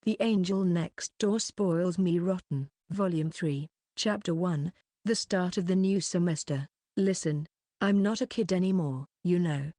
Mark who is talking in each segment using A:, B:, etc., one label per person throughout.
A: The Angel Next Door Spoils Me Rotten, Volume 3, Chapter 1, The Start of the New Semester. Listen, I'm not a kid anymore, you know.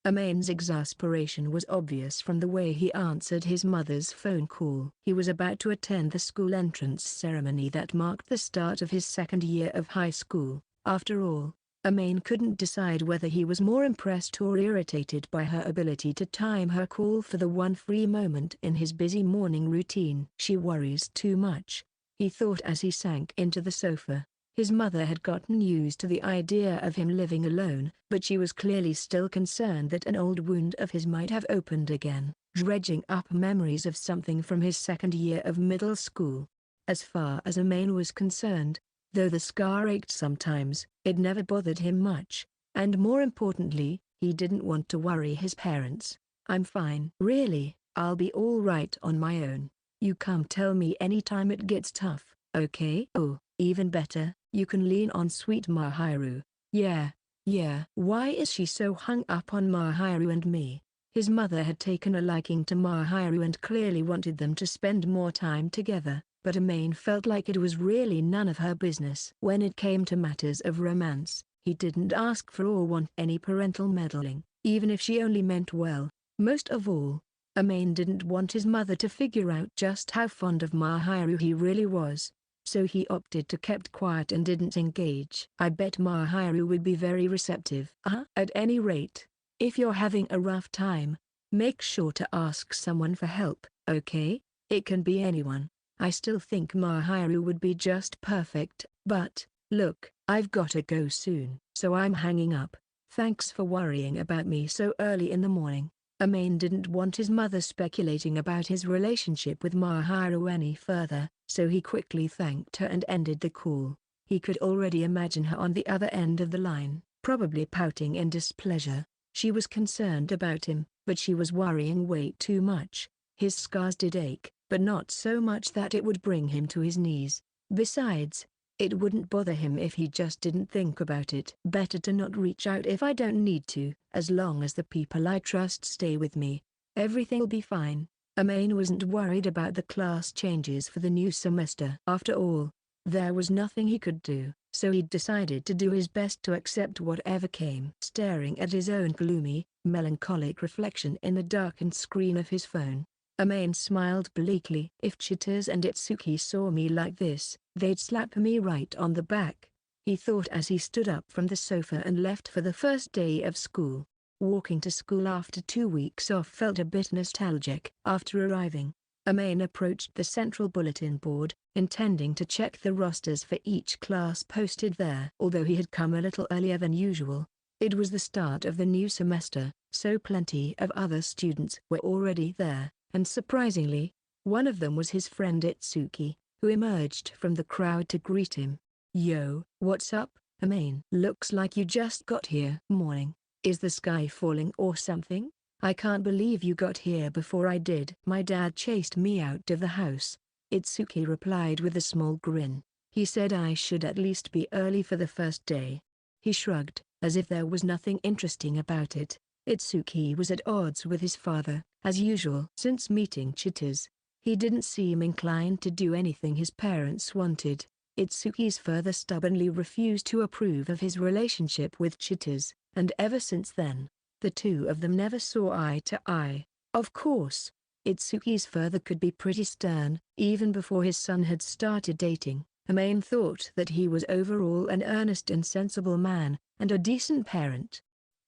A: Amain's exasperation was obvious from the way he answered his mother's phone call. He was about to attend the school entrance ceremony that marked the start of his second year of high school. After all, Amain couldn't decide whether he was more impressed or irritated by her ability to time her call for the one free moment in his busy morning routine. She worries too much, he thought as he sank into the sofa. His mother had gotten used to the idea of him living alone, but she was clearly still concerned that an old wound of his might have opened again, dredging up memories of something from his second year of middle school. As far as Amain was concerned, though the scar ached sometimes, it never bothered him much, and more importantly, he didn't want to worry his parents. "I'm fine. Really, I'll be all right on my own. You come tell me anytime it gets tough, okay? Oh, even better, you can lean on sweet Mahiru." Yeah. Why is she so hung up on Mahiru and me? His mother had taken a liking to Mahiru and clearly wanted them to spend more time together, but Amain felt like it was really none of her business. When it came to matters of romance, he didn't ask for or want any parental meddling, even if she only meant well. Most of all, Amain didn't want his mother to figure out just how fond of Mahiru he really was. So he opted to keep quiet and didn't engage. I bet Mahiru would be very receptive. At any rate, if you're having a rough time, make sure to ask someone for help, okay? It can be anyone. I still think Mahiru would be just perfect, but, look, I've gotta go soon. So I'm hanging up. Thanks for worrying about me so early in the morning. Amain didn't want his mother speculating about his relationship with Mahiru any further, so he quickly thanked her and ended the call. He could already imagine her on the other end of the line, probably pouting in displeasure. She was concerned about him, but she was worrying way too much. His scars did ache, but not so much that it would bring him to his knees. Besides, it wouldn't bother him if he just didn't think about it. Better to not reach out if I don't need to. As long as the people I trust stay with me, everything'll be fine. Amain wasn't worried about the class changes for the new semester. After all, there was nothing he could do, so he'd decided to do his best to accept whatever came. Staring at his own gloomy, melancholic reflection in the darkened screen of his phone, Amain smiled bleakly. If Chitters and Itsuki saw me like this, they'd slap me right on the back, he thought as he stood up from the sofa and left for the first day of school. Walking to school after 2 weeks off felt a bit nostalgic. After arriving, Amain approached the central bulletin board, intending to check the rosters for each class posted there. Although he had come a little earlier than usual, it was the start of the new semester, so plenty of other students were already there. And surprisingly, one of them was his friend Itsuki, who emerged from the crowd to greet him. "Yo, what's up, Amain? Looks like you just got here." "Morning. Is the sky falling or something? I can't believe you got here before I did." "My dad chased me out of the house," Itsuki replied with a small grin. "He said I should at least be early for the first day." He shrugged, as if there was nothing interesting about it. Itsuki was at odds with his father, as usual. Since meeting Chitters, he didn't seem inclined to do anything his parents wanted. Itsuki's father stubbornly refused to approve of his relationship with Chitters, and ever since then, the two of them never saw eye to eye. Of course, Itsuki's father could be pretty stern. Even before his son had started dating, Amain thought that he was overall an earnest and sensible man, and a decent parent.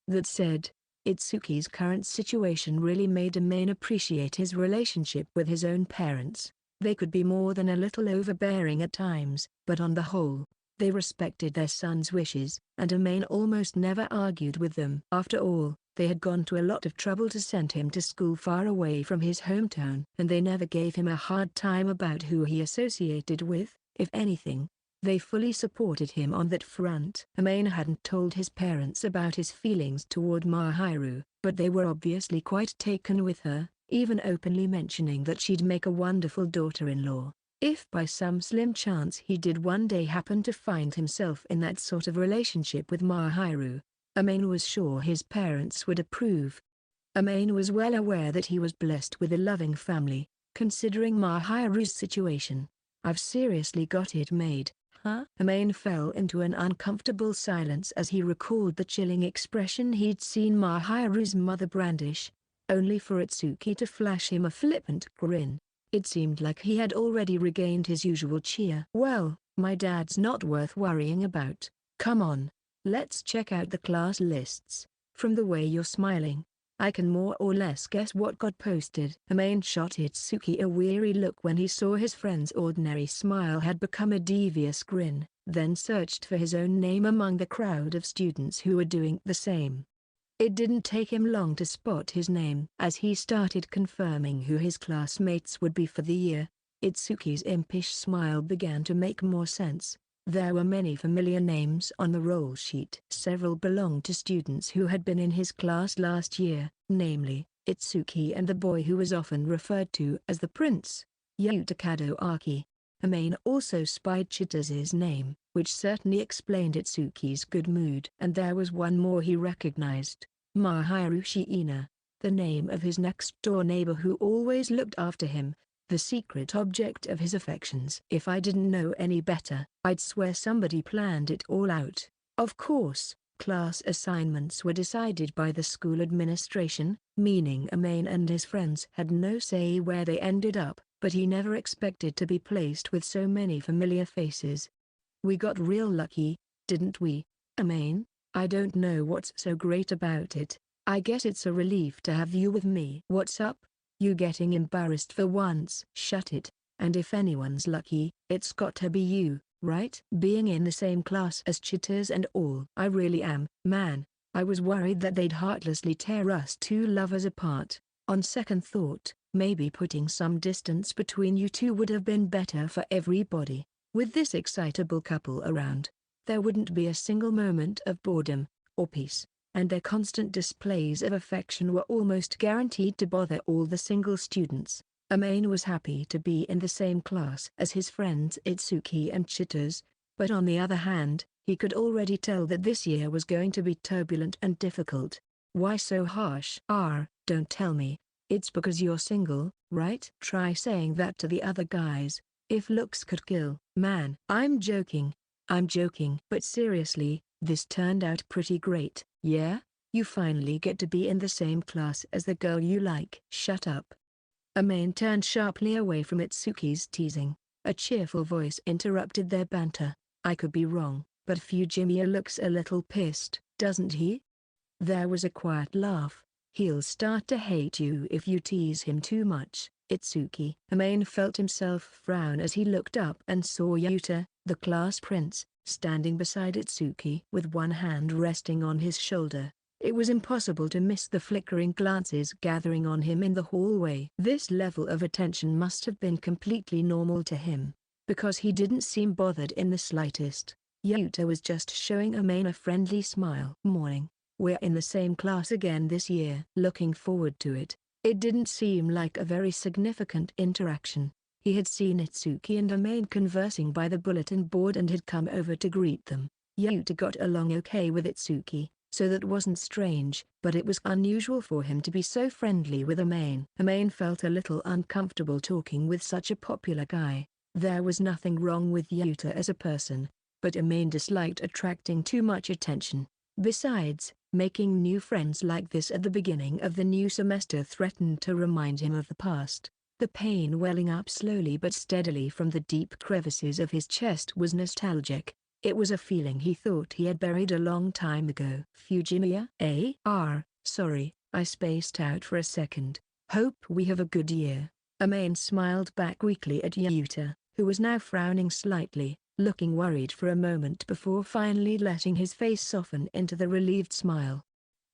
A: That said, Itsuki's current situation really made Amain appreciate his relationship with his own parents. They could be more than a little overbearing at times, but on the whole, they respected their son's wishes, and Amain almost never argued with them. After all, they had gone to a lot of trouble to send him to school far away from his hometown, and they never gave him a hard time about who he associated with. If anything, they fully supported him on that front. Amain hadn't told his parents about his feelings toward Mahiru, but they were obviously quite taken with her, even openly mentioning that she'd make a wonderful daughter-in-law. If by some slim chance he did one day happen to find himself in that sort of relationship with Mahiru, Amain was sure his parents would approve. Amain was well aware that he was blessed with a loving family, considering Mahiru's situation. I've seriously got it made, huh? Amain fell into an uncomfortable silence as he recalled the chilling expression he'd seen Mahiru's mother brandish, only for Itsuki to flash him a flippant grin. It seemed like he had already regained his usual cheer. Well, my dad's not worth worrying about. Come on, let's check out the class lists. From the way you're smiling, I can more or less guess what got posted. Amain shot Itsuki a weary look when he saw his friend's ordinary smile had become a devious grin, then searched for his own name among the crowd of students who were doing the same. It didn't take him long to spot his name. As he started confirming who his classmates would be for the year, Itsuki's impish smile began to make more sense. There were many familiar names on the roll sheet. Several belonged to students who had been in his class last year, namely, Itsuki and the boy who was often referred to as the Prince, Yuta Kadoaki. Amain also spied Chita's name, which certainly explained Itsuki's good mood. And there was one more he recognized, Mahiru Shiina, the name of his next-door neighbor who always looked after him, the secret object of his affections. If I didn't know any better, I'd swear somebody planned it all out. Of course, class assignments were decided by the school administration, meaning Amain and his friends had no say where they ended up, but he never expected to be placed with so many familiar faces. We got real lucky, didn't we, Amain? I don't know what's so great about it. I guess it's a relief to have you with me. What's up? You getting embarrassed for once? Shut it, and if anyone's lucky, it's got to be you, right? Being in the same class as Chitters and all. I really am, man. I was worried that they'd heartlessly tear us two lovers apart. On second thought, maybe putting some distance between you two would have been better for everybody. With this excitable couple around, there wouldn't be a single moment of boredom, or peace, and their constant displays of affection were almost guaranteed to bother all the single students. Amain was happy to be in the same class as his friends Itsuki and Chitters, but on the other hand, he could already tell that this year was going to be turbulent and difficult. Why so harsh? Don't tell me. It's because you're single, right? Try saying that to the other guys. If looks could kill. Man, I'm joking. But seriously, this turned out pretty great. Yeah? You finally get to be in the same class as the girl you like. Shut up. Amain turned sharply away from Itsuki's teasing. A cheerful voice interrupted their banter. I could be wrong, but Fujimiya looks a little pissed, doesn't he? There was a quiet laugh. He'll start to hate you if you tease him too much, Itsuki. Amain felt himself frown as he looked up and saw Yuta, the class prince, standing beside Itsuki with one hand resting on his shoulder. It was impossible to miss the flickering glances gathering on him in the hallway. This level of attention must have been completely normal to him, because he didn't seem bothered in the slightest. Yuta was just showing Amain a friendly smile. Morning. We're in the same class again this year. Looking forward to it. It didn't seem like a very significant interaction. He had seen Itsuki and Amain conversing by the bulletin board and had come over to greet them. Yuta got along okay with Itsuki, so that wasn't strange, but it was unusual for him to be so friendly with Amain. Amain felt a little uncomfortable talking with such a popular guy. There was nothing wrong with Yuta as a person, but Amain disliked attracting too much attention. Besides, making new friends like this at the beginning of the new semester threatened to remind him of the past. The pain welling up slowly but steadily from the deep crevices of his chest was nostalgic. It was a feeling he thought he had buried a long time ago. Fujimiya? Sorry, I spaced out for a second. Hope we have a good year. Amain smiled back weakly at Yuta, who was now frowning slightly, looking worried for a moment before finally letting his face soften into the relieved smile.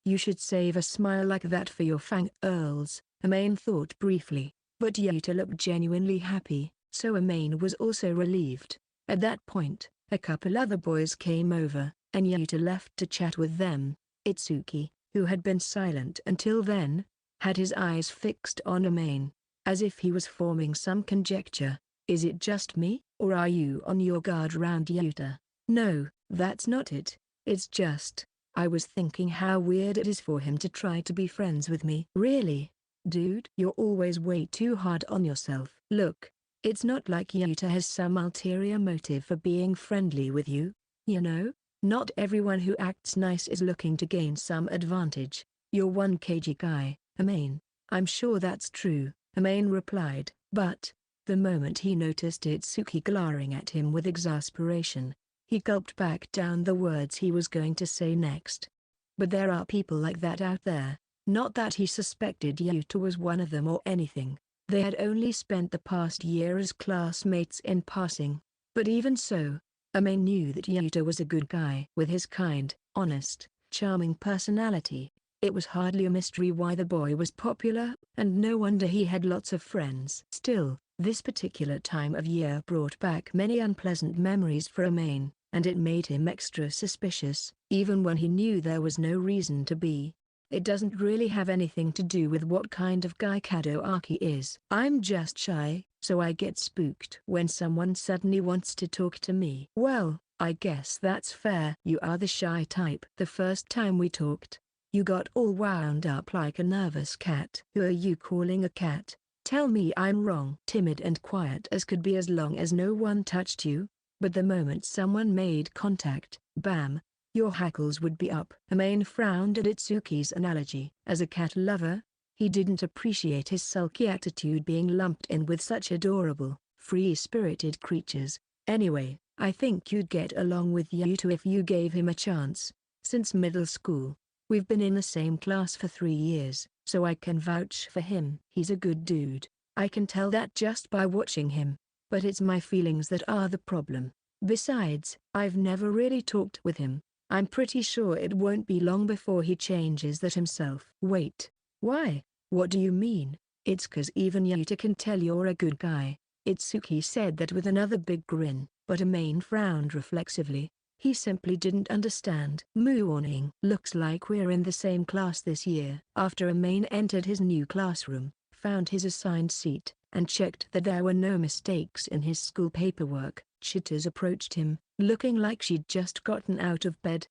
A: You should save a smile like that for your Fang Earls, Amain thought briefly, but Yuta looked genuinely happy, so Amain was also relieved. At that point, a couple other boys came over, and Yuta left to chat with them. Itsuki, who had been silent until then, had his eyes fixed on Amain, as if he was forming some conjecture. Is it just me, or are you on your guard round Yuta? No, that's not it. It's just, I was thinking how weird it is for him to try to be friends with me. Really? Dude, you're always way too hard on yourself. Look, it's not like Yuta has some ulterior motive for being friendly with you. You know, not everyone who acts nice is looking to gain some advantage. You're one cagey guy, Amain. I'm sure that's true, Amain replied, but, the moment he noticed Itsuki glaring at him with exasperation, he gulped back down the words he was going to say next. But there are people like that out there. Not that he suspected Yuta was one of them or anything. They had only spent the past year as classmates in passing. But even so, Amain knew that Yuta was a good guy. With his kind, honest, charming personality, it was hardly a mystery why the boy was popular, and no wonder he had lots of friends. Still, this particular time of year brought back many unpleasant memories for Amain, and it made him extra suspicious, even when he knew there was no reason to be. It doesn't really have anything to do with what kind of guy Kadoaki is. I'm just shy, so I get spooked when someone suddenly wants to talk to me. Well, I guess that's fair. You are the shy type. The first time we talked, you got all wound up like a nervous cat. Who are you calling a cat? Tell me I'm wrong. Timid and quiet as could be as long as no one touched you, but the moment someone made contact, bam, your hackles would be up. Amain frowned at Itsuki's analogy. As a cat lover, he didn't appreciate his sulky attitude being lumped in with such adorable, free-spirited creatures. Anyway, I think you'd get along with Yuta if you gave him a chance. Since middle school, we've been in the same class for 3 years, so I can vouch for him. He's a good dude. I can tell that just by watching him. But it's my feelings that are the problem. Besides, I've never really talked with him. I'm pretty sure it won't be long before he changes that himself. Wait, why? What do you mean? It's 'cause even Yuta can tell you're a good guy. Itsuki said that with another big grin, but Amain frowned reflexively. He simply didn't understand. Warning. Looks like we're in the same class this year. After Amain entered his new classroom, found his assigned seat, and checked that there were no mistakes in his school paperwork, Chiters approached him, looking like she'd just gotten out of bed.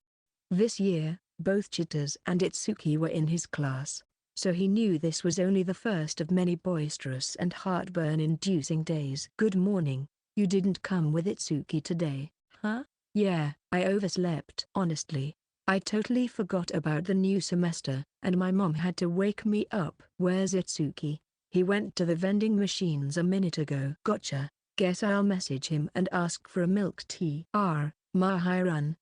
A: This year, both Chiters and Itsuki were in his class, so he knew this was only the first of many boisterous and heartburn-inducing days. Good morning. You didn't come with Itsuki today, huh? Yeah, I overslept. Honestly, I totally forgot about the new semester, and my mom had to wake me up. Where's Itsuki? He went to the vending machines a minute ago. Gotcha. Guess I'll message him and ask for a milk tea. Mahiran,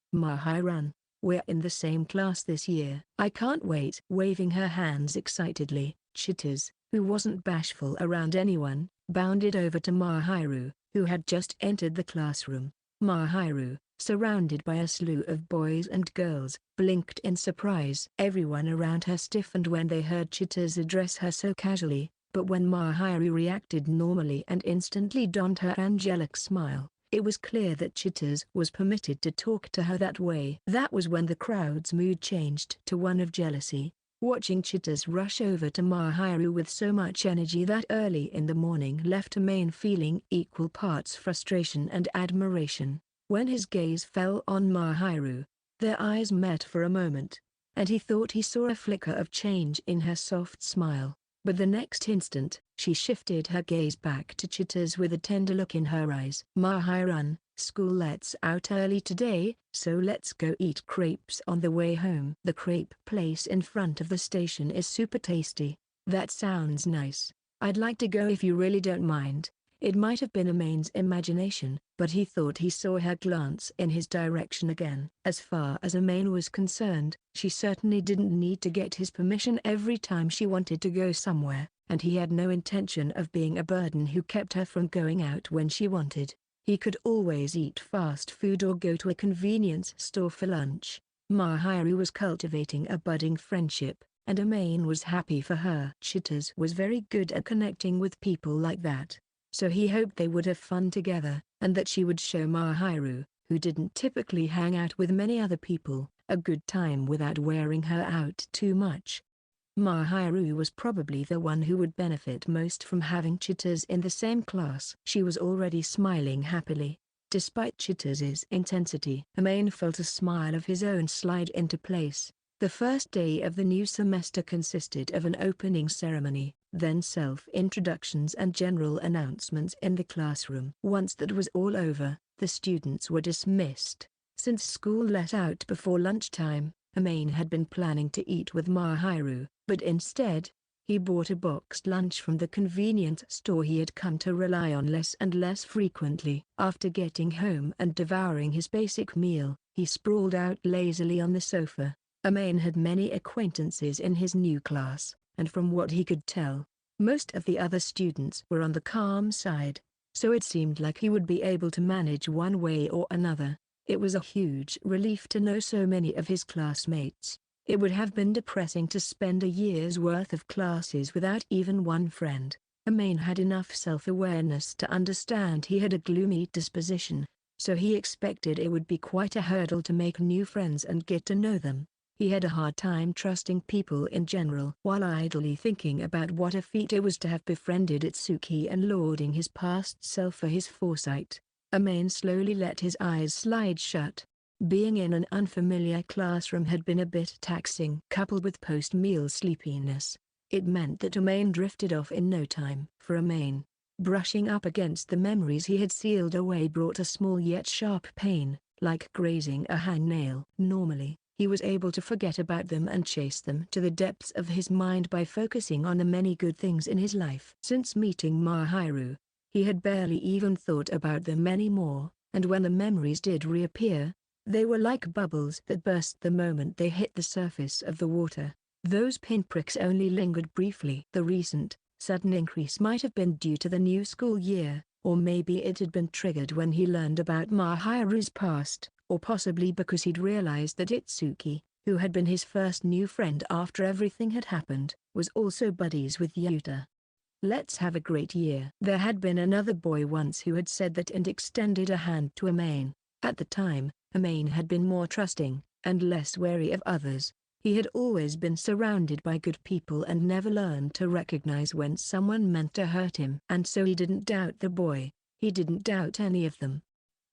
A: we're in the same class this year. I can't wait. Waving her hands excitedly, Chiters, who wasn't bashful around anyone, bounded over to Mahiru, who had just entered the classroom. Mahiru, surrounded by a slew of boys and girls, blinked in surprise. Everyone around her stiffened when they heard Chiters address her so casually, but when Mahiru reacted normally and instantly donned her angelic smile, it was clear that Chiters was permitted to talk to her that way. That was when the crowd's mood changed to one of jealousy, watching Chiters rush over to Mahiru with so much energy that early in the morning left Amain feeling equal parts frustration and admiration. When his gaze fell on Mahiru, their eyes met for a moment, and he thought he saw a flicker of change in her soft smile. But the next instant, she shifted her gaze back to Chiters with a tender look in her eyes. Mahiran, school lets out early today, so let's go eat crepes on the way home. The crepe place in front of the station is super tasty. That sounds nice. I'd like to go if you really don't mind. It might have been Amain's imagination, but he thought he saw her glance in his direction again. As far as Amain was concerned, she certainly didn't need to get his permission every time she wanted to go somewhere, and he had no intention of being a burden who kept her from going out when she wanted. He could always eat fast food or go to a convenience store for lunch. Mahiru was cultivating a budding friendship, and Amain was happy for her. Chiters was very good at connecting with people like that, so he hoped they would have fun together, and that she would show Mahiru, who didn't typically hang out with many other people, a good time without wearing her out too much. Mahiru was probably the one who would benefit most from having Chiters in the same class. She was already smiling happily. Despite Chiters' intensity, Amain felt a smile of his own slide into place. The first day of the new semester consisted of an opening ceremony, then self-introductions and general announcements in the classroom. Once that was all over, the students were dismissed. Since school let out before lunchtime, Amain had been planning to eat with Mahiru, but instead, he bought a boxed lunch from the convenience store he had come to rely on less and less frequently. After getting home and devouring his basic meal, he sprawled out lazily on the sofa. Amain had many acquaintances in his new class, and from what he could tell, most of the other students were on the calm side, so it seemed like he would be able to manage one way or another. It was a huge relief to know so many of his classmates. It would have been depressing to spend a year's worth of classes without even one friend. Amain had enough self-awareness to understand he had a gloomy disposition, so he expected it would be quite a hurdle to make new friends and get to know them. He had a hard time trusting people in general. While idly thinking about what a feat it was to have befriended Itsuki and lauding his past self for his foresight, Amain slowly let his eyes slide shut. Being in an unfamiliar classroom had been a bit taxing. Coupled with post-meal sleepiness, it meant that Amain drifted off in no time. For Amain, brushing up against the memories he had sealed away brought a small yet sharp pain, like grazing a hangnail. Normally, he was able to forget about them and chase them to the depths of his mind by focusing on the many good things in his life. Since meeting Mahiru, he had barely even thought about them anymore, and when the memories did reappear, they were like bubbles that burst the moment they hit the surface of the water. Those pinpricks only lingered briefly. The recent, sudden increase might have been due to the new school year, or maybe it had been triggered when he learned about Mahiru's past, or possibly because he'd realized that Itsuki, who had been his first new friend after everything had happened, was also buddies with Yuta. "Let's have a great year." There had been another boy once who had said that and extended a hand to Amain. At the time, Amain had been more trusting, and less wary of others. He had always been surrounded by good people and never learned to recognize when someone meant to hurt him. And so he didn't doubt the boy, he didn't doubt any of them.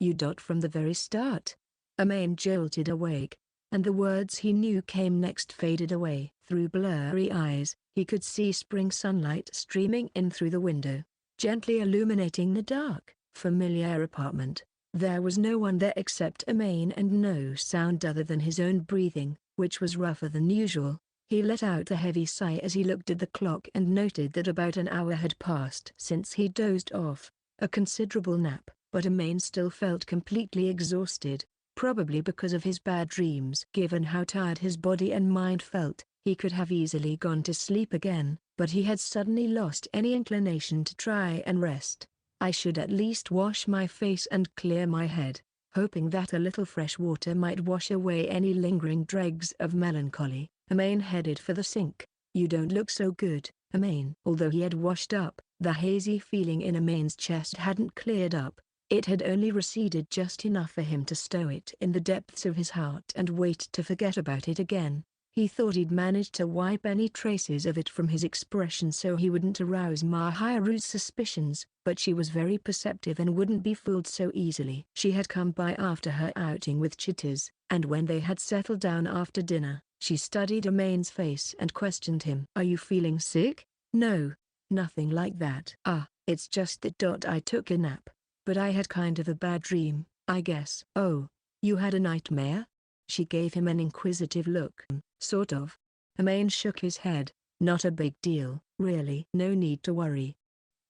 A: "You dot from the very start." Amain jolted awake, and the words he knew came next faded away. Through blurry eyes, he could see spring sunlight streaming in through the window, gently illuminating the dark, familiar apartment. There was no one there except Amain and no sound other than his own breathing, which was rougher than usual. He let out a heavy sigh as he looked at the clock and noted that about an hour had passed since he dozed off, a considerable nap, but Amain still felt completely exhausted, probably because of his bad dreams. Given how tired his body and mind felt, he could have easily gone to sleep again, but he had suddenly lost any inclination to try and rest. "I should at least wash my face and clear my head," hoping that a little fresh water might wash away any lingering dregs of melancholy. Amain headed for the sink. "You don't look so good, Amain." Although he had washed up, the hazy feeling in Amain's chest hadn't cleared up. It had only receded just enough for him to stow it in the depths of his heart and wait to forget about it again. He thought he'd managed to wipe any traces of it from his expression so he wouldn't arouse Mahiru's suspicions, but she was very perceptive and wouldn't be fooled so easily. She had come by after her outing with Chitters, and when they had settled down after dinner, she studied Amain's face and questioned him. "Are you feeling sick?" "No, nothing like that." "Ah, it's just that I took a nap, but I had kind of a bad dream, I guess." "Oh, you had a nightmare?" She gave him an inquisitive look. "Sort of." Amain shook his head. "Not a big deal, really." "No need to worry."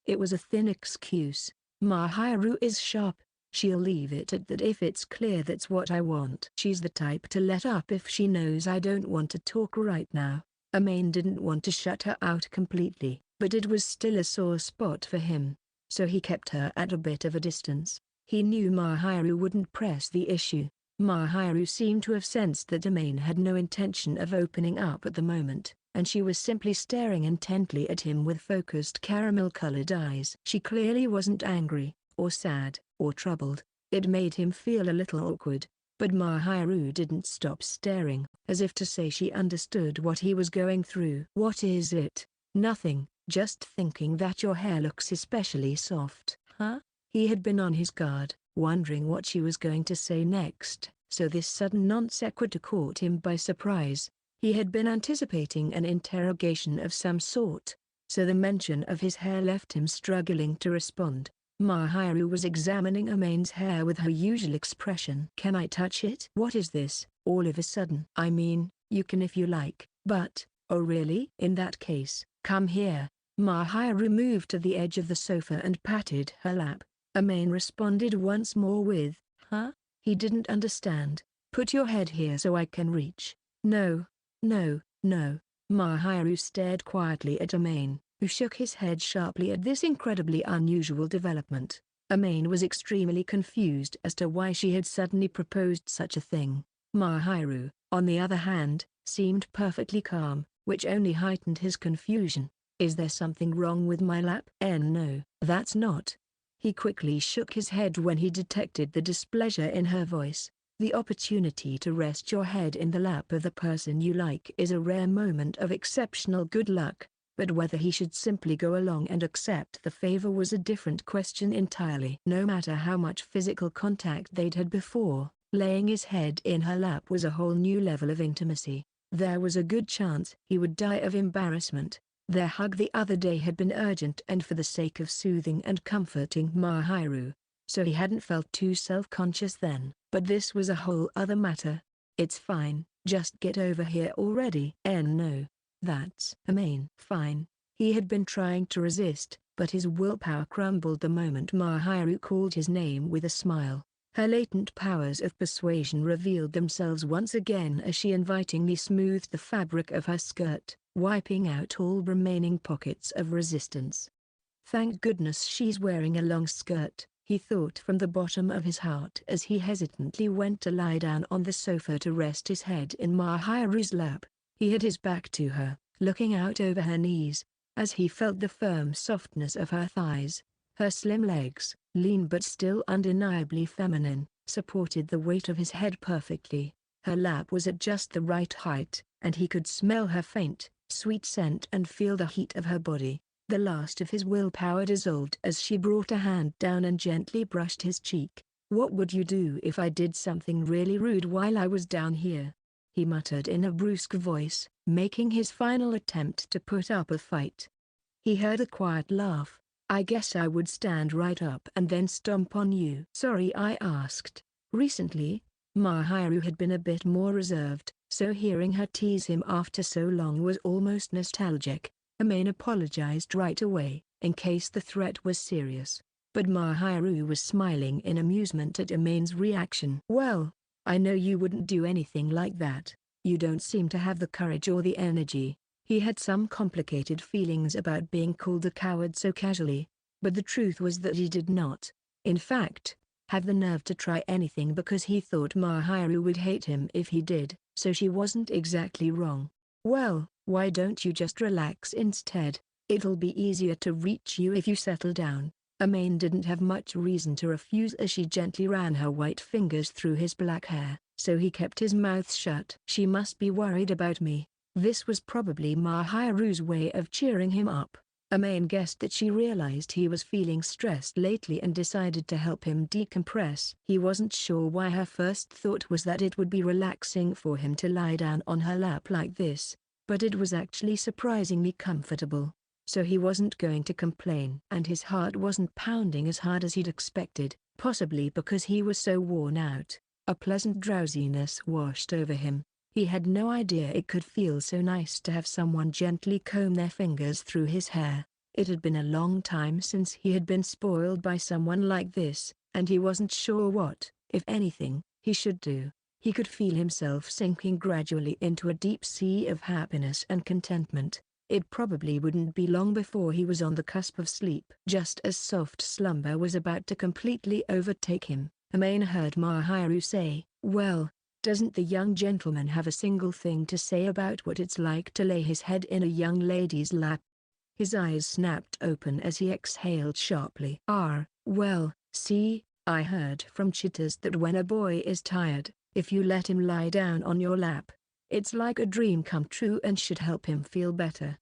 A: It was a thin excuse. "Mahiru is sharp. She'll leave it at that if it's clear that's what I want. She's the type to let up if she knows I don't want to talk right now." Amain didn't want to shut her out completely, but it was still a sore spot for him, so he kept her at a bit of a distance. He knew Mahiru wouldn't press the issue. Mahiru seemed to have sensed that Amain had no intention of opening up at the moment, and she was simply staring intently at him with focused caramel-colored eyes. She clearly wasn't angry, or sad, or troubled. It made him feel a little awkward, but Mahiru didn't stop staring, as if to say she understood what he was going through. "What is it?" "Nothing, just thinking that your hair looks especially soft." "Huh?" He had been on his guard, wondering what she was going to say next, so this sudden non sequitur caught him by surprise. He had been anticipating an interrogation of some sort, so the mention of his hair left him struggling to respond. Mahiru was examining Amane's hair with her usual expression. "Can I touch it?" "What is this, all of a sudden?" "I mean, you can if you like, but..." "Oh really?" "In that case, come here." Mahiru moved to the edge of the sofa and patted her lap. Amane responded once more with, "Huh?" He didn't understand. "Put your head here so I can reach." "No. No, no." Mahiru stared quietly at Amane, who shook his head sharply at this incredibly unusual development. Amane was extremely confused as to why she had suddenly proposed such a thing. Mahiru, on the other hand, seemed perfectly calm, which only heightened his confusion. "Is there something wrong with my lap?" "No, that's not." He quickly shook his head when he detected the displeasure in her voice. "The opportunity to rest your head in the lap of the person you like is a rare moment of exceptional good luck." But whether he should simply go along and accept the favor was a different question entirely. No matter how much physical contact they'd had before, laying his head in her lap was a whole new level of intimacy. There was a good chance he would die of embarrassment. Their hug the other day had been urgent and for the sake of soothing and comforting Mahiru, so he hadn't felt too self-conscious then. But this was a whole other matter. "It's fine, just get over here already." No. That's Amane. "Fine." He had been trying to resist, but his willpower crumbled the moment Mahiru called his name with a smile. Her latent powers of persuasion revealed themselves once again as she invitingly smoothed the fabric of her skirt, wiping out all remaining pockets of resistance. "Thank goodness she's wearing a long skirt," he thought from the bottom of his heart as he hesitantly went to lie down on the sofa to rest his head in Mahiru's lap. He had his back to her, looking out over her knees, as he felt the firm softness of her thighs. Her slim legs, lean but still undeniably feminine, supported the weight of his head perfectly. Her lap was at just the right height, and he could smell her faint, sweet scent and feel the heat of her body. The last of his willpower dissolved as she brought a hand down and gently brushed his cheek. "What would you do if I did something really rude while I was down here?" he muttered in a brusque voice, making his final attempt to put up a fight. He heard a quiet laugh. "I guess I would stand right up and then stomp on you." "Sorry I asked." Recently, Mahiru had been a bit more reserved, so hearing her tease him after so long was almost nostalgic. Amane apologized right away, in case the threat was serious. But Mahiru was smiling in amusement at Amane's reaction. "Well, I know you wouldn't do anything like that. You don't seem to have the courage or the energy." He had some complicated feelings about being called a coward so casually, but the truth was that he did not, in fact, have the nerve to try anything because he thought Mahiru would hate him if he did, so she wasn't exactly wrong. "Well, why don't you just relax instead? It'll be easier to reach you if you settle down." Amane didn't have much reason to refuse as she gently ran her white fingers through his black hair, so he kept his mouth shut. She must be worried about me. This was probably Mahiru's way of cheering him up. Amane guessed that she realized he was feeling stressed lately and decided to help him decompress. He wasn't sure why her first thought was that it would be relaxing for him to lie down on her lap like this, but it was actually surprisingly comfortable. So he wasn't going to complain. And his heart wasn't pounding as hard as he'd expected, possibly because he was so worn out. A pleasant drowsiness washed over him. He had no idea it could feel so nice to have someone gently comb their fingers through his hair. It had been a long time since he had been spoiled by someone like this, and he wasn't sure what, if anything, he should do. He could feel himself sinking gradually into a deep sea of happiness and contentment. It probably wouldn't be long before he was on the cusp of sleep. Just as soft slumber was about to completely overtake him, Amane heard Mahiru say, "Well, doesn't the young gentleman have a single thing to say about what it's like to lay his head in a young lady's lap?" His eyes snapped open as he exhaled sharply. Well, see, I heard from Chitters that when a boy is tired, if you let him lie down on your lap, it's like a dream come true and should help him feel better."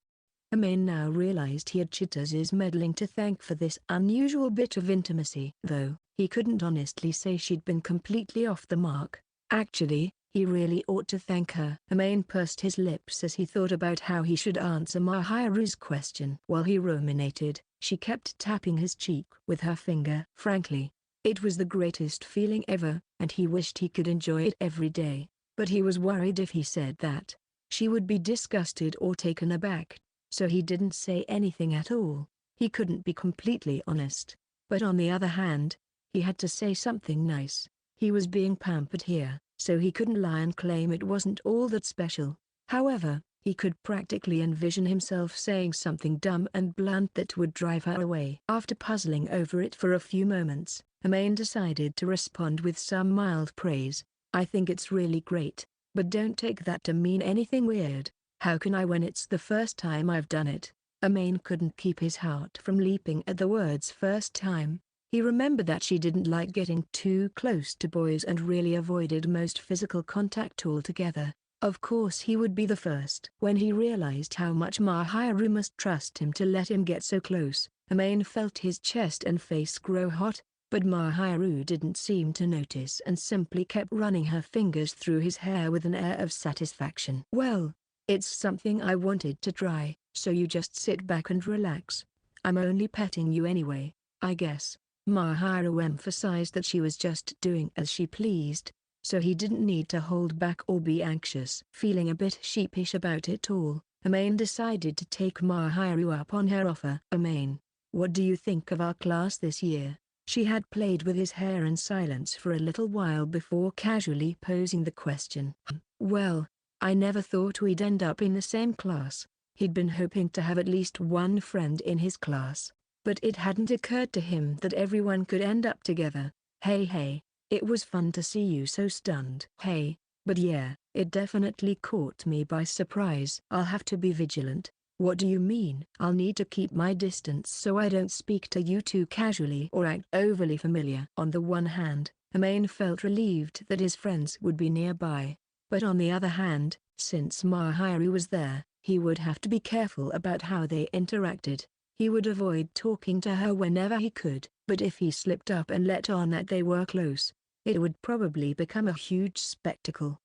A: Amane now realized he had Chitters' meddling to thank for this unusual bit of intimacy. Though he couldn't honestly say she'd been completely off the mark. Actually, He really ought to thank her. Amain pursed his lips as he thought about how he should answer Mahiru's question. While he ruminated, she kept tapping his cheek with her finger. Frankly, it was the greatest feeling ever, and he wished he could enjoy it every day. But he was worried if he said that, she would be disgusted or taken aback, so he didn't say anything at all. He couldn't be completely honest. But on the other hand, he had to say something nice. He was being pampered here, so he couldn't lie and claim it wasn't all that special. However, he could practically envision himself saying something dumb and blunt that would drive her away. After puzzling over it for a few moments, Amain decided to respond with some mild praise. I think it's really great, but don't take that to mean anything weird. How can I when it's the first time I've done it? Amain couldn't keep his heart from leaping at the words first time. He remembered that she didn't like getting too close to boys and really avoided most physical contact altogether. Of course he would be the first. When he realized how much Mahiru must trust him to let him get so close, Amain felt his chest and face grow hot, but Mahiru didn't seem to notice and simply kept running her fingers through his hair with an air of satisfaction. Well, it's something I wanted to try, so you just sit back and relax. I'm only petting you anyway, I guess. Mahiru emphasized that she was just doing as she pleased, so he didn't need to hold back or be anxious. Feeling a bit sheepish about it all, Amain decided to take Mahiru up on her offer. Amain, what do you think of our class this year? She had played with his hair in silence for a little while before casually posing the question. Well, I never thought we'd end up in the same class. He'd been hoping to have at least one friend in his class, but it hadn't occurred to him that everyone could end up together. Hey, it was fun to see you so stunned. Hey, but yeah, it definitely caught me by surprise. I'll have to be vigilant. What do you mean? I'll need to keep my distance so I don't speak to you too casually or act overly familiar. On the one hand, Amain felt relieved that his friends would be nearby, but on the other hand, since Mahiru was there, he would have to be careful about how they interacted. He would avoid talking to her whenever he could, but if he slipped up and let on that they were close, it would probably become a huge spectacle.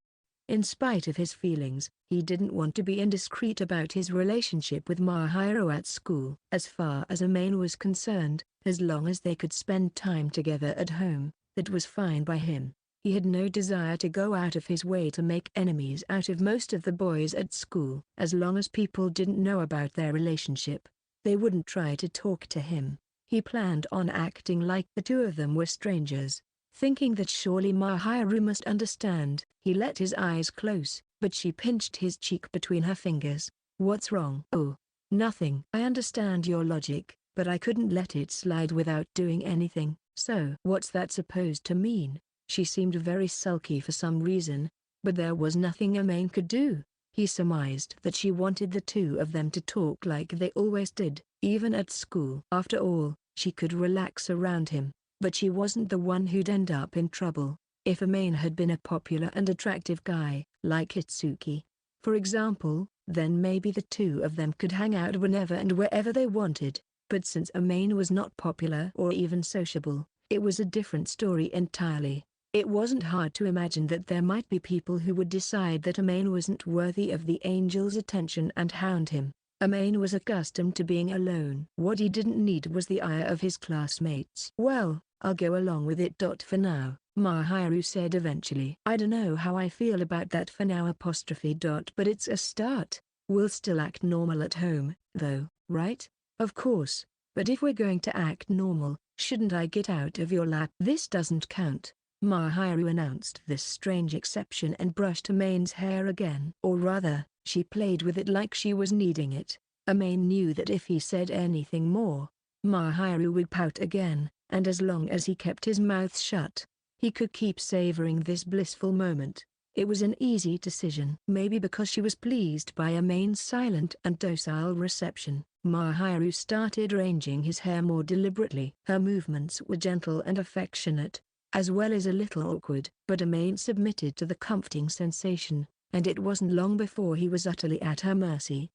A: In spite of his feelings, he didn't want to be indiscreet about his relationship with Mahiru at school. As far as Amain was concerned, as long as they could spend time together at home, that was fine by him. He had no desire to go out of his way to make enemies out of most of the boys at school. As long as people didn't know about their relationship, they wouldn't try to talk to him. He planned on acting like the two of them were strangers. Thinking that surely Mahiru must understand, he let his eyes close, but she pinched his cheek between her fingers. What's wrong? Oh, nothing. I understand your logic, but I couldn't let it slide without doing anything. So what's that supposed to mean? She seemed very sulky for some reason, but there was nothing Amain could do. He surmised that she wanted the two of them to talk like they always did, even at school. After all, she could relax around him, but she wasn't the one who'd end up in trouble. If Amain had been a popular and attractive guy, like Itsuki, for example, then maybe the two of them could hang out whenever and wherever they wanted. But since Amain was not popular or even sociable, it was a different story entirely. It wasn't hard to imagine that there might be people who would decide that Amain wasn't worthy of the angel's attention and hound him. Amain was accustomed to being alone. What he didn't need was the ire of his classmates. Well, I'll go along with it. For now, Mahiru said eventually. I don't know how I feel about that for now but it's a start. We'll still act normal at home, though, right? Of course, but if we're going to act normal, shouldn't I get out of your lap? This doesn't count. Mahiru announced this strange exception and brushed Amain's hair again. Or rather, she played with it like she was needing it. Amain knew that if he said anything more, Mahiru would pout again, and as long as he kept his mouth shut, he could keep savoring this blissful moment. It was an easy decision. Maybe because she was pleased by Amain's silent and docile reception, Mahiru started arranging his hair more deliberately. Her movements were gentle and affectionate, as well as a little awkward. But Amain submitted to the comforting sensation, and it wasn't long before he was utterly at her mercy.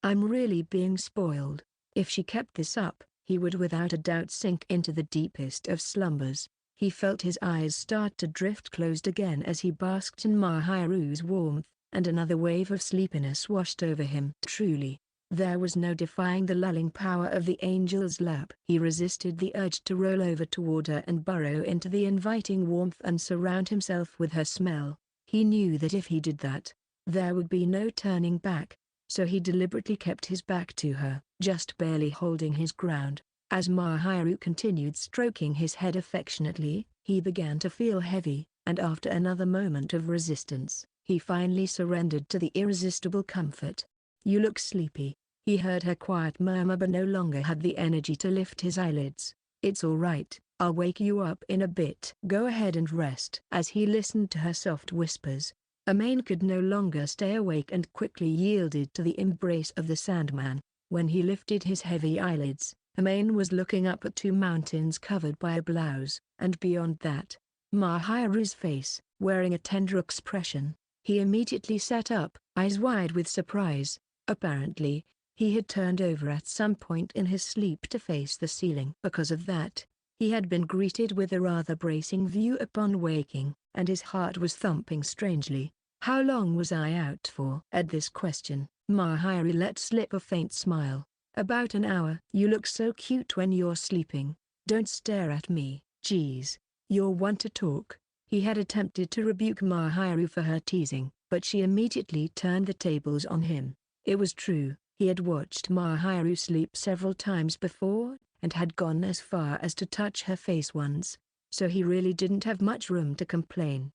A: I'm really being spoiled. If she kept this up, he would without a doubt sink into the deepest of slumbers. He felt his eyes start to drift closed again as he basked in Mahiru's warmth, and another wave of sleepiness washed over him. Truly, there was no defying the lulling power of the angel's lap. He resisted the urge to roll over toward her and burrow into the inviting warmth and surround himself with her smell. He knew that if he did that, there would be no turning back, so he deliberately kept his back to her, just barely holding his ground. As Mahiru continued stroking his head affectionately, he began to feel heavy, and after another moment of resistance, he finally surrendered to the irresistible comfort. "You look sleepy," he heard her quiet murmur, but no longer had the energy to lift his eyelids. "It's all right, I'll wake you up in a bit. Go ahead and rest." As he listened to her soft whispers, Amain could no longer stay awake and quickly yielded to the embrace of the Sandman. When he lifted his heavy eyelids, Amain was looking up at two mountains covered by a blouse, and beyond that, Mahiru's face, wearing a tender expression. He immediately sat up, eyes wide with surprise. Apparently, he had turned over at some point in his sleep to face the ceiling. Because of that, he had been greeted with a rather bracing view upon waking, and his heart was thumping strangely. "How long was I out for?" At this question, Mahiru let slip a faint smile. "About an hour." "You look so cute when you're sleeping. Don't stare at me." "Geez, you're one to talk." He had attempted to rebuke Mahiru for her teasing, but she immediately turned the tables on him. It was true, he had watched Mahiru sleep several times before, and had gone as far as to touch her face once, so he really didn't have much room to complain.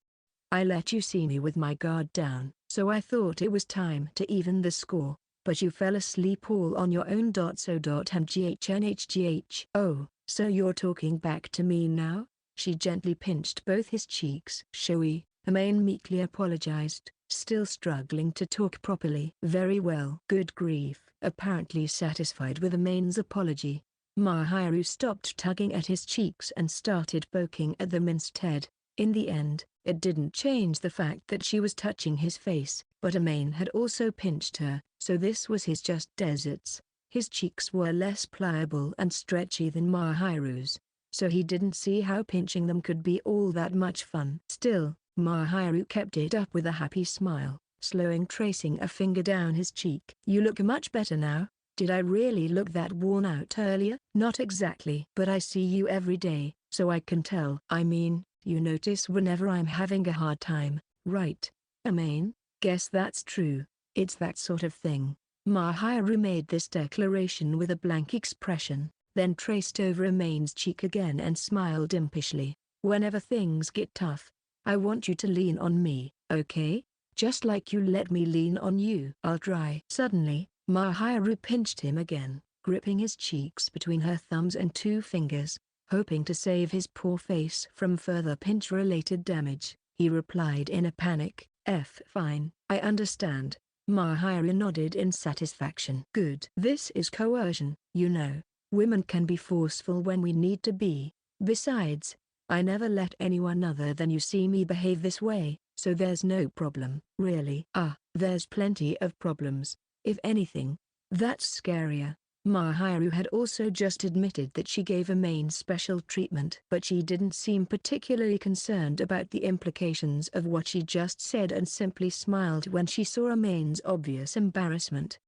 A: "I let you see me with my guard down, so I thought it was time to even the score, but you fell asleep all on your own. MGHNHGH. Oh, so you're talking back to me now?" She gently pinched both his cheeks. "Showy," Amain meekly apologized, still struggling to talk properly. "Very well." Good grief. Apparently satisfied with Amain's apology, Mahiru stopped tugging at his cheeks and started poking at them instead. In the end, it didn't change the fact that she was touching his face, but Amain had also pinched her, so this was his just desserts. His cheeks were less pliable and stretchy than Mahiru's, so he didn't see how pinching them could be all that much fun. Still, Mahiru kept it up with a happy smile, tracing a finger down his cheek. "You look much better now. Did I really look that worn out earlier?" "Not exactly. But I see you every day, so I can tell." "I mean, you notice whenever I'm having a hard time, right?" "Amain, guess that's true. It's that sort of thing." Mahiru made this declaration with a blank expression, then traced over Amain's cheek again and smiled impishly. "Whenever things get tough, I want you to lean on me, okay? Just like you let me lean on you." "I'll try." Suddenly, Mahiru pinched him again, gripping his cheeks between her thumbs and two fingers, hoping to save his poor face from further pinch-related damage. He replied in a panic, Fine, I understand." Mahiru nodded in satisfaction. "Good. This is coercion, you know. Women can be forceful when we need to be. Besides, I never let anyone other than you see me behave this way, so there's no problem." "Really?" There's plenty of problems. If anything, that's scarier." Mahiru had also just admitted that she gave Amain special treatment, but she didn't seem particularly concerned about the implications of what she just said and simply smiled when she saw Amain's obvious embarrassment.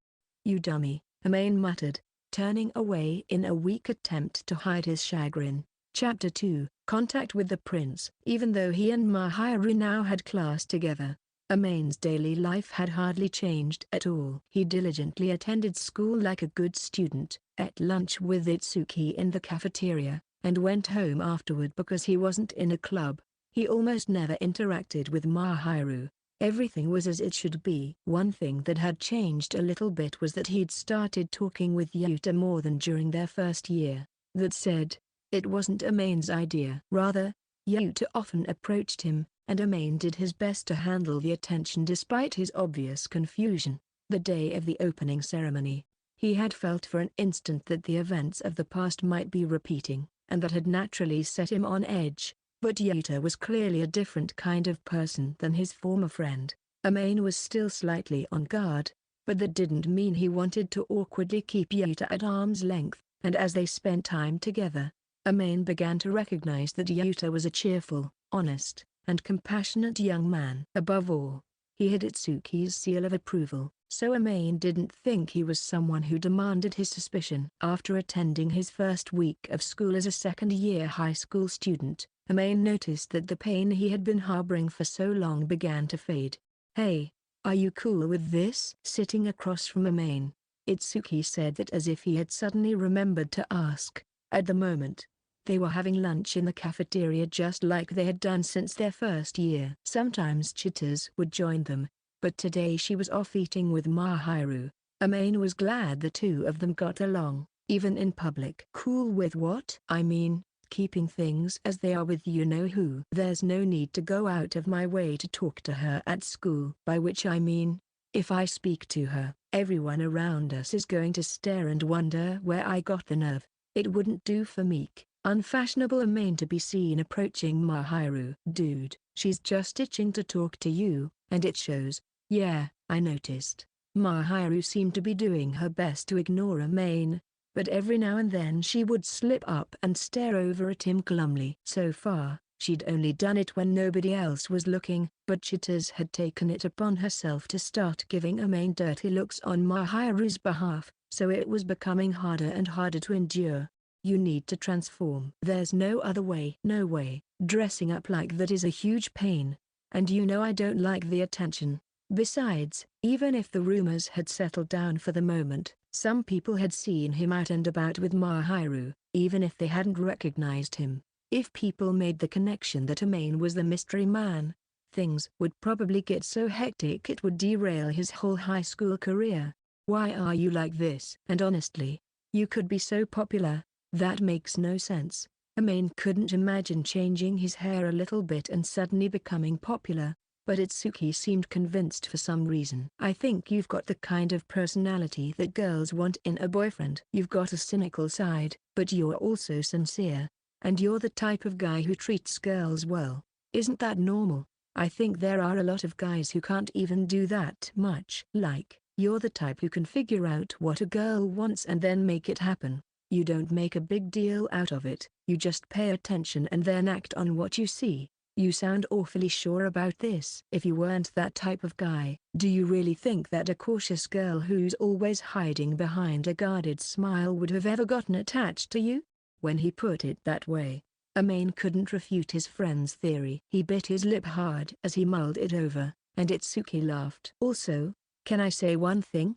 A: "You dummy," Amain muttered, turning away in a weak attempt to hide his chagrin. Chapter 2, Contact with the Prince. Even though he and Mahiru now had class together, Amain's daily life had hardly changed at all. He diligently attended school like a good student, ate lunch with Itsuki in the cafeteria, and went home afterward because he wasn't in a club. He almost never interacted with Mahiru. Everything was as it should be. One thing that had changed a little bit was that he'd started talking with Yuta more than during their first year. That said, it wasn't Amain's idea. Rather, Yuta often approached him, and Amain did his best to handle the attention despite his obvious confusion. The day of the opening ceremony, he had felt for an instant that the events of the past might be repeating, and that had naturally set him on edge. But Yuta was clearly a different kind of person than his former friend. Amain was still slightly on guard, but that didn't mean he wanted to awkwardly keep Yuta at arm's length, and as they spent time together, Amain began to recognize that Yuta was a cheerful, honest, and compassionate young man. Above all, he had Itsuki's seal of approval, so Amain didn't think he was someone who demanded his suspicion. After attending his first week of school as a second-year high school student, Amain noticed that the pain he had been harboring for so long began to fade. "Hey, are you cool with this?" Sitting across from Amain, Itsuki said that as if he had suddenly remembered to ask. At the moment, they were having lunch in the cafeteria just like they had done since their first year. Sometimes Chitars would join them, but today she was off eating with Mahiru. Amain was glad the two of them got along, even in public. Cool with what? I mean, keeping things as they are with you-know-who. There's no need to go out of my way to talk to her at school. By which I mean, if I speak to her, everyone around us is going to stare and wonder where I got the nerve. It wouldn't do for meek, unfashionable Amain to be seen approaching Mahiru. Dude, she's just itching to talk to you, and it shows. Yeah, I noticed. Mahiru seemed to be doing her best to ignore Amain, but every now and then she would slip up and stare over at him glumly. So far, she'd only done it when nobody else was looking, but Chitars had taken it upon herself to start giving Amain dirty looks on Mahiru's behalf, so it was becoming harder and harder to endure. You need to transform. There's no other way. No way. Dressing up like that is a huge pain. And you know I don't like the attention. Besides, even if the rumors had settled down for the moment, some people had seen him out and about with Mahiru, even if they hadn't recognized him. If people made the connection that Amain was the mystery man, things would probably get so hectic it would derail his whole high school career. Why are you like this? And honestly, you could be so popular. That makes no sense. Amain couldn't imagine changing his hair a little bit and suddenly becoming popular, but Itsuki seemed convinced for some reason. I think you've got the kind of personality that girls want in a boyfriend. You've got a cynical side, but you're also sincere, and you're the type of guy who treats girls well. Isn't that normal? I think there are a lot of guys who can't even do that much. Like, you're the type who can figure out what a girl wants and then make it happen. You don't make a big deal out of it, you just pay attention and then act on what you see. You sound awfully sure about this. If you weren't that type of guy, do you really think that a cautious girl who's always hiding behind a guarded smile would have ever gotten attached to you? When he put it that way, Amain couldn't refute his friend's theory. He bit his lip hard as he mulled it over, and Itsuki laughed. Also, can I say one thing?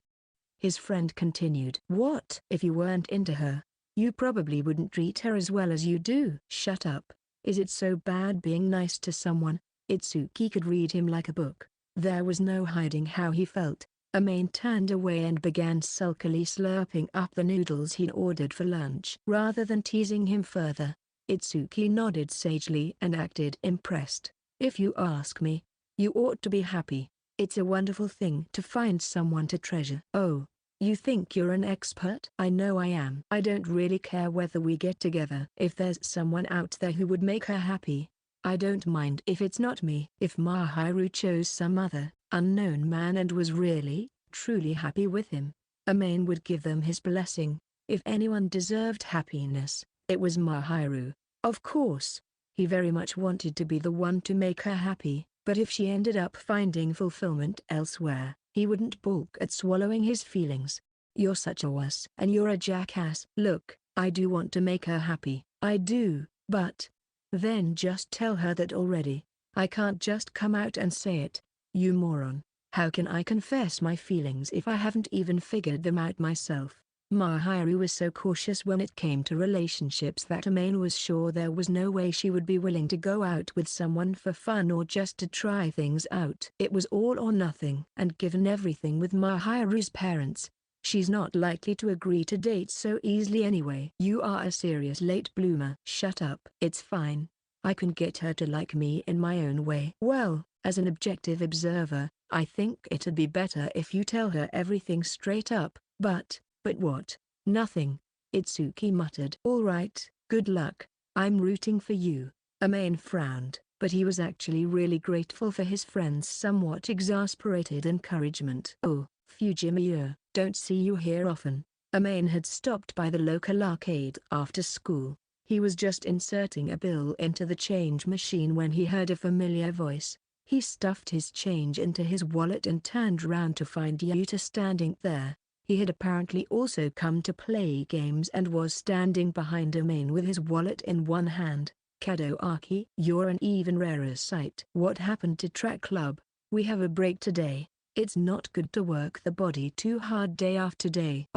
A: His friend continued. What? If you weren't into her, you probably wouldn't treat her as well as you do. Shut up. Is it so bad being nice to someone? Itsuki could read him like a book. There was no hiding how he felt. Amain turned away and began sulkily slurping up the noodles he'd ordered for lunch. Rather than teasing him further, Itsuki nodded sagely and acted impressed. If you ask me, you ought to be happy. It's a wonderful thing to find someone to treasure. Oh, you think you're an expert? I know I am. I don't really care whether we get together. If there's someone out there who would make her happy, I don't mind if it's not me. If Mahiru chose some other, unknown man and was really, truly happy with him, Amain would give them his blessing. If anyone deserved happiness, it was Mahiru. Of course, he very much wanted to be the one to make her happy, but if she ended up finding fulfillment elsewhere, he wouldn't balk at swallowing his feelings. You're such a wuss. And you're a jackass. Look, I do want to make her happy. I do, but then just tell her that already. I can't just come out and say it. You moron. How can I confess my feelings if I haven't even figured them out myself? Mahiru was so cautious when it came to relationships that Amain was sure there was no way she would be willing to go out with someone for fun or just to try things out. It was all or nothing. And given everything with Mahiru's parents, she's not likely to agree to date so easily anyway. You are a serious late bloomer. Shut up. It's fine. I can get her to like me in my own way. Well, as an objective observer, I think it'd be better if you tell her everything straight up, but what? Nothing. Itsuki muttered. All right, good luck. I'm rooting for you. Amain frowned, but he was actually really grateful for his friend's somewhat exasperated encouragement. Oh, Fujimiya, don't see you here often. Amain had stopped by the local arcade after school, He was just inserting a bill into the change machine when he heard a familiar voice. He stuffed his change into his wallet and turned round to find Yuta standing there. He had apparently also come to play games and was standing behind Amain with his wallet in one hand. Kadoaki, you're an even rarer sight. What happened to track club? We have a break today. It's not good to work the body too hard day after day.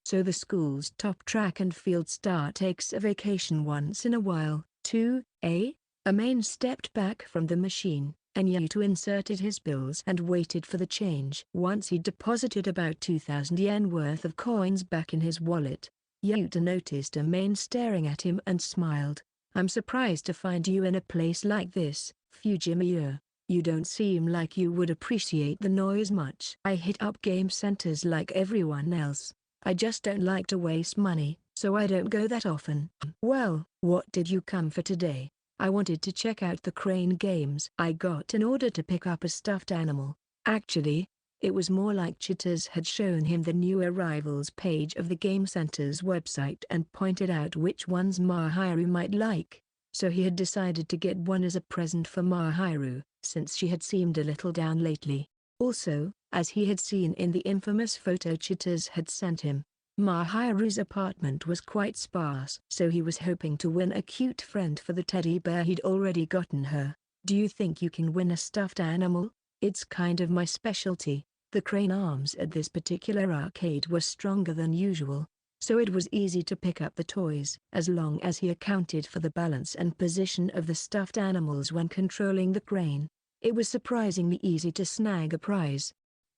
A: So the school's top track and field star takes a vacation once in a while, too, eh? Amain stepped back from the machine, and Yuta inserted his bills and waited for the change. Once he deposited about 2,000 yen worth of coins back in his wallet, Yuta noticed Amain staring at him and smiled. I'm surprised to find you in a place like this, Fujimiya. You don't seem like you would appreciate the noise much. I hit up game centers like everyone else. I just don't like to waste money, so I don't go that often. Well, what did you come for today? I wanted to check out the crane games. I got an order to pick up a stuffed animal. Actually, it was more like Chitters had shown him the new arrivals page of the game center's website and pointed out which ones Mahiru might like. So he had decided to get one as a present for Mahiru, since she had seemed a little down lately. Also, as he had seen in the infamous photo Chitters had sent him, Mahiru's apartment was quite sparse. So he was hoping to win a cute friend for the teddy bear he'd already gotten her. Do you think you can win a stuffed animal? It's kind of my specialty. The crane arms at this particular arcade were stronger than usual, so it was easy to pick up the toys as long as he accounted for the balance and position of the stuffed animals when controlling the crane. It was surprisingly easy to snag a prize.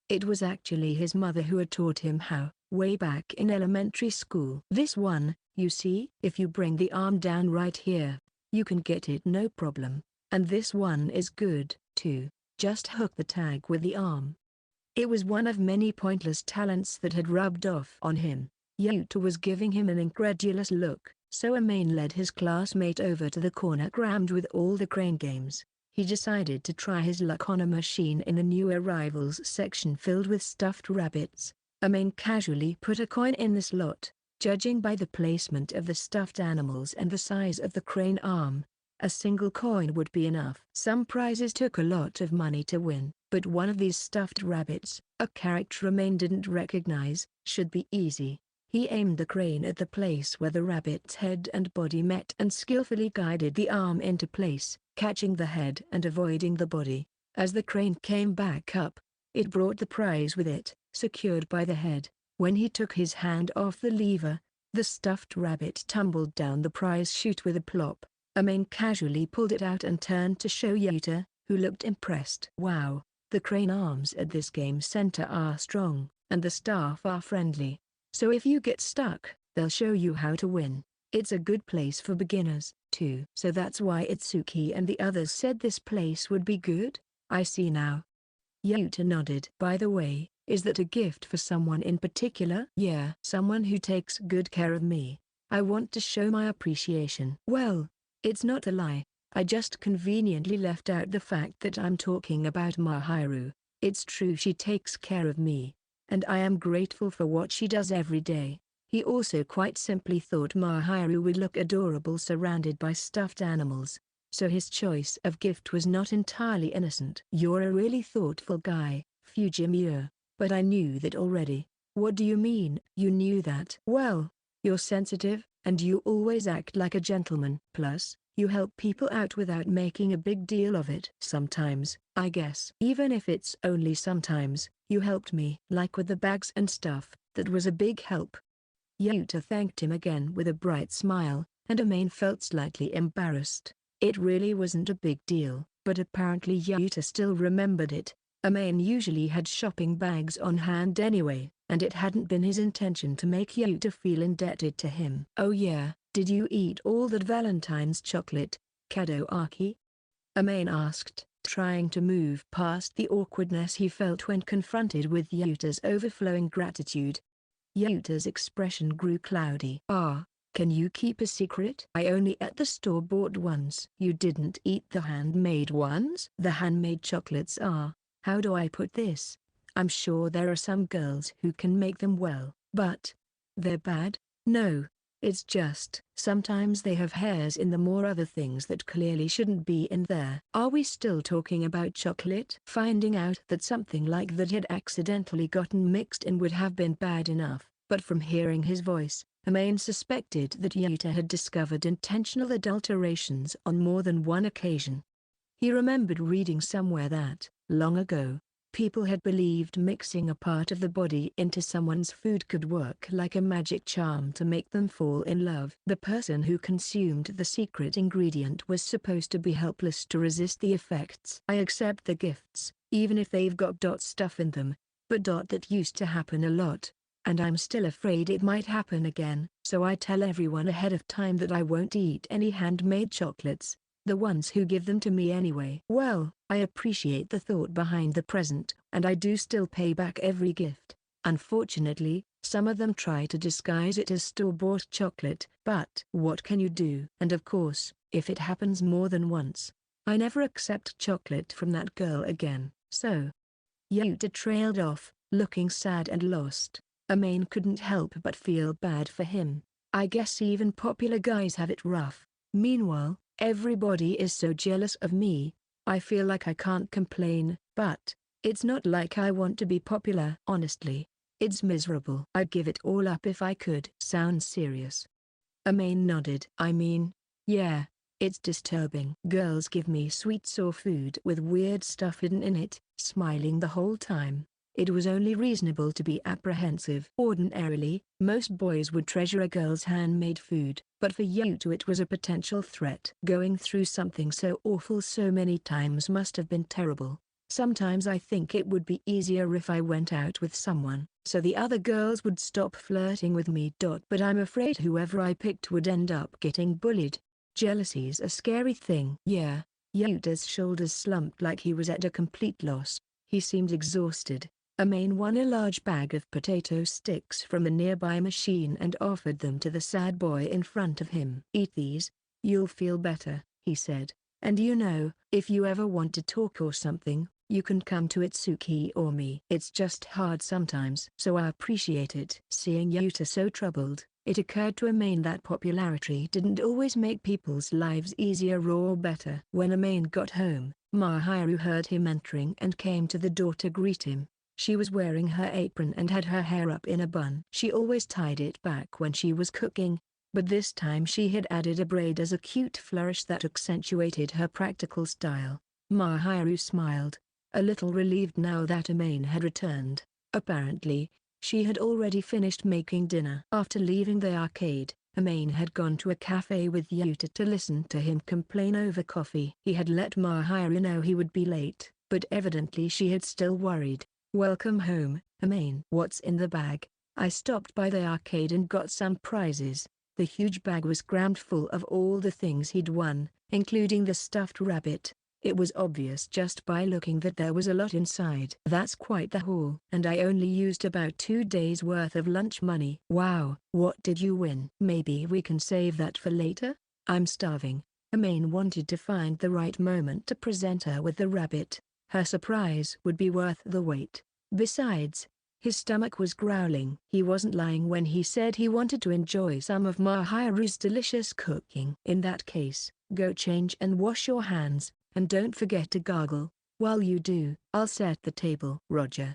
A: It was actually his mother who had taught him how, way back in elementary school. This one, you see, if you bring the arm down right here, you can get it no problem. And this one is good, too. Just hook the tag with the arm. It was one of many pointless talents that had rubbed off on him. Yuta was giving him an incredulous look, so Amain led his classmate over to the corner crammed with all the crane games. He decided to try his luck on a machine in the new arrivals section filled with stuffed rabbits. Amain casually put a coin in the slot. Judging by the placement of the stuffed animals and the size of the crane arm, a single coin would be enough. Some prizes took a lot of money to win, but one of these stuffed rabbits, a character Amain didn't recognize, should be easy. He aimed the crane at the place where the rabbit's head and body met and skillfully guided the arm into place, catching the head and avoiding the body. As the crane came back up, it brought the prize with it, secured by the head. When he took his hand off the lever, the stuffed rabbit tumbled down the prize chute with a plop. Amain casually pulled it out and turned to show Yuta, who looked impressed. Wow, the crane arms at this game center are strong, and the staff are friendly. So if you get stuck, they'll show you how to win. It's a good place for beginners, too. So that's why Itsuki and the others said this place would be good? I see now. Yuta nodded. By the way, is that a gift for someone in particular? Yeah, someone who takes good care of me. I want to show my appreciation. Well, it's not a lie. I just conveniently left out the fact that I'm talking about Mahiru. It's true she takes care of me, and I am grateful for what she does every day. He also quite simply thought Mahiru would look adorable surrounded by stuffed animals, so his choice of gift was not entirely innocent. You're a really thoughtful guy, Fujimiya, but I knew that already. What do you mean? You knew that? Well, you're sensitive, and you always act like a gentleman. Plus, you help people out without making a big deal of it. Sometimes, I guess. Even if it's only sometimes, you helped me. Like with the bags and stuff, that was a big help. Yuta thanked him again with a bright smile, and Amain felt slightly embarrassed. It really wasn't a big deal, but apparently Yuta still remembered it. Amain usually had shopping bags on hand anyway, and it hadn't been his intention to make Yuta feel indebted to him. Oh yeah, did you eat all that Valentine's chocolate, Kadoaki? Amain asked, trying to move past the awkwardness he felt when confronted with Yuta's overflowing gratitude. Yuta's expression grew cloudy. Can you keep a secret? I only ate the store-bought ones. You didn't eat the handmade ones? The handmade chocolates are, how do I put this? I'm sure there are some girls who can make them well, but they're bad? No. It's just, sometimes they have hairs in them or other things that clearly shouldn't be in there. Are we still talking about chocolate? Finding out that something like that had accidentally gotten mixed in would have been bad enough, but from hearing his voice, Amain suspected that Yuta had discovered intentional adulterations on more than one occasion. He remembered reading somewhere that, long ago, people had believed mixing a part of the body into someone's food could work like a magic charm to make them fall in love. The person who consumed the secret ingredient was supposed to be helpless to resist the effects. I accept the gifts, even if they've got stuff in them, but that used to happen a lot, and I'm still afraid it might happen again, so I tell everyone ahead of time that I won't eat any handmade chocolates. The ones who give them to me anyway. Well, I appreciate the thought behind the present, and I do still pay back every gift. Unfortunately, some of them try to disguise it as store-bought chocolate, but what can you do? And of course, if it happens more than once, I never accept chocolate from that girl again. So, Yuta trailed off, looking sad and lost. Amain couldn't help but feel bad for him. I guess even popular guys have it rough. Meanwhile, everybody is so jealous of me. I feel like I can't complain, but it's not like I want to be popular. Honestly, it's miserable. I'd give it all up if I could. Sounds serious. Amain nodded. I mean, yeah, it's disturbing. Girls give me sweets or food with weird stuff hidden in it, smiling the whole time. It was only reasonable to be apprehensive. Ordinarily, most boys would treasure a girl's handmade food, but for Yuta it was a potential threat. Going through something so awful so many times must have been terrible. Sometimes I think it would be easier if I went out with someone, so the other girls would stop flirting with me. But I'm afraid whoever I picked would end up getting bullied. Jealousy's a scary thing. Yeah. Yuta's shoulders slumped like he was at a complete loss. He seemed exhausted. Amain won a large bag of potato sticks from a nearby machine and offered them to the sad boy in front of him. Eat these, you'll feel better, he said. And if you ever want to talk or something, you can come to Itsuki or me. It's just hard sometimes. So I appreciate it. Seeing Yuta so troubled, it occurred to Amain that popularity didn't always make people's lives easier or better. When Amain got home, Mahiru heard him entering and came to the door to greet him. She was wearing her apron and had her hair up in a bun. She always tied it back when she was cooking, but this time she had added a braid as a cute flourish that accentuated her practical style. Mahiru smiled, a little relieved now that Amain had returned. Apparently, she had already finished making dinner. After leaving the arcade, Amain had gone to a cafe with Yuta to listen to him complain over coffee. He had let Mahiru know he would be late, but evidently she had still worried. Welcome home, Amain. What's in the bag? I stopped by the arcade and got some prizes. The huge bag was crammed full of all the things he'd won, including the stuffed rabbit. It was obvious just by looking that there was a lot inside. That's quite the haul. And I only used about 2 days worth of lunch money. Wow. What did you win? Maybe we can save that for later? I'm starving. Amain wanted to find the right moment to present her with the rabbit. Her surprise would be worth the wait. Besides, his stomach was growling. He wasn't lying when he said he wanted to enjoy some of Mahiru's delicious cooking. In that case, go change and wash your hands, and don't forget to gargle. While you do, I'll set the table. Roger.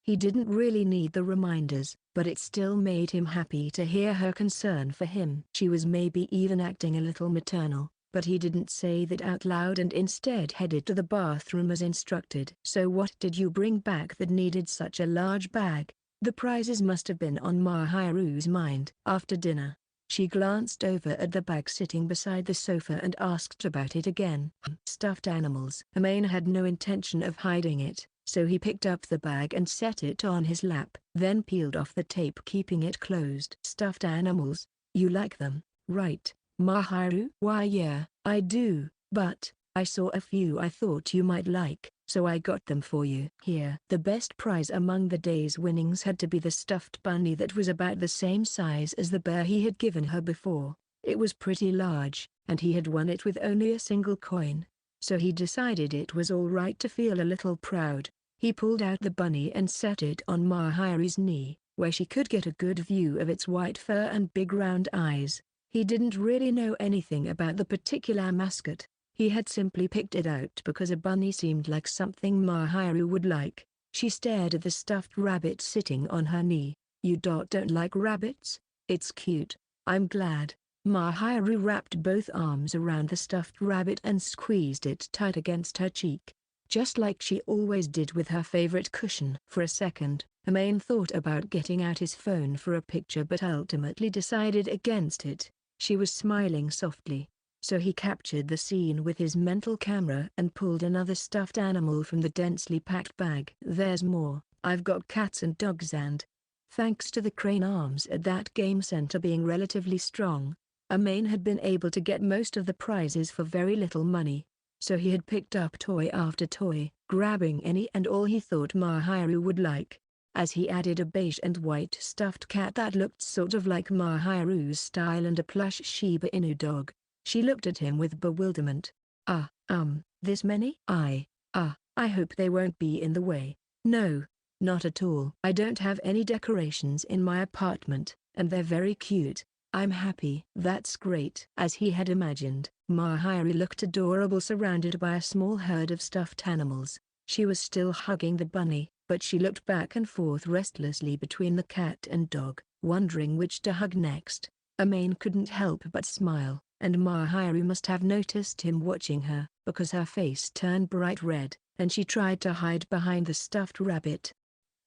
A: He didn't really need the reminders, but it still made him happy to hear her concern for him. She was maybe even acting a little maternal, but he didn't say that out loud and instead headed to the bathroom as instructed. So what did you bring back that needed such a large bag? The prizes must have been on Mahiru's mind. After dinner, she glanced over at the bag sitting beside the sofa and asked about it again. Stuffed animals. Amain had no intention of hiding it, so he picked up the bag and set it on his lap, then peeled off the tape keeping it closed. Stuffed animals? You like them, right, Mahiru? Why yeah, I do, but I saw a few I thought you might like, so I got them for you. Here. The best prize among the day's winnings had to be the stuffed bunny that was about the same size as the bear he had given her before. It was pretty large, and he had won it with only a single coin, so he decided it was all right to feel a little proud. He pulled out the bunny and set it on Mahiru's knee. where she could get a good view of its white fur and big round eyes. He didn't really know anything about the particular mascot. He had simply picked it out because a bunny seemed like something Mahiru would like. She stared at the stuffed rabbit sitting on her knee. "You don't like rabbits? It's cute. I'm glad." Mahiru wrapped both arms around the stuffed rabbit and squeezed it tight against her cheek, just like she always did with her favorite cushion. For a second, Amain thought about getting out his phone for a picture but ultimately decided against it. She was smiling softly, so he captured the scene with his mental camera and pulled another stuffed animal from the densely packed bag. "There's more. I've got cats and dogs and..." Thanks to the crane arms at that game center being relatively strong, Amain had been able to get most of the prizes for very little money. So he had picked up toy after toy, grabbing any and all he thought Mahiru would like. As he added a beige and white stuffed cat that looked sort of like Mahiru's style and a plush Shiba Inu dog, she looked at him with bewilderment. This many?" I hope they won't be in the way." "No, not at all. I don't have any decorations in my apartment, and they're very cute. I'm happy." "That's great." As he had imagined, Mahiru looked adorable surrounded by a small herd of stuffed animals. She was still hugging the bunny, but she looked back and forth restlessly between the cat and dog, wondering which to hug next. Amain couldn't help but smile, and Mahiru must have noticed him watching her, because her face turned bright red, and she tried to hide behind the stuffed rabbit.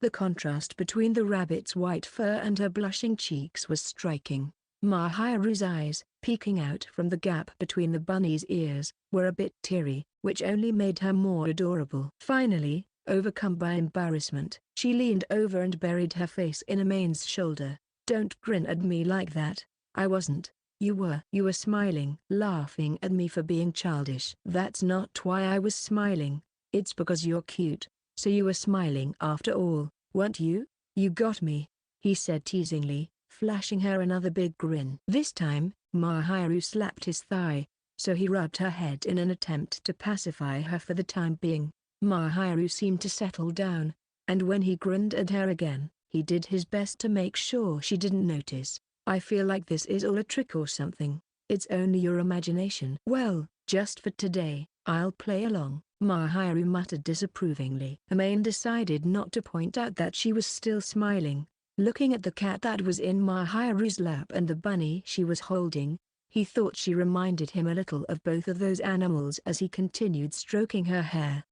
A: The contrast between the rabbit's white fur and her blushing cheeks was striking. Mahiru's eyes, peeking out from the gap between the bunny's ears, were a bit teary, which only made her more adorable. Finally, overcome by embarrassment, she leaned over and buried her face in Amain's shoulder. "Don't grin at me like that. I wasn't. You were. You were smiling, laughing at me for being childish." "That's not why I was smiling. It's because you're cute. So you were smiling after all, weren't you? You got me," he said teasingly, flashing her another big grin. This time, Mahiru slapped his thigh, so he rubbed her head in an attempt to pacify her for the time being. Mahiru seemed to settle down, and when he grinned at her again, he did his best to make sure she didn't notice. "I feel like this is all a trick or something. It's only your imagination." "Well, just for today, I'll play along," Mahiru muttered disapprovingly. Amain decided not to point out that she was still smiling. Looking at the cat that was in Mahiru's lap and the bunny she was holding, he thought she reminded him a little of both of those animals as he continued stroking her hair.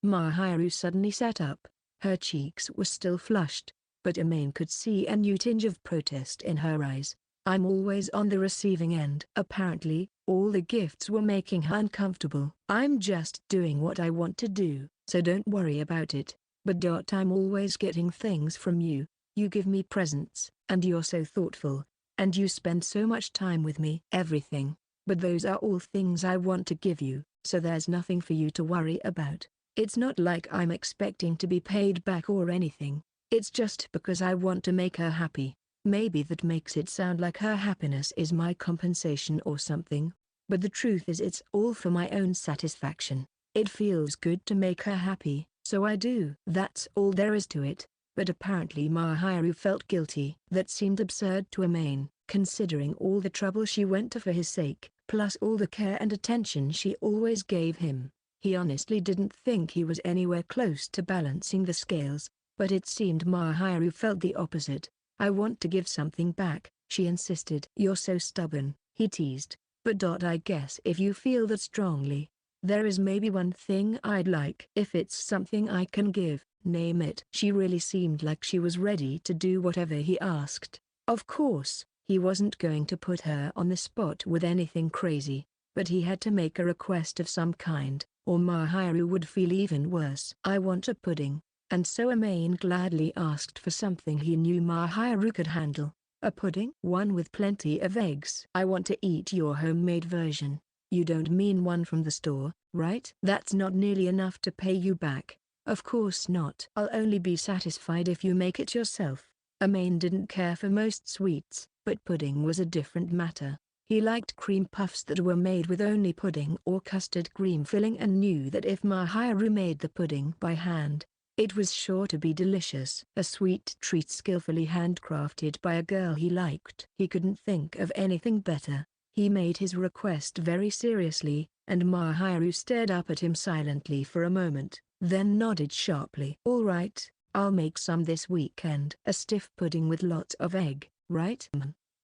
A: Mahiru suddenly sat up. Her cheeks were still flushed, but Amain could see a new tinge of protest in her eyes. "I'm always on the receiving end." Apparently, all the gifts were making her uncomfortable. "I'm just doing what I want to do, so don't worry about it. But I'm always getting things from you. You give me presents, and you're so thoughtful, and you spend so much time with me." "Everything. But those are all things I want to give you, so there's nothing for you to worry about. It's not like I'm expecting to be paid back or anything. It's just because I want to make her happy." Maybe that makes it sound like her happiness is my compensation or something, but the truth is it's all for my own satisfaction. It feels good to make her happy, so I do. That's all there is to it. But apparently Mahiru felt guilty. That seemed absurd to Amain, considering all the trouble she went to for his sake, plus all the care and attention she always gave him. He honestly didn't think he was anywhere close to balancing the scales, but it seemed Mahiru felt the opposite. "I want to give something back," she insisted. "You're so stubborn," he teased, "but I guess if you feel that strongly, there is maybe one thing I'd like." "If it's something I can give, name it." She really seemed like she was ready to do whatever he asked. Of course, he wasn't going to put her on the spot with anything crazy, but he had to make a request of some kind, or Mahiru would feel even worse. "I want a pudding." And so Amain gladly asked for something he knew Mahiru could handle. "A pudding?" "One with plenty of eggs." "I want to eat your homemade version. You don't mean one from the store, right?" "That's not nearly enough to pay you back." "Of course not. I'll only be satisfied if you make it yourself." Amain didn't care for most sweets, but pudding was a different matter. He liked cream puffs that were made with only pudding or custard cream filling and knew that if Mahiru made the pudding by hand, It was sure to be delicious. A sweet treat skillfully handcrafted by a girl he liked. He couldn't think of anything better. He made his request very seriously, and Mahiru stared up at him silently for a moment, then nodded sharply. "All right, I'll make some this weekend." "A stiff pudding with lots of egg, right?"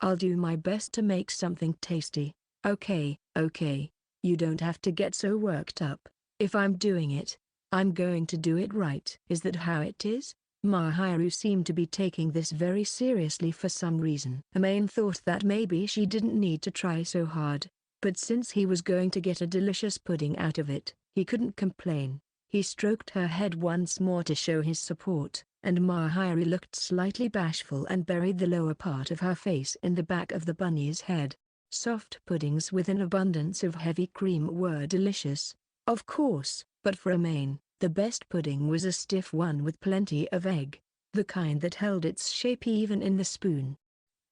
A: "I'll do my best to make something tasty." Okay. You don't have to get so worked up. If I'm doing it, I'm going to do it right." "Is that how it is?" Mahiru seemed to be taking this very seriously for some reason. Amain thought that maybe she didn't need to try so hard, but since he was going to get a delicious pudding out of it, he couldn't complain. He stroked her head once more to show his support, and Mahiru looked slightly bashful and buried the lower part of her face in the back of the bunny's head. Soft puddings with an abundance of heavy cream were delicious, of course, but for Amain, the best pudding was a stiff one with plenty of egg, the kind that held its shape even in the spoon.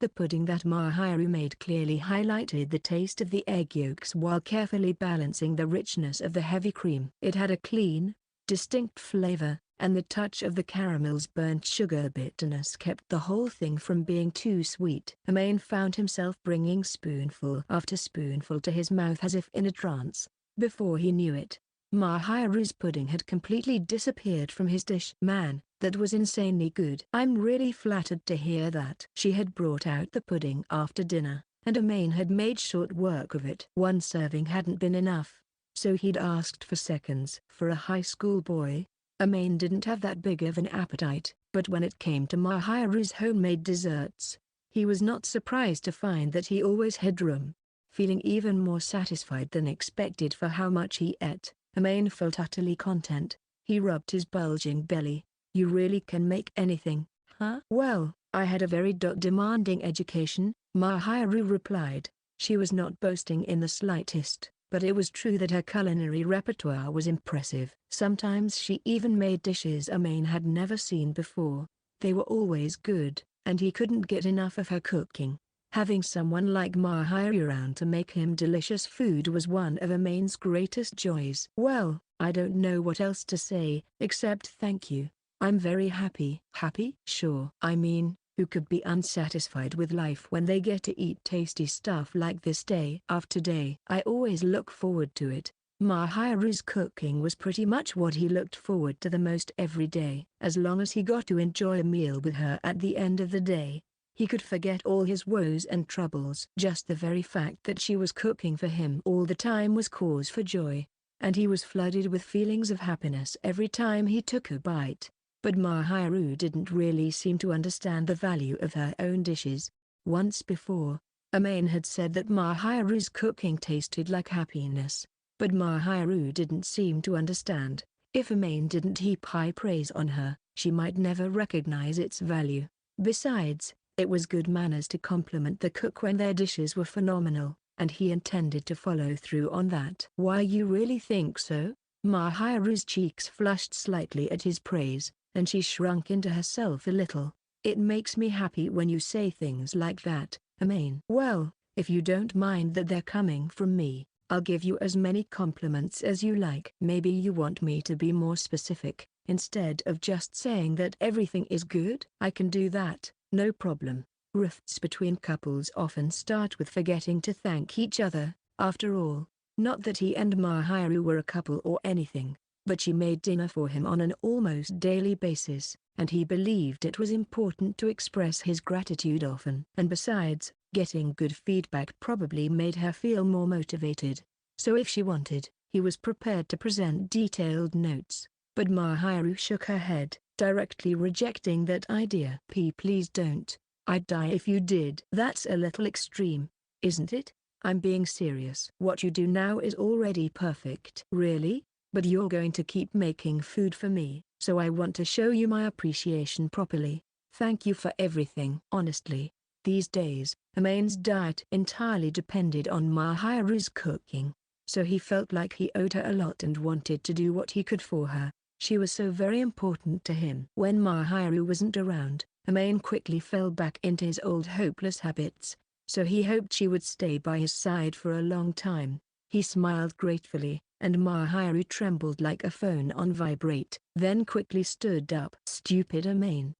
A: The pudding that Mahiru made clearly highlighted the taste of the egg yolks while carefully balancing the richness of the heavy cream. It had a clean, distinct flavor, and the touch of the caramel's burnt sugar bitterness kept the whole thing from being too sweet. Amain found himself bringing spoonful after spoonful to his mouth as if in a trance. Before he knew it, Mahiru's pudding had completely disappeared from his dish. "Man, that was insanely good." "I'm really flattered to hear that." She had brought out the pudding after dinner, and Amain had made short work of it. One serving hadn't been enough, so he'd asked for seconds. For a high school boy, Amain didn't have that big of an appetite, but when it came to Mahiru's homemade desserts, he was not surprised to find that he always had room. Feeling even more satisfied than expected for how much he ate, Amain felt utterly content. He rubbed his bulging belly. "You really can make anything, huh?" "Well, I had a very demanding education," Mahiru replied. She was not boasting in the slightest, but it was true that her culinary repertoire was impressive. Sometimes she even made dishes Amain had never seen before. They were always good, and he couldn't get enough of her cooking. Having someone like Mahiru around to make him delicious food was one of Amain's greatest joys. "Well, I don't know what else to say, except thank you. I'm very happy." "Happy?" "Sure. I mean, who could be unsatisfied with life when they get to eat tasty stuff like this day after day?" "I always look forward to it." Mahiru's cooking was pretty much what he looked forward to the most every day. As long as he got to enjoy a meal with her at the end of the day, he could forget all his woes and troubles. Just the very fact that she was cooking for him all the time was cause for joy, and he was flooded with feelings of happiness every time he took a bite. But Mahiru didn't really seem to understand the value of her own dishes. Once before, Amain had said that Mahiru's cooking tasted like happiness, but Mahiru didn't seem to understand. If Amain didn't heap high praise on her, she might never recognize its value. Besides, it was good manners to compliment the cook when their dishes were phenomenal, and he intended to follow through on that. "Why, you really think so?" Mahiru's cheeks flushed slightly at his praise, and she shrunk into herself a little. "It makes me happy when you say things like that, Amain." "Well, if you don't mind that they're coming from me, I'll give you as many compliments as you like." "Maybe you want me to be more specific, instead of just saying that everything is good?" "I can do that, no problem." Rifts between couples often start with forgetting to thank each other. After all, not that he and Mahiru were a couple or anything, but she made dinner for him on an almost daily basis, and he believed it was important to express his gratitude often. And besides, getting good feedback probably made her feel more motivated. So if she wanted, he was prepared to present detailed notes. But Mahiru shook her head, directly rejecting that idea. Please don't. I'd die if you did." "That's a little extreme, isn't it?" "I'm being serious. What you do now is already perfect." "Really? But you're going to keep making food for me, so I want to show you my appreciation properly. Thank you for everything." Honestly, these days, Amain's diet entirely depended on Mahiru's cooking, so he felt like he owed her a lot and wanted to do what he could for her. She was so very important to him. When Mahiru wasn't around, Amain quickly fell back into his old hopeless habits, so he hoped she would stay by his side for a long time. He smiled gratefully, and Mahiru trembled like a phone on vibrate, then quickly stood up. "Stupid Amain,"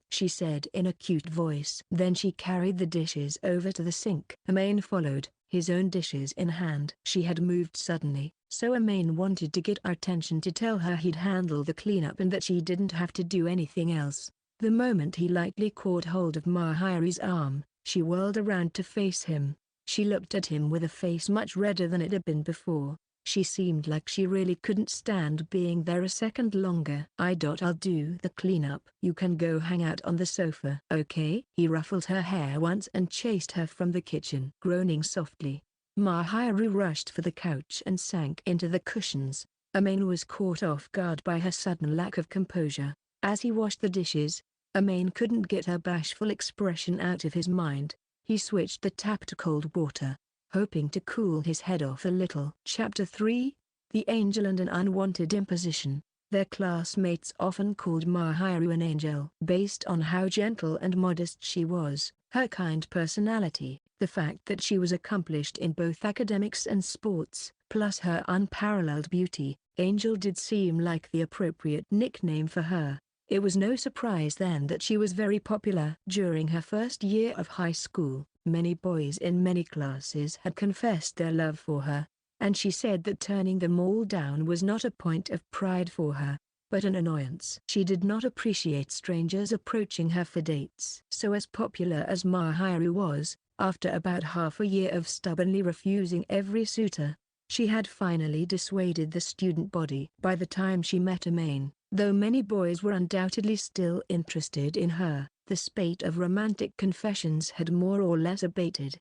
A: she said in a cute voice. Then she carried the dishes over to the sink. Amain followed, his own dishes in hand. She had moved suddenly, so Amain wanted to get her attention to tell her he'd handle the cleanup and that she didn't have to do anything else. The moment he lightly caught hold of Mahiru's arm, she whirled around to face him. She looked at him with a face much redder than it had been before. She seemed like she really couldn't stand being there a second longer. I'll do the cleanup. You can go hang out on the sofa." "Okay?" He ruffled her hair once and chased her from the kitchen. Groaning softly, Mahiru rushed for the couch and sank into the cushions. Amain was caught off guard by her sudden lack of composure. As he washed the dishes, Amain couldn't get her bashful expression out of his mind. He switched the tap to cold water, hoping to cool his head off a little. Chapter 3, The Angel and an Unwanted Imposition. Their classmates often called Mahiru an angel. Based on how gentle and modest she was, her kind personality, the fact that she was accomplished in both academics and sports, plus her unparalleled beauty, Angel did seem like the appropriate nickname for her. It was no surprise then that she was very popular. During her first year of high school, many boys in many classes had confessed their love for her, and she said that turning them all down was not a point of pride for her, but an annoyance. She did not appreciate strangers approaching her for dates. So as popular as Mahiru was, after about half a year of stubbornly refusing every suitor, she had finally dissuaded the student body. By the time she met Amain, though many boys were undoubtedly still interested in her, the spate of romantic confessions had more or less abated.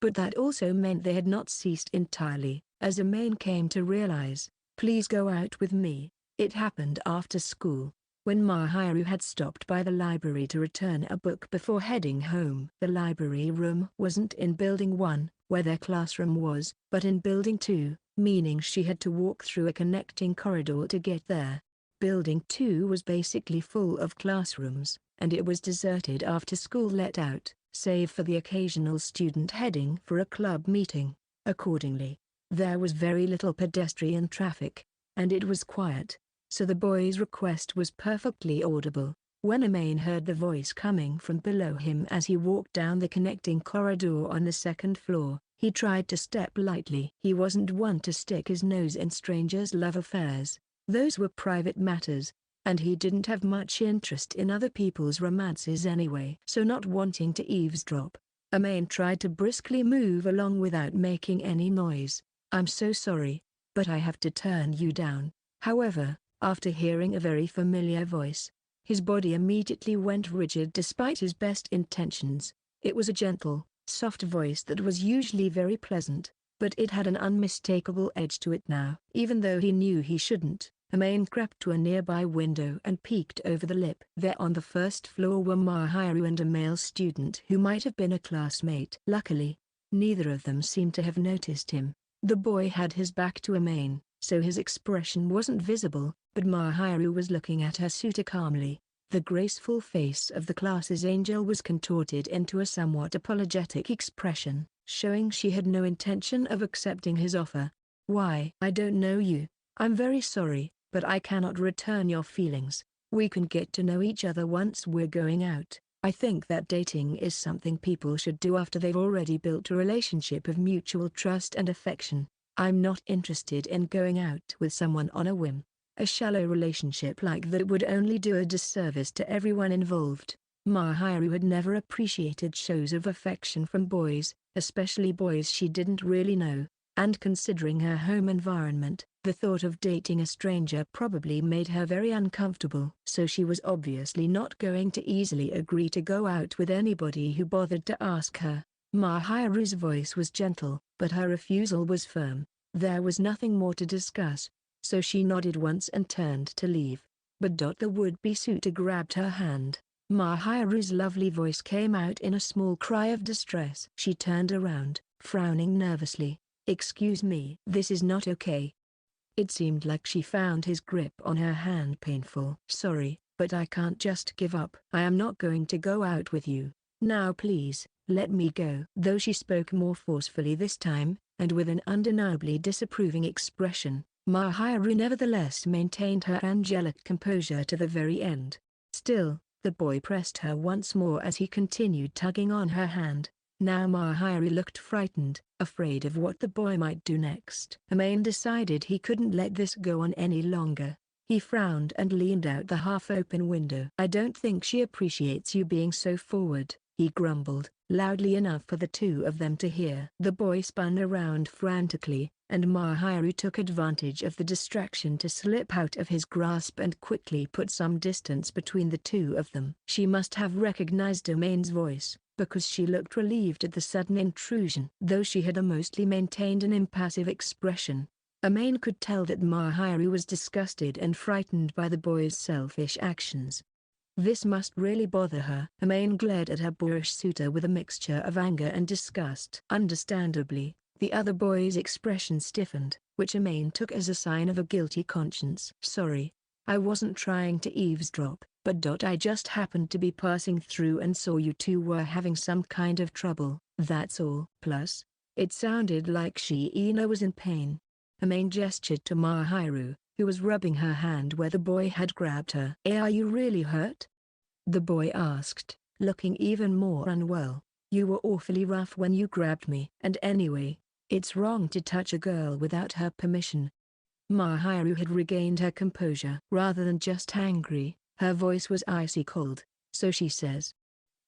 A: But that also meant they had not ceased entirely, as Amain came to realize. "Please go out with me." It happened after school, when Mahiru had stopped by the library to return a book before heading home. The library room wasn't in Building 1, where their classroom was, but in Building 2, meaning she had to walk through a connecting corridor to get there. Building 2 was basically full of classrooms, and it was deserted after school let out, save for the occasional student heading for a club meeting. Accordingly, there was very little pedestrian traffic, and it was quiet, so the boy's request was perfectly audible. When Amain heard the voice coming from below him as he walked down the connecting corridor on the second floor, he tried to step lightly. He wasn't one to stick his nose in strangers' love affairs. Those were private matters, and he didn't have much interest in other people's romances anyway. So not wanting to eavesdrop, Amain tried to briskly move along without making any noise. "I'm so sorry, but I have to turn you down." However, after hearing a very familiar voice, his body immediately went rigid despite his best intentions. It was a gentle, soft voice that was usually very pleasant, but it had an unmistakable edge to it now. Even though he knew he shouldn't, Amain crept to a nearby window and peeked over the lip. There on the first floor were Mahiru and a male student who might have been a classmate. Luckily, neither of them seemed to have noticed him. The boy had his back to Amain, so his expression wasn't visible, but Mahiru was looking at her suitor calmly. The graceful face of the class's angel was contorted into a somewhat apologetic expression, showing she had no intention of accepting his offer. "Why? I don't know you. I'm very sorry, but I cannot return your feelings. We can get to know each other once we're going out. I think that dating is something people should do after they've already built a relationship of mutual trust and affection. I'm not interested in going out with someone on a whim. A shallow relationship like that would only do a disservice to everyone involved." Mahiru had never appreciated shows of affection from boys, especially boys she didn't really know, and considering her home environment, the thought of dating a stranger probably made her very uncomfortable. So she was obviously not going to easily agree to go out with anybody who bothered to ask her. Mahiru's voice was gentle, but her refusal was firm. There was nothing more to discuss, so she nodded once and turned to leave. But the would-be suitor grabbed her hand. Mahiru's lovely voice came out in a small cry of distress. She turned around, frowning nervously. "Excuse me. This is not okay." It seemed like she found his grip on her hand painful. "Sorry, but I can't just give up. I am not going to go out with you. Now please, let me go." Though she spoke more forcefully this time, and with an undeniably disapproving expression, Mahiru nevertheless maintained her angelic composure to the very end. Still, the boy pressed her once more as he continued tugging on her hand. Now Mahiru looked frightened, afraid of what the boy might do next. Amain decided he couldn't let this go on any longer. He frowned and leaned out the half-open window. "I don't think she appreciates you being so forward," he grumbled, loudly enough for the two of them to hear. The boy spun around frantically, and Mahiru took advantage of the distraction to slip out of his grasp and quickly put some distance between the two of them. She must have recognized Amain's voice, because she looked relieved at the sudden intrusion. Though she had mostly maintained an impassive expression, Amain could tell that Mahiru was disgusted and frightened by the boy's selfish actions. This must really bother her. Amain glared at her boorish suitor with a mixture of anger and disgust. Understandably, the other boy's expression stiffened, which Amain took as a sign of a guilty conscience. "Sorry, I wasn't trying to eavesdrop, but I just happened to be passing through and saw you two were having some kind of trouble, that's all. Plus, it sounded like Shiina was in pain." Amain gestured to Mahiru, who was rubbing her hand where the boy had grabbed her. "Are you really hurt?" the boy asked, looking even more unwell. "You were awfully rough when you grabbed me. And anyway, it's wrong to touch a girl without her permission." Mahiru had regained her composure. Rather than just angry, her voice was icy cold. "So she says."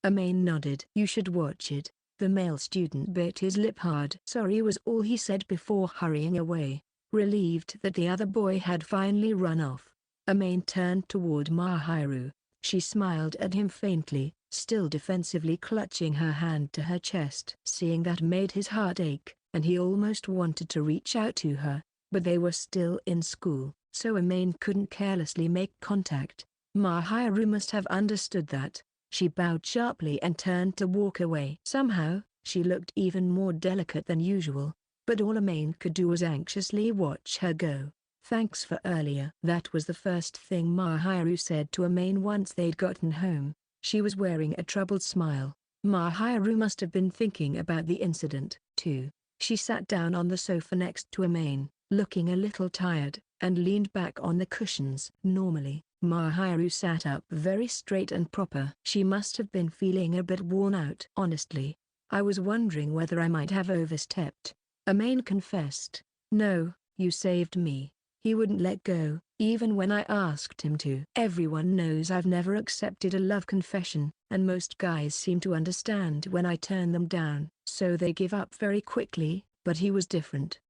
A: Amain nodded. "You should watch it." The male student bit his lip hard. "Sorry" was all he said before hurrying away, relieved that the other boy had finally run off. Amain turned toward Mahiru. She smiled at him faintly, still defensively clutching her hand to her chest. Seeing that made his heart ache, and he almost wanted to reach out to her, but they were still in school, so Amain couldn't carelessly make contact. Mahiru must have understood that. She bowed sharply and turned to walk away. Somehow, she looked even more delicate than usual, but all Amain could do was anxiously watch her go. "Thanks for earlier." That was the first thing Mahiru said to Amain once they'd gotten home. She was wearing a troubled smile. Mahiru must have been thinking about the incident, too. She sat down on the sofa next to Amain, looking a little tired, and leaned back on the cushions. Normally, Mahiru sat up very straight and proper. She must have been feeling a bit worn out. "Honestly, I was wondering whether I might have overstepped," Amain confessed. "No, you saved me." He wouldn't let go, even when I asked him to. "Everyone knows I've never accepted a love confession, and most guys seem to understand when I turn them down, so they give up very quickly, but he was different."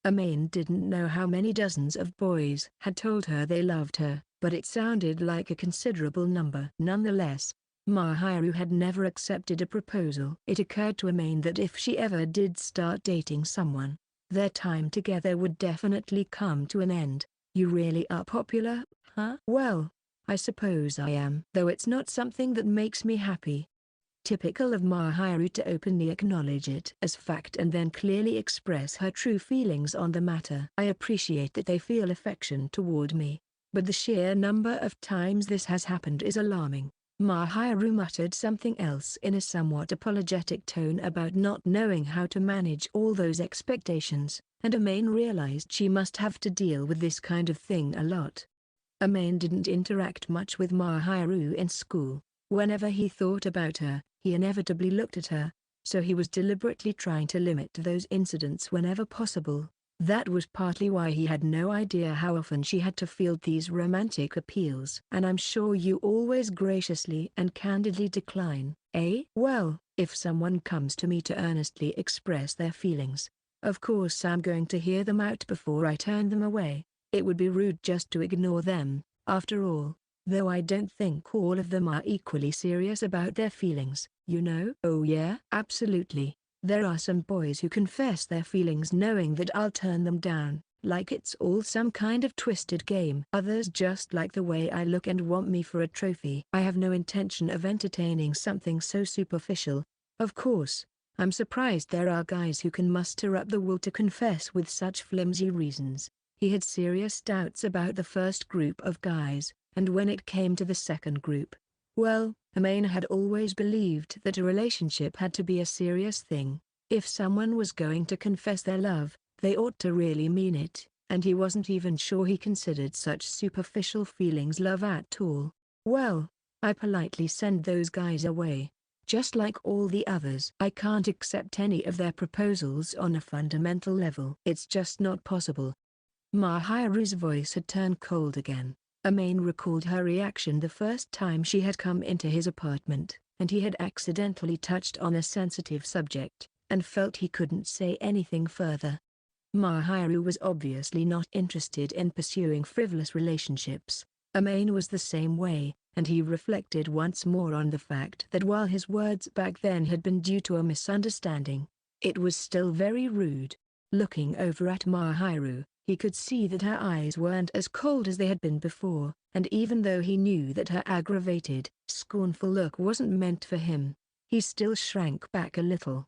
A: Amain didn't know how many dozens of boys had told her they loved her, but it sounded like a considerable number. Nonetheless, Mahiru had never accepted a proposal. It occurred to Amain that if she ever did start dating someone, their time together would definitely come to an end. "You really are popular, huh?" "Well, I suppose I am. Though it's not something that makes me happy." Typical of Mahiru to openly acknowledge it as fact and then clearly express her true feelings on the matter. "I appreciate that they feel affection toward me, but the sheer number of times this has happened is alarming." Mahiru muttered something else in a somewhat apologetic tone about not knowing how to manage all those expectations, and Amain realized she must have to deal with this kind of thing a lot. Amain didn't interact much with Mahiru in school. Whenever he thought about her, he inevitably looked at her, so he was deliberately trying to limit those incidents whenever possible. That was partly why he had no idea how often she had to field these romantic appeals. "And I'm sure you always graciously and candidly decline, eh?" "Well, if someone comes to me to earnestly express their feelings, of course I'm going to hear them out before I turn them away. It would be rude just to ignore them, after all. Though I don't think all of them are equally serious about their feelings, you know." "Oh yeah? Absolutely. There are some boys who confess their feelings knowing that I'll turn them down, like it's all some kind of twisted game. Others just like the way I look and want me for a trophy. I have no intention of entertaining something so superficial. Of course, I'm surprised there are guys who can muster up the will to confess with such flimsy reasons." He had serious doubts about the first group of guys, and when it came to the second group, well, Amain had always believed that a relationship had to be a serious thing. If someone was going to confess their love, they ought to really mean it, and he wasn't even sure he considered such superficial feelings love at all. Well, I politely send those guys away. Just like all the others. I can't accept any of their proposals on a fundamental level. It's just not possible. Mahiru's voice had turned cold again. Amain recalled her reaction the first time she had come into his apartment, and he had accidentally touched on a sensitive subject, and felt he couldn't say anything further. Mahiru was obviously not interested in pursuing frivolous relationships. Amain was the same way, and he reflected once more on the fact that while his words back then had been due to a misunderstanding, it was still very rude. Looking over at Mahiru, he could see that her eyes weren't as cold as they had been before, and even though he knew that her aggravated, scornful look wasn't meant for him, he still shrank back a little.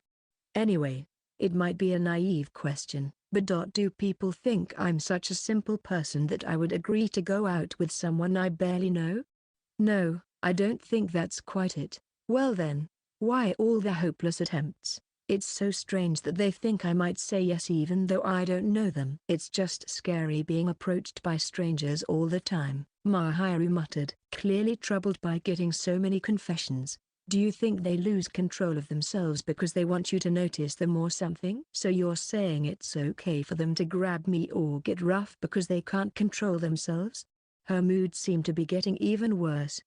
A: Anyway, it might be a naive question, but do people think I'm such a simple person that I would agree to go out with someone I barely know? No, I don't think that's quite it. Well then, why all the hopeless attempts? It's so strange that they think I might say yes even though I don't know them. It's just scary being approached by strangers all the time, Mahiru muttered, clearly troubled by getting so many confessions. Do you think they lose control of themselves because they want you to notice them or something? So you're saying it's okay for them to grab me or get rough because they can't control themselves? Her mood seemed to be getting even worse.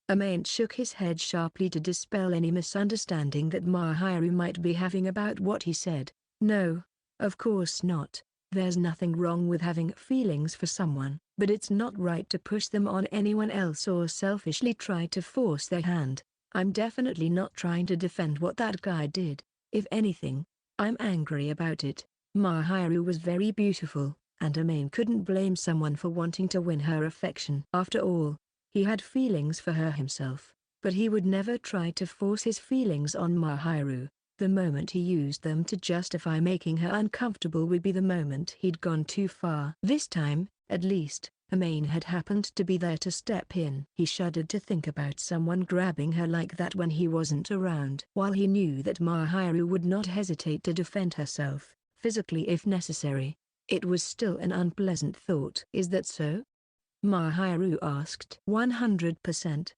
A: Amain shook his head sharply to dispel any misunderstanding that Mahiru might be having about what he said. No, of course not. There's nothing wrong with having feelings for someone, but it's not right to push them on anyone else or selfishly try to force their hand. I'm definitely not trying to defend what that guy did. If anything, I'm angry about it. Mahiru was very beautiful, and Amain couldn't blame someone for wanting to win her affection. After all, he had feelings for her himself, but he would never try to force his feelings on Mahiru. The moment he used them to justify making her uncomfortable would be the moment he'd gone too far. This time, at least, Amain had happened to be there to step in. He shuddered to think about someone grabbing her like that when he wasn't around. While he knew that Mahiru would not hesitate to defend herself, physically if necessary, it was still an unpleasant thought. Is that so? Mahiru asked. 100%.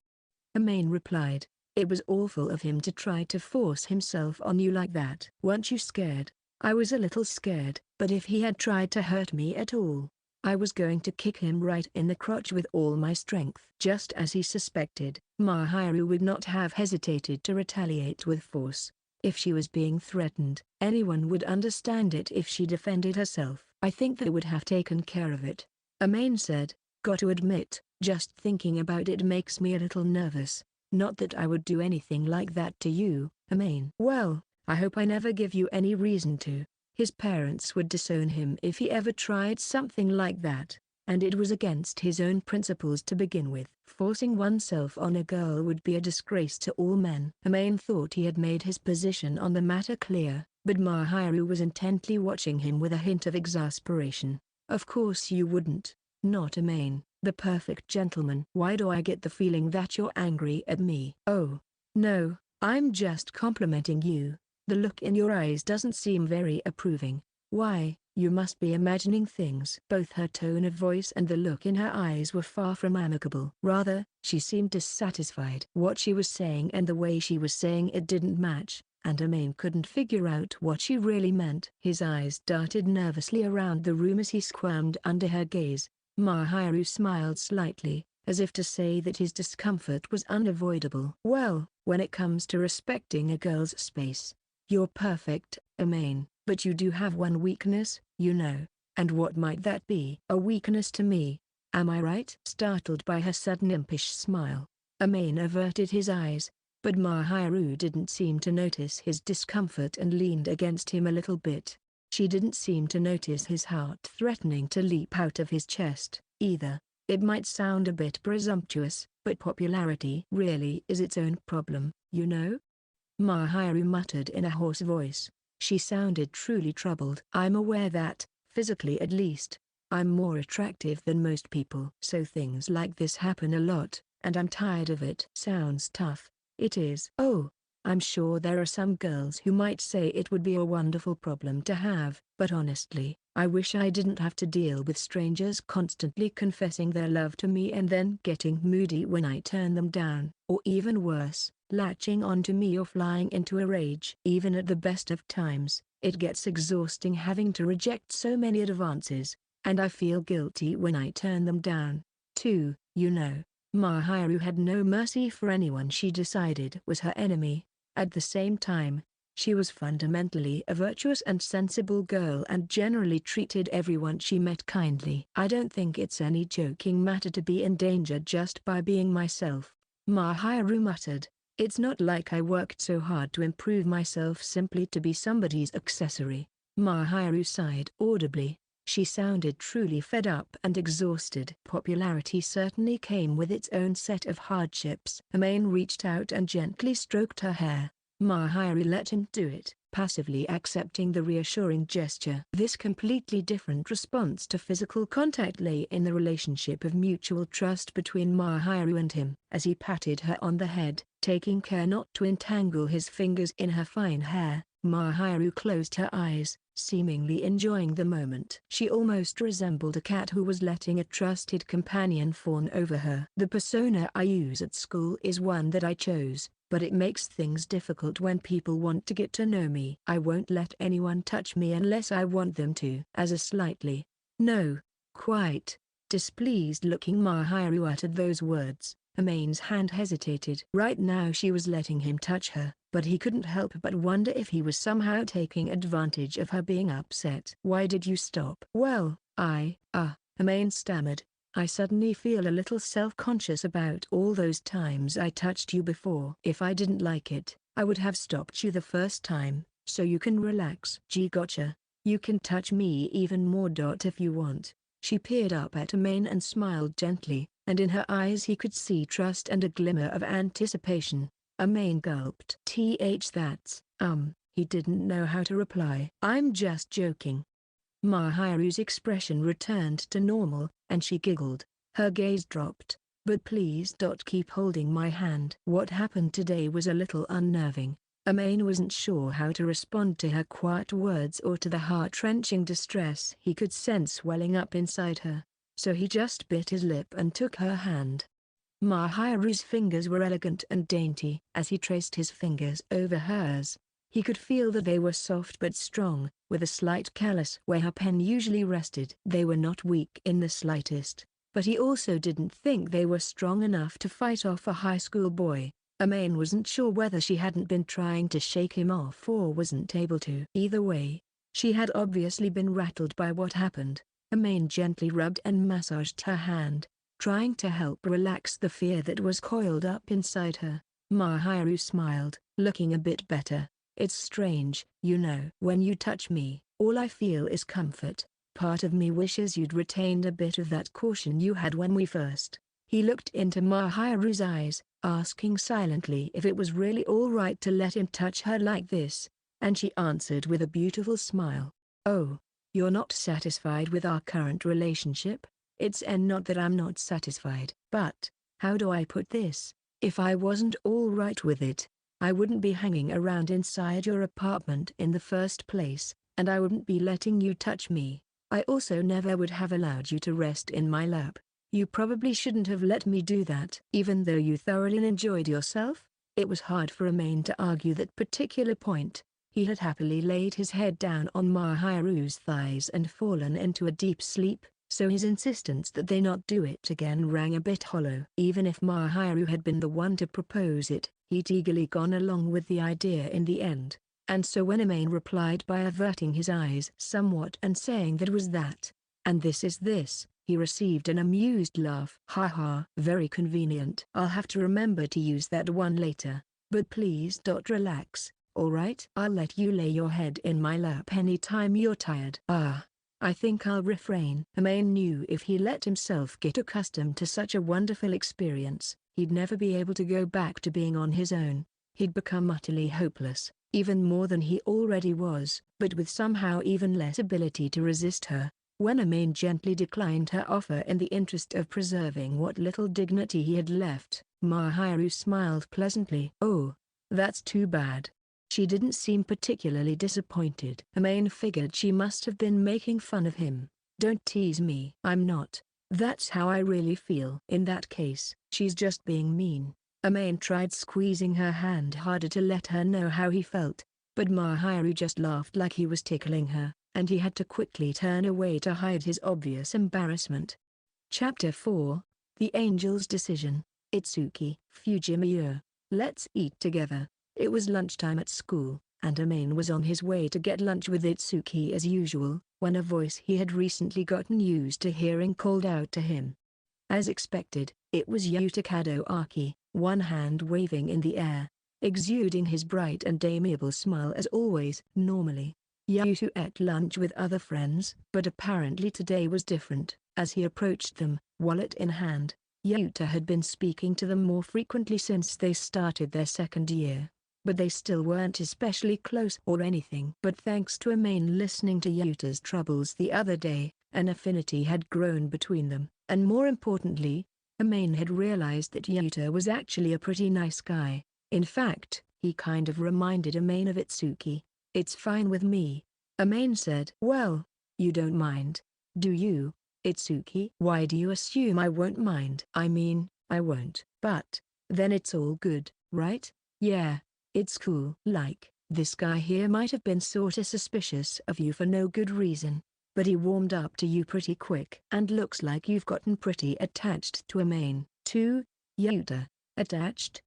A: Amain replied. It was awful of him to try to force himself on you like that. Weren't you scared? I was a little scared, but if he had tried to hurt me at all, I was going to kick him right in the crotch with all my strength. Just as he suspected, Mahiru would not have hesitated to retaliate with force. If she was being threatened, anyone would understand it if she defended herself. I think they would have taken care of it, Amain said. Got to admit, just thinking about it makes me a little nervous. Not that I would do anything like that to you, Amain. Well, I hope I never give you any reason to. His parents would disown him if he ever tried something like that, and it was against his own principles to begin with. Forcing oneself on a girl would be a disgrace to all men. Amain thought he had made his position on the matter clear, but Mahiru was intently watching him with a hint of exasperation. Of course you wouldn't. Not Amain, the perfect gentleman. Why do I get the feeling that you're angry at me? Oh, no, I'm just complimenting you. The look in your eyes doesn't seem very approving. Why, you must be imagining things. Both her tone of voice and the look in her eyes were far from amicable. Rather, she seemed dissatisfied. What she was saying and the way she was saying it didn't match, and Amain couldn't figure out what she really meant. His eyes darted nervously around the room as he squirmed under her gaze. Mahiru smiled slightly, as if to say that his discomfort was unavoidable. Well, when it comes to respecting a girl's space, you're perfect, Amain, but you do have one weakness, you know. And what might that be? A weakness to me, am I right? Startled by her sudden impish smile, Amain averted his eyes, but Mahiru didn't seem to notice his discomfort and leaned against him a little bit. She didn't seem to notice his heart threatening to leap out of his chest, either. It might sound a bit presumptuous, but popularity really is its own problem, you know? Mahiru muttered in a hoarse voice. She sounded truly troubled. I'm aware that, physically at least, I'm more attractive than most people. So things like this happen a lot, and I'm tired of it. Sounds tough. It is. Oh, I'm sure there are some girls who might say it would be a wonderful problem to have, but honestly, I wish I didn't have to deal with strangers constantly confessing their love to me and then getting moody when I turn them down, or even worse, latching onto me or flying into a rage. Even at the best of times, it gets exhausting having to reject so many advances, and I feel guilty when I turn them down, too. Mahiru had no mercy for anyone she decided was her enemy. At the same time, she was fundamentally a virtuous and sensible girl and generally treated everyone she met kindly. I don't think it's any joking matter to be in danger just by being myself, Mahiru muttered. It's not like I worked so hard to improve myself simply to be somebody's accessory. Mahiru sighed audibly. She sounded truly fed up and exhausted. Popularity certainly came with its own set of hardships. Amain reached out and gently stroked her hair. Mahiru let him do it, passively accepting the reassuring gesture. This completely different response to physical contact lay in the relationship of mutual trust between Mahiru and him. As he patted her on the head, taking care not to entangle his fingers in her fine hair, Mahiru closed her eyes, seemingly enjoying the moment. She almost resembled a cat who was letting a trusted companion fawn over her. The persona I use at school is one that I chose, but it makes things difficult when people want to get to know me. I won't let anyone touch me unless I want them to. As a slightly, no, quite, displeased looking Mahiru uttered those words, Amain's hand hesitated. Right now she was letting him touch her, but he couldn't help but wonder if he was somehow taking advantage of her being upset. Why did you stop? Well, Amain stammered. I suddenly feel a little self-conscious about all those times I touched you before. If I didn't like it, I would have stopped you the first time, so you can relax. Gee, gotcha. You can touch me even more. If you want. She peered up at Amain and smiled gently, and in her eyes he could see trust and a glimmer of anticipation. Amain gulped. He didn't know how to reply. I'm just joking. Mahiru's expression returned to normal, and she giggled. Her gaze dropped. But please keep holding my hand. What happened today was a little unnerving. Amain wasn't sure how to respond to her quiet words or to the heart-wrenching distress he could sense welling up inside her. So he just bit his lip and took her hand. Mahiru's fingers were elegant and dainty. As he traced his fingers over hers, he could feel that they were soft but strong, with a slight callus where her pen usually rested. They were not weak in the slightest, but he also didn't think they were strong enough to fight off a high school boy. Amain wasn't sure whether she hadn't been trying to shake him off or wasn't able to. Either way, she had obviously been rattled by what happened. Amain gently rubbed and massaged her hand, trying to help relax the fear that was coiled up inside her. Mahiru smiled, looking a bit better. It's strange, when you touch me, all I feel is comfort. Part of me wishes you'd retained a bit of that caution you had when we first. He looked into Mahiru's eyes, asking silently if it was really all right to let him touch her like this, and she answered with a beautiful smile. Oh, you're not satisfied with our current relationship? It's not that I'm not satisfied. But, how do I put this? If I wasn't all right with it, I wouldn't be hanging around inside your apartment in the first place, and I wouldn't be letting you touch me. I also never would have allowed you to rest in my lap. You probably shouldn't have let me do that. Even though you thoroughly enjoyed yourself, it was hard for Amain to argue that particular point. He had happily laid his head down on Mahiru's thighs and fallen into a deep sleep, so his insistence that they not do it again rang a bit hollow. Even if Mahiru had been the one to propose it, he'd eagerly gone along with the idea in the end. And so when Amain replied by averting his eyes somewhat and saying that was that, and this is this, he received an amused laugh. Ha ha. Very convenient. I'll have to remember to use that one later. But please relax, alright? I'll let you lay your head in my lap anytime you're tired. I think I'll refrain. Amain knew if he let himself get accustomed to such a wonderful experience, he'd never be able to go back to being on his own. He'd become utterly hopeless, even more than he already was, but with somehow even less ability to resist her. When Amain gently declined her offer in the interest of preserving what little dignity he had left, Mahiru smiled pleasantly. Oh, That's too bad. She didn't seem particularly disappointed. Amain figured she must have been making fun of him. Don't tease me. I'm not. That's how I really feel. In that case, she's just being mean. Amain tried squeezing her hand harder to let her know how he felt, but Mahiru just laughed like he was tickling her, and he had to quickly turn away to hide his obvious embarrassment. Chapter 4, The Angel's Decision. Itsuki, Fujimiya. Let's eat together. It was lunchtime at school, and Amain was on his way to get lunch with Itsuki as usual, when a voice he had recently gotten used to hearing called out to him. As expected, it was Yuta Kadoaki, one hand waving in the air, exuding his bright and amiable smile as always. Normally, Yuta ate lunch with other friends, but apparently today was different. As he approached them, wallet in hand, Yuta had been speaking to them more frequently since they started their second year. But they still weren't especially close or anything. But thanks to Amain listening to Yuta's troubles the other day, an affinity had grown between them, and more importantly, Amain had realized that Yuta was actually a pretty nice guy. In fact, he kind of reminded Amain of Itsuki. It's fine with me, Amain said. Well, you don't mind, do you, Itsuki? Why do you assume I won't mind? I mean, I won't. But, then it's all good, right? Yeah. It's cool. Like, this guy here might have been sorta suspicious of you for no good reason, but he warmed up to you pretty quick. And looks like you've gotten pretty attached to Amain, too, Yuta. Attached?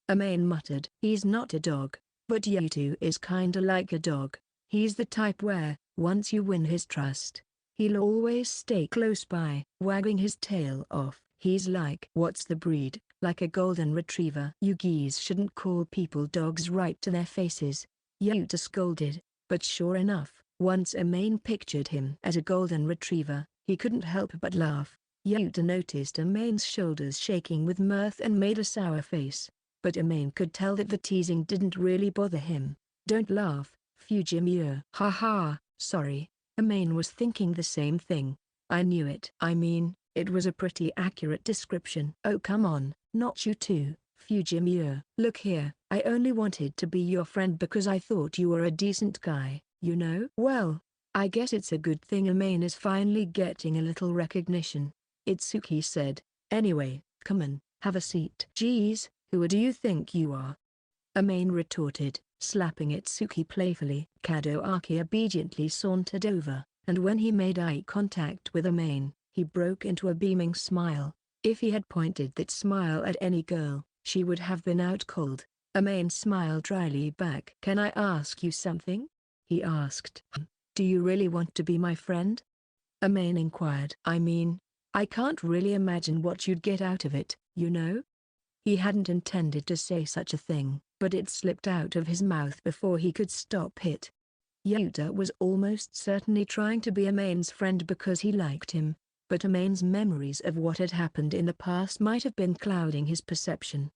A: Amain muttered. He's not a dog, but Yuta is kinda like a dog. He's the type where, once you win his trust, he'll always stay close by. Wagging his tail off. He's like, what's the breed? Like a golden retriever. You geese shouldn't call people dogs right to their faces, Yuta scolded, but sure enough, once Amain pictured him as a golden retriever, he couldn't help but laugh. Yuta noticed Amain's shoulders shaking with mirth and made a sour face, but Amain could tell that the teasing didn't really bother him. Don't laugh, Fujimiya. Haha, sorry, Amain was thinking the same thing. I knew it. I mean, it was a pretty accurate description. Oh come on, not you too, Fujimiya. Look here, I only wanted to be your friend because I thought you were a decent guy, you know? Well, I guess it's a good thing Amain is finally getting a little recognition, Itsuki said. Anyway, come on, have a seat. Geez, who do you think you are? Amain retorted, slapping Itsuki playfully. Kadoaki obediently sauntered over, and when he made eye contact with Amain, he broke into a beaming smile. If he had pointed that smile at any girl, she would have been out cold. Amain smiled dryly back. Can I ask you something? He asked. Do you really want to be my friend? Amain inquired. I mean, I can't really imagine what you'd get out of it, you know? He hadn't intended to say such a thing, but it slipped out of his mouth before he could stop it. Yuta was almost certainly trying to be Amain's friend because he liked him, but Amain's memories of what had happened in the past might have been clouding his perception.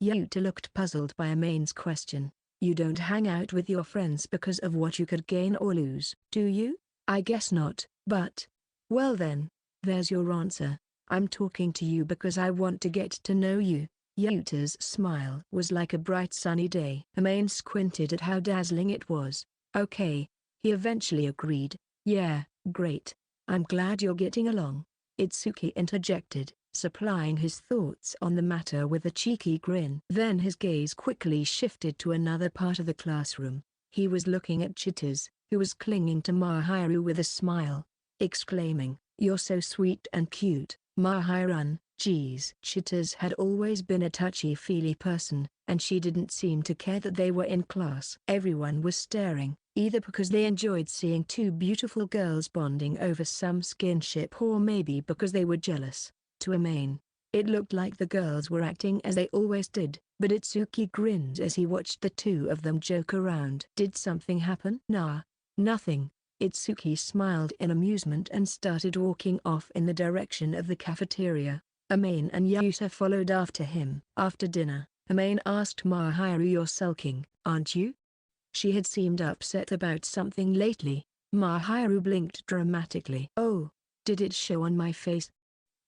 A: Yuta looked puzzled by Amain's question. You don't hang out with your friends because of what you could gain or lose, do you? I guess not, but... Well then, there's your answer. I'm talking to you because I want to get to know you. Yuta's smile was like a bright sunny day. Amain squinted at how dazzling it was. Okay, he eventually agreed. Yeah, great. I'm glad you're getting along, Itsuki interjected, supplying his thoughts on the matter with a cheeky grin. Then his gaze quickly shifted to another part of the classroom. He was looking at Chitaz, who was clinging to Mahiru with a smile, exclaiming, "You're so sweet and cute, Mahiru." Geez. Chitaz had always been a touchy-feely person, and she didn't seem to care that they were in class. Everyone was staring, either because they enjoyed seeing two beautiful girls bonding over some skinship or maybe because they were jealous. To Amain, it looked like the girls were acting as they always did, but Itsuki grinned as he watched the two of them joke around. Did something happen? Nah, nothing. Itsuki smiled in amusement and started walking off in the direction of the cafeteria. Amain and Yuta followed after him. After dinner, Amain asked Mahiru, "You're sulking, aren't you?" She had seemed upset about something lately. Mahiru blinked dramatically. Oh, did it show on my face?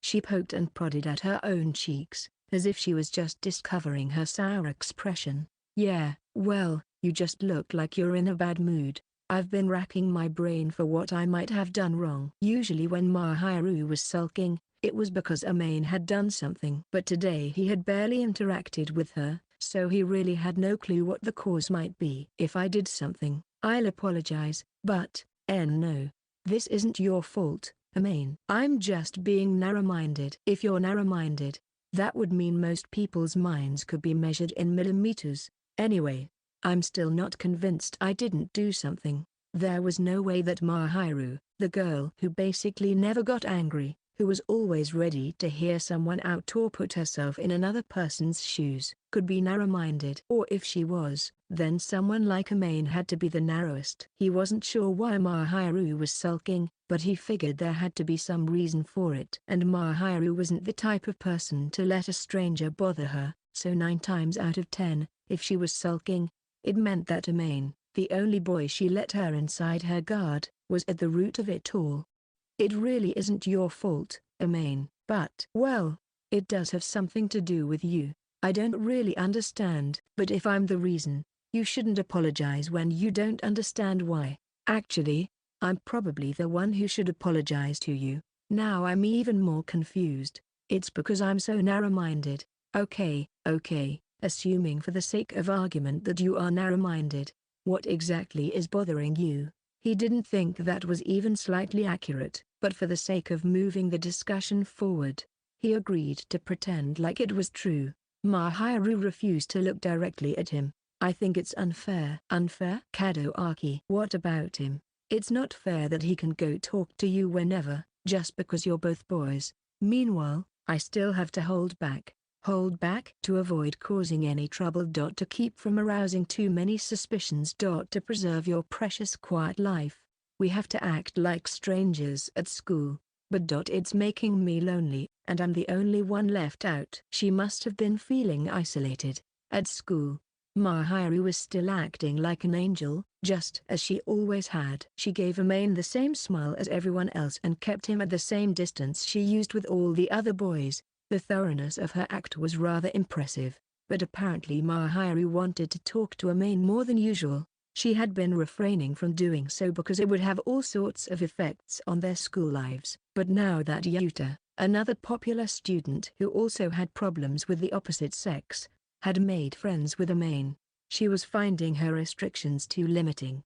A: She poked and prodded at her own cheeks, as if she was just discovering her sour expression. Yeah, well, you just look like you're in a bad mood. I've been racking my brain for what I might have done wrong. Usually when Mahiru was sulking, it was because Amain had done something. But today he had barely interacted with her, so he really had no clue what the cause might be. If I did something, I'll apologize, but, no. This isn't your fault, Amain. I'm just being narrow-minded. If you're narrow-minded, that would mean most people's minds could be measured in millimeters. Anyway, I'm still not convinced I didn't do something. There was no way that Mahiru, the girl who basically never got angry, who was always ready to hear someone out or put herself in another person's shoes, could be narrow-minded. Or if she was, then someone like Amain had to be the narrowest. He wasn't sure why Mahiru was sulking, but he figured there had to be some reason for it. And Mahiru wasn't the type of person to let a stranger bother her, so 9 times out of 10, if she was sulking, it meant that Amain, the only boy she let her inside her guard, was at the root of it all. It really isn't your fault, Amain, but well, it does have something to do with you. I don't really understand, but if I'm the reason, you shouldn't apologize when you don't understand why. Actually, I'm probably the one who should apologize to you. Now I'm even more confused. It's because I'm so narrow-minded. Okay, assuming for the sake of argument that you are narrow-minded, what exactly is bothering you? He didn't think that was even slightly accurate, but for the sake of moving the discussion forward, he agreed to pretend like it was true. Mahiru refused to look directly at him. I think it's unfair. Unfair? Kadoaki. What about him? It's not fair that he can go talk to you whenever, just because you're both boys. Meanwhile, I still have to hold back. Hold back to avoid causing any trouble. To keep from arousing too many suspicions. To preserve your precious quiet life. We have to act like strangers at school. But it's making me lonely, and I'm the only one left out. She must have been feeling isolated. At school, Mahiru was still acting like an angel, just as she always had. She gave Amain the same smile as everyone else and kept him at the same distance she used with all the other boys. The thoroughness of her act was rather impressive, but apparently Mahiru wanted to talk to Amain more than usual. She had been refraining from doing so because it would have all sorts of effects on their school lives. But now that Yuta, another popular student who also had problems with the opposite sex, had made friends with Amain, she was finding her restrictions too limiting.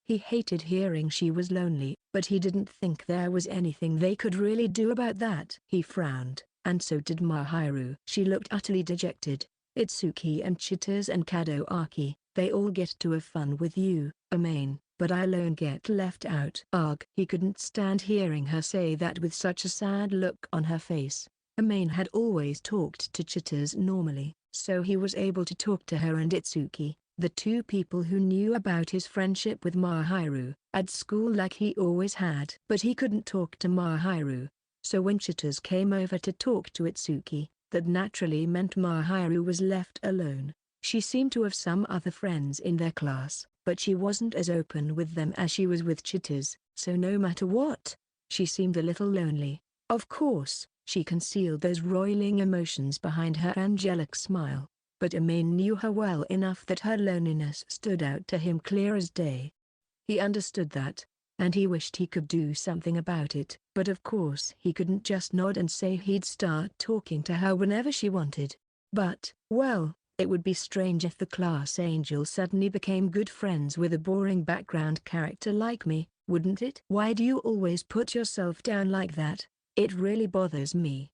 A: He hated hearing she was lonely, but he didn't think there was anything they could really do about that. He frowned, and so did Mahiru. She looked utterly dejected. Itsuki and Chitars and Kadoaki, they all get to have fun with you, Amain, but I alone get left out. Ugh. He couldn't stand hearing her say that with such a sad look on her face. Amain had always talked to Chitars normally, so he was able to talk to her and Itsuki, the two people who knew about his friendship with Mahiru, at school like he always had. But he couldn't talk to Mahiru, so when Chitars came over to talk to Itsuki, that naturally meant Mahiru was left alone. She seemed to have some other friends in their class, but she wasn't as open with them as she was with Chitars, so no matter what, she seemed a little lonely. Of course, she concealed those roiling emotions behind her angelic smile, but Amain knew her well enough that her loneliness stood out to him clear as day. He understood that, and he wished he could do something about it, but of course he couldn't just nod and say he'd start talking to her whenever she wanted. But, well, it would be strange if the class angel suddenly became good friends with a boring background character like me, wouldn't it? Why do you always put yourself down like that? It really bothers me.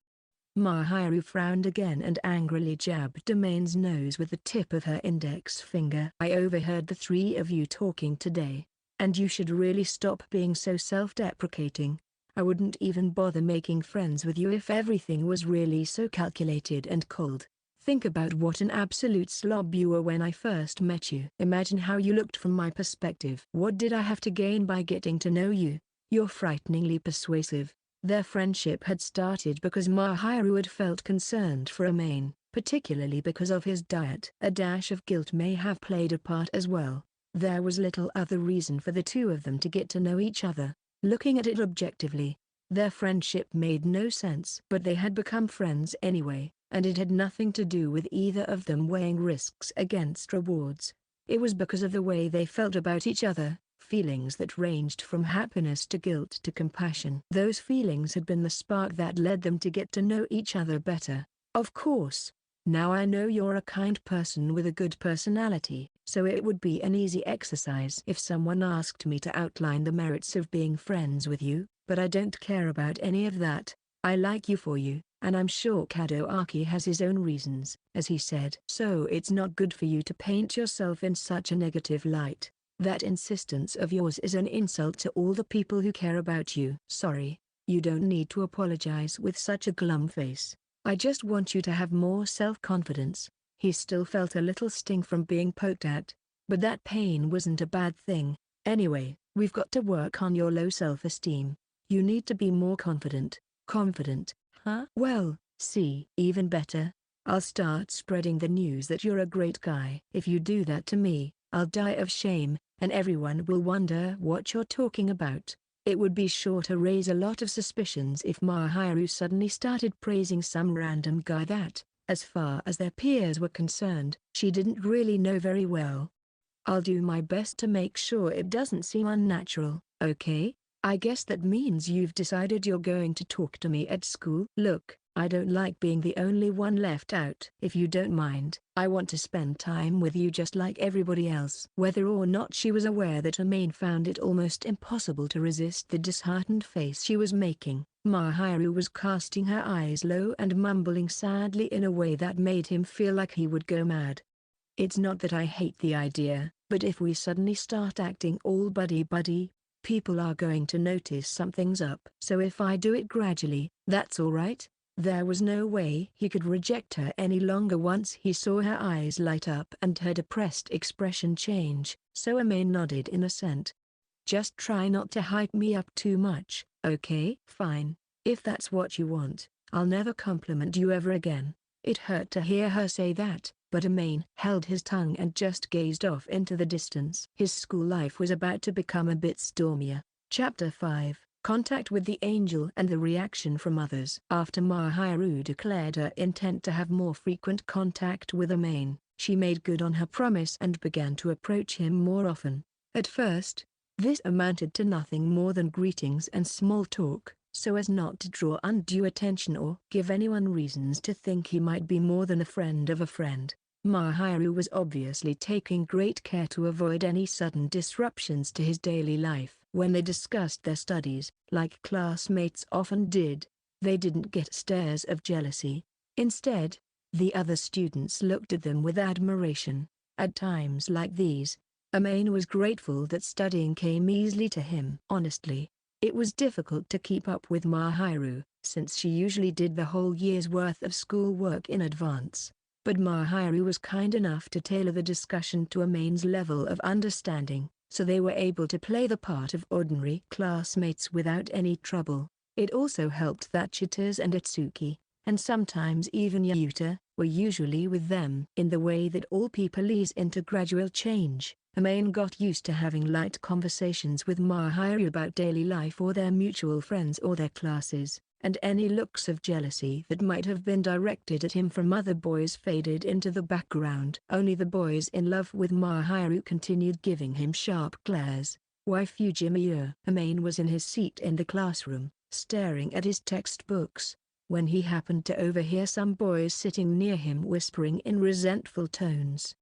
A: Mahiru frowned again and angrily jabbed Amain's nose with the tip of her index finger. I overheard the three of you talking today, and you should really stop being so self-deprecating. I wouldn't even bother making friends with you if everything was really so calculated and cold. Think about what an absolute slob you were when I first met you. Imagine how you looked from my perspective. What did I have to gain by getting to know you? You're frighteningly persuasive. Their friendship had started because Mahiru had felt concerned for Amain, particularly because of his diet. A dash of guilt may have played a part as well. There was little other reason for the two of them to get to know each other. Looking at it objectively, their friendship made no sense. But they had become friends anyway, and it had nothing to do with either of them weighing risks against rewards. It was because of the way they felt about each other, feelings that ranged from happiness to guilt to compassion. Those feelings had been the spark that led them to get to know each other better. Of course, now I know you're a kind person with a good personality, so it would be an easy exercise if someone asked me to outline the merits of being friends with you, but I don't care about any of that. I like you for you, and I'm sure Kadoaki has his own reasons, as he said. So it's not good for you to paint yourself in such a negative light. That insistence of yours is an insult to all the people who care about you. Sorry, you don't need to apologize with such a glum face. I just want you to have more self-confidence. He still felt a little sting from being poked at, but that pain wasn't a bad thing. Anyway, we've got to work on your low self-esteem. You need to be more confident. Confident, huh? Well, see, even better. I'll start spreading the news that you're a great guy. If you do that to me, I'll die of shame, and everyone will wonder what you're talking about. It would be sure to raise a lot of suspicions if Mahiru suddenly started praising some random guy that, as far as their peers were concerned, she didn't really know very well. I'll do my best to make sure it doesn't seem unnatural, okay? I guess that means you've decided you're going to talk to me at school. Look, I don't like being the only one left out. If you don't mind, I want to spend time with you just like everybody else. Whether or not she was aware that Amain found it almost impossible to resist the disheartened face she was making, Mahiru was casting her eyes low and mumbling sadly in a way that made him feel like he would go mad. It's not that I hate the idea, but if we suddenly start acting all buddy-buddy, people are going to notice something's up. So if I do it gradually, that's alright? There was no way he could reject her any longer once he saw her eyes light up and her depressed expression change, so Amain nodded in assent. Just try not to hype me up too much, okay? Fine. If that's what you want, I'll never compliment you ever again. It hurt to hear her say that, but Amain held his tongue and just gazed off into the distance. His school life was about to become a bit stormier. Chapter 5. Contact with the Angel and the reaction from others. After Mahiru declared her intent to have more frequent contact with Amain, she made good on her promise and began to approach him more often. At first, this amounted to nothing more than greetings and small talk, so as not to draw undue attention or give anyone reasons to think he might be more than a friend of a friend. Mahiru was obviously taking great care to avoid any sudden disruptions to his daily life. When they discussed their studies, like classmates often did, they didn't get stares of jealousy. Instead, the other students looked at them with admiration. At times like these, Amain was grateful that studying came easily to him. Honestly, it was difficult to keep up with Mahiru, since she usually did the whole year's worth of schoolwork in advance. But Mahiru was kind enough to tailor the discussion to Amain's level of understanding, so they were able to play the part of ordinary classmates without any trouble. It also helped that Chitose and Itsuki, and sometimes even Yuta, were usually with them. In the way that all people ease into gradual change, Amain got used to having light conversations with Mahiru about daily life or their mutual friends or their classes, and any looks of jealousy that might have been directed at him from other boys faded into the background. Only the boys in love with Mahiru continued giving him sharp glares. Why Fujimiya? Amain was in his seat in the classroom, staring at his textbooks, when he happened to overhear some boys sitting near him whispering in resentful tones.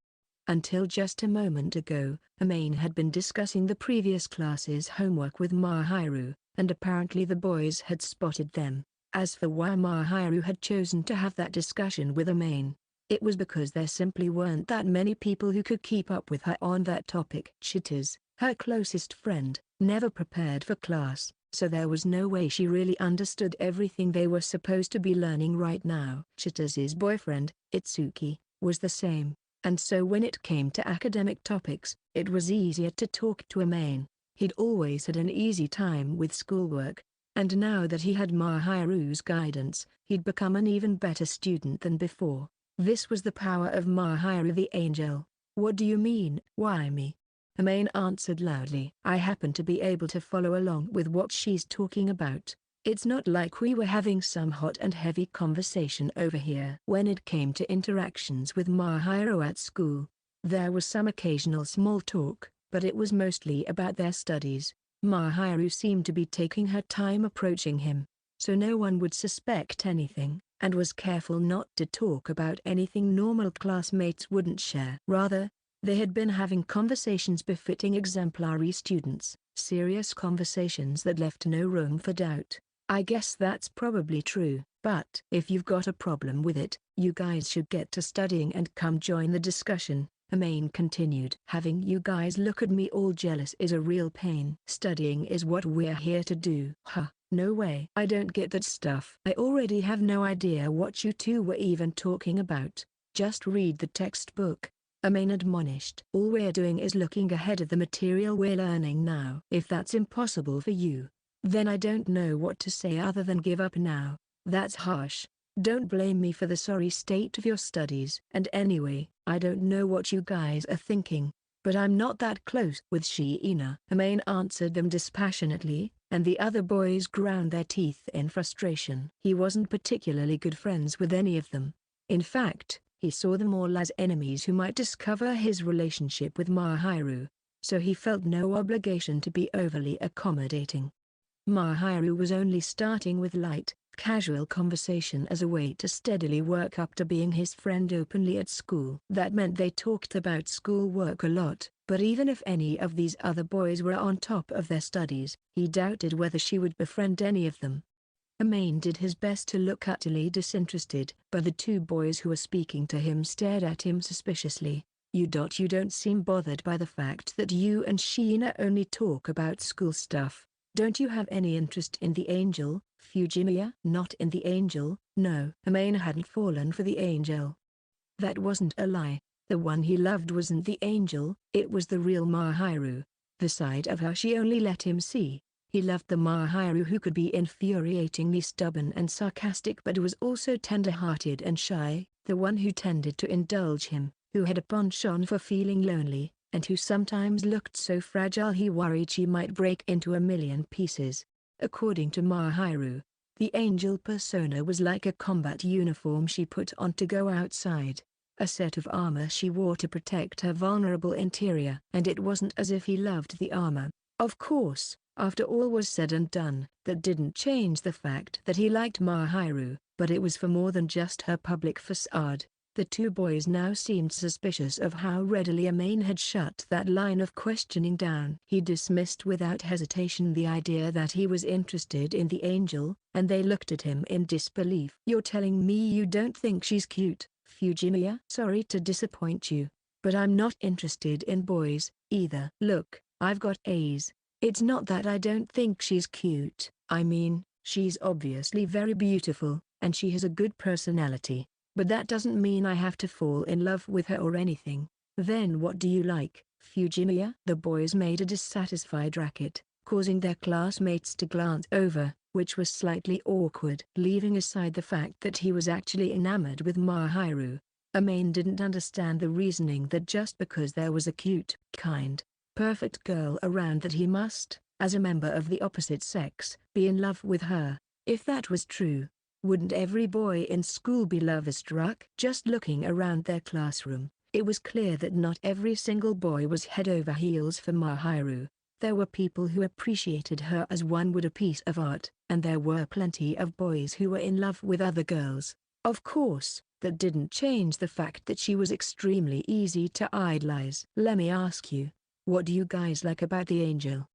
A: Until just a moment ago, Amain had been discussing the previous class's homework with Mahiru, and apparently the boys had spotted them. As for why Mahiru had chosen to have that discussion with Amain, it was because there simply weren't that many people who could keep up with her on that topic. Chitose, her closest friend, never prepared for class, so there was no way she really understood everything they were supposed to be learning right now. Chitose's boyfriend, Itsuki, was the same, and so when it came to academic topics, it was easier to talk to Amain. He'd always had an easy time with schoolwork, and now that he had Mahiru's guidance, he'd become an even better student than before. This was the power of Mahiru the Angel. What do you mean, why me? Amain answered loudly. I happen to be able to follow along with what she's talking about. It's not like we were having some hot and heavy conversation over here. When it came to interactions with Mahiru at school, there was some occasional small talk, but it was mostly about their studies. Mahiru seemed to be taking her time approaching him, so no one would suspect anything, and was careful not to talk about anything normal classmates wouldn't share. Rather, they had been having conversations befitting exemplary students, serious conversations that left no room for doubt. I guess that's probably true, but if you've got a problem with it, you guys should get to studying and come join the discussion, Amain continued. Having you guys look at me all jealous is a real pain. Studying is what we're here to do. Huh, no way. I don't get that stuff. I already have no idea what you two were even talking about. Just read the textbook, Amain admonished. All we're doing is looking ahead of the material we're learning now. If that's impossible for you, then I don't know what to say other than give up now. That's harsh. Don't blame me for the sorry state of your studies. And anyway, I don't know what you guys are thinking, but I'm not that close with Shiina. Amain answered them dispassionately, and the other boys ground their teeth in frustration. He wasn't particularly good friends with any of them. In fact, he saw them all as enemies who might discover his relationship with Mahiru, so he felt no obligation to be overly accommodating. Mahiru was only starting with light, casual conversation as a way to steadily work up to being his friend openly at school. That meant they talked about schoolwork a lot, but even if any of these other boys were on top of their studies, he doubted whether she would befriend any of them. Amain did his best to look utterly disinterested, but the two boys who were speaking to him stared at him suspiciously. You don't seem bothered by the fact that you and Shiina only talk about school stuff. Don't you have any interest in the angel, Fujimiya? Not in the angel, no. Amain hadn't fallen for the angel. That wasn't a lie. The one he loved wasn't the angel, it was the real Mahiru. The side of her she only let him see. He loved the Mahiru who could be infuriatingly stubborn and sarcastic but was also tender-hearted and shy, the one who tended to indulge him, who had a penchant for feeling lonely, and who sometimes looked so fragile he worried she might break into a million pieces. According to Mahiru, the angel persona was like a combat uniform she put on to go outside, a set of armor she wore to protect her vulnerable interior. And it wasn't as if he loved the armor. Of course, after all was said and done, that didn't change the fact that he liked Mahiru, but it was for more than just her public facade. The two boys now seemed suspicious of how readily Amain had shut that line of questioning down. He dismissed without hesitation the idea that he was interested in the angel, and they looked at him in disbelief. You're telling me you don't think she's cute, Fujimiya? Sorry to disappoint you, but I'm not interested in boys, either. Look, I've got A's. It's not that I don't think she's cute. I mean, she's obviously very beautiful, and she has a good personality. But that doesn't mean I have to fall in love with her or anything. Then what do you like, Fujimiya? The boys made a dissatisfied racket, causing their classmates to glance over, which was slightly awkward. Leaving aside the fact that he was actually enamored with Mahiru, Amain didn't understand the reasoning that just because there was a cute, kind, perfect girl around that he must, as a member of the opposite sex, be in love with her. If that was true, wouldn't every boy in school be love-struck? Just looking around their classroom, it was clear that not every single boy was head over heels for Mahiru. There were people who appreciated her as one would a piece of art, and there were plenty of boys who were in love with other girls. Of course, that didn't change the fact that she was extremely easy to idolize. Let me ask you, what do you guys like about the angel?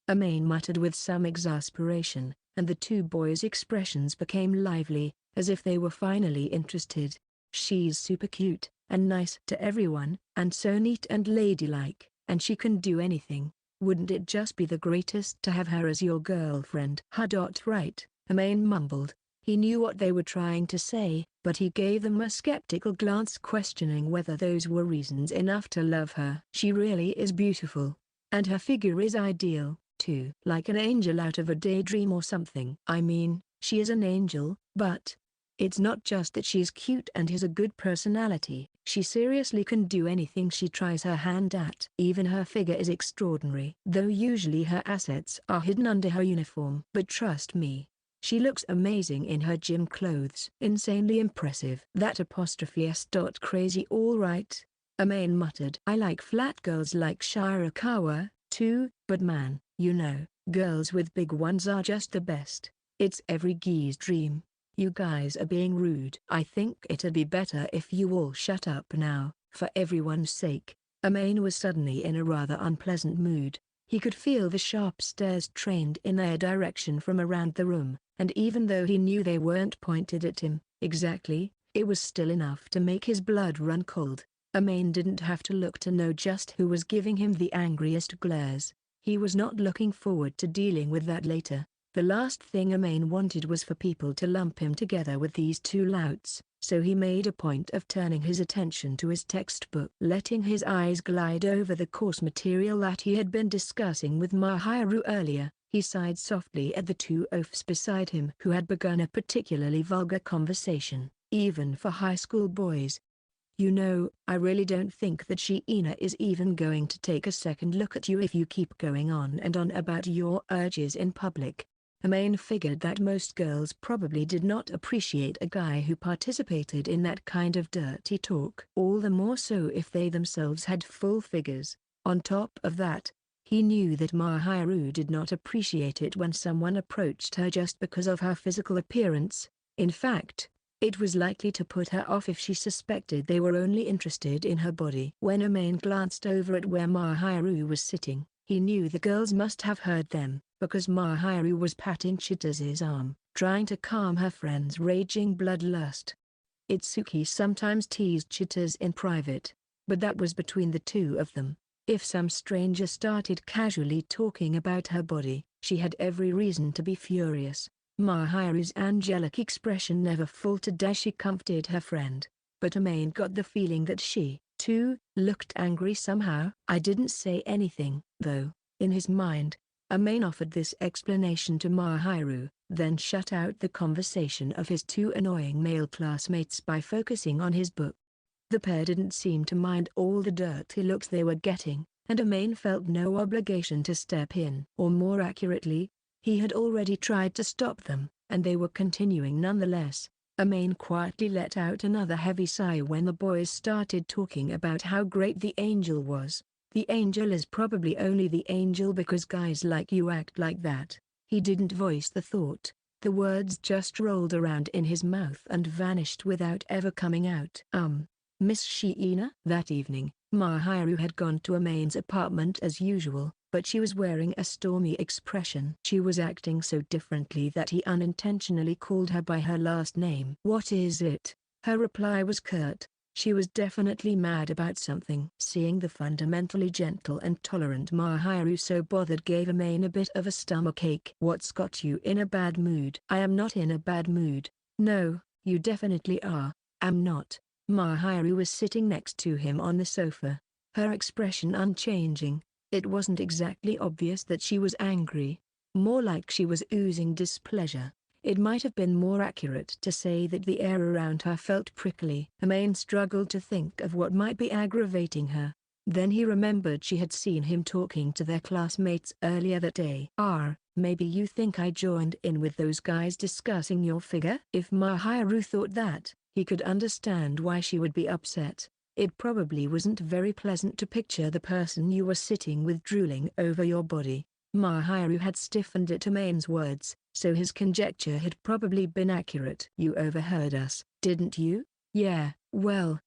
A: Amain muttered with some exasperation, and the two boys' expressions became lively, as if they were finally interested. She's super cute, and nice to everyone, and so neat and ladylike, and she can do anything. Wouldn't it just be the greatest to have her as your girlfriend? Right, Amain mumbled. He knew what they were trying to say, but he gave them a skeptical glance questioning whether those were reasons enough to love her. She really is beautiful, and her figure is ideal, too. Like an angel out of a daydream or something. I mean, she is an angel, but it's not just that she's cute and has a good personality. She seriously can do anything she tries her hand at. Even her figure is extraordinary. Though usually her assets are hidden under her uniform. But trust me, She looks amazing in her gym clothes. Insanely impressive. That apostrophe s. Crazy all right. Amain muttered. I like flat girls like Shirakawa, too, but man, you know, girls with big ones are just the best. It's every guy's dream. You guys are being rude. I think it'd be better if you all shut up now, for everyone's sake. Amain was suddenly in a rather unpleasant mood. He could feel the sharp stares trained in their direction from around the room, and even though he knew they weren't pointed at him, exactly, it was still enough to make his blood run cold. Amain didn't have to look to know just who was giving him the angriest glares. He was not looking forward to dealing with that later. The last thing Amain wanted was for people to lump him together with these two louts, so he made a point of turning his attention to his textbook. Letting his eyes glide over the course material that he had been discussing with Mahiru earlier, he sighed softly at the two oafs beside him who had begun a particularly vulgar conversation, even for high school boys. You know, I really don't think that Shiina is even going to take a second look at you if you keep going on and on about your urges in public. Amain figured that most girls probably did not appreciate a guy who participated in that kind of dirty talk. All the more so if they themselves had full figures. On top of that, he knew that Mahiru did not appreciate it when someone approached her just because of her physical appearance. In fact, it was likely to put her off if she suspected they were only interested in her body. When Amain glanced over at where Mahiru was sitting, he knew the girls must have heard them, because Mahiru was patting Chita's arm, trying to calm her friend's raging bloodlust. Itsuki sometimes teased Chita in private, but that was between the two of them. If some stranger started casually talking about her body, she had every reason to be furious. Mahiru's angelic expression never faltered as she comforted her friend, but Amain got the feeling that she, too, looked angry somehow. I didn't say anything, though. In his mind, Amain offered this explanation to Mahiru, then shut out the conversation of his two annoying male classmates by focusing on his book. The pair didn't seem to mind all the dirty looks they were getting, and Amain felt no obligation to step in. Or more accurately, he had already tried to stop them, and they were continuing nonetheless. Amain quietly let out another heavy sigh when the boys started talking about how great the angel was. The angel is probably only the angel because guys like you act like that. He didn't voice the thought. The words just rolled around in his mouth and vanished without ever coming out. Miss Shiina? That evening, Mahiru had gone to Amain's apartment as usual, but she was wearing a stormy expression. She was acting so differently that he unintentionally called her by her last name. What is it? Her reply was curt. She was definitely mad about something. Seeing the fundamentally gentle and tolerant Mahiru so bothered gave Amain a bit of a stomachache. What's got you in a bad mood? I am not in a bad mood. No, you definitely are. I'm not. Mahiru was sitting next to him on the sofa, her expression unchanging. It wasn't exactly obvious that she was angry, more like she was oozing displeasure. It might have been more accurate to say that the air around her felt prickly. Amain struggled to think of what might be aggravating her. Then he remembered she had seen him talking to their classmates earlier that day. Maybe you think I joined in with those guys discussing your figure? If Mahiru thought that, he could understand why she would be upset. It probably wasn't very pleasant to picture the person you were sitting with drooling over your body. Mahiru had stiffened at Amain's words, so his conjecture had probably been accurate. You overheard us, didn't you? Yeah, well,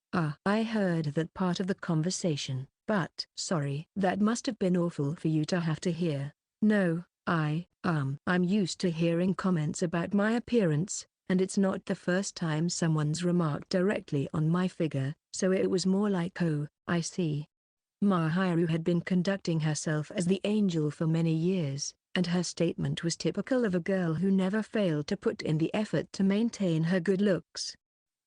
A: I heard that part of the conversation, but sorry. That must have been awful for you to have to hear. No, I'm used to hearing comments about my appearance, and it's not the first time someone's remarked directly on my figure, so it was more like, oh, I see. Mahiru had been conducting herself as the angel for many years, and her statement was typical of a girl who never failed to put in the effort to maintain her good looks.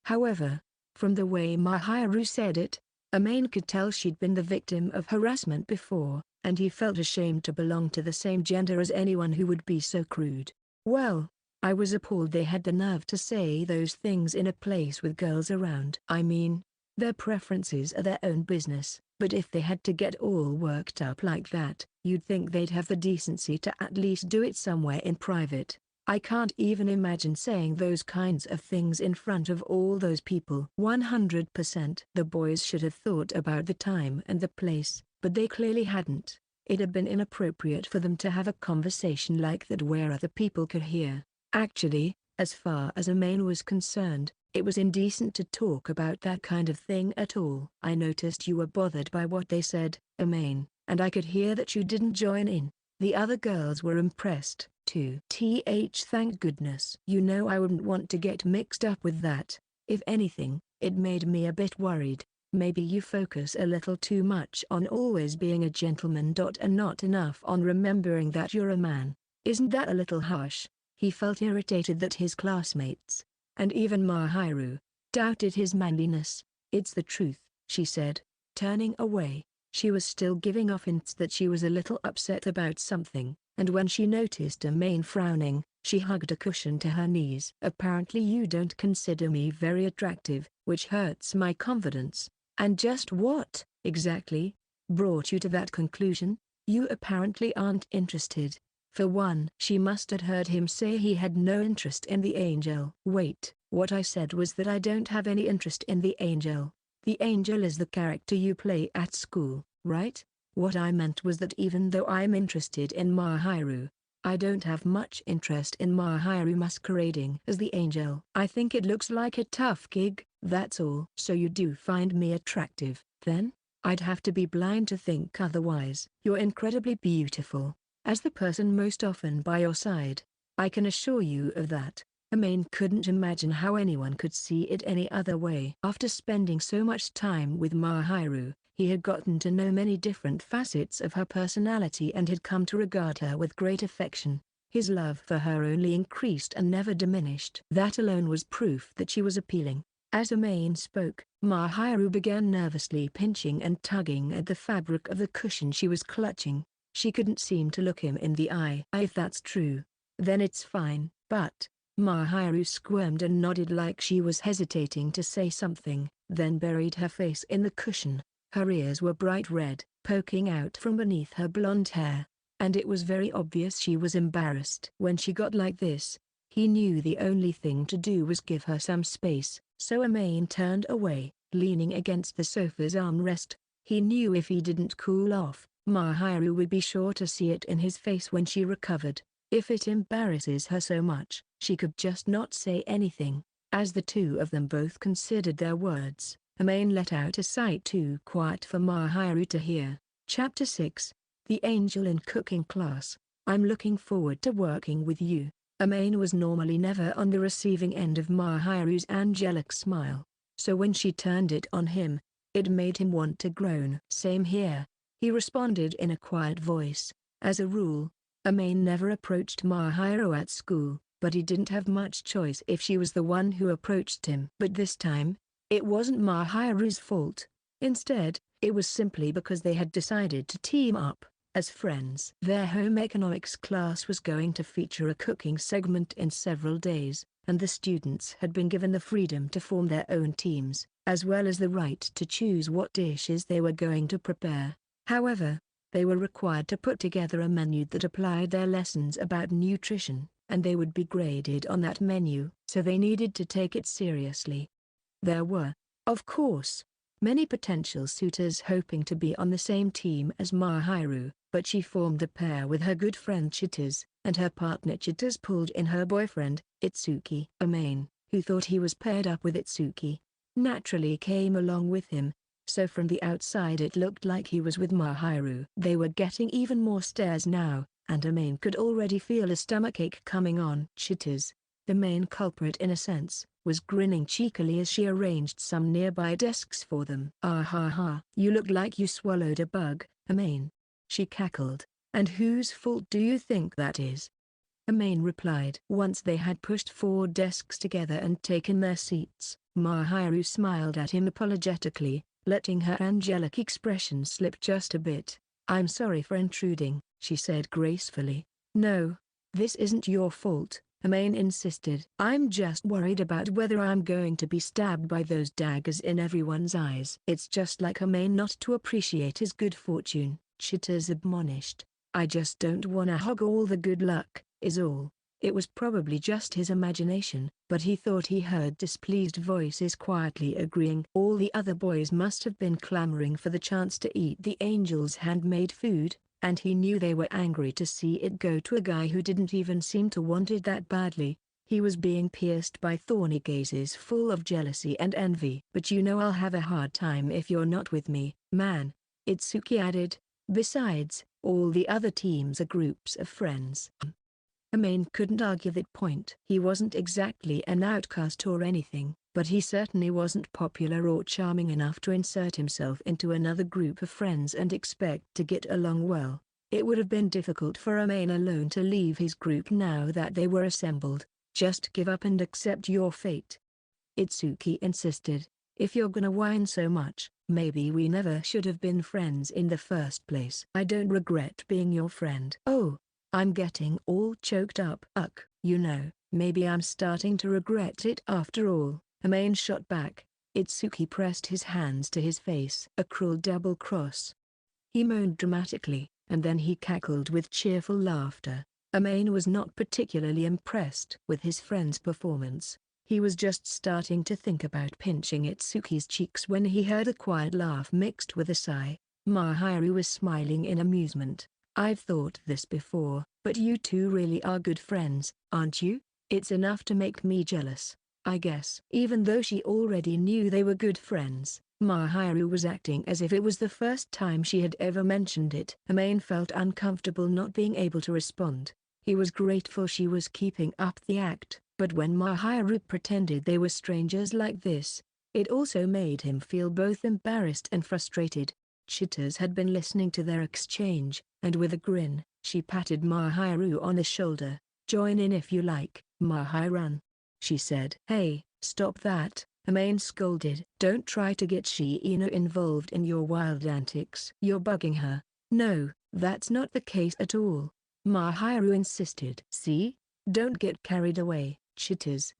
A: However, from the way Mahiru said it, Amain could tell she'd been the victim of harassment before, and he felt ashamed to belong to the same gender as anyone who would be so crude. Well, I was appalled they had the nerve to say those things in a place with girls around. I mean, their preferences are their own business, but if they had to get all worked up like that, you'd think they'd have the decency to at least do it somewhere in private. I can't even imagine saying those kinds of things in front of all those people. 100%. The boys should have thought about the time and the place, but they clearly hadn't. It had been inappropriate for them to have a conversation like that where other people could hear. Actually, as far as Amain was concerned, it was indecent to talk about that kind of thing at all. I noticed you were bothered by what they said, Amain, and I could hear that you didn't join in. The other girls were impressed, too. Thank goodness. You know I wouldn't want to get mixed up with that. If anything, it made me a bit worried. Maybe you focus a little too much on always being a gentleman. And not enough on remembering that you're a man. Isn't that a little harsh? He felt irritated that his classmates, and even Mahiru, doubted his manliness. It's the truth, she said, turning away. She was still giving off hints that she was a little upset about something, and when she noticed Amain frowning, she hugged a cushion to her knees. Apparently you don't consider me very attractive, which hurts my confidence. And just what, exactly, brought you to that conclusion? You apparently aren't interested. For one, she must have heard him say he had no interest in the angel. Wait, what I said was that I don't have any interest in the angel. The angel is the character you play at school, right? What I meant was that even though I'm interested in Mahiru, I don't have much interest in Mahiru masquerading as the angel. I think it looks like a tough gig, that's all. So you do find me attractive, then? I'd have to be blind to think otherwise. You're incredibly beautiful. As the person most often by your side, I can assure you of that. Amain couldn't imagine how anyone could see it any other way. After spending so much time with Mahiru, he had gotten to know many different facets of her personality and had come to regard her with great affection. His love for her only increased and never diminished. That alone was proof that she was appealing. As Amain spoke, Mahiru began nervously pinching and tugging at the fabric of the cushion she was clutching. She couldn't seem to look him in the eye. If that's true, then it's fine. But Mahiru squirmed and nodded like she was hesitating to say something, then buried her face in the cushion. Her ears were bright red, poking out from beneath her blonde hair, and it was very obvious she was embarrassed. When she got like this, he knew the only thing to do was give her some space, so Amain turned away, leaning against the sofa's armrest. He knew if he didn't cool off, Mahiru would be sure to see it in his face when she recovered. If it embarrasses her so much, she could just not say anything. As the two of them both considered their words, Amain let out a sigh too quiet for Mahiru to hear. Chapter 6. The Angel in Cooking Class. I'm looking forward to working with you. Amain was normally never on the receiving end of Mahiru's angelic smile, so when she turned it on him, it made him want to groan. Same here, he responded in a quiet voice. As a rule, Amain never approached Mahiru at school, but he didn't have much choice if she was the one who approached him. But this time, it wasn't Mahiru's fault. Instead, it was simply because they had decided to team up as friends. Their home economics class was going to feature a cooking segment in several days, and the students had been given the freedom to form their own teams, as well as the right to choose what dishes they were going to prepare. However, they were required to put together a menu that applied their lessons about nutrition, and they would be graded on that menu, so they needed to take it seriously. There were, of course, many potential suitors hoping to be on the same team as Mahiru, but she formed the pair with her good friend Chitaz, and her partner Chitaz pulled in her boyfriend, Itsuki. Amain, who thought he was paired up with Itsuki, naturally came along with him, so from the outside it looked like he was with Mahiru. They were getting even more stares now, and Amain could already feel a stomachache coming on. Chitaz, the main culprit in a sense, was grinning cheekily as she arranged some nearby desks for them. "Ah ha ha. You look like you swallowed a bug, Amain," she cackled. "And whose fault do you think that is?" Amain replied. Once they had pushed 4 desks together and taken their seats, Mahiru smiled at him apologetically, letting her angelic expression slip just a bit. "I'm sorry for intruding," she said gracefully. "No, this isn't your fault," Amain insisted. "I'm just worried about whether I'm going to be stabbed by those daggers in everyone's eyes." "It's just like Amain not to appreciate his good fortune," Chitaz admonished. "I just don't wanna hog all the good luck, is all." It was probably just his imagination, but he thought he heard displeased voices quietly agreeing. All the other boys must have been clamoring for the chance to eat the angel's handmade food, and he knew they were angry to see it go to a guy who didn't even seem to want it that badly. He was being pierced by thorny gazes full of jealousy and envy. But you know I'll have a hard time if you're not with me, man, Itsuki added. Besides, all the other teams are groups of friends. Amain couldn't argue that point. He wasn't exactly an outcast or anything, but he certainly wasn't popular or charming enough to insert himself into another group of friends and expect to get along well. It would have been difficult for Amain alone to leave his group now that they were assembled. Just give up and accept your fate. Itsuki insisted. If you're gonna whine so much, maybe we never should have been friends in the first place. I don't regret being your friend. Oh, I'm getting all choked up. You know, maybe I'm starting to regret it after all. Amain shot back. Itsuki pressed his hands to his face. A cruel double cross. He moaned dramatically, and then he cackled with cheerful laughter. Amain was not particularly impressed with his friend's performance. He was just starting to think about pinching Itsuki's cheeks when he heard a quiet laugh mixed with a sigh. Mahiru was smiling in amusement. I've thought this before, but you two really are good friends, aren't you? It's enough to make me jealous, I guess. Even though she already knew they were good friends, Mahiru was acting as if it was the first time she had ever mentioned it. Amain felt uncomfortable not being able to respond. He was grateful she was keeping up the act, but when Mahiru pretended they were strangers like this, it also made him feel both embarrassed and frustrated. Chitters had been listening to their exchange, and with a grin, she patted Mahiru on the shoulder. Join in if you like, Mahiru, she said. Hey, stop that, Amain scolded. Don't try to get Shiina involved in your wild antics. You're bugging her. No, that's not the case at all, Mahiru insisted. See? Don't get carried away. Chitters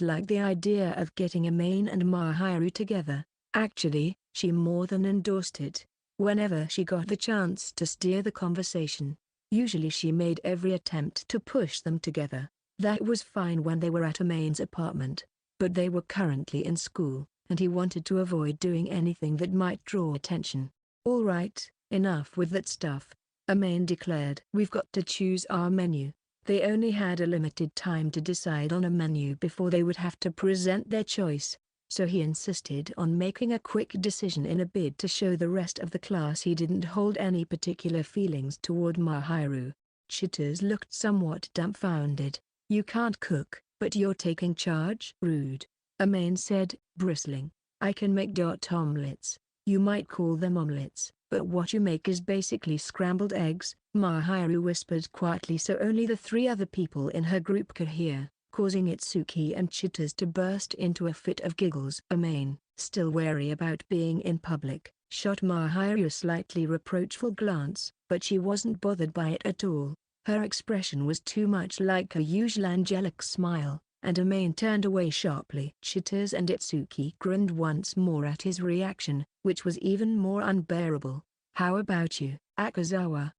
A: liked the idea of getting Amain and Mahiru together. Actually, she more than endorsed it. Whenever she got the chance to steer the conversation, usually she made every attempt to push them together. That was fine when they were at Amain's apartment, but they were currently in school, and he wanted to avoid doing anything that might draw attention. All right, enough with that stuff, Amain declared. We've got to choose our menu. They only had a limited time to decide on a menu before they would have to present their choice, so he insisted on making a quick decision in a bid to show the rest of the class he didn't hold any particular feelings toward Mahiru. Chitters looked somewhat dumbfounded. You can't cook, but you're taking charge? Rude, Amain said, bristling. I can make omelets. You might call them omelets, but what you make is basically scrambled eggs, Mahiru whispered quietly so only the three other people in her group could hear, causing Itsuki and Chitters to burst into a fit of giggles. Amain, still wary about being in public, shot Mahiru a slightly reproachful glance, but she wasn't bothered by it at all. Her expression was too much like her usual angelic smile, and Amain turned away sharply. Chitters and Itsuki grinned once more at his reaction, which was even more unbearable. How about you, Akazawa?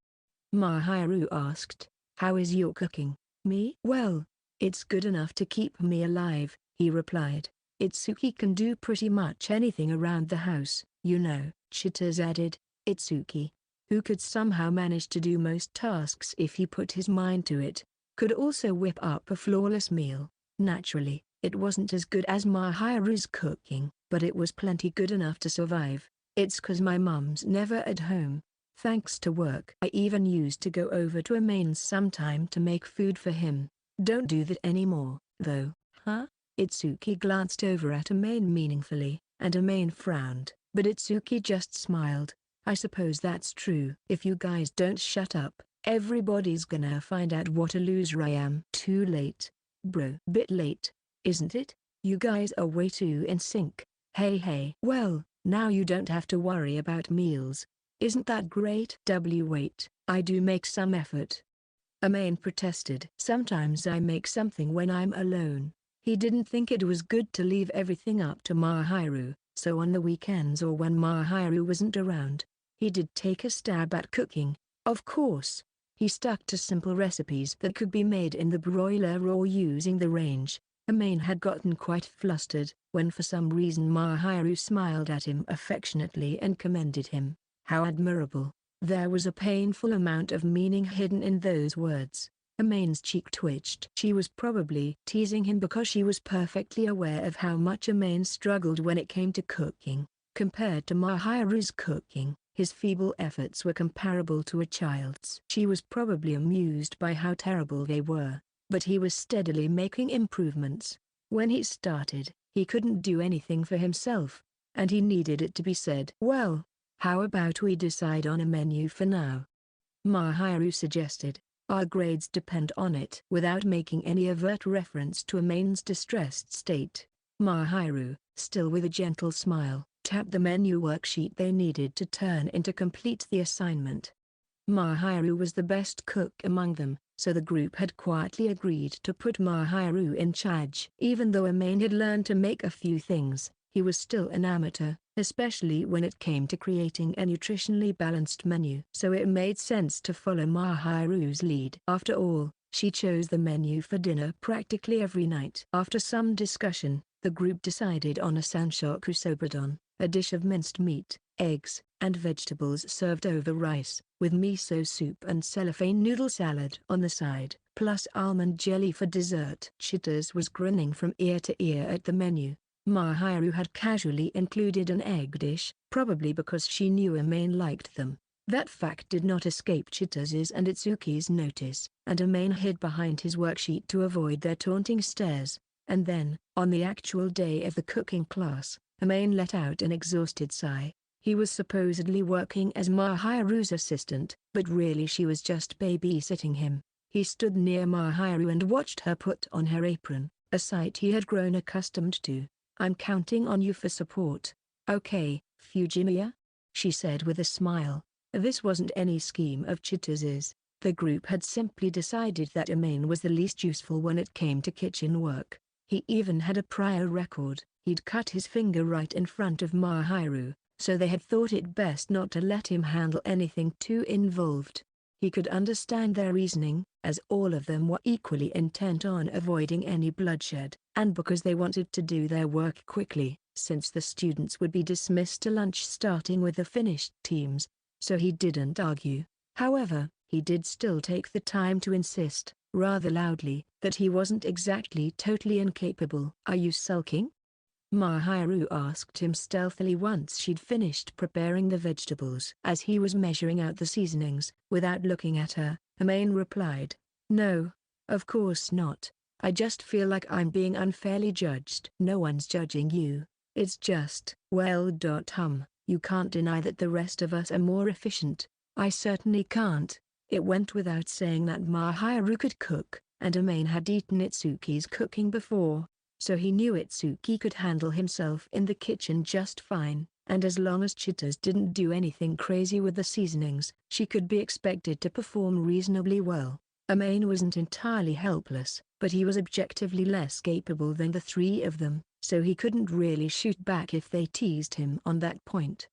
A: Mahiru asked. How is your cooking? Me? Well, it's good enough to keep me alive, he replied. Itsuki can do pretty much anything around the house, you know, Chitters added. Itsuki, who could somehow manage to do most tasks if he put his mind to it, could also whip up a flawless meal. Naturally, it wasn't as good as Mahiru's cooking, but it was plenty good enough to survive. It's 'cause my mum's never at home, thanks to work. I even used to go over to Amain's sometime to make food for him. Don't do that anymore, though, huh? Itsuki glanced over at Amain meaningfully, and Amain frowned, but Itsuki just smiled. I suppose that's true. If you guys don't shut up, everybody's gonna find out what a loser I am. Too late, bro. Bit late, isn't it? You guys are way too in sync. Hey. Well, now you don't have to worry about meals. Isn't that great? Wait, I do make some effort. Amain protested. Sometimes I make something when I'm alone. He didn't think it was good to leave everything up to Mahiru, so on the weekends or when Mahiru wasn't around, he did take a stab at cooking. Of course, He stuck to simple recipes that could be made in the broiler or using the range. Amain had gotten quite flustered, when for some reason Mahiru smiled at him affectionately and commended him. How admirable. There was a painful amount of meaning hidden in those words. Amain's cheek twitched. She was probably teasing him because she was perfectly aware of how much Amain struggled when it came to cooking. Compared to Mahiru's cooking, his feeble efforts were comparable to a child's. She was probably amused by how terrible they were, but he was steadily making improvements. When he started, he couldn't do anything for himself, and he needed it to be said. "Well, how about we decide on a menu for now?" Mahiru suggested. "Our grades depend on it." Without making any overt reference to Amain's distressed state, Mahiru, still with a gentle smile, tapped the menu worksheet they needed to turn in to complete the assignment. Mahiru was the best cook among them, so the group had quietly agreed to put Mahiru in charge. Even though Amain had learned to make a few things, he was still an amateur, especially when it came to creating a nutritionally balanced menu. So it made sense to follow Mahiru's lead. After all, she chose the menu for dinner practically every night. After some discussion, the group decided on a sanshoku sobudon, a dish of minced meat, eggs, and vegetables served over rice, with miso soup and cellophane noodle salad on the side, plus almond jelly for dessert. Chitters was grinning from ear to ear at the menu. Mahiru had casually included an egg dish, probably because she knew Amain liked them. That fact did not escape Chitter's and Itsuki's notice, and Amain hid behind his worksheet to avoid their taunting stares. And then, on the actual day of the cooking class, Amain let out an exhausted sigh. He was supposedly working as Mahiru's assistant, but really she was just babysitting him. He stood near Mahiru and watched her put on her apron, a sight he had grown accustomed to. "I'm counting on you for support." "Okay, Fujimiya," she said with a smile. This wasn't any scheme of Chitter's. The group had simply decided that Amain was the least useful when it came to kitchen work. He even had a prior record. He'd cut his finger right in front of Mahiru, so they had thought it best not to let him handle anything too involved. He could understand their reasoning, as all of them were equally intent on avoiding any bloodshed, and because they wanted to do their work quickly, since the students would be dismissed to lunch starting with the finished teams, so he didn't argue. However, he did still take the time to insist, rather loudly, that he wasn't exactly totally incapable. "Are you sulking?" Mahiru asked him stealthily once she'd finished preparing the vegetables. As he was measuring out the seasonings, without looking at her, Amain replied, "No, of course not. I just feel like I'm being unfairly judged." "No one's judging you. It's just, well, you can't deny that the rest of us are more efficient." "I certainly can't." It went without saying that Mahiru could cook, and Amain had eaten Itsuki's cooking before, so he knew Itsuki could handle himself in the kitchen just fine, and as long as Chitters didn't do anything crazy with the seasonings, she could be expected to perform reasonably well. Amain wasn't entirely helpless, but he was objectively less capable than the three of them, so he couldn't really shoot back if they teased him on that point.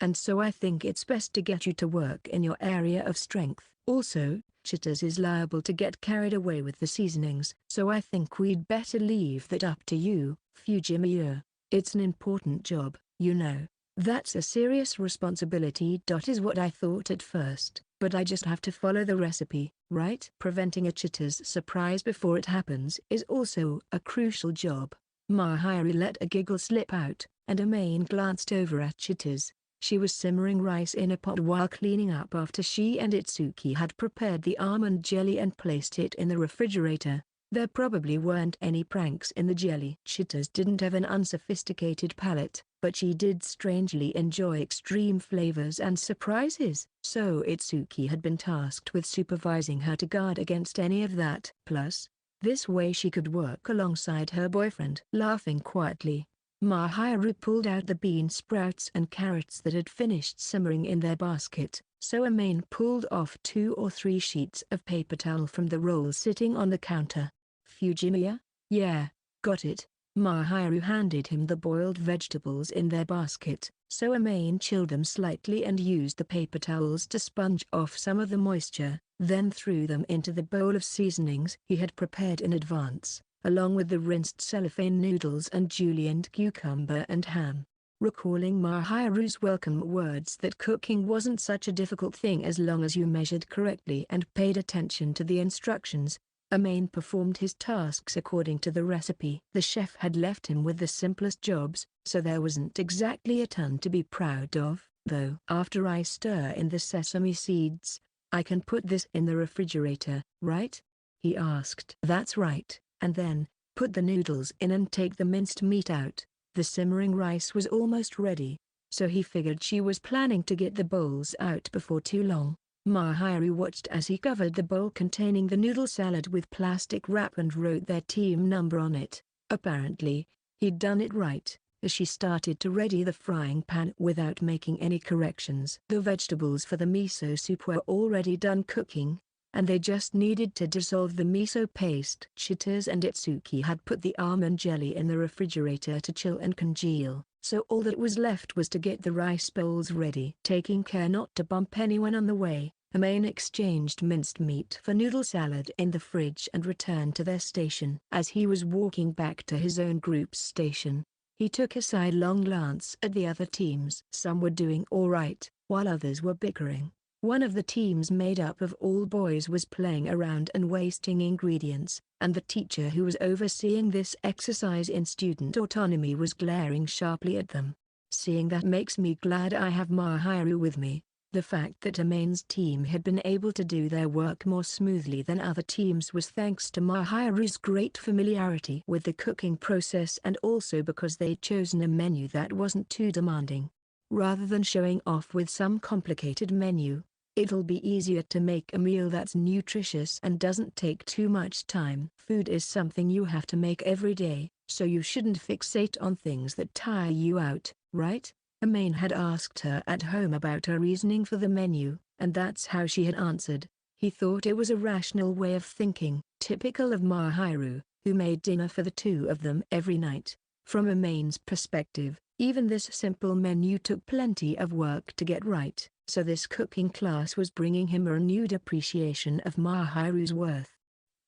A: "And so I think it's best to get you to work in your area of strength. Also, Chitters is liable to get carried away with the seasonings, so I think we'd better leave that up to you, Fujimiya. It's an important job, you know." "That's a serious responsibility. Is what I thought at first, but I just have to follow the recipe, right?" Preventing a Chitter's surprise before it happens is also a crucial job. Mahiru let a giggle slip out, and Amain glanced over at Chitters. She was simmering rice in a pot while cleaning up after she and Itsuki had prepared the almond jelly and placed it in the refrigerator. There probably weren't any pranks in the jelly. Chitters didn't have an unsophisticated palate, but she did strangely enjoy extreme flavors and surprises. So Itsuki had been tasked with supervising her to guard against any of that. Plus, this way she could work alongside her boyfriend. Laughing quietly, Mahiru pulled out the bean sprouts and carrots that had finished simmering in their basket, so Amain pulled off 2 or 3 sheets of paper towel from the roll sitting on the counter. "Fujimiya?" "Yeah, got it." Mahiru handed him the boiled vegetables in their basket, so Amain chilled them slightly and used the paper towels to sponge off some of the moisture. then threw them into the bowl of seasonings he had prepared in advance, along with the rinsed cellophane noodles and julienned cucumber and ham. Recalling Mahiru's welcome words that cooking wasn't such a difficult thing as long as you measured correctly and paid attention to the instructions, Amain performed his tasks according to the recipe. The chef had left him with the simplest jobs, so there wasn't exactly a ton to be proud of, though. After I stir in the sesame seeds, I can put this in the refrigerator, right? He asked. That's right, and then, put the noodles in and take the minced meat out. The simmering rice was almost ready, so he figured she was planning to get the bowls out before too long. Mahiru watched as he covered the bowl containing the noodle salad with plastic wrap and wrote their team number on it. Apparently, he'd done it right, as she started to ready the frying pan without making any corrections. The vegetables for the miso soup were already done cooking, and they just needed to dissolve the miso paste. Chiters and Itsuki had put the almond jelly in the refrigerator to chill and congeal, so all that was left was to get the rice bowls ready. Taking care not to bump anyone on the way, Amain exchanged minced meat for noodle salad in the fridge and returned to their station. As he was walking back to his own group's station, he took a sidelong glance at the other teams. Some were doing all right, while others were bickering. One of the teams made up of all boys was playing around and wasting ingredients, and the teacher who was overseeing this exercise in student autonomy was glaring sharply at them. Seeing that makes me glad I have Mahiru with me. The fact that Amain's team had been able to do their work more smoothly than other teams was thanks to Mahiru's great familiarity with the cooking process and also because they'd chosen a menu that wasn't too demanding. Rather than showing off with some complicated menu, it'll be easier to make a meal that's nutritious and doesn't take too much time. Food is something you have to make every day, so you shouldn't fixate on things that tire you out, right? Amain had asked her at home about her reasoning for the menu, and that's how she had answered. He thought it was a rational way of thinking, typical of Mahiru, who made dinner for the two of them every night. From Amain's perspective, even this simple menu took plenty of work to get right, so this cooking class was bringing him a renewed appreciation of Mahiru's worth.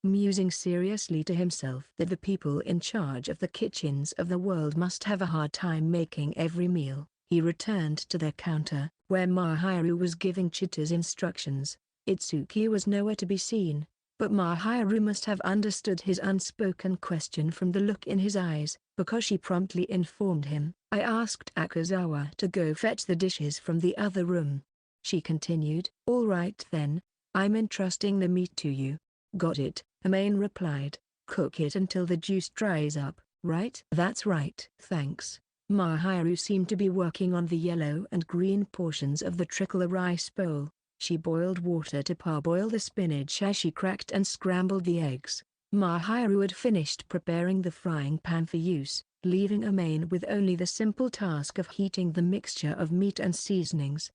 A: Musing seriously to himself that the people in charge of the kitchens of the world must have a hard time making every meal, he returned to their counter, where Mahiru was giving Chitter's instructions. Itsuki was nowhere to be seen, but Mahiru must have understood his unspoken question from the look in his eyes, because she promptly informed him. I asked Akazawa to go fetch the dishes from the other room. She continued. All right then, I'm entrusting the meat to you. Got it, Amain replied. Cook it until the juice dries up, right? That's right. Thanks. Mahiru seemed to be working on the yellow and green portions of the trickle rice bowl. She boiled water to parboil the spinach as she cracked and scrambled the eggs. Mahiru had finished preparing the frying pan for use, leaving Amain with only the simple task of heating the mixture of meat and seasonings.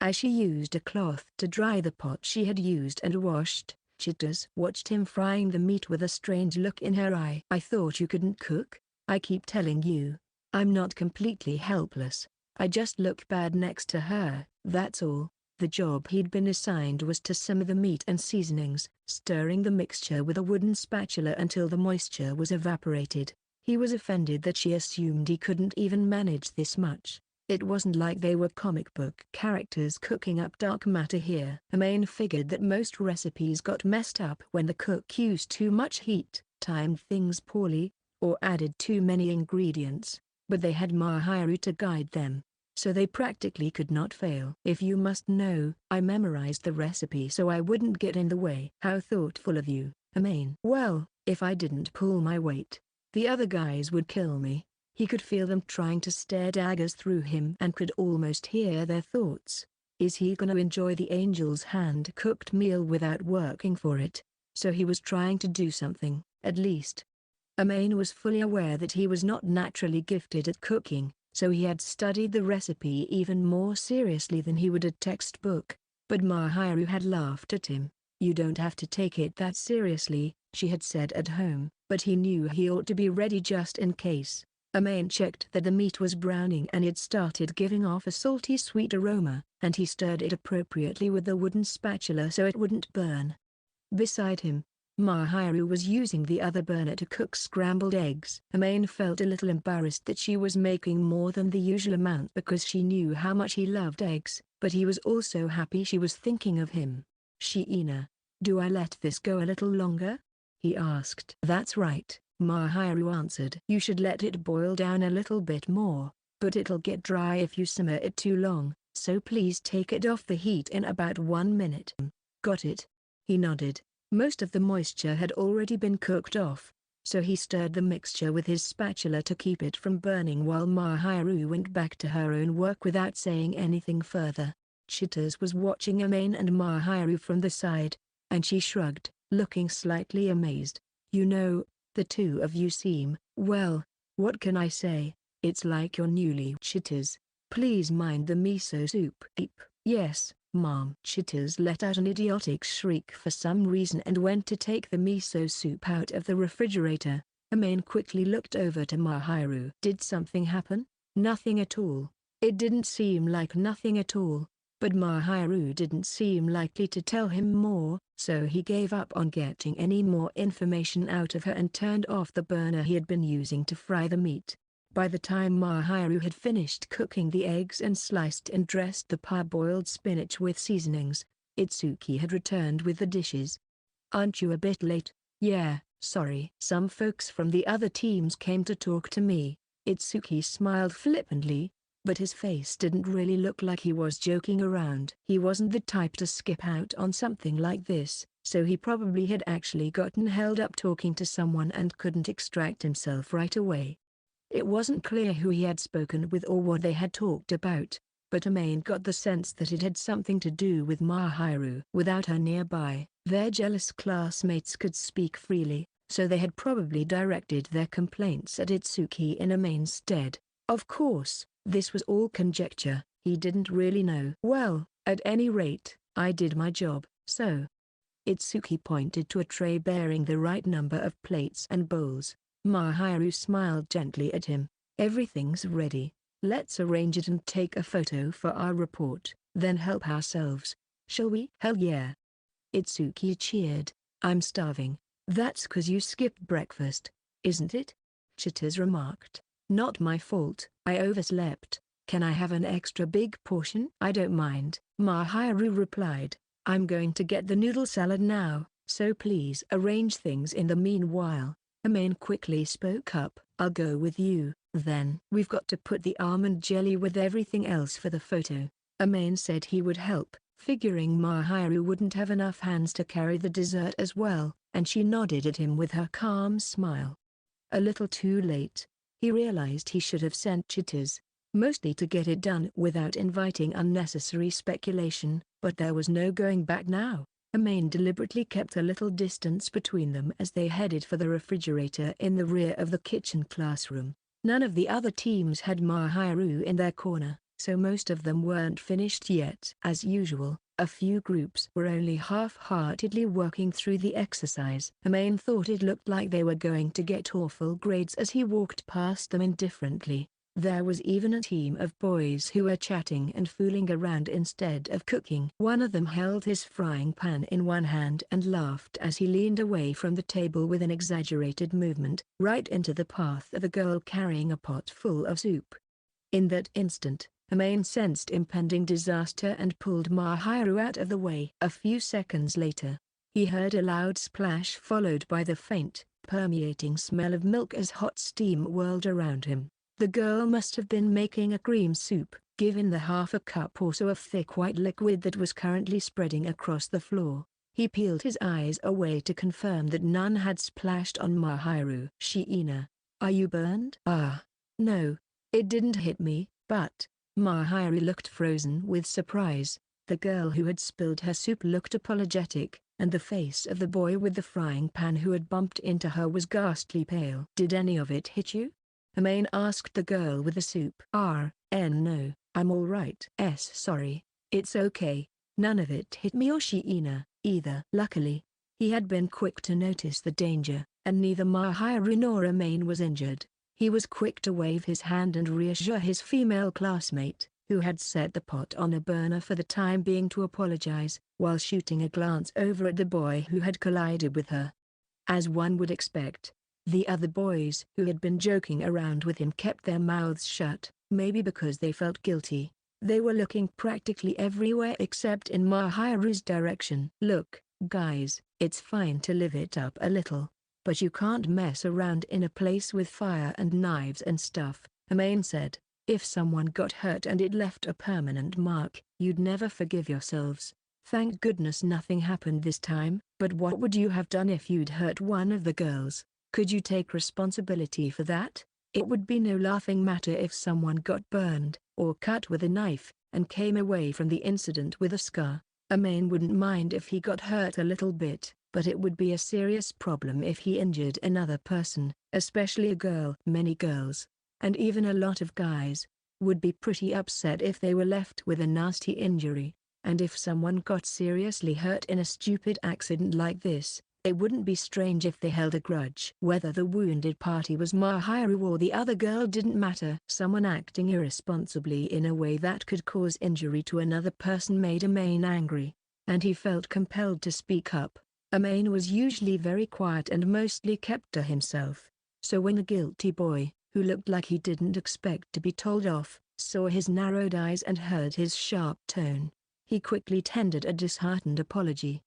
A: As she used a cloth to dry the pot she had used and washed, Chitters watched him frying the meat with a strange look in her eye. I thought you couldn't cook? I keep telling you. I'm not completely helpless. I just look bad next to her, that's all. The job he'd been assigned was to simmer the meat and seasonings, stirring the mixture with a wooden spatula until the moisture was evaporated. He was offended that she assumed he couldn't even manage this much. It wasn't like they were comic book characters cooking up dark matter here. Amain figured that most recipes got messed up when the cook used too much heat, timed things poorly, or added too many ingredients, but they had Mahiru to guide them, so they practically could not fail. If you must know, I memorized the recipe so I wouldn't get in the way. How thoughtful of you, Amain. Well, if I didn't pull my weight, the other guys would kill me. He could feel them trying to stare daggers through him and could almost hear their thoughts. Is he gonna enjoy the angel's hand-cooked meal without working for it? So he was trying to do something, at least. Amain was fully aware that he was not naturally gifted at cooking, so he had studied the recipe even more seriously than he would a textbook. But Mahiru had laughed at him. You don't have to take it that seriously, she had said at home, but he knew he ought to be ready just in case. Amain checked that the meat was browning and it started giving off a salty sweet aroma, and he stirred it appropriately with the wooden spatula so it wouldn't burn. Beside him, Mahiru was using the other burner to cook scrambled eggs. Amain felt a little embarrassed that she was making more than the usual amount because she knew how much he loved eggs, but he was also happy she was thinking of him. "Shiina, do I let this go a little longer?" he asked. "That's right," Mahiru answered. "You should let it boil down a little bit more, but it'll get dry if you simmer it too long, so please take it off the heat in about 1 minute." "Got it?" He nodded. Most of the moisture had already been cooked off, so he stirred the mixture with his spatula to keep it from burning while Mahiru went back to her own work without saying anything further. Chitters was watching Amain and Mahiru from the side, and she shrugged, looking slightly amazed. "You know, the two of you seem, well, what can I say, it's like you're newly." "Chitters, please mind the miso soup." "Yes, Mom." Chitters let out an idiotic shriek for some reason and went to take the miso soup out of the refrigerator. Amain quickly looked over to Mahiru. "Did something happen?" "Nothing at all." It didn't seem like nothing at all, but Mahiru didn't seem likely to tell him more, so he gave up on getting any more information out of her and turned off the burner he had been using to fry the meat. By the time Mahiru had finished cooking the eggs and sliced and dressed the parboiled spinach with seasonings, Itsuki had returned with the dishes. "Aren't you a bit late?" "Yeah, sorry." "Some folks from the other teams came to talk to me." Itsuki smiled flippantly, but his face didn't really look like he was joking around. He wasn't the type to skip out on something like this, so he probably had actually gotten held up talking to someone and couldn't extract himself right away. It wasn't clear who he had spoken with or what they had talked about, but Amain got the sense that it had something to do with Mahiru. Without her nearby, their jealous classmates could speak freely, so they had probably directed their complaints at Itsuki in Amain's stead. Of course, this was all conjecture, he didn't really know. "Well, at any rate, I did my job, so." Itsuki pointed to a tray bearing the right number of plates and bowls. Mahiru smiled gently at him. "Everything's ready, let's arrange it and take a photo for our report, then help ourselves. Shall we?" "Hell yeah!" Itsuki cheered. "I'm starving." "That's 'cause you skipped breakfast, isn't it?" Chitters remarked. "Not my fault. I overslept. Can I have an extra big portion?" "I don't mind," Mahiru replied. "I'm going to get the noodle salad now, so please arrange things in the meanwhile." Amain quickly spoke up. "I'll go with you, then." "We've got to put the almond jelly with everything else for the photo." Amain said he would help, figuring Mahiru wouldn't have enough hands to carry the dessert as well, and she nodded at him with her calm smile. A little too late. He realized he should have sent Chitters, mostly to get it done without inviting unnecessary speculation, but there was no going back now. Amain deliberately kept a little distance between them as they headed for the refrigerator in the rear of the kitchen classroom. None of the other teams had Mahiru in their corner, so most of them weren't finished yet. As usual, a few groups were only half-heartedly working through the exercise. Amain thought it looked like they were going to get awful grades as he walked past them indifferently. There was even a team of boys who were chatting and fooling around instead of cooking. One of them held his frying pan in one hand and laughed as he leaned away from the table with an exaggerated movement, right into the path of a girl carrying a pot full of soup. In that instant, Amain sensed impending disaster and pulled Mahiru out of the way. A few seconds later, he heard a loud splash followed by the faint, permeating smell of milk as hot steam whirled around him. The girl must have been making a cream soup, given the half a cup or so of thick white liquid that was currently spreading across the floor. He peeled his eyes away to confirm that none had splashed on Mahiru. "Shiina, are you burned?" "Ah, no, it didn't hit me, but..." Mahiru looked frozen with surprise. The girl who had spilled her soup looked apologetic, and the face of the boy with the frying pan who had bumped into her was ghastly pale. "Did any of it hit you?" Amain asked the girl with the soup. No, I'm all right." Sorry, it's okay, none of it hit me or Shiina, either." Luckily, he had been quick to notice the danger, and neither Mahiru nor Amain was injured. He was quick to wave his hand and reassure his female classmate, who had set the pot on a burner for the time being, to apologize, while shooting a glance over at the boy who had collided with her. As one would expect, the other boys who had been joking around with him kept their mouths shut, maybe because they felt guilty. They were looking practically everywhere except in Mahiru's direction. "Look, guys, it's fine to live it up a little, but you can't mess around in a place with fire and knives and stuff," Amain said. "If someone got hurt and it left a permanent mark, you'd never forgive yourselves. Thank goodness nothing happened this time, but what would you have done if you'd hurt one of the girls? Could you take responsibility for that? It would be no laughing matter if someone got burned, or cut with a knife, and came away from the incident with a scar. Amain wouldn't mind if he got hurt a little bit, but it would be a serious problem if he injured another person, especially a girl. Many girls, and even a lot of guys, would be pretty upset if they were left with a nasty injury. And if someone got seriously hurt in a stupid accident like this, it wouldn't be strange if they held a grudge. Whether the wounded party was Mahiru or the other girl didn't matter. Someone acting irresponsibly in a way that could cause injury to another person made Amain angry, and he felt compelled to speak up. Amain was usually very quiet and mostly kept to himself, so when the guilty boy, who looked like he didn't expect to be told off, saw his narrowed eyes and heard his sharp tone, he quickly tendered a disheartened apology.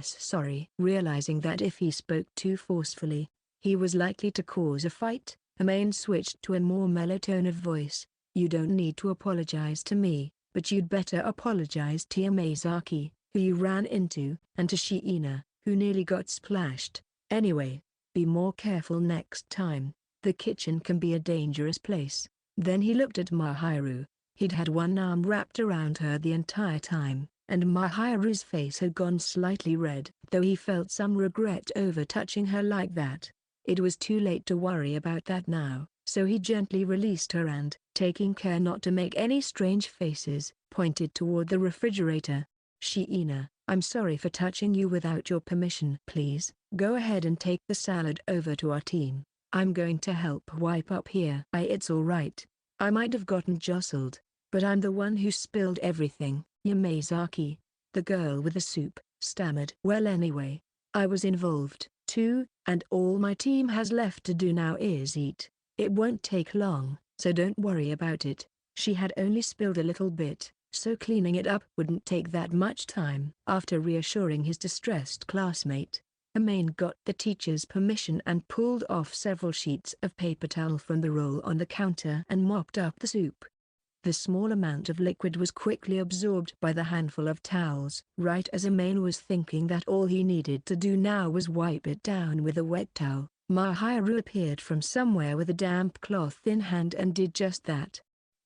A: Sorry. Realizing that if he spoke too forcefully, he was likely to cause a fight, Amain switched to a more mellow tone of voice. "You don't need to apologize to me, but you'd better apologize to Yamazaki, who you ran into, and to Shiina, who nearly got splashed. Anyway, be more careful next time. The kitchen can be a dangerous place." Then he looked at Mahiru. He'd had one arm wrapped around her the entire time, and Mahiru's face had gone slightly red. Though he felt some regret over touching her like that, it was too late to worry about that now, so he gently released her and, taking care not to make any strange faces, pointed toward the refrigerator. "Shiina, I'm sorry for touching you without your permission. Please, go ahead and take the salad over to our team. I'm going to help wipe up here." "It's alright. I might have gotten jostled, but I'm the one who spilled everything," Yamazaki, the girl with the soup, stammered. "Well, anyway, I was involved, too, and all my team has left to do now is eat. It won't take long, so don't worry about it." She had only spilled a little bit, so cleaning it up wouldn't take that much time. After reassuring his distressed classmate, Amain got the teacher's permission and pulled off several sheets of paper towel from the roll on the counter and mopped up the soup. The small amount of liquid was quickly absorbed by the handful of towels. Right as Amain was thinking that all he needed to do now was wipe it down with a wet towel, Mahiru appeared from somewhere with a damp cloth in hand and did just that.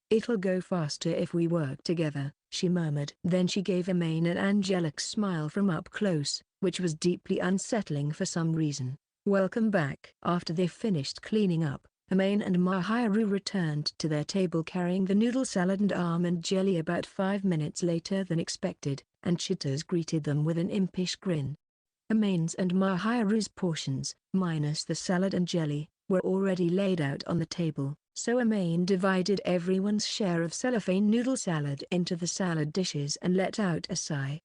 A: "It'll go faster if we work together," she murmured. Then she gave Amain an angelic smile from up close, which was deeply unsettling for some reason. "Welcome back." After they finished cleaning up, Amain and Mahiru returned to their table carrying the noodle salad and almond jelly about 5 minutes later than expected, and Chiters greeted them with an impish grin. Amain's and Mahiru's portions, minus the salad and jelly, were already laid out on the table, so Amain divided everyone's share of cellophane noodle salad into the salad dishes and let out a sigh.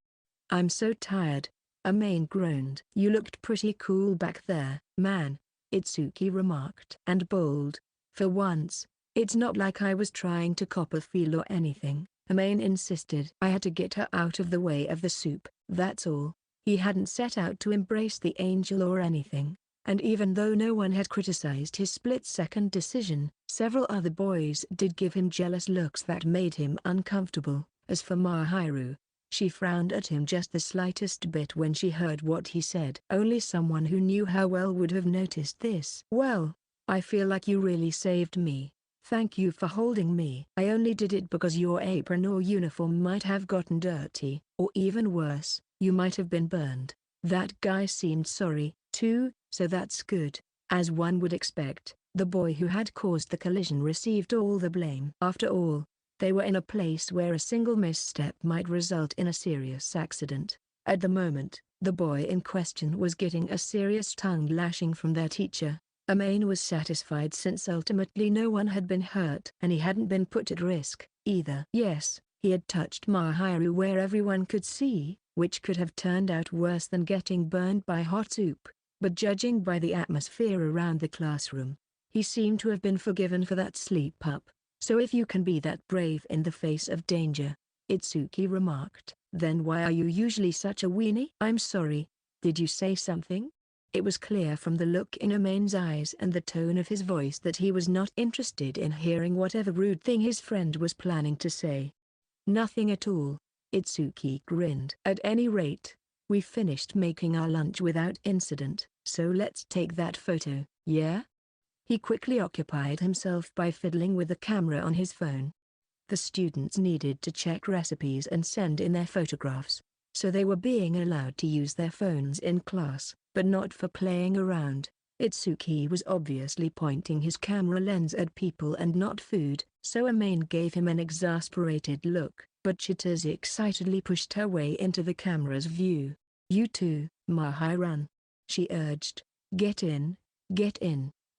A: "I'm so tired," Amain groaned. "You looked pretty cool back there, man," Itsuki remarked. "And bold. For once, it's not like I was trying to cop a feel or anything," Amain insisted. "I had to get her out of the way of the soup, that's all." He hadn't set out to embrace the angel or anything, and even though no one had criticized his split-second decision, several other boys did give him jealous looks that made him uncomfortable. As for Mahiru, she frowned at him just the slightest bit when she heard what he said. Only someone who knew her well would have noticed this. "Well, I feel like you really saved me. Thank you for holding me. I only did it because your apron or uniform might have gotten dirty, or even worse, you might have been burned." That guy seemed sorry, too, so that's good. As one would expect, the boy who had caused the collision received all the blame. After all, they were in a place where a single misstep might result in a serious accident. At the moment, the boy in question was getting a serious tongue lashing from their teacher. Amain was satisfied since ultimately no one had been hurt and he hadn't been put at risk, either. Yes, he had touched Mahiru where everyone could see, which could have turned out worse than getting burned by hot soup, but judging by the atmosphere around the classroom, he seemed to have been forgiven for that slip-up. So if you can be that brave in the face of danger, Itsuki remarked, then why are you usually such a weenie? I'm sorry, did you say something? It was clear from the look in Amain's eyes and the tone of his voice that he was not interested in hearing whatever rude thing his friend was planning to say. Nothing at all, Itsuki grinned. At any rate, we finished making our lunch without incident, so let's take that photo, yeah? He quickly occupied himself by fiddling with the camera on his phone. The students needed to check recipes and send in their photographs, so they were being allowed to use their phones in class, but not for playing around. Itsuki was obviously pointing his camera lens at people and not food, so Amain gave him an exasperated look, but Chitose excitedly pushed her way into the camera's view. You too, Mahiru, she urged. Get in,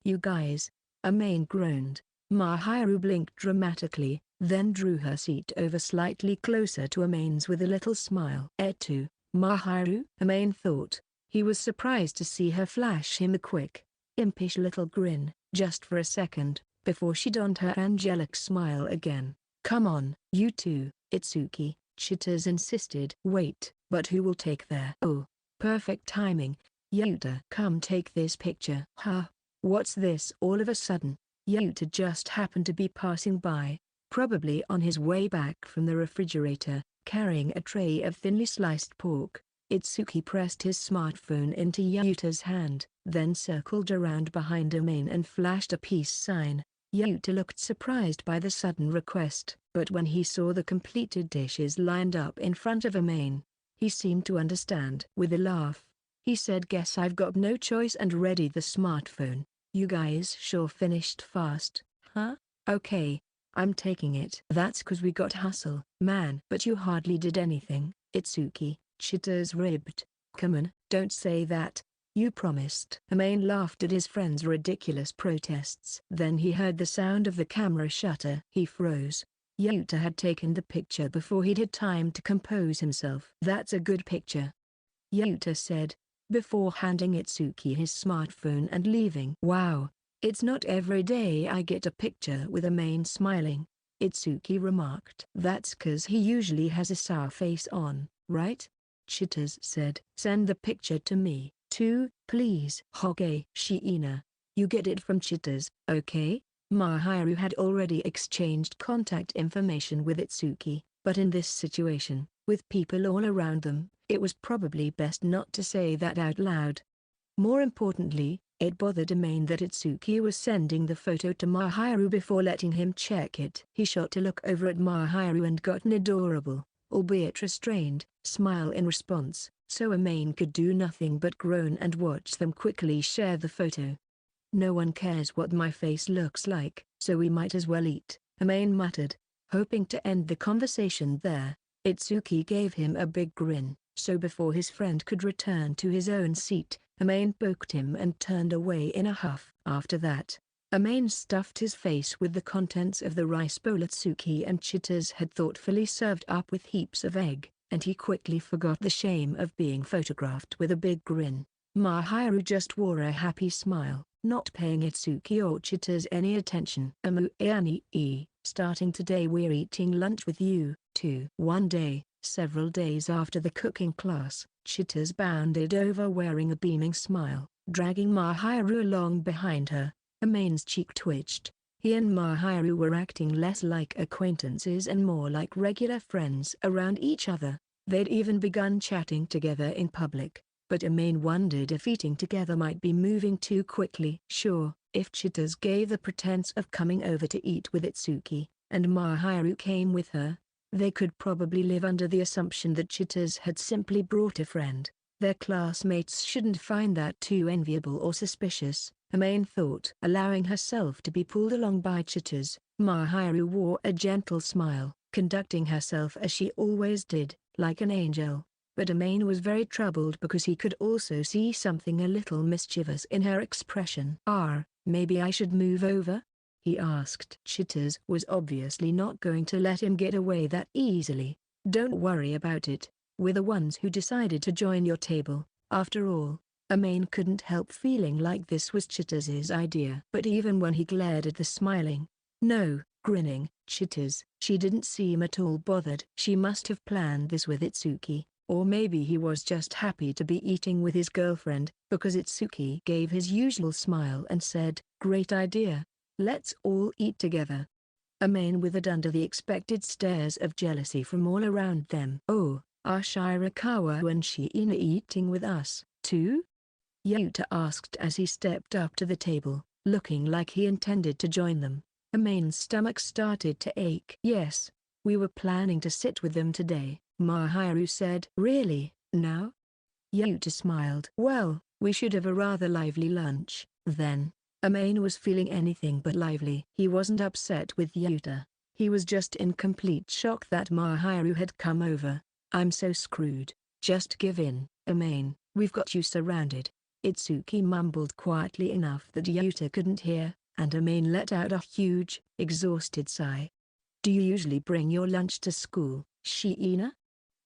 A: you guys. Amain groaned. Mahiru blinked dramatically, then drew her seat over slightly closer to Amain's with a little smile. Etu, Mahiru? Amain thought. He was surprised to see her flash him a quick, impish little grin, just for a second, before she donned her angelic smile again. Come on, you two, Itsuki, Chitose insisted. Wait, but who will take their— Oh, perfect timing. Yuta, come take this picture. Huh? What's this all of a sudden? Yuta just happened to be passing by, probably on his way back from the refrigerator, carrying a tray of thinly sliced pork. Itsuki pressed his smartphone into Yuta's hand, then circled around behind Amain and flashed a peace sign. Yuta looked surprised by the sudden request, but when he saw the completed dishes lined up in front of Amain, he seemed to understand. With a laugh, he said, guess I've got no choice, and readied the smartphone. You guys sure finished fast, huh? Okay, I'm taking it. That's 'cause we got hustle. Man, but you hardly did anything, Itsuki, Chitose ribbed. Come on, don't say that. You promised. Amain laughed at his friend's ridiculous protests. Then he heard the sound of the camera shutter. He froze. Yuta had taken the picture before he'd had time to compose himself. That's a good picture, Yuta said, before handing Itsuki his smartphone and leaving. Wow, it's not every day I get a picture with Amain smiling, Itsuki remarked. That's 'cause he usually has a sour face on, right? Chitose said. Send the picture to me, too, please. Hoge Shiina. You get it from Chitose, okay? Mahiru had already exchanged contact information with Itsuki, but in this situation, with people all around them, it was probably best not to say that out loud. More importantly, it bothered Amain that Itsuki was sending the photo to Mahiru before letting him check it. He shot a look over at Mahiru and got an adorable, albeit restrained, smile in response, so Amain could do nothing but groan and watch them quickly share the photo. No one cares what my face looks like, so we might as well eat, Amain muttered, hoping to end the conversation there. Itsuki gave him a big grin, so before his friend could return to his own seat, Amain poked him and turned away in a huff. After that, Amain stuffed his face with the contents of the rice bowl Itsuki and Chitose had thoughtfully served up with heaps of egg, and he quickly forgot the shame of being photographed with a big grin. Mahiru just wore a happy smile, not paying Itsuki or Chitose any attention. Starting today we're eating lunch with you, too. One day, several days after the cooking class, Chitose bounded over wearing a beaming smile, dragging Mahiru along behind her. Amain's cheek twitched. He and Mahiru were acting less like acquaintances and more like regular friends around each other. They'd even begun chatting together in public, but Amain wondered if eating together might be moving too quickly. Sure, if Chitose gave the pretense of coming over to eat with Itsuki, and Mahiru came with her, they could probably live under the assumption that Chitose had simply brought a friend. Their classmates shouldn't find that too enviable or suspicious, Amain thought. Allowing herself to be pulled along by Chitose, Mahiru wore a gentle smile, conducting herself as she always did, like an angel. But Amain was very troubled because he could also see something a little mischievous in her expression. Maybe I should move over? He asked. Chitters was obviously not going to let him get away that easily. Don't worry about it, we're the ones who decided to join your table, after all. Amain couldn't help feeling like this was Chitters' idea. But even when he glared at the smiling, no, grinning, Chitters, she didn't seem at all bothered. She must have planned this with Itsuki, or maybe he was just happy to be eating with his girlfriend, because Itsuki gave his usual smile and said, great idea. Let's all eat together. Amain withered under the expected stares of jealousy from all around them. Oh, are Shirakawa and Shiina eating with us, too? Yuta asked as he stepped up to the table, looking like he intended to join them. Amain's stomach started to ache. Yes, we were planning to sit with them today, Mahiru said. Really, now? Yuta smiled. Well, we should have a rather lively lunch, then. Amain was feeling anything but lively. He wasn't upset with Yuta. He was just in complete shock that Mahiru had come over. I'm so screwed. Just give in, Amain, we've got you surrounded. Itsuki mumbled quietly enough that Yuta couldn't hear, and Amain let out a huge, exhausted sigh. Do you usually bring your lunch to school, Shiina?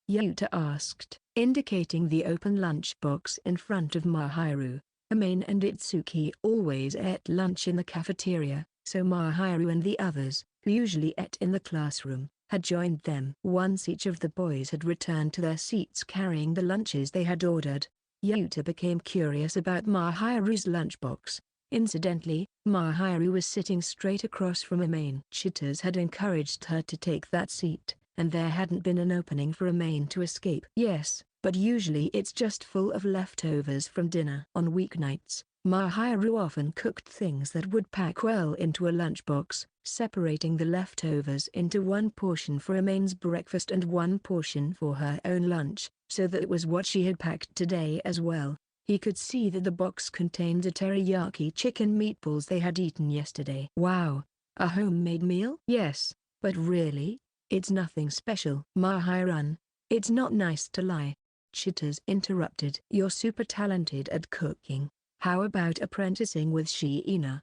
A: Yuta asked, indicating the open lunchbox in front of Mahiru. Amain and Itsuki always ate lunch in the cafeteria, so Mahiru and the others, who usually ate in the classroom, had joined them. Once each of the boys had returned to their seats carrying the lunches they had ordered, Yuta became curious about Mahiru's lunchbox. Incidentally, Mahiru was sitting straight across from Amain. Chitters had encouraged her to take that seat, and there hadn't been an opening for Amain to escape. Yes, but usually it's just full of leftovers from dinner. On weeknights, Mahiru often cooked things that would pack well into a lunchbox, separating the leftovers into one portion for Amain's breakfast and one portion for her own lunch, so that it was what she had packed today as well. He could see that the box contained the teriyaki chicken meatballs they had eaten yesterday. Wow, a homemade meal? Yes, but really, it's nothing special. Mahiru, it's not nice to lie. Chitters interrupted. You're super talented at cooking. How about apprenticing with Shiina?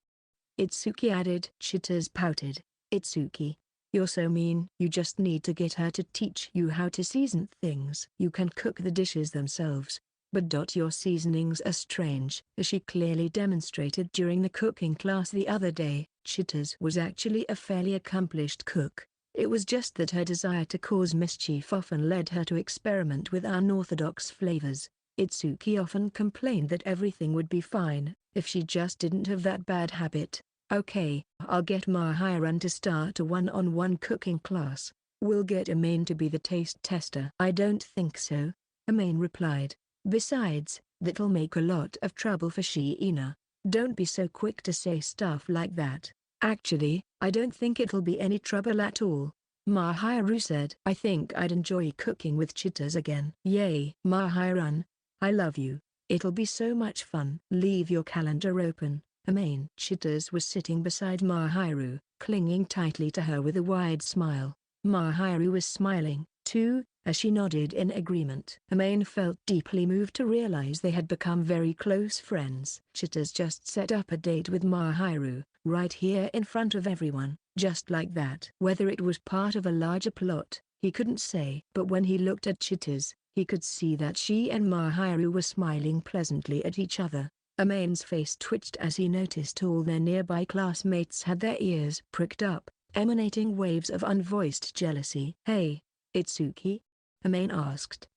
A: Itsuki added. Chitters pouted. Itsuki, you're so mean. You just need to get her to teach you how to season things. You can cook the dishes themselves, but your seasonings are strange. As she clearly demonstrated during the cooking class the other day, Chitters was actually a fairly accomplished cook. It was just that her desire to cause mischief often led her to experiment with unorthodox flavors. Itsuki often complained that everything would be fine if she just didn't have that bad habit. Okay, I'll get Mahiru to start a one-on-one cooking class. We'll get Amain to be the taste tester. I don't think so, Amain replied. Besides, that'll make a lot of trouble for Shiina. Don't be so quick to say stuff like that. Actually, I don't think it'll be any trouble at all, Mahiru said. I think I'd enjoy cooking with Chitters again. Yay! Mahiru, I love you. It'll be so much fun. Leave your calendar open, Amain. Chitters was sitting beside Mahiru, clinging tightly to her with a wide smile. Mahiru was smiling, too, as she nodded in agreement. Amain felt deeply moved to realize they had become very close friends. Chitters just set up a date with Mahiru, right here in front of everyone, just like that. Whether it was part of a larger plot, he couldn't say. But when he looked at Chitters, he could see that she and Mahiru were smiling pleasantly at each other. Amain's face twitched as he noticed all their nearby classmates had their ears pricked up, emanating waves of unvoiced jealousy. Hey, Itsuki? Amain asked.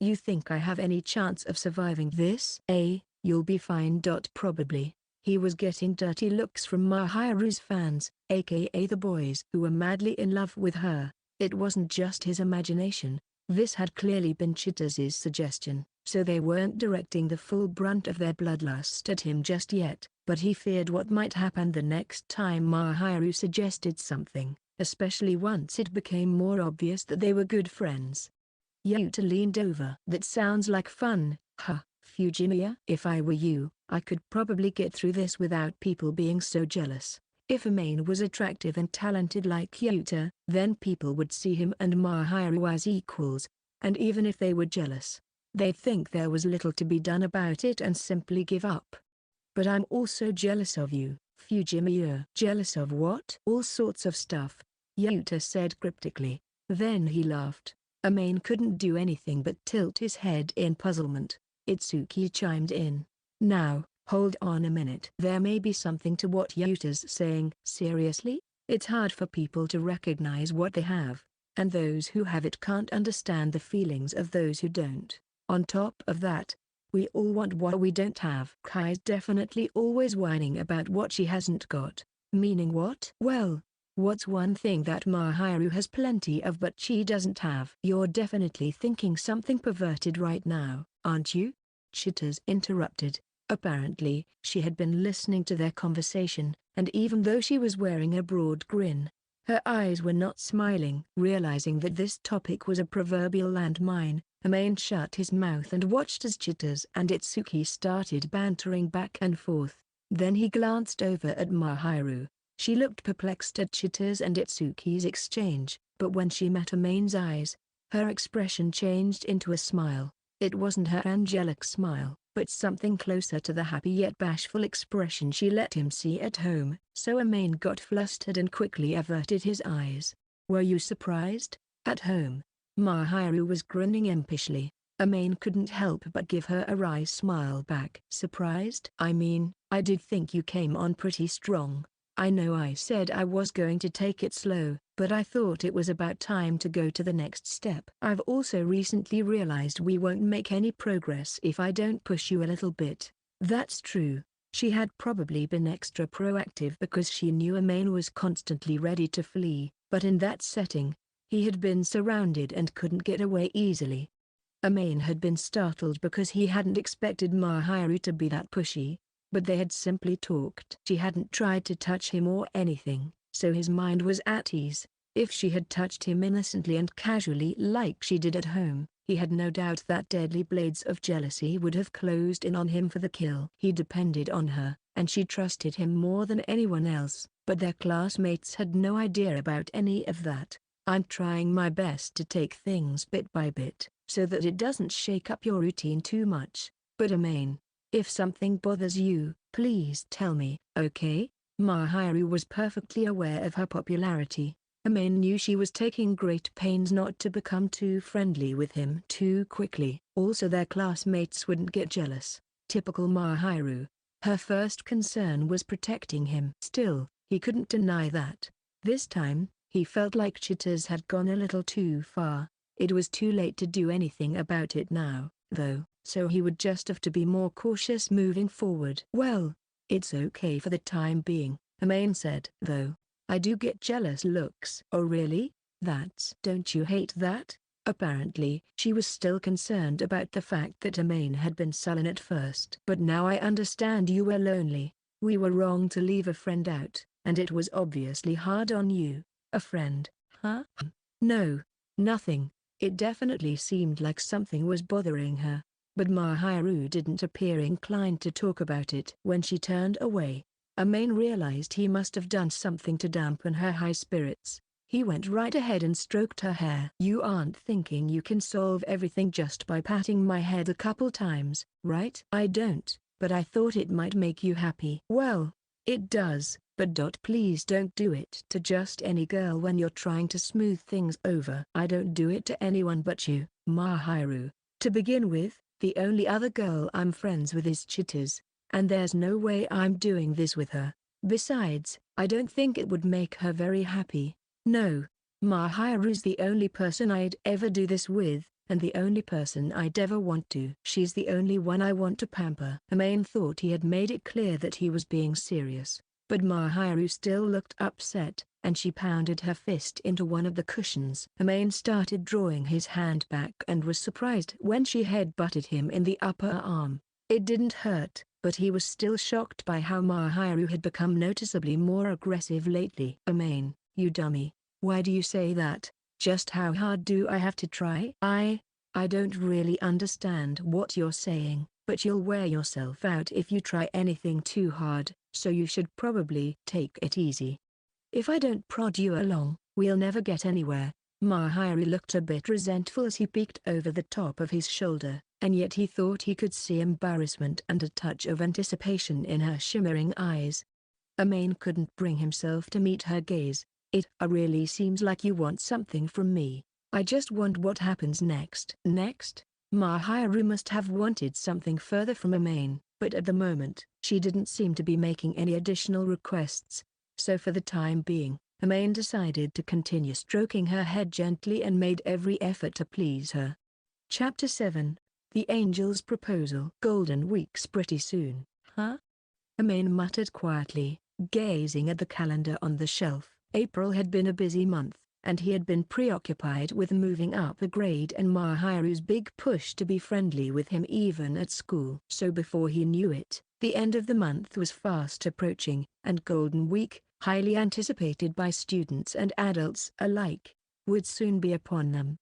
A: You think I have any chance of surviving this? You'll be fine. Probably. He was getting dirty looks from Mahiru's fans, aka the boys who were madly in love with her. It wasn't just his imagination. This had clearly been Chitters' suggestion, so they weren't directing the full brunt of their bloodlust at him just yet, but he feared what might happen the next time Mahiru suggested something, especially once it became more obvious that they were good friends. Yuta leaned over. That sounds like fun, huh, Fujimiya? If I were you, I could probably get through this without people being so jealous. If Amain was attractive and talented like Yuta, then people would see him and Mahiru as equals. And even if they were jealous, they'd think there was little to be done about it and simply give up. But I'm also jealous of you, Fujimiya. Jealous of what? All sorts of stuff, Yuta said cryptically. Then he laughed. Amain couldn't do anything but tilt his head in puzzlement. Itsuki chimed in. Now, hold on a minute. There may be something to what Yuta's saying. Seriously? It's hard for people to recognize what they have, and those who have it can't understand the feelings of those who don't. On top of that, we all want what we don't have. Kai's definitely always whining about what she hasn't got. Meaning what? Well, what's one thing that Mahiru has plenty of but she doesn't have? You're definitely thinking something perverted right now, aren't you? Chitars interrupted. Apparently, she had been listening to their conversation, and even though she was wearing a broad grin, her eyes were not smiling. Realizing that this topic was a proverbial landmine, Amain shut his mouth and watched as Chitars and Itsuki started bantering back and forth. Then he glanced over at Mahiru. She looked perplexed at Chitars and Itsuki's exchange, but when she met Amain's eyes, her expression changed into a smile. It wasn't her angelic smile, but something closer to the happy yet bashful expression she let him see at home. So Amain got flustered and quickly averted his eyes. Were you surprised? At home, Mahiru was grinning impishly. Amain couldn't help but give her a wry smile back. Surprised? I mean, I did think you came on pretty strong. I know I said I was going to take it slow, but I thought it was about time to go to the next step. I've also recently realized we won't make any progress if I don't push you a little bit. That's true. She had probably been extra proactive because she knew Amain was constantly ready to flee, but in that setting, he had been surrounded and couldn't get away easily. Amain had been startled because he hadn't expected Mahiru to be that pushy. But they had simply talked. She hadn't tried to touch him or anything, so his mind was at ease. If she had touched him innocently and casually like she did at home, he had no doubt that deadly blades of jealousy would have closed in on him for the kill. He depended on her, and she trusted him more than anyone else, but their classmates had no idea about any of that. I'm trying my best to take things bit by bit, so that it doesn't shake up your routine too much. But Amain, if something bothers you, please tell me, okay? Mahiru was perfectly aware of her popularity. Amain knew she was taking great pains not to become too friendly with him too quickly. Also their classmates wouldn't get jealous. Typical Mahiru. Her first concern was protecting him. Still, he couldn't deny that. This time, he felt like Chitars had gone a little too far. It was too late to do anything about it now, though. So he would just have to be more cautious moving forward. Well, it's okay for the time being, Amain said. Though, I do get jealous looks. Oh really? Don't you hate that? Apparently, she was still concerned about the fact that Amain had been sullen at first. But now I understand you were lonely. We were wrong to leave a friend out, and it was obviously hard on you. A friend, huh? No, nothing. It definitely seemed like something was bothering her. But Mahiru didn't appear inclined to talk about it. When she turned away, Amain realized he must have done something to dampen her high spirits. He went right ahead and stroked her hair. You aren't thinking you can solve everything just by patting my head a couple times, right? I don't, but I thought it might make you happy. Well, it does, but please don't do it to just any girl when you're trying to smooth things over. I don't do it to anyone but you, Mahiru. To begin with, the only other girl I'm friends with is Chitars, and there's no way I'm doing this with her. Besides, I don't think it would make her very happy. No, Mahiru's the only person I'd ever do this with, and the only person I'd ever want to. She's the only one I want to pamper. Amain thought he had made it clear that he was being serious, but Mahiru still looked upset, and she pounded her fist into one of the cushions. Amain started drawing his hand back and was surprised when she head-butted him in the upper arm. It didn't hurt, but he was still shocked by how Mahiru had become noticeably more aggressive lately. Amain, you dummy, why do you say that? Just how hard do I have to try? I don't really understand what you're saying, but you'll wear yourself out if you try anything too hard, so you should probably take it easy. If I don't prod you along, we'll never get anywhere. Mahiru looked a bit resentful as he peeked over the top of his shoulder, and yet he thought he could see embarrassment and a touch of anticipation in her shimmering eyes. Amain couldn't bring himself to meet her gaze. It really seems like you want something from me. I just want what happens next. Next? Mahiru must have wanted something further from Amain, but at the moment, she didn't seem to be making any additional requests. So for the time being, Amain decided to continue stroking her head gently and made every effort to please her. Chapter 7. The Angel's Proposal. Golden Week's pretty soon, huh? Amain muttered quietly, gazing at the calendar on the shelf. April had been a busy month, and he had been preoccupied with moving up a grade and Mahiru's big push to be friendly with him even at school. So before he knew it, the end of the month was fast approaching, and Golden Week, highly anticipated by students and adults alike, would soon be upon them.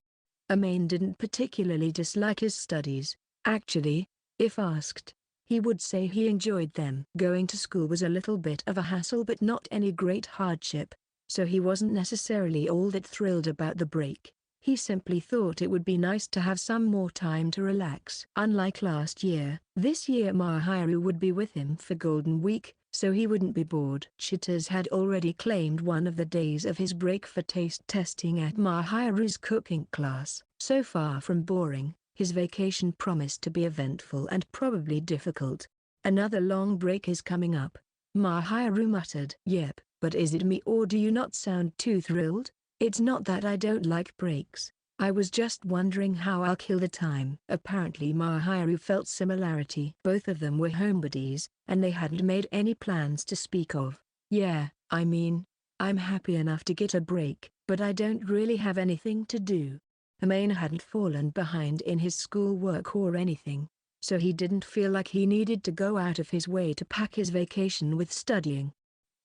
A: Amain didn't particularly dislike his studies. Actually, if asked, he would say he enjoyed them. Going to school was a little bit of a hassle but not any great hardship, so he wasn't necessarily all that thrilled about the break. He simply thought it would be nice to have some more time to relax. Unlike last year, this year Mahiru would be with him for Golden Week, so he wouldn't be bored. Chitters had already claimed one of the days of his break for taste testing at Mahiru's cooking class. So far from boring, his vacation promised to be eventful and probably difficult. Another long break is coming up, Mahiru muttered. Yep, but is it me or do you not sound too thrilled? It's not that I don't like breaks. I was just wondering how I'll kill the time. Apparently Mahiru felt similarity. Both of them were homebodies, and they hadn't made any plans to speak of. Yeah, I mean, I'm happy enough to get a break, but I don't really have anything to do. Amain hadn't fallen behind in his schoolwork or anything, so he didn't feel like he needed to go out of his way to pack his vacation with studying.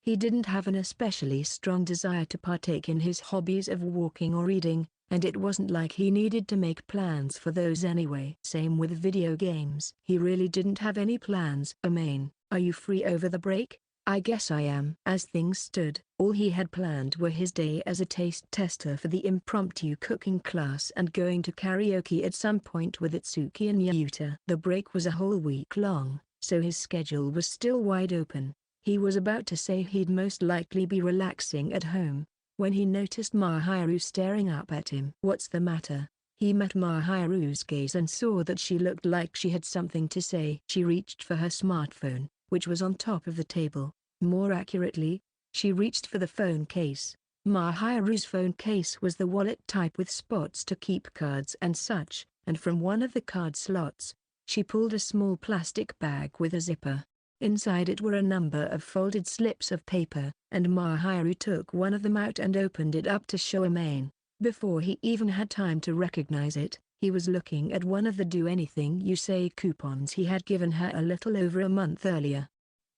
A: He didn't have an especially strong desire to partake in his hobbies of walking or reading, and it wasn't like he needed to make plans for those anyway. Same with video games. He really didn't have any plans. Amain, are you free over the break? I guess I am. As things stood, all he had planned were his day as a taste tester for the impromptu cooking class and going to karaoke at some point with Itsuki and Yuta. The break was a whole week long, so his schedule was still wide open. He was about to say he'd most likely be relaxing at home, when he noticed Mahiru staring up at him. What's the matter? He met Mahiru's gaze and saw that she looked like she had something to say. She reached for her smartphone, which was on top of the table. More accurately, she reached for the phone case. Mahiru's phone case was the wallet type with spots to keep cards and such, and from one of the card slots, she pulled a small plastic bag with a zipper. Inside it were a number of folded slips of paper, and Mahiru took one of them out and opened it up to show Amain. Before he even had time to recognize it, he was looking at one of the Do Anything You Say coupons he had given her a little over a month earlier.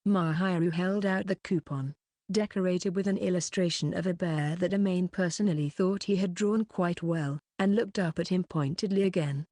A: Mahiru held out the coupon, decorated with an illustration of a bear that Amain personally thought he had drawn quite well, and looked up at him pointedly again.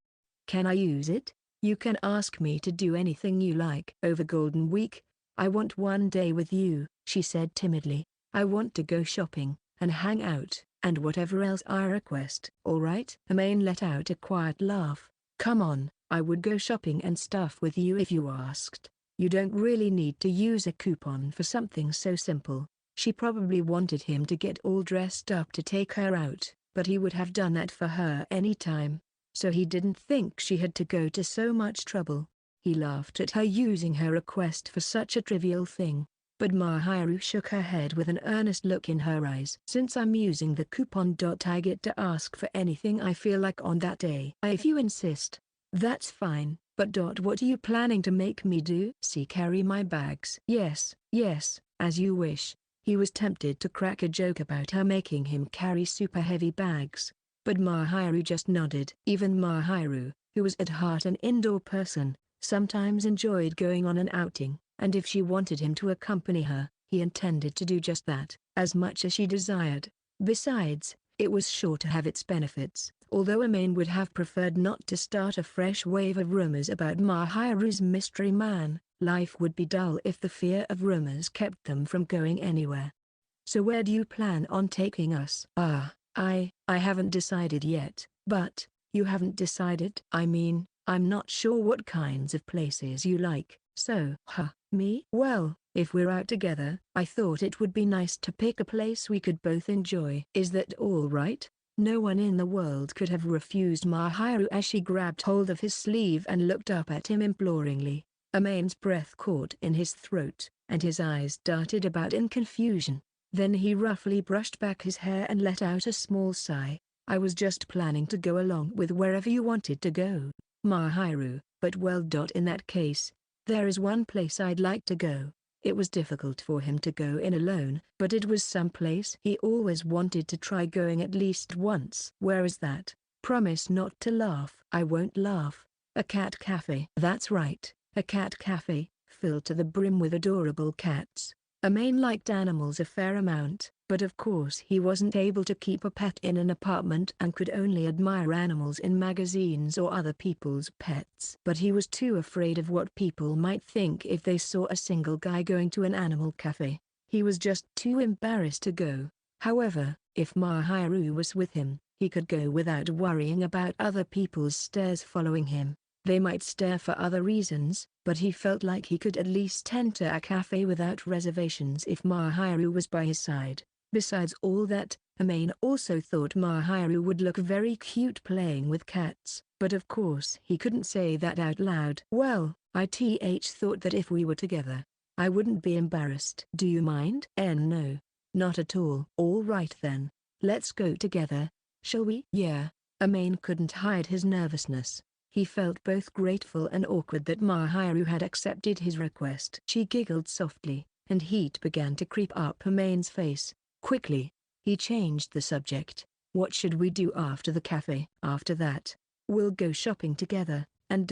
A: Can I use it? You can ask me to do anything you like. Over Golden Week, I want one day with you, she said timidly. I want to go shopping, and hang out, and whatever else I request. Alright? Amain let out a quiet laugh. Come on, I would go shopping and stuff with you if you asked. You don't really need to use a coupon for something so simple. She probably wanted him to get all dressed up to take her out, but he would have done that for her anytime. So he didn't think she had to go to so much trouble. He laughed at her using her request for such a trivial thing, but Mahiru shook her head with an earnest look in her eyes. Since I'm using the coupon, I get to ask for anything I feel like on that day. If you insist, that's fine, but what are you planning to make me do? See, carry my bags. Yes, as you wish. He was tempted to crack a joke about her making him carry super heavy bags, but Mahiru just nodded. Even Mahiru, who was at heart an indoor person, sometimes enjoyed going on an outing, and if she wanted him to accompany her, he intended to do just that, as much as she desired. Besides, it was sure to have its benefits. Although Amain would have preferred not to start a fresh wave of rumors about Mahiru's mystery man, life would be dull if the fear of rumors kept them from going anywhere. So where do you plan on taking us? I haven't decided yet, but, you haven't decided? I mean, I'm not sure what kinds of places you like, so. Me? Well, if we're out together, I thought it would be nice to pick a place we could both enjoy. Is that all right? No one in the world could have refused Mahiru as she grabbed hold of his sleeve and looked up at him imploringly. Amain's breath caught in his throat, and his eyes darted about in confusion. Then he roughly brushed back his hair and let out a small sigh. I was just planning to go along with wherever you wanted to go, Mahiru, but well. In that case, there is one place I'd like to go. It was difficult for him to go in alone, but it was some place he always wanted to try going at least once. Where is that? Promise not to laugh. I won't laugh. A cat cafe. That's right, a cat cafe, filled to the brim with adorable cats. Amain liked animals a fair amount, but of course he wasn't able to keep a pet in an apartment and could only admire animals in magazines or other people's pets. But he was too afraid of what people might think if they saw a single guy going to an animal cafe. He was just too embarrassed to go. However, if Mahiru was with him, he could go without worrying about other people's stares following him. They might stare for other reasons, but he felt like he could at least enter a cafe without reservations if Mahiru was by his side. Besides all that, Amain also thought Mahiru would look very cute playing with cats, but of course he couldn't say that out loud. Well, I thought that if we were together, I wouldn't be embarrassed. Do you mind? No. Not at all. All right then. Let's go together, shall we? Yeah. Amain couldn't hide his nervousness. He felt both grateful and awkward that Mahiru had accepted his request. She giggled softly, and heat began to creep up Amain's face. Quickly, he changed the subject. What should we do after the cafe? After that, we'll go shopping together, and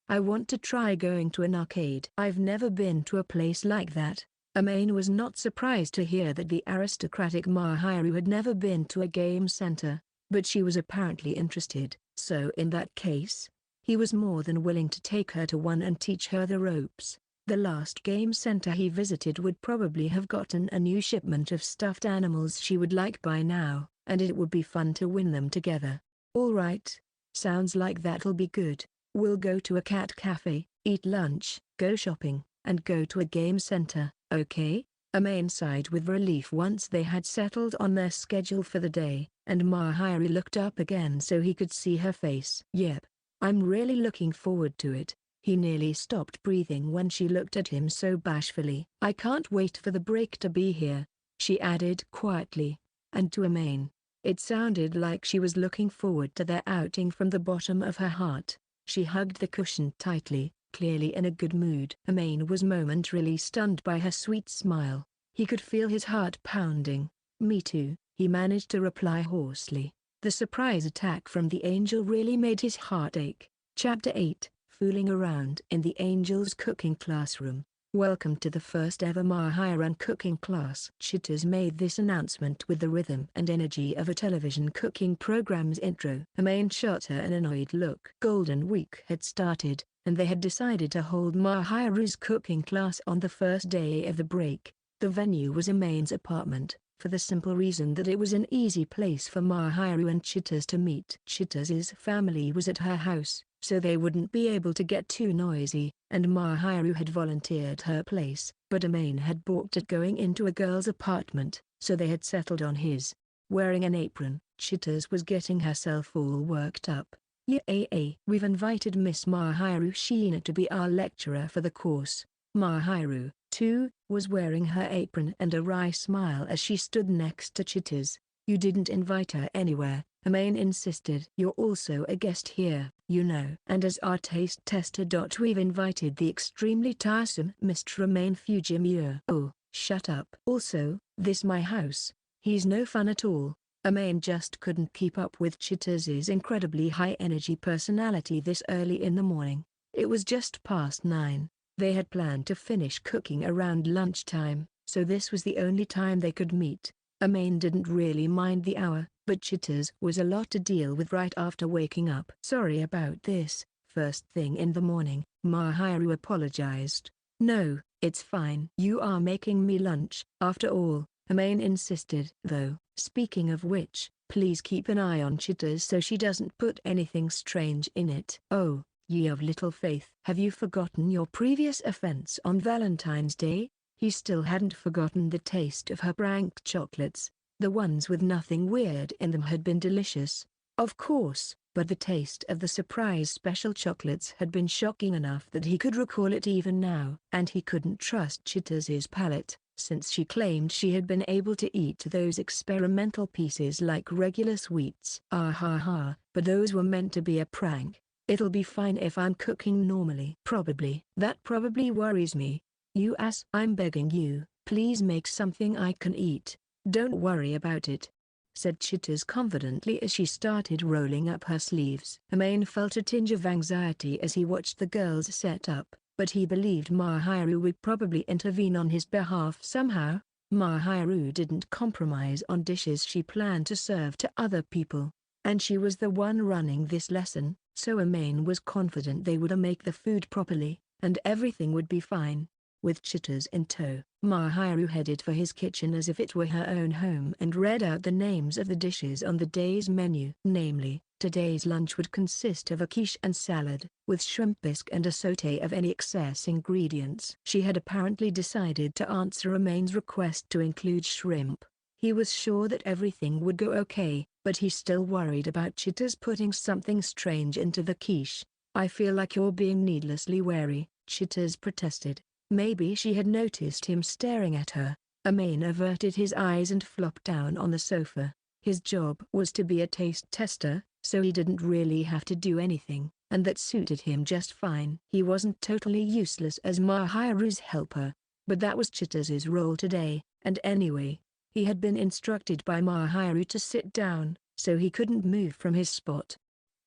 A: I want to try going to an arcade. I've never been to a place like that. Amain was not surprised to hear that the aristocratic Mahiru had never been to a game center, but she was apparently interested. So in that case, he was more than willing to take her to one and teach her the ropes. The last game center he visited would probably have gotten a new shipment of stuffed animals she would like by now, and it would be fun to win them together. All right. Sounds like that'll be good. We'll go to a cat cafe, eat lunch, go shopping, and go to a game center, okay? Amain sighed with relief once they had settled on their schedule for the day, and Mahiru looked up again so he could see her face. Yep. I'm really looking forward to it. He nearly stopped breathing when she looked at him so bashfully. I can't wait for the break to be here, she added quietly. And to Amain, it sounded like she was looking forward to their outing from the bottom of her heart. She hugged the cushion tightly, clearly in a good mood. Amain was momentarily stunned by her sweet smile. He could feel his heart pounding. Me too, he managed to reply hoarsely. The surprise attack from the angel really made his heart ache. Chapter 8, Fooling Around in the Angel's Cooking Classroom. Welcome to the first ever Mahiran cooking class. Chitters made this announcement with the rhythm and energy of a television cooking program's intro. Amain shot her an annoyed look. Golden Week had started, and they had decided to hold Mahiru's cooking class on the first day of the break. The venue was Amain's apartment, for the simple reason that it was an easy place for Mahiru and Chitters to meet. Chitters' family was at her house, so they wouldn't be able to get too noisy, and Mahiru had volunteered her place, but Amain had balked at going into a girl's apartment, so they had settled on his. Wearing an apron, Chitters was getting herself all worked up. Yeah, we've invited Miss Mahiru Sheena to be our lecturer for the course. Mahiru, too, was wearing her apron and a wry smile as she stood next to Chitters. You didn't invite her anywhere, Amain insisted. You're also a guest here, you know. And as our taste tester. We've invited the extremely tiresome Mr. Amain Fujimura. Oh, shut up. Also, this my house. He's no fun at all. Amain just couldn't keep up with Chitters' incredibly high-energy personality this early in the morning. It was just past 9. They had planned to finish cooking around lunchtime, so this was the only time they could meet. Amain didn't really mind the hour, but Chitters was a lot to deal with right after waking up. Sorry about this, first thing in the morning, Mahiru apologized. No, it's fine. You are making me lunch, after all, Amain insisted. Though, Speaking of which, please keep an eye on Chitters so she doesn't put anything strange in it. Oh, ye of little faith. Have you forgotten your previous offense on Valentine's Day? He still hadn't forgotten the taste of her prank chocolates. The ones with nothing weird in them had been delicious, of course, but the taste of the surprise special chocolates had been shocking enough that he could recall it even now. And he couldn't trust Chitters' palate, since she claimed she had been able to eat those experimental pieces like regular sweets. Ah ha ha, but those were meant to be a prank. It'll be fine if I'm cooking normally. Probably. That probably worries me. You ass. I'm begging you, please make something I can eat. Don't worry about it, said Chitters confidently as she started rolling up her sleeves. Amain felt a tinge of anxiety as he watched the girls set up, but he believed Mahiru would probably intervene on his behalf somehow. Mahiru didn't compromise on dishes she planned to serve to other people, and she was the one running this lesson, so Amain was confident they would make the food properly, and everything would be fine. With Chitters in tow, Mahiru headed for his kitchen as if it were her own home and read out the names of the dishes on the day's menu. Namely, today's lunch would consist of a quiche and salad, with shrimp bisque and a sauté of any excess ingredients. She had apparently decided to answer Amain's request to include shrimp. He was sure that everything would go okay, but he still worried about Chitters putting something strange into the quiche. I feel like you're being needlessly wary, Chitters protested. Maybe she had noticed him staring at her. Amain averted his eyes and flopped down on the sofa. His job was to be a taste tester, so he didn't really have to do anything, and that suited him just fine. He wasn't totally useless as Mahiru's helper, but that was Chitters' role today, and anyway, he had been instructed by Mahiru to sit down, so he couldn't move from his spot.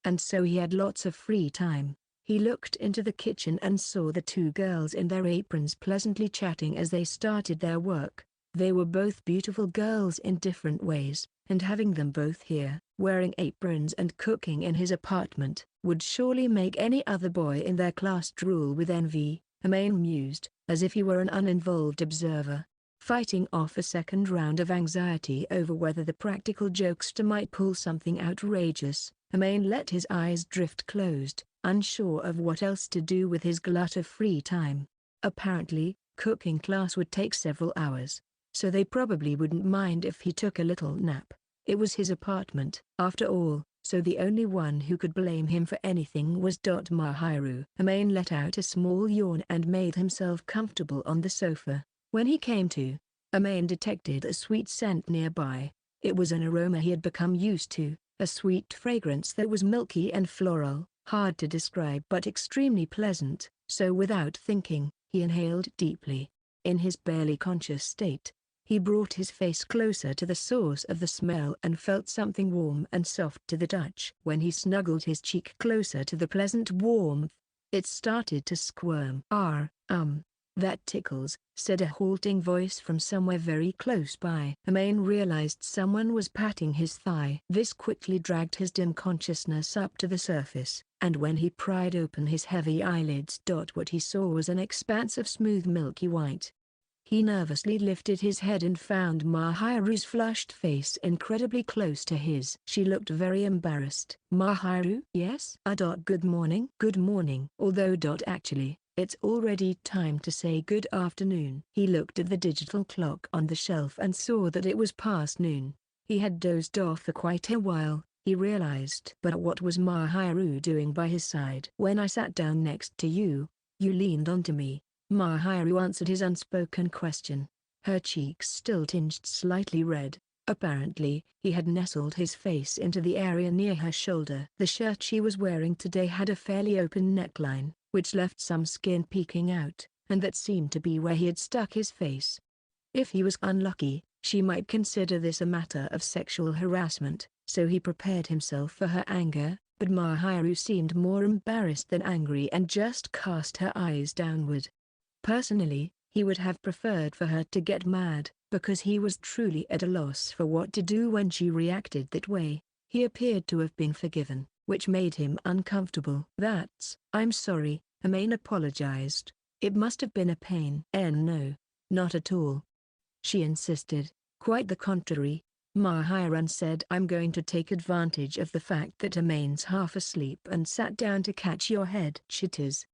A: And so he had lots of free time. He looked into the kitchen and saw the two girls in their aprons pleasantly chatting as they started their work. They were both beautiful girls in different ways, and having them both here, wearing aprons and cooking in his apartment, would surely make any other boy in their class drool with envy, Amain mused, as if he were an uninvolved observer. Fighting off a second round of anxiety over whether the practical jokester might pull something outrageous, Amain let his eyes drift closed, unsure of what else to do with his glut of free time. Apparently, cooking class would take several hours, so they probably wouldn't mind if he took a little nap. It was his apartment, after all, so the only one who could blame him for anything was Mahiru. Amain let out a small yawn and made himself comfortable on the sofa. When he came to, Amain detected a sweet scent nearby. It was an aroma he had become used to, a sweet fragrance that was milky and floral, hard to describe but extremely pleasant, so without thinking, he inhaled deeply. In his barely conscious state, he brought his face closer to the source of the smell and felt something warm and soft to the touch. When he snuggled his cheek closer to the pleasant warmth, it started to squirm. That tickles, said a halting voice from somewhere very close by. Amain realized someone was patting his thigh. This quickly dragged his dim consciousness up to the surface, and when he pried open his heavy eyelids, what he saw was an expanse of smooth milky white. He nervously lifted his head and found Mahiru's flushed face incredibly close to his. She looked very embarrassed. Mahiru? Yes? Good morning. Good morning. Although actually, it's already time to say good afternoon. He looked at the digital clock on the shelf and saw that it was past noon. He had dozed off for quite a while, he realized. But what was Mahiru doing by his side? When I sat down next to you, you leaned onto me, Mahiru answered his unspoken question. Her cheeks still tinged slightly red. Apparently, he had nestled his face into the area near her shoulder. The shirt she was wearing today had a fairly open neckline, which left some skin peeking out, and that seemed to be where he had stuck his face. If he was unlucky, she might consider this a matter of sexual harassment, so he prepared himself for her anger, but Mahiru seemed more embarrassed than angry and just cast her eyes downward. Personally, he would have preferred for her to get mad, because he was truly at a loss for what to do when she reacted that way. He appeared to have been forgiven, which made him uncomfortable. I'm sorry, Amain apologized. It must have been a pain. No, not at all. She insisted. Quite the contrary. Mahiran said, I'm going to take advantage of the fact that Amain's half asleep and sat down to catch your head. Chitters.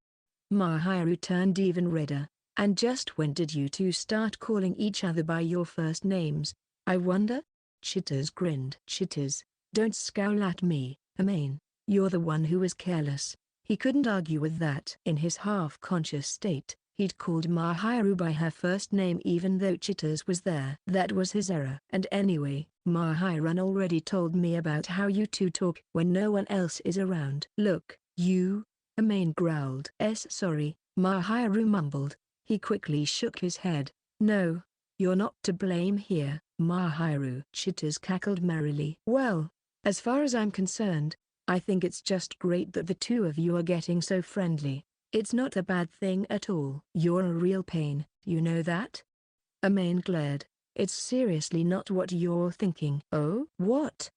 A: Mahiru turned even redder. And just when did you two start calling each other by your first names, I wonder? Chitters grinned. Chitters, don't scowl at me, Amain. You're the one who was careless. He couldn't argue with that. In his half-conscious state, he'd called Mahiru by her first name even though Chitters was there. That was his error. And anyway, Mahiran already told me about how you two talk when no one else is around. Look, you, Amain growled. Sorry, Mahiru mumbled. He quickly shook his head. No, you're not to blame here, Mahiru. Chitters cackled merrily. Well, as far as I'm concerned, I think it's just great that the two of you are getting so friendly. It's not a bad thing at all. You're a real pain, you know that? Amain glared. It's seriously not what you're thinking. Oh? What?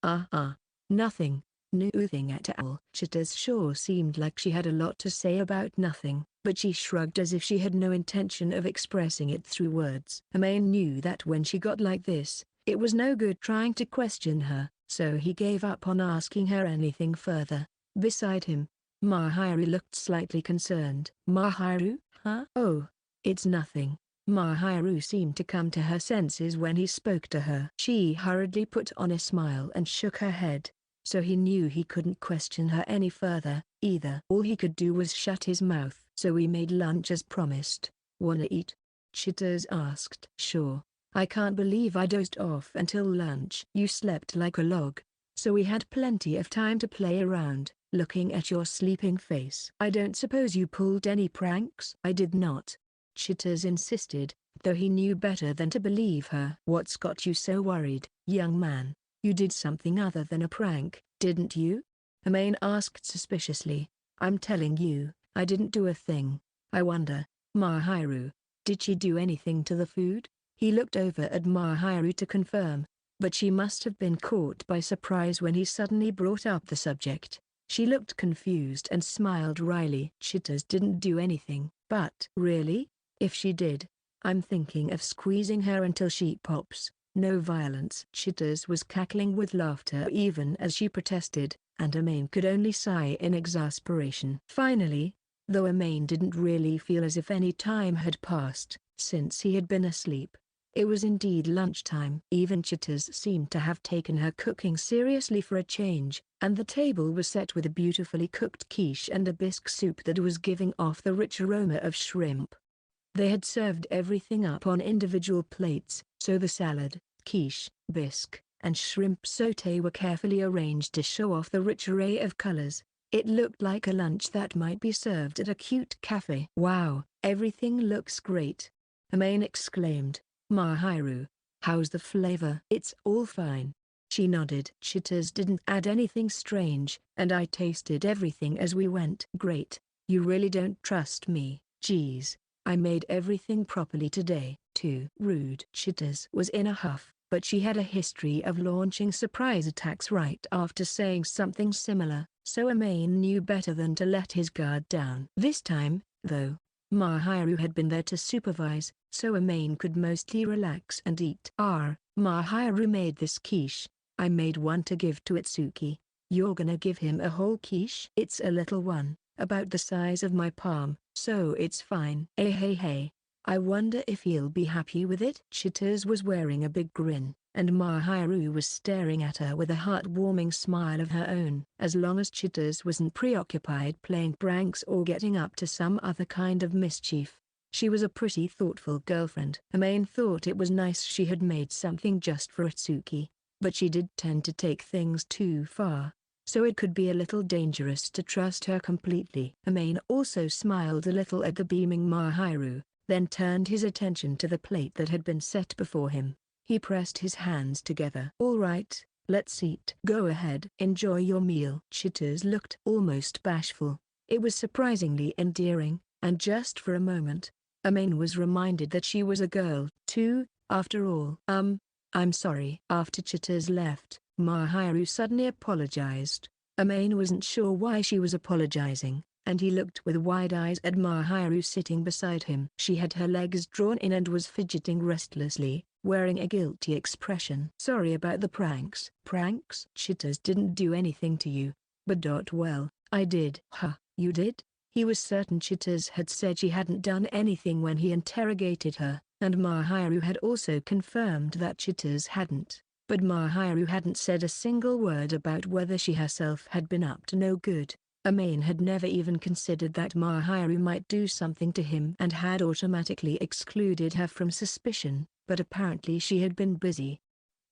A: Nothing. Nothing at all. Chitters sure seemed like she had a lot to say about nothing, but she shrugged as if she had no intention of expressing it through words. Amain knew that when she got like this, it was no good trying to question her, so he gave up on asking her anything further. Beside him, Mahiru looked slightly concerned. Mahiru, huh? Oh, it's nothing. Mahiru seemed to come to her senses when he spoke to her. She hurriedly put on a smile and shook her head. So he knew he couldn't question her any further, either. All he could do was shut his mouth. So we made lunch as promised. Wanna eat? Chitters asked. Sure. I can't believe I dozed off until lunch. You slept like a log. So we had plenty of time to play around, looking at your sleeping face. I don't suppose you pulled any pranks? I did not. Chitters insisted, though he knew better than to believe her. What's got you so worried, young man? You did something other than a prank, didn't you? Amain asked suspiciously. I'm telling you, I didn't do a thing. I wonder, Mahiru, did she do anything to the food? He looked over at Mahiru to confirm, but she must have been caught by surprise when he suddenly brought up the subject. She looked confused and smiled wryly. Chitters didn't do anything. But really? If she did, I'm thinking of squeezing her until she pops. No violence. Chitters was cackling with laughter even as she protested, and Amain could only sigh in exasperation. Finally, though Amain didn't really feel as if any time had passed, since he had been asleep, it was indeed lunchtime. Even Chitters seemed to have taken her cooking seriously for a change, and the table was set with a beautifully cooked quiche and a bisque soup that was giving off the rich aroma of shrimp. They had served everything up on individual plates, so the salad, quiche, bisque, and shrimp sauté were carefully arranged to show off the rich array of colors. It looked like a lunch that might be served at a cute cafe. Wow, everything looks great. Amain exclaimed. Mahiru, how's the flavor? It's all fine. She nodded. Chitters didn't add anything strange, and I tasted everything as we went. Great. You really don't trust me. Geez. I made everything properly today. Too rude. Chitters was in a huff, but she had a history of launching surprise attacks right after saying something similar, so Amain knew better than to let his guard down. This time, though, Mahiru had been there to supervise, so Amain could mostly relax and eat. Mahiru made this quiche. I made one to give to Itsuki. You're gonna give him a whole quiche? It's a little one, about the size of my palm, so it's fine. Hey. I wonder if he'll be happy with it? Chitters was wearing a big grin, and Mahiru was staring at her with a heartwarming smile of her own. As long as Chitters wasn't preoccupied playing pranks or getting up to some other kind of mischief, she was a pretty thoughtful girlfriend. Amain thought it was nice she had made something just for Itsuki, but she did tend to take things too far, so it could be a little dangerous to trust her completely. Amain also smiled a little at the beaming Mahiru, then turned his attention to the plate that had been set before him. He pressed his hands together. All right, let's eat. Go ahead. Enjoy your meal. Chitters looked almost bashful. It was surprisingly endearing, and just for a moment, Amain was reminded that she was a girl, too, after all. I'm sorry. After Chitters left, Mahiru suddenly apologized. Amain wasn't sure why she was apologizing, and he looked with wide eyes at Mahiru sitting beside him. She had her legs drawn in and was fidgeting restlessly, wearing a guilty expression. "Sorry about the pranks." "Pranks?" "Chitters didn't do anything to you." "But well, I did." "Huh, you did?" He was certain Chitters had said she hadn't done anything when he interrogated her, and Mahiru had also confirmed that Chitters hadn't. But Mahiru hadn't said a single word about whether she herself had been up to no good. Amain had never even considered that Mahiru might do something to him and had automatically excluded her from suspicion, but apparently she had been busy.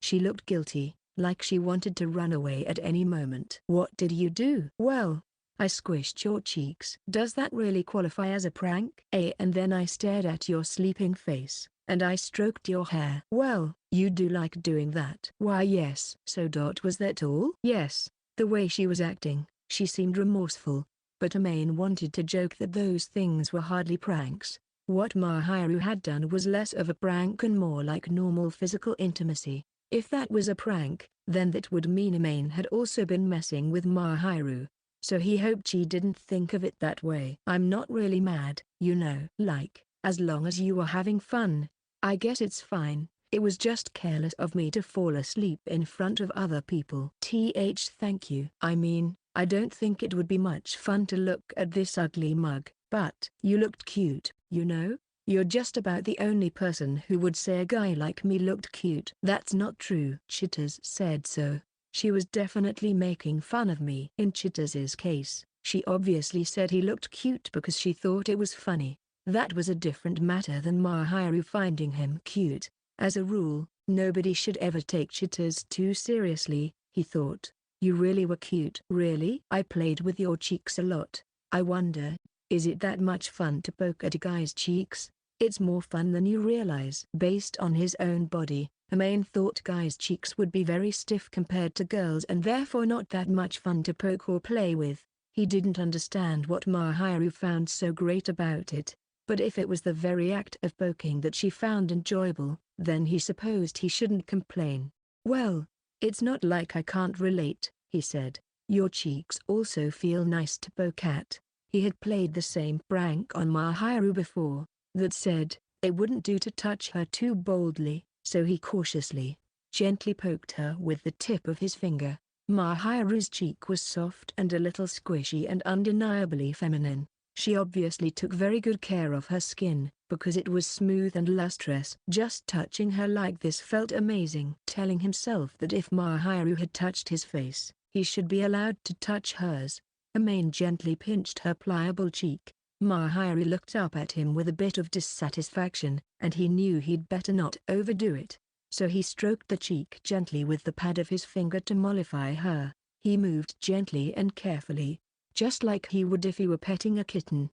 A: She looked guilty, like she wanted to run away at any moment. "What did you do?" "Well, I squished your cheeks." "Does that really qualify as a prank?" "And then I stared at your sleeping face, and I stroked your hair." "Well, you do like doing that." "Why yes." "So was that all?" "Yes." The way she was acting, she seemed remorseful, but Amain wanted to joke that those things were hardly pranks. What Mahiru had done was less of a prank and more like normal physical intimacy. If that was a prank, then that would mean Amain had also been messing with Mahiru. So he hoped she didn't think of it that way. "I'm not really mad, you know. Like, as long as you are having fun, I guess it's fine. It was just careless of me to fall asleep in front of other people." Thank you. I mean, I don't think it would be much fun to look at this ugly mug, but you looked cute, you know? You're just about the only person who would say a guy like me looked cute. That's not true. Chitters said so. She was definitely making fun of me. In Chitters's case, she obviously said he looked cute because she thought it was funny. That was a different matter than Mahiru finding him cute. As a rule, nobody should ever take Chitters too seriously, he thought. "You really were cute." "Really? I played with your cheeks a lot. I wonder, is it that much fun to poke at a guy's cheeks?" "It's more fun than you realize." Based on his own body, Amain thought guys' cheeks would be very stiff compared to girls and therefore not that much fun to poke or play with. He didn't understand what Mahiru found so great about it, but if it was the very act of poking that she found enjoyable, then he supposed he shouldn't complain. "Well, it's not like I can't relate," he said. "Your cheeks also feel nice to poke at." He had played the same prank on Mahiru before, that said, it wouldn't do to touch her too boldly, so he cautiously, gently poked her with the tip of his finger. Mahiru's cheek was soft and a little squishy and undeniably feminine. She obviously took very good care of her skin, because it was smooth and lustrous. Just touching her like this felt amazing. Telling himself that if Mahiru had touched his face, he should be allowed to touch hers. Amain gently pinched her pliable cheek. Mahiru looked up at him with a bit of dissatisfaction, and he knew he'd better not overdo it. So he stroked the cheek gently with the pad of his finger to mollify her. He moved gently and carefully, just like he would if he were petting a kitten.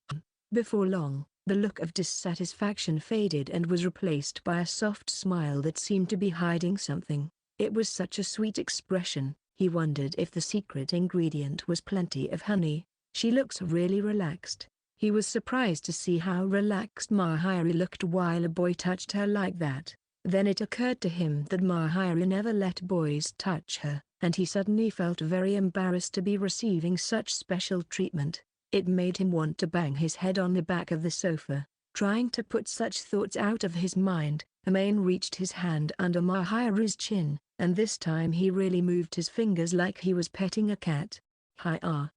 A: Before long, the look of dissatisfaction faded and was replaced by a soft smile that seemed to be hiding something. It was such a sweet expression, he wondered if the secret ingredient was plenty of honey. "She looks really relaxed." He was surprised to see how relaxed Mahiru looked while a boy touched her like that. Then it occurred to him that Mahiru never let boys touch her, and he suddenly felt very embarrassed to be receiving such special treatment. It made him want to bang his head on the back of the sofa. Trying to put such thoughts out of his mind, Amain reached his hand under Mahiru's chin, and this time he really moved his fingers like he was petting a cat. "Hi-ah."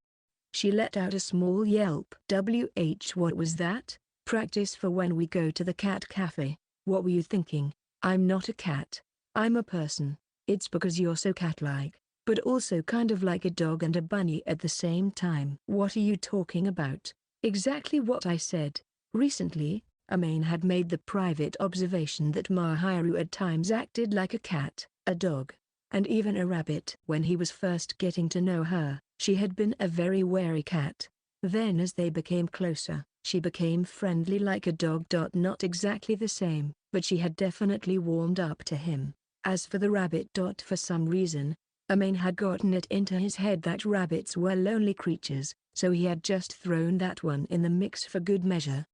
A: She let out a small yelp. What was that?" "Practice for when we go to the cat cafe." "What were you thinking? I'm not a cat. I'm a person." "It's because you're so cat-like, but also kind of like a dog and a bunny at the same time." "What are you talking about?" "Exactly what I said." Recently, Amain had made the private observation that Mahiru at times acted like a cat, a dog, and even a rabbit. When he was first getting to know her, she had been a very wary cat. Then as they became closer, she became friendly like a dog. Not exactly the same, but she had definitely warmed up to him. As for the rabbit. For some reason, Amain had gotten it into his head that rabbits were lonely creatures, so he had just thrown that one in the mix for good measure.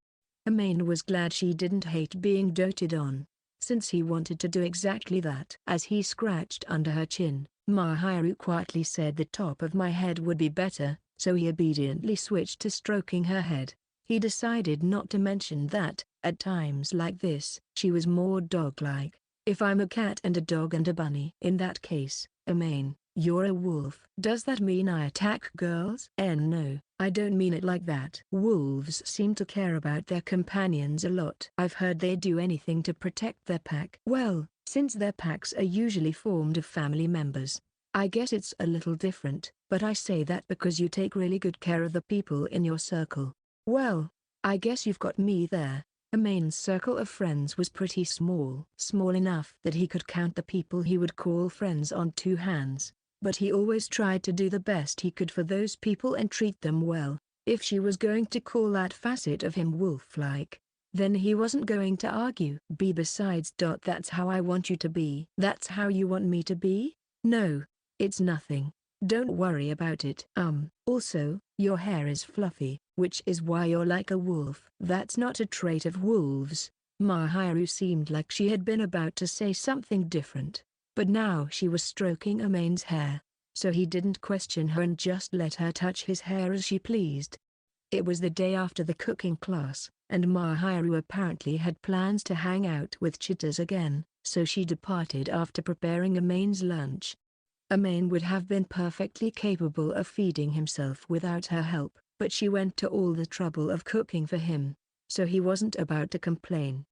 A: Amain was glad she didn't hate being doted on, since he wanted to do exactly that. As he scratched under her chin, Mahiru quietly said, "The top of my head would be better, so he obediently switched to stroking her head. He decided not to mention that, at times like this, she was more dog-like. If I'm a cat and a dog and a bunny, in that case, Amain, you're a wolf. Does that mean I attack girls? No, I don't mean it like that. Wolves seem to care about their companions a lot. I've heard they do anything to protect their pack. Well, since their packs are usually formed of family members, I guess it's a little different, but I say that because you take really good care of the people in your circle. Well, I guess you've got me there. Amain's circle of friends was pretty small. Small enough that he could count the people he would call friends on 2 hands. But he always tried to do the best he could for those people and treat them well. If she was going to call that facet of him wolf-like, then he wasn't going to argue. Besides, that's how I want you to be. That's how you want me to be? No, it's nothing. Don't worry about it. Also, your hair is fluffy, which is why you're like a wolf. That's not a trait of wolves. Mahiru seemed like she had been about to say something different, but now she was stroking Amain's hair, so he didn't question her and just let her touch his hair as she pleased. It was the day after the cooking class, and Mahiru apparently had plans to hang out with cheetahs again, so she departed after preparing Amain's lunch. Amain would have been perfectly capable of feeding himself without her help, but she went to all the trouble of cooking for him, so he wasn't about to complain.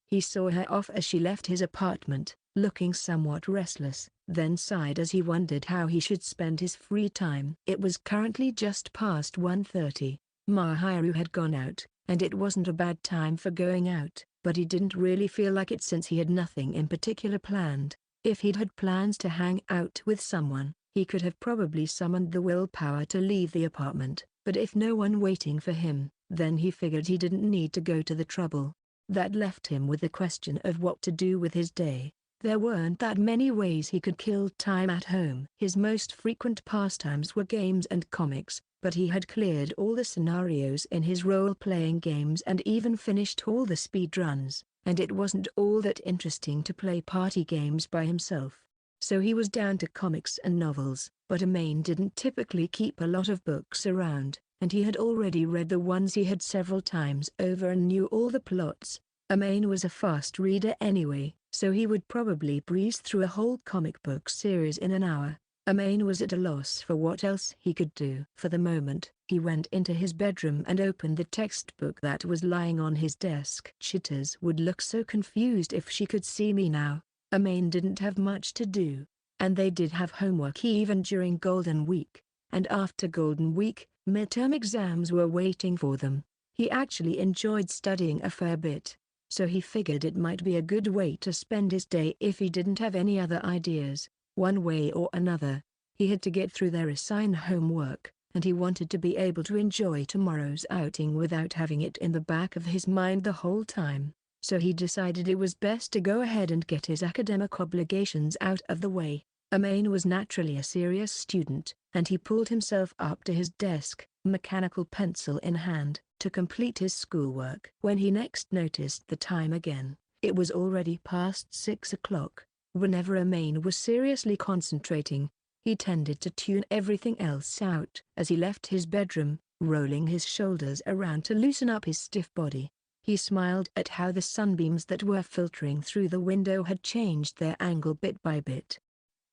A: He saw her off as she left his apartment, looking somewhat restless, then sighed as he wondered how he should spend his free time. It was currently just past 1:30. Mahiru had gone out, and it wasn't a bad time for going out, but he didn't really feel like it since he had nothing in particular planned. If he'd had plans to hang out with someone, he could have probably summoned the willpower to leave the apartment, but if no one waiting for him, then he figured he didn't need to go to the trouble. That left him with the question of what to do with his day. There weren't that many ways he could kill time at home. His most frequent pastimes were games and comics, but he had cleared all the scenarios in his role-playing games and even finished all the speedruns, and it wasn't all that interesting to play party games by himself. So he was down to comics and novels, but Amain didn't typically keep a lot of books around, and he had already read the ones he had several times over and knew all the plots. Amain was a fast reader anyway, so he would probably breeze through a whole comic book series in an hour. Amain was at a loss for what else he could do. For the moment, he went into his bedroom and opened the textbook that was lying on his desk. Cheetahs would look so confused if she could see me now. Amain didn't have much to do, and they did have homework even during Golden Week, and after Golden Week, midterm exams were waiting for them. He actually enjoyed studying a fair bit, so he figured it might be a good way to spend his day if he didn't have any other ideas. One way or another, he had to get through their assigned homework, and he wanted to be able to enjoy tomorrow's outing without having it in the back of his mind the whole time. So he decided it was best to go ahead and get his academic obligations out of the way. Amain was naturally a serious student, and he pulled himself up to his desk, mechanical pencil in hand, to complete his schoolwork. When he next noticed the time again, it was already past 6 o'clock. Whenever Amain was seriously concentrating, he tended to tune everything else out. As he left his bedroom, rolling his shoulders around to loosen up his stiff body, he smiled at how the sunbeams that were filtering through the window had changed their angle bit by bit.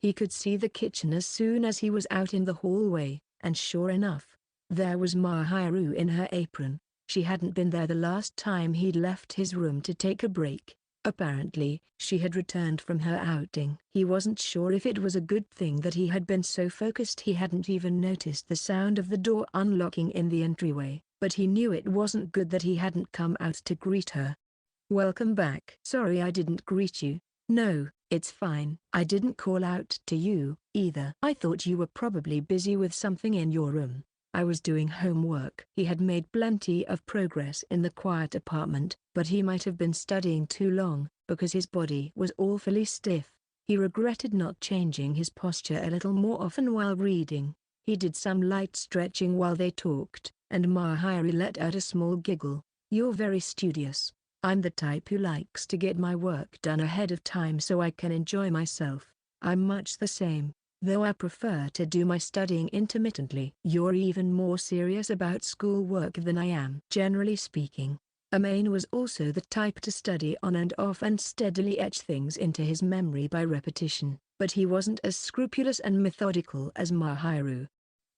A: He could see the kitchen as soon as he was out in the hallway, and sure enough, there was Mahiru in her apron. She hadn't been there the last time he'd left his room to take a break. Apparently, she had returned from her outing. He wasn't sure if it was a good thing that he had been so focused he hadn't even noticed the sound of the door unlocking in the entryway, but he knew it wasn't good that he hadn't come out to greet her. "Welcome back." "Sorry I didn't greet you." "No, it's fine. I didn't call out to you, either. I thought you were probably busy with something in your room." "I was doing homework." He had made plenty of progress in the quiet apartment, but he might have been studying too long, because his body was awfully stiff. He regretted not changing his posture a little more often while reading. He did some light stretching while they talked, and Mahiru let out a small giggle. "You're very studious. I'm the type who likes to get my work done ahead of time so I can enjoy myself." "I'm much the same. though I prefer to do my studying intermittently. You're even more serious about schoolwork than I am. Generally speaking, Amain was also the type to study on and off and steadily etch things into his memory by repetition, but he wasn't as scrupulous and methodical as Mahiru.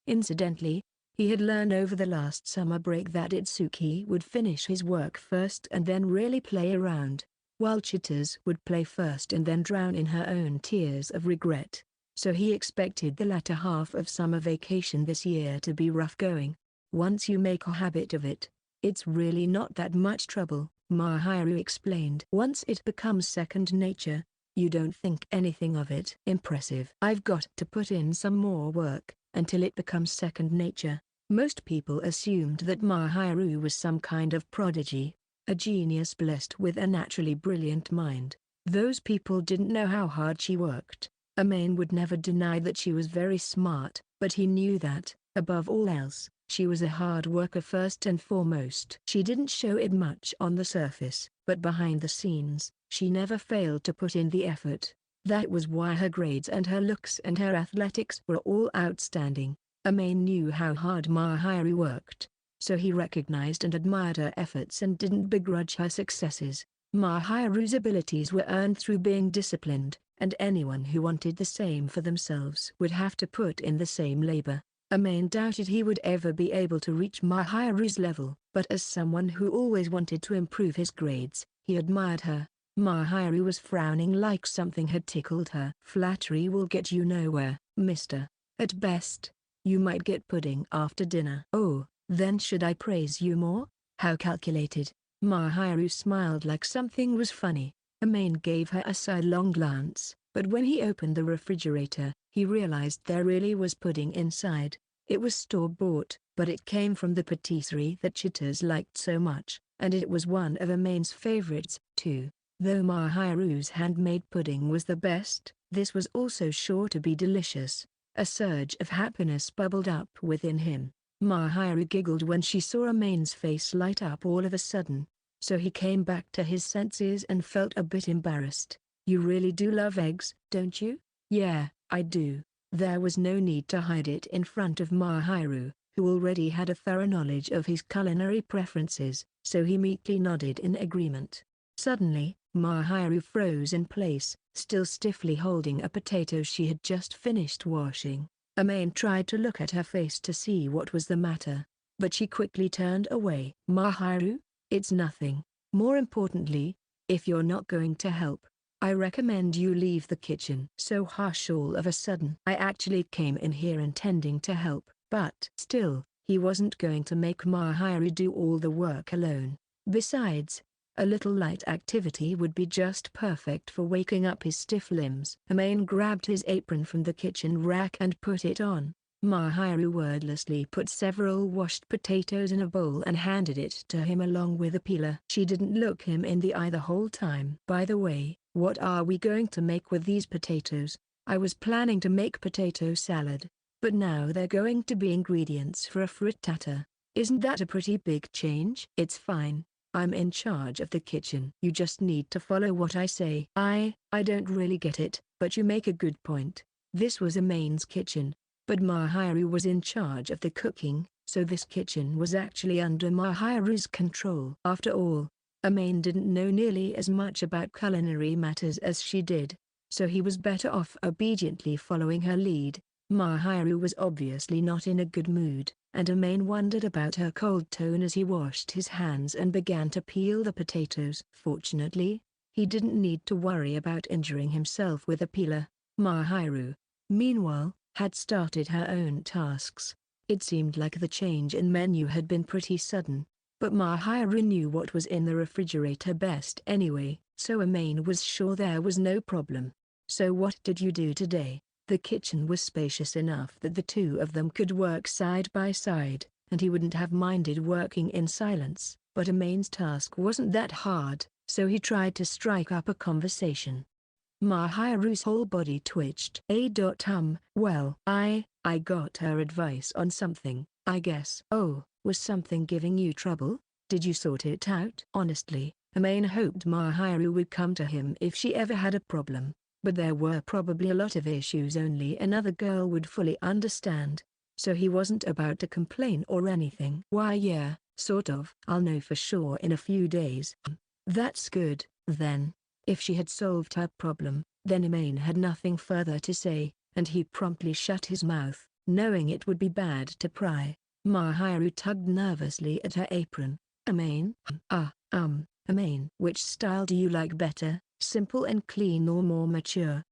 A: Incidentally, he had learned over the last summer break that Itsuki would finish his work first and then really play around, while Chitose would play first and then drown in her own tears of regret. So he expected the latter half of summer vacation this year to be rough going. Once you make a habit of it, it's really not that much trouble, Mahiru explained. Once it becomes second nature, you don't think anything of it. Impressive. I've got to put in some more work until it becomes second nature. Most people assumed that Mahiru was some kind of prodigy, a genius blessed with a naturally brilliant mind. Those people didn't know how hard she worked. Amain would never deny that she was very smart, but he knew that, above all else, she was a hard worker first and foremost. She didn't show it much on the surface, but behind the scenes, she never failed to put in the effort. That was why her grades and her looks and her athletics were all outstanding. Amain knew how hard Mahiru worked, so he recognized and admired her efforts and didn't begrudge her successes. Mahiru's abilities were earned through being disciplined, and anyone who wanted the same for themselves would have to put in the same labor. Amain doubted he would ever be able to reach Mahiru's level, but as someone who always wanted to improve his grades, he admired her. Mahiru was frowning like something had tickled her. Flattery will get you nowhere, mister. At best, you might get pudding after dinner. Oh, then should I praise you more? How calculated. Mahiru smiled like something was funny. Amain gave her a sidelong glance, but when he opened the refrigerator, he realized there really was pudding inside. It was store-bought, but it came from the patisserie that Chitose liked so much, and it was one of Amain's favorites, too. Though Mahiru's handmade pudding was the best, this was also sure to be delicious. A surge of happiness bubbled up within him. Mahiru giggled when she saw Amain's face light up all of a sudden, so he came back to his senses and felt a bit embarrassed. You really do love eggs, don't you? Yeah, I do. There was no need to hide it in front of Mahiru, who already had a thorough knowledge of his culinary preferences, so he meekly nodded in agreement. Suddenly, Mahiru froze in place, still stiffly holding a potato she had just finished washing. Amain tried to look at her face to see what was the matter, but she quickly turned away. Mahiru, it's nothing. More importantly, if you're not going to help, I recommend you leave the kitchen. So harsh all of a sudden. I actually came in here intending to help, but still, he wasn't going to make Mahiru do all the work alone. Besides, a little light activity would be just perfect for waking up his stiff limbs. Amain grabbed his apron from the kitchen rack and put it on. Mahiru wordlessly put several washed potatoes in a bowl and handed it to him along with a peeler. She didn't look him in the eye the whole time. By the way, what are we going to make with these potatoes? I was planning to make potato salad, but now they're going to be ingredients for a frittata. Isn't that a pretty big change? It's fine. I'm in charge of the kitchen. You just need to follow what I say. I don't really get it, but you make a good point. This was Amain's kitchen, but Mahiru was in charge of the cooking, so this kitchen was actually under Mahiru's control. After all, Amain didn't know nearly as much about culinary matters as she did, so he was better off obediently following her lead. Mahiru was obviously not in a good mood, and Amain wondered about her cold tone as he washed his hands and began to peel the potatoes. Fortunately, he didn't need to worry about injuring himself with a peeler. Mahiru, meanwhile, had started her own tasks. It seemed like the change in menu had been pretty sudden, but Mahiru knew what was in the refrigerator best anyway, so Amain was sure there was no problem. So what did you do today? The kitchen was spacious enough that the two of them could work side by side, and he wouldn't have minded working in silence, but Amain's task wasn't that hard, so he tried to strike up a conversation. Mahiru's whole body twitched. Well, I got her advice on something, I guess. Oh, was something giving you trouble? Did you sort it out? Honestly, Amain hoped Mahiru would come to him if she ever had a problem. but there were probably a lot of issues only another girl would fully understand. So he wasn't about to complain or anything. Why yeah, sort of. I'll know for sure in a few days. That's good, then. If she had solved her problem, then Emaine had nothing further to say, and he promptly shut his mouth, knowing it would be bad to pry. Mahiru tugged nervously at her apron. Emaine? Emaine. Which style do you like better, simple and clean or more mature?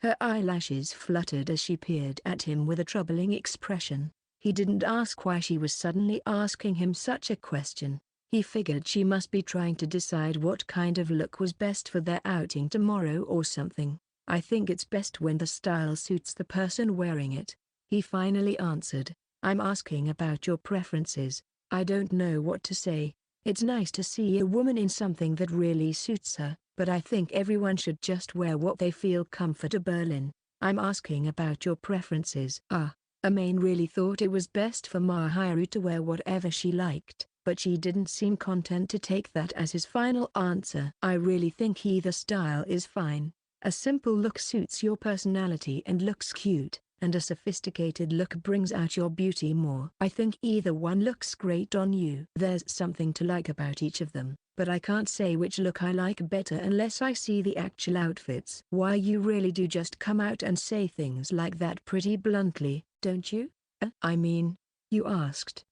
A: Her eyelashes fluttered as she peered at him with a troubling expression. He didn't ask why she was suddenly asking him such a question. He figured she must be trying to decide what kind of look was best for their outing tomorrow or something. I think it's best when the style suits the person wearing it. He finally answered. I'm asking about your preferences. I don't know what to say. It's nice to see a woman in something that really suits her, but I think everyone should just wear what they feel comfortable in. I'm asking about your preferences. Emaine really thought it was best for Mahiru to wear whatever she liked, but she didn't seem content to take that as his final answer. I really think either style is fine. A simple look suits your personality and looks cute, and a sophisticated look brings out your beauty more. I think either one looks great on you. There's something to like about each of them, but I can't say which look I like better unless I see the actual outfits. Why, you really do just come out and say things like that pretty bluntly, don't you? I mean, you asked.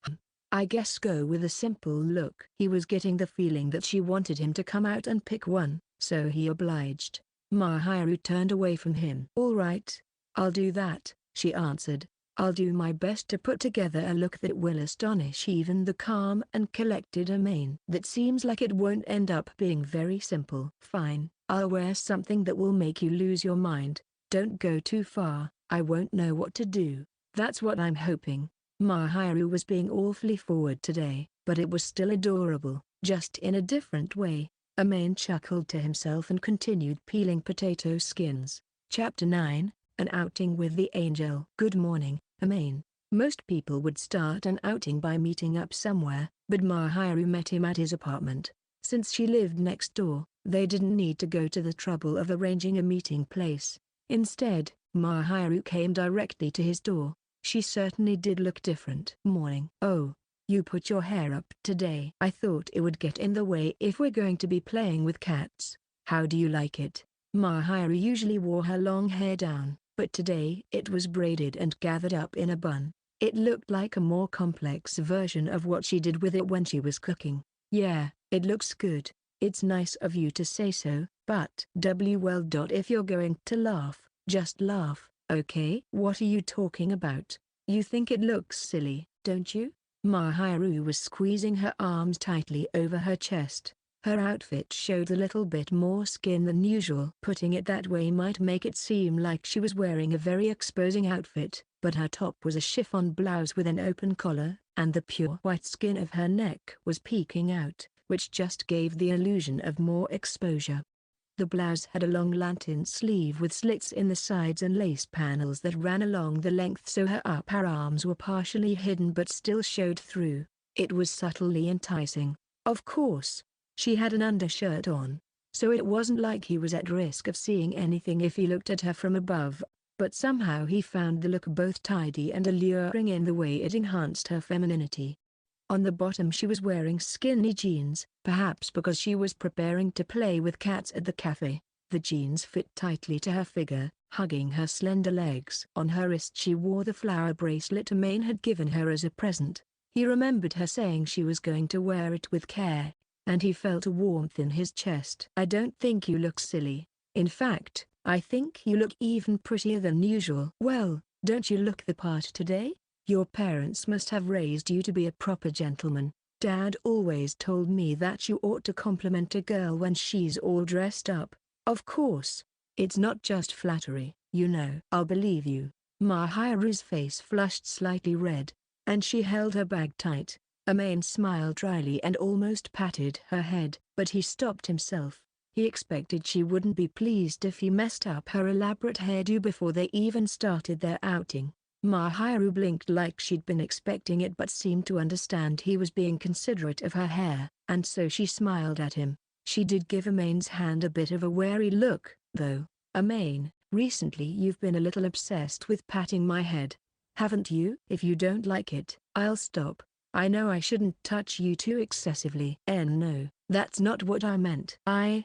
A: I guess go with a simple look. He was getting the feeling that she wanted him to come out and pick one, so he obliged. Mahiru turned away from him. All right, I'll do that, she answered. I'll do my best to put together a look that will astonish even the calm and collected Emaine. That seems like it won't end up being very simple. Fine, I'll wear something that will make you lose your mind. Don't go too far, I won't know what to do. That's what I'm hoping. Mahiru was being awfully forward today, but it was still adorable, just in a different way. Emaine chuckled to himself and continued peeling potato skins. Chapter 9, An Outing with the Angel. Good morning, Emaine. Most people would start an outing by meeting up somewhere, but Mahiru met him at his apartment. Since she lived next door, they didn't need to go to the trouble of arranging a meeting place. Instead, Mahiru came directly to his door. She certainly did look different. Morning. Oh, you put your hair up today. I thought it would get in the way if we're going to be playing with cats. How do you like it? Mahiru usually wore her long hair down, but today it was braided and gathered up in a bun. It looked like a more complex version of what she did with it when she was cooking. Yeah, it looks good. It's nice of you to say so, but well, if you're going to laugh, just laugh. Okay? What are you talking about? You think it looks silly, don't you? Mahiru was squeezing her arms tightly over her chest. Her outfit showed a little bit more skin than usual. Putting it that way might make it seem like she was wearing a very exposing outfit, but her top was a chiffon blouse with an open collar, and the pure white skin of her neck was peeking out, which just gave the illusion of more exposure. The blouse had a long lantern sleeve with slits in the sides and lace panels that ran along the length so her upper arms were partially hidden but still showed through. It was subtly enticing. Of course, she had an undershirt on, so it wasn't like he was at risk of seeing anything if he looked at her from above, but somehow he found the look both tidy and alluring in the way it enhanced her femininity. On the bottom she was wearing skinny jeans, perhaps because she was preparing to play with cats at the cafe. The jeans fit tightly to her figure, hugging her slender legs. On her wrist she wore the flower bracelet Emaine had given her as a present. He remembered her saying she was going to wear it with care, and he felt a warmth in his chest. I don't think you look silly. In fact, I think you look even prettier than usual. Well, don't you look the part today? Your parents must have raised you to be a proper gentleman. Dad always told me that you ought to compliment a girl when she's all dressed up. Of course, it's not just flattery, you know. I'll believe you. Mahiru's face flushed slightly red, and she held her bag tight. Emaine smiled dryly and almost patted her head, but he stopped himself. He expected she wouldn't be pleased if he messed up her elaborate hairdo before they even started their outing. Mahiru blinked like she'd been expecting it but seemed to understand he was being considerate of her hair, and so she smiled at him. She did give Emaine's hand a bit of a wary look, though. Amain, recently you've been a little obsessed with patting my head. Haven't you? If you don't like it, I'll stop. I know I shouldn't touch you too excessively. No, that's not what I meant. I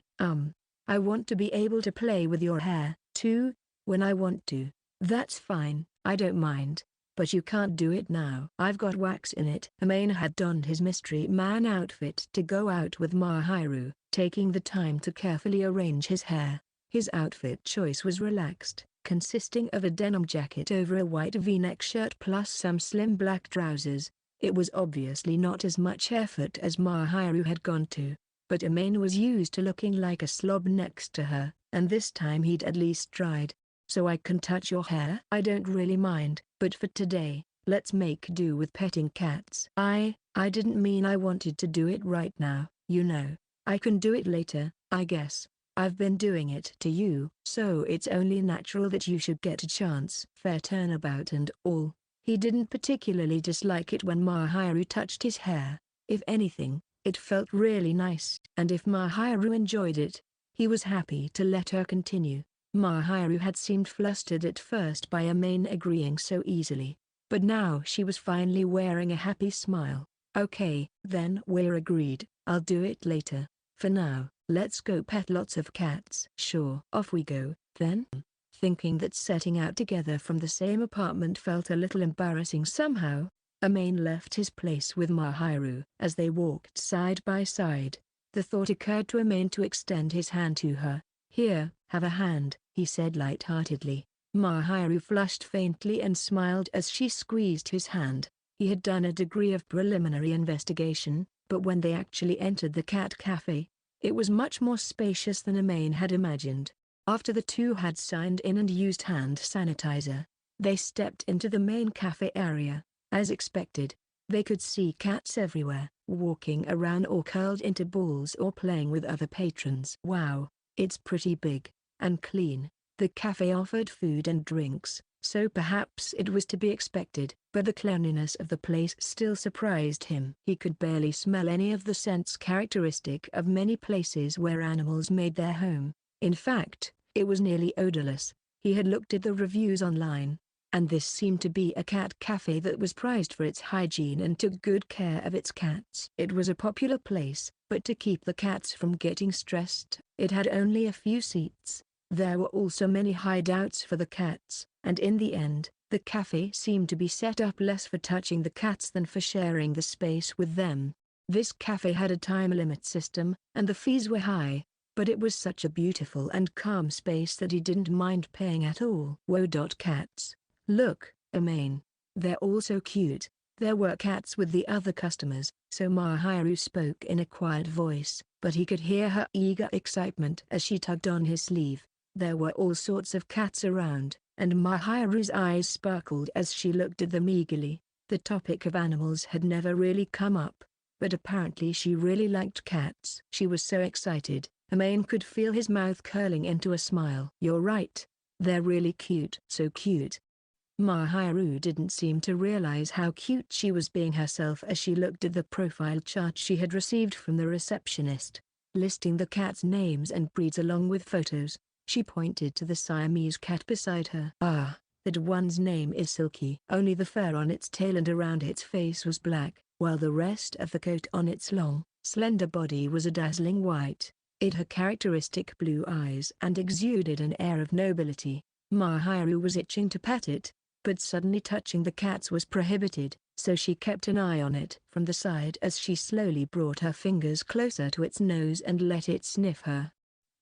A: want to be able to play with your hair, too, when I want to. That's fine, I don't mind. But you can't do it now. I've got wax in it. Amain had donned his mystery man outfit to go out with Mahiru, taking the time to carefully arrange his hair. His outfit choice was relaxed, consisting of a denim jacket over a white V-neck shirt plus some slim black trousers. It was obviously not as much effort as Mahiru had gone to, but Amain was used to looking like a slob next to her, and this time he'd at least tried. So I can touch your hair? I don't really mind, but for today, let's make do with petting cats. I didn't mean I wanted to do it right now, you know. I can do it later, I guess. I've been doing it to you, so it's only natural that you should get a chance. Fair turnabout and all. He didn't particularly dislike it when Mahiru touched his hair. If anything, it felt really nice. And if Mahiru enjoyed it, he was happy to let her continue. Mahiru had seemed flustered at first by Amain agreeing so easily, but now she was finally wearing a happy smile. Okay, then we're agreed. I'll do it later. For now, let's go pet lots of cats. Sure. Off we go, then. Thinking that setting out together from the same apartment felt a little embarrassing somehow, Amain left his place with Mahiru. As they walked side by side, the thought occurred to Amain to extend his hand to her. Here, have a hand, he said light-heartedly. Mahiru flushed faintly and smiled as she squeezed his hand. He had done a degree of preliminary investigation, but when they actually entered the cat cafe, it was much more spacious than Amain had imagined. After the two had signed in and used hand sanitizer, they stepped into the main cafe area. As expected, they could see cats everywhere, walking around or curled into balls or playing with other patrons. Wow, it's pretty big and clean. The cafe offered food and drinks, so perhaps it was to be expected, but the cleanliness of the place still surprised him. He could barely smell any of the scents characteristic of many places where animals made their home. In fact, it was nearly odorless. He had looked at the reviews online, and this seemed to be a cat cafe that was prized for its hygiene and took good care of its cats. It was a popular place, but to keep the cats from getting stressed, it had only a few seats. There were also many hideouts for the cats, and in the end, the cafe seemed to be set up less for touching the cats than for sharing the space with them. This cafe had a time limit system, and the fees were high, but it was such a beautiful and calm space that he didn't mind paying at all. Whoa. Cats. Look, Amain. They're all so cute. There were cats with the other customers, so Mahiru spoke in a quiet voice, but he could hear her eager excitement as she tugged on his sleeve. There were all sorts of cats around, and Mahiru's eyes sparkled as she looked at them eagerly. The topic of animals had never really come up, but apparently she really liked cats. She was so excited, Amain could feel his mouth curling into a smile. You're right. They're really cute. So cute. Mahiru didn't seem to realize how cute she was being herself as she looked at the profile chart she had received from the receptionist, listing the cats' names and breeds along with photos. She pointed to the Siamese cat beside her. Ah, that one's name is Silky. Only the fur on its tail and around its face was black, while the rest of the coat on its long, slender body was a dazzling white. It had characteristic blue eyes and exuded an air of nobility. Mahiru was itching to pet it, but suddenly touching the cats was prohibited, so she kept an eye on it from the side as she slowly brought her fingers closer to its nose and let it sniff her.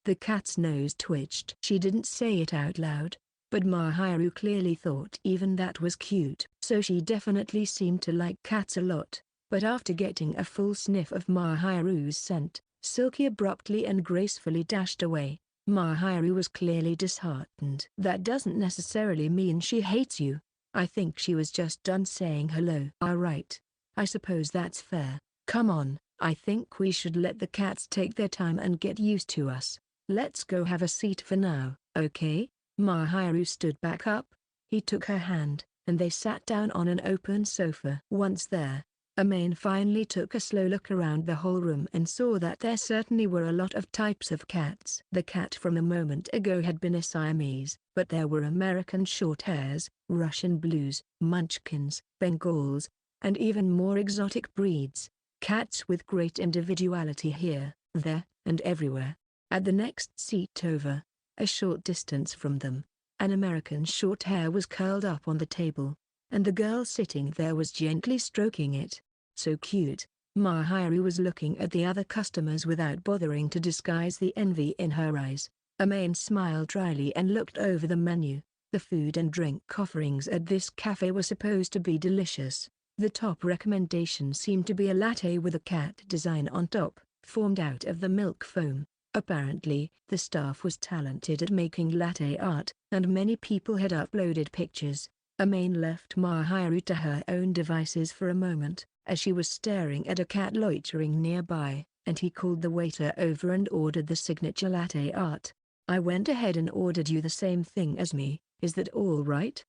A: The cat's nose twitched. She didn't say it out loud, but Mahiru clearly thought even that was cute. So she definitely seemed to like cats a lot, but after getting a full sniff of Mahiru's scent, Silky abruptly and gracefully dashed away. Mahiru was clearly disheartened. That doesn't necessarily mean she hates you. I think she was just done saying hello. Alright. I suppose that's fair. Come on, I think we should let the cats take their time and get used to us. Let's go have a seat for now, okay? Mahiru stood back up. He took her hand, and they sat down on an open sofa. Once there, Amain finally took a slow look around the whole room and saw that there certainly were a lot of types of cats. The cat from a moment ago had been a Siamese, but there were American Shorthairs, Russian Blues, Munchkins, Bengals, and even more exotic breeds. Cats with great individuality here, there, and everywhere. At the next seat over, a short distance from them, an American Shorthair was curled up on the table, and the girl sitting there was gently stroking it. So cute. Mahiru was looking at the other customers without bothering to disguise the envy in her eyes. Amain smiled dryly and looked over the menu. The food and drink offerings at this cafe were supposed to be delicious. The top recommendation seemed to be a latte with a cat design on top, formed out of the milk foam. Apparently, the staff was talented at making latte art, and many people had uploaded pictures. Amain left Mahiru to her own devices for a moment, as she was staring at a cat loitering nearby, and he called the waiter over and ordered the signature latte art. "I went ahead and ordered you the same thing as me, is that all right?"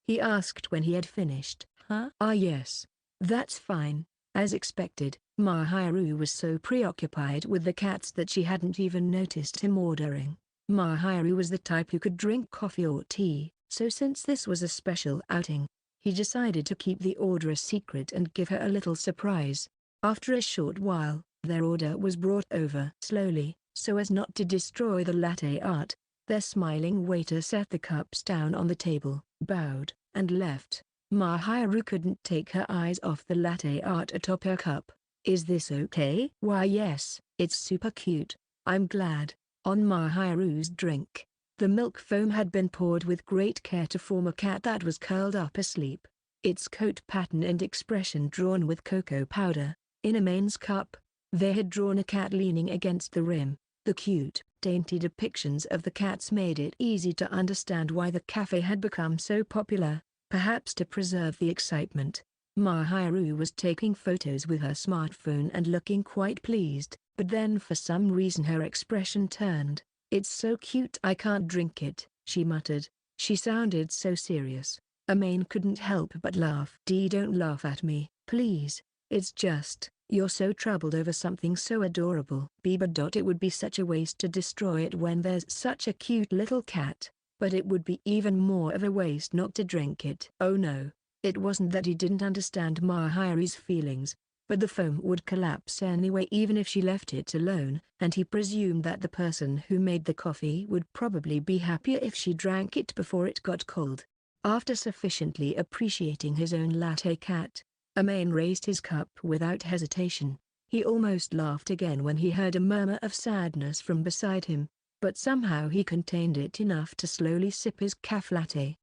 A: he asked when he had finished. "Huh? Ah yes. That's fine." As expected, Mahiru was so preoccupied with the cats that she hadn't even noticed him ordering. Mahiru was the type who could drink coffee or tea, so since this was a special outing, he decided to keep the order a secret and give her a little surprise. After a short while, their order was brought over slowly, so as not to destroy the latte art. Their smiling waiter set the cups down on the table, bowed, and left. Mahiru couldn't take her eyes off the latte art atop her cup. "Is this okay?" "Why yes, it's super cute. I'm glad." On Mahiru's drink, the milk foam had been poured with great care to form a cat that was curled up asleep, its coat pattern and expression drawn with cocoa powder. In Amain's cup, they had drawn a cat leaning against the rim. The cute, dainty depictions of the cats made it easy to understand why the cafe had become so popular. Perhaps to preserve the excitement, Mahiru was taking photos with her smartphone and looking quite pleased, but then for some reason her expression turned. "It's so cute I can't drink it," she muttered. She sounded so serious. Amain couldn't help but laugh. "Don't laugh at me, please. It's just, you're so troubled over something so adorable." It would be such a waste to destroy it when there's such a cute little cat. But it would be even more of a waste not to drink it. Oh no, it wasn't that he didn't understand Mahiru's feelings, but the foam would collapse anyway even if she left it alone, and he presumed that the person who made the coffee would probably be happier if she drank it before it got cold. After sufficiently appreciating his own latte cat, Amain raised his cup without hesitation. He almost laughed again when he heard a murmur of sadness from beside him, but somehow he contained it enough to slowly sip his café latte.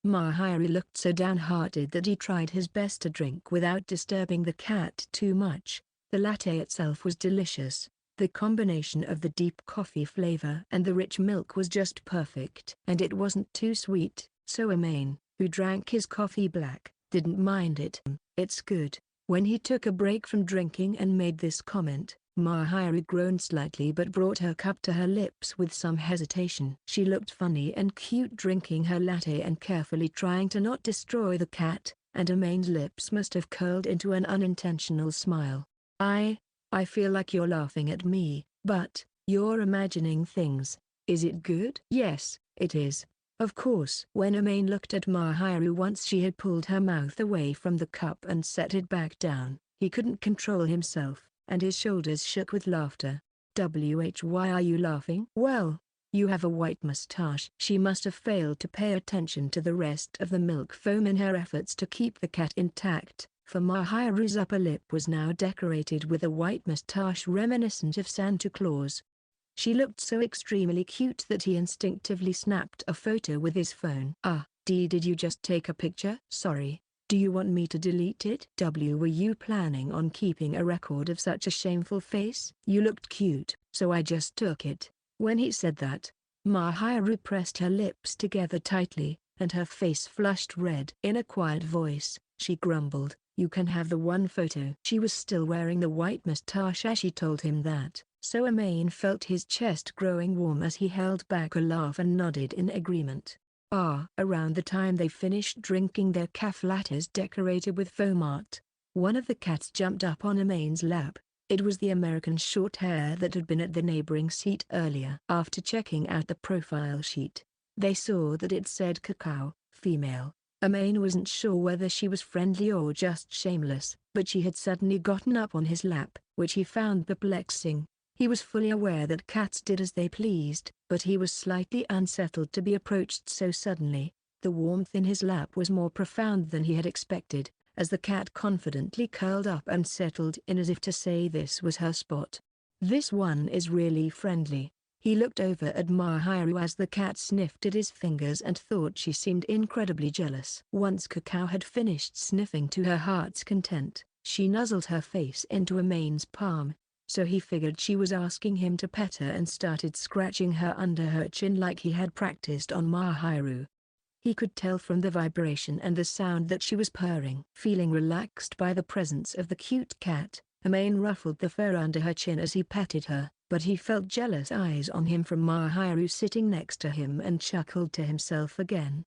A: Mahiru looked so downhearted that he tried his best to drink without disturbing the cat too much. The latte itself was delicious. The combination of the deep coffee flavor and the rich milk was just perfect. And it wasn't too sweet, so Amain, who drank his coffee black, didn't mind it. "It's good." When he took a break from drinking and made this comment, Mahiru groaned slightly but brought her cup to her lips with some hesitation. She looked funny and cute drinking her latte and carefully trying to not destroy the cat, and Amain's lips must have curled into an unintentional smile. I feel like you're laughing at me, but, you're imagining things. Is it good?" "Yes, it is. Of course." When Amain looked at Mahiru once she had pulled her mouth away from the cup and set it back down, he couldn't control himself, and his shoulders shook with laughter. Why are you laughing?" "Well, you have a white mustache." She must have failed to pay attention to the rest of the milk foam in her efforts to keep the cat intact, for Mahiru's upper lip was now decorated with a white mustache reminiscent of Santa Claus. She looked so extremely cute that he instinctively snapped a photo with his phone. Did you just take a picture?" "Sorry. Do you want me to delete it?" Were you planning on keeping a record of such a shameful face?" "You looked cute, so I just took it." When he said that, Mahiru pressed her lips together tightly, and her face flushed red. In a quiet voice, she grumbled, "You can have the one photo." She was still wearing the white mustache as she told him that, so Amain felt his chest growing warm as he held back a laugh and nodded in agreement. Around the time they finished drinking their café lattes decorated with foam art, One of the cats jumped up on Amane's lap. It was the American Shorthair that had been at the neighboring seat earlier. After checking out the profile sheet, they saw that it said Cacao, female. Amane wasn't sure whether she was friendly or just shameless, but she had suddenly gotten up on his lap, which he found perplexing. He was fully aware that cats did as they pleased, but he was slightly unsettled to be approached so suddenly. The warmth in his lap was more profound than he had expected, as the cat confidently curled up and settled in as if to say this was her spot. This one is really friendly. He looked over at Mahiru as the cat sniffed at his fingers and thought she seemed incredibly jealous. Once Cacao had finished sniffing to her heart's content, she nuzzled her face into Amane's palm, so he figured she was asking him to pet her and started scratching her under her chin like he had practiced on Mahiru. He could tell from the vibration and the sound that she was purring. Feeling relaxed by the presence of the cute cat, Amane ruffled the fur under her chin as he petted her, but he felt jealous eyes on him from Mahiru sitting next to him and chuckled to himself again.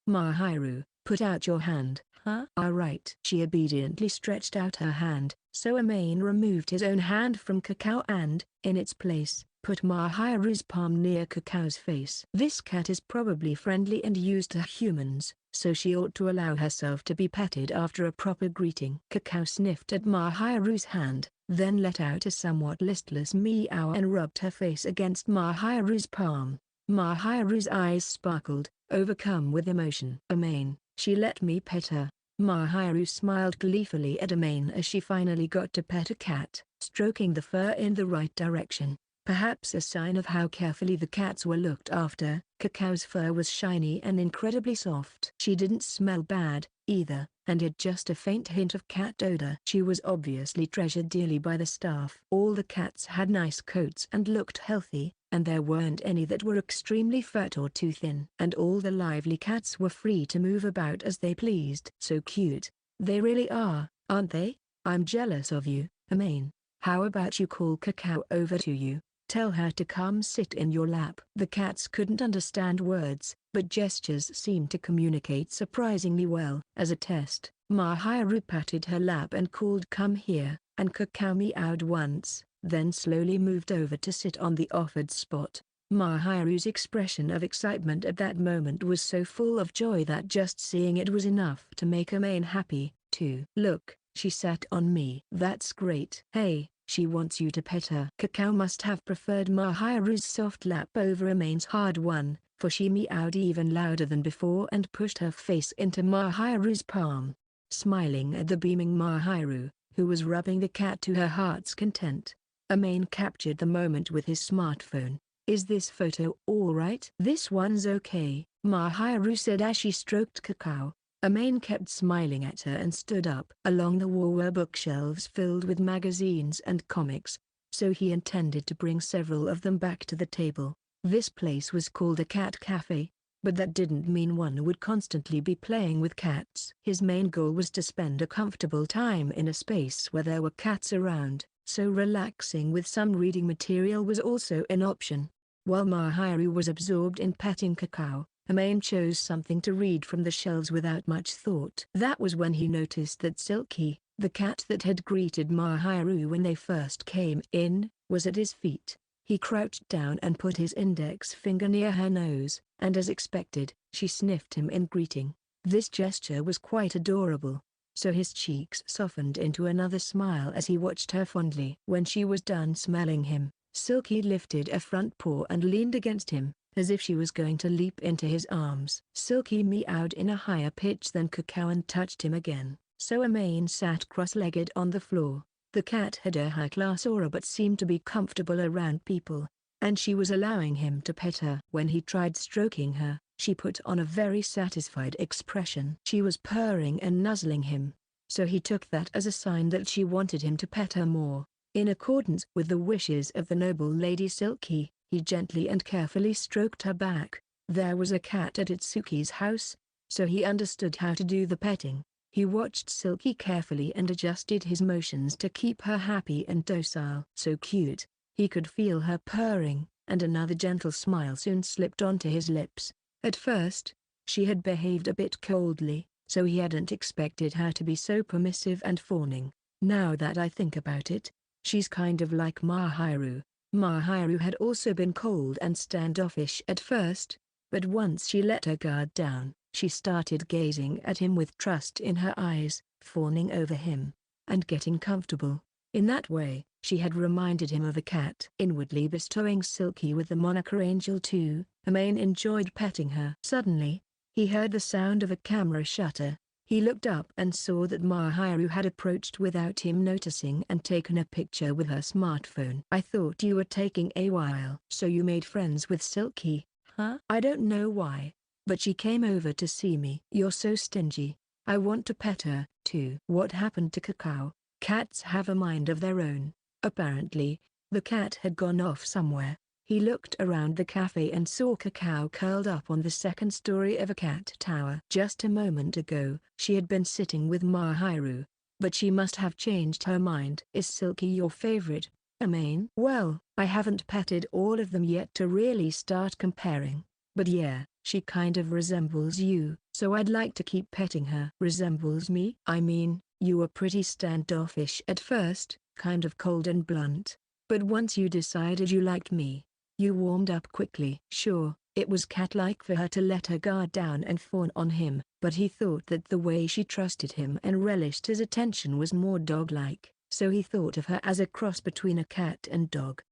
A: "Mahiru, put out your hand." "Huh?" "All right." She obediently stretched out her hand, so Amane removed his own hand from Cacao and, in its place, put Mahiru's palm near Cacao's face. This cat is probably friendly and used to humans, so she ought to allow herself to be petted after a proper greeting. Cacao sniffed at Mahiru's hand, then let out a somewhat listless meow and rubbed her face against Mahiru's palm. Mahiru's eyes sparkled, overcome with emotion. "Amane, she let me pet her." Mahiru smiled gleefully at Amane as she finally got to pet a cat, stroking the fur in the right direction. Perhaps a sign of how carefully the cats were looked after. Cacao's fur was shiny and incredibly soft. She didn't smell bad, either, and had just a faint hint of cat odor. She was obviously treasured dearly by the staff. All the cats had nice coats and looked healthy, and there weren't any that were extremely fat or too thin. And all the lively cats were free to move about as they pleased. So cute. They really are, aren't they? I'm jealous of you, Amane. How about you call Cacao over to you? Tell her to come sit in your lap. The cats couldn't understand words, but gestures seemed to communicate surprisingly well. As a test, Mahiru patted her lap and called "Come here," and Cacao meowed once, then slowly moved over to sit on the offered spot. Mahiru's expression of excitement at that moment was so full of joy that just seeing it was enough to make Amane happy, too. "Look, she sat on me." "That's great." "Hey, she wants you to pet her." Cacao must have preferred Mahiru's soft lap over Amane's hard one, for she meowed even louder than before and pushed her face into Mahiru's palm. Smiling at the beaming Mahiru, who was rubbing the cat to her heart's content, Amane captured the moment with his smartphone. "Is this photo all right?" "This one's okay," Mahiru said as she stroked Cacao. Amane kept smiling at her and stood up. Along the wall were bookshelves filled with magazines and comics, so he intended to bring several of them back to the table. This place was called a cat cafe, but that didn't mean one would constantly be playing with cats. His main goal was to spend a comfortable time in a space where there were cats around, so relaxing with some reading material was also an option. While Mahiru was absorbed in petting Cacao, Amane chose something to read from the shelves without much thought. That was when he noticed that Silky, the cat that had greeted Mahiru when they first came in, was at his feet. He crouched down and put his index finger near her nose, and as expected, she sniffed him in greeting. This gesture was quite adorable, so his cheeks softened into another smile as he watched her fondly. When she was done smelling him, Silky lifted a front paw and leaned against him, as if she was going to leap into his arms. Silky meowed in a higher pitch than Cacao and touched him again, so Amane sat cross-legged on the floor. The cat had a high-class aura but seemed to be comfortable around people, and she was allowing him to pet her. When he tried stroking her, she put on a very satisfied expression. She was purring and nuzzling him, so he took that as a sign that she wanted him to pet her more. In accordance with the wishes of the noble Lady Silky, he gently and carefully stroked her back. There was a cat at Itsuki's house, so he understood how to do the petting. He watched Silky carefully and adjusted his motions to keep her happy and docile. So cute. He could feel her purring, and another gentle smile soon slipped onto his lips. At first, she had behaved a bit coldly, so he hadn't expected her to be so permissive and fawning. Now that I think about it, she's kind of like Mahiru. Mahiru had also been cold and standoffish at first, but once she let her guard down, she started gazing at him with trust in her eyes, fawning over him, and getting comfortable. In that way, she had reminded him of a cat. Inwardly bestowing Silky with the moniker Angel too, Amain enjoyed petting her. Suddenly, he heard the sound of a camera shutter. He looked up and saw that Mahiru had approached without him noticing and taken a picture with her smartphone. "I thought you were taking a while. So you made friends with Silky, huh?" "I don't know why, but she came over to see me." "You're so stingy. I want to pet her, too." "What happened to Kakao?" "Cats have a mind of their own." Apparently, the cat had gone off somewhere. He looked around the cafe and saw Kakao curled up on the second story of a cat tower. Just a moment ago, she had been sitting with Mahiru, but she must have changed her mind. "Is Silky your favorite, Amain?" "Well, I haven't petted all of them yet to really start comparing, but yeah, she kind of resembles you, so I'd like to keep petting her." "Resembles me?" "I mean, you were pretty standoffish at first, kind of cold and blunt. But once you decided you liked me, you warmed up quickly." Sure, it was cat-like for her to let her guard down and fawn on him, but he thought that the way she trusted him and relished his attention was more dog-like, so he thought of her as a cross between a cat and dog.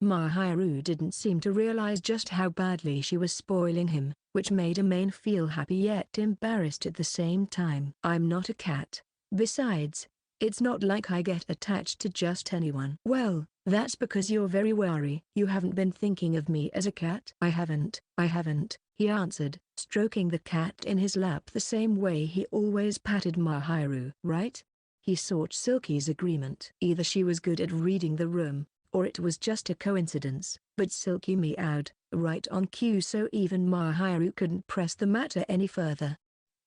A: Mahiru didn't seem to realize just how badly she was spoiling him, which made Amain feel happy yet embarrassed at the same time. "I'm not a cat. Besides, it's not like I get attached to just anyone." "Well, that's because you're very wary." "You haven't been thinking of me as a cat?" I haven't," he answered, stroking the cat in his lap the same way he always patted Mahiru. "Right?" He sought Silky's agreement. Either she was good at reading the room, or it was just a coincidence, but Silky meowed, right on cue, so even Mahiru couldn't press the matter any further.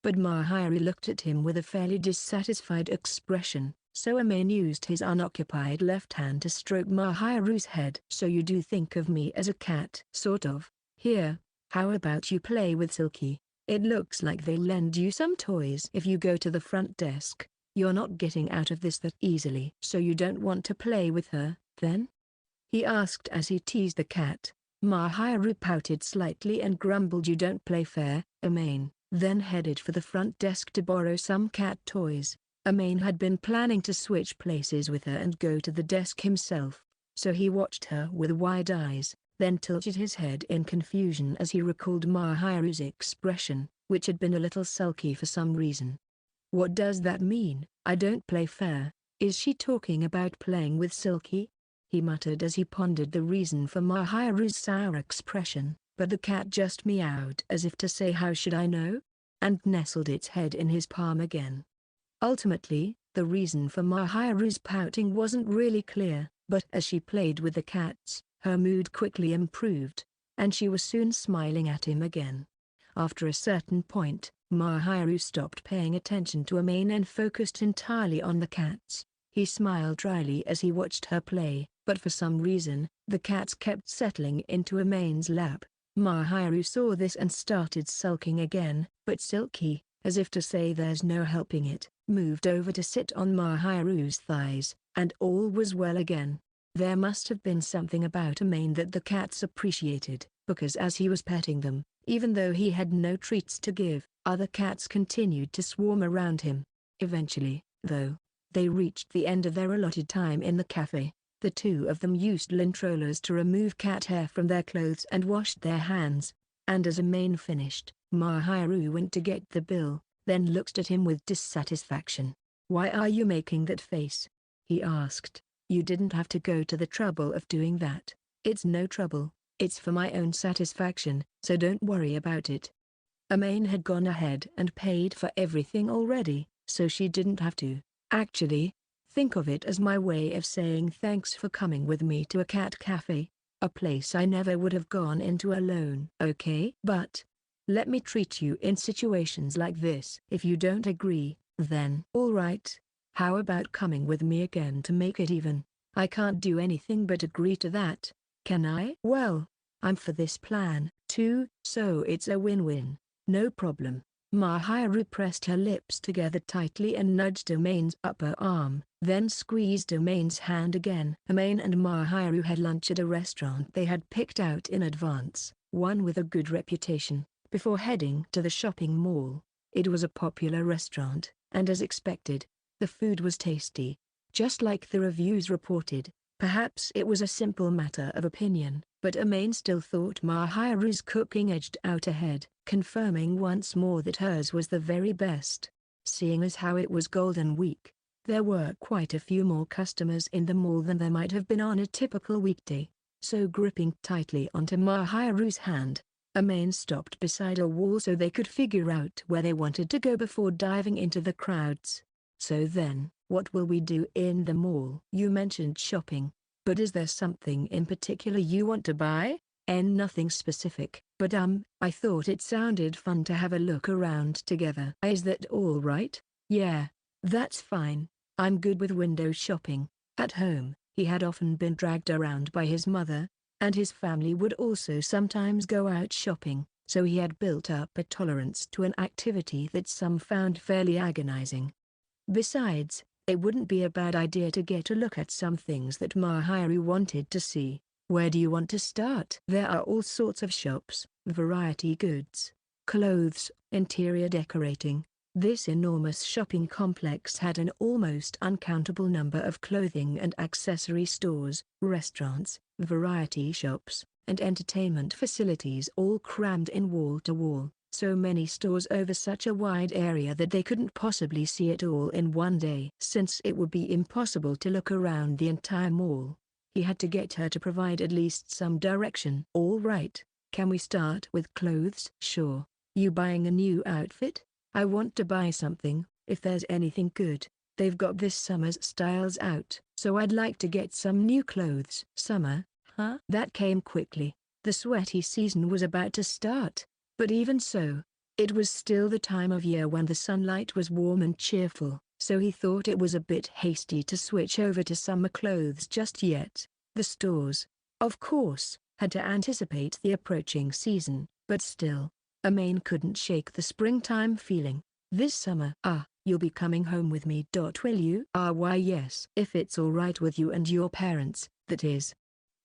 A: But Mahiru looked at him with a fairly dissatisfied expression, so Amain used his unoccupied left hand to stroke Mahiru's head. "So you do think of me as a cat?" "Sort of. Here, how about you play with Silky? It looks like they'll lend you some toys if you go to the front desk. You're not getting out of this that easily." "So you don't want to play with her, then?" he asked as he teased the cat. Mahiru pouted slightly and grumbled, "You don't play fair, Amain," then headed for the front desk to borrow some cat toys. Amain had been planning to switch places with her and go to the desk himself, so he watched her with wide eyes, then tilted his head in confusion as he recalled Mahiru's expression, which had been a little sulky for some reason. "What does that mean? I don't play fair? Is she talking about playing with Silky?" he muttered as he pondered the reason for Mahiru's sour expression, but the cat just meowed as if to say, "How should I know?" and nestled its head in his palm again. Ultimately, the reason for Mahiru's pouting wasn't really clear, but as she played with the cats, her mood quickly improved, and she was soon smiling at him again. After a certain point, Mahiru stopped paying attention to Amain and focused entirely on the cats. He smiled dryly as he watched her play, but for some reason, the cats kept settling into Amain's lap. Mahiru saw this and started sulking again, but Silky, as if to say there's no helping it, moved over to sit on Mahiru's thighs, and all was well again. There must have been something about Amain that the cats appreciated, because as he was petting them, even though he had no treats to give, other cats continued to swarm around him. Eventually, though, they reached the end of their allotted time in the cafe. The two of them used lint rollers to remove cat hair from their clothes and washed their hands, and as Amain finished, Mahiru went to get the bill, then looked at him with dissatisfaction. "Why are you making that face?" he asked. "You didn't have to go to the trouble of doing that." "It's no trouble, it's for my own satisfaction, so don't worry about it." Amain had gone ahead and paid for everything already, so she didn't have to. "Actually, think of it as my way of saying thanks for coming with me to a cat cafe, a place I never would have gone into alone." "Okay? But let me treat you in situations like this. If you don't agree, then all right. How about coming with me again to make it even? I can't do anything but agree to that, can I?" "Well, I'm for this plan, too, so it's a win-win." "No problem." Mahiru pressed her lips together tightly and nudged Amane's upper arm, then squeezed Amane's hand again. Amane and Mahiru had lunch at a restaurant they had picked out in advance, one with a good reputation, before heading to the shopping mall. It was a popular restaurant, and as expected, the food was tasty, just like the reviews reported. Perhaps it was a simple matter of opinion, but Amane still thought Mahiru's cooking edged out ahead, confirming once more that hers was the very best. Seeing as how it was Golden Week, there were quite a few more customers in the mall than there might have been on a typical weekday, so gripping tightly onto Mahiru's hand, Amane stopped beside a wall so they could figure out where they wanted to go before diving into the crowds. So then, what will we do in the mall? You mentioned shopping, but is there something in particular you want to buy? Nothing specific, but I thought it sounded fun to have a look around together. Is that all right? Yeah, that's fine. I'm good with window shopping. At home, he had often been dragged around by his mother, and his family would also sometimes go out shopping, so he had built up a tolerance to an activity that some found fairly agonizing. Besides, it wouldn't be a bad idea to get a look at some things that Mahiru wanted to see. Where do you want to start? There are all sorts of shops, variety goods, clothes, interior decorating. This enormous shopping complex had an almost uncountable number of clothing and accessory stores, restaurants, variety shops, and entertainment facilities all crammed in wall to wall. So many stores over such a wide area that they couldn't possibly see it all in one day. Since it would be impossible to look around the entire mall, he had to get her to provide at least some direction. All right, can we start with clothes? Sure. You buying a new outfit? I want to buy something, if there's anything good. They've got this summer's styles out, so I'd like to get some new clothes. Summer, huh? That came quickly. The sweaty season was about to start. But even so, it was still the time of year when the sunlight was warm and cheerful, so he thought it was a bit hasty to switch over to summer clothes just yet. The stores, of course, had to anticipate the approaching season, but still, Amane couldn't shake the springtime feeling. This summer. You'll be coming home with me. Will you? Why yes. If it's all right with you and your parents, that is.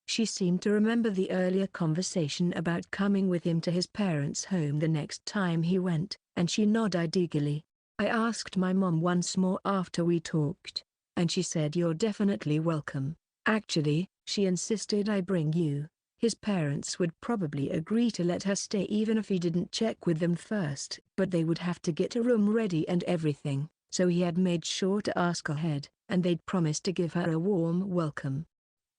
A: She seemed to remember the earlier conversation about coming with him to his parents' home the next time he went, and she nodded eagerly. I asked my mom once more after we talked, and she said you're definitely welcome. Actually, she insisted I bring you. His parents would probably agree to let her stay even if he didn't check with them first, but they would have to get a room ready and everything, so he had made sure to ask ahead, and they'd promised to give her a warm welcome.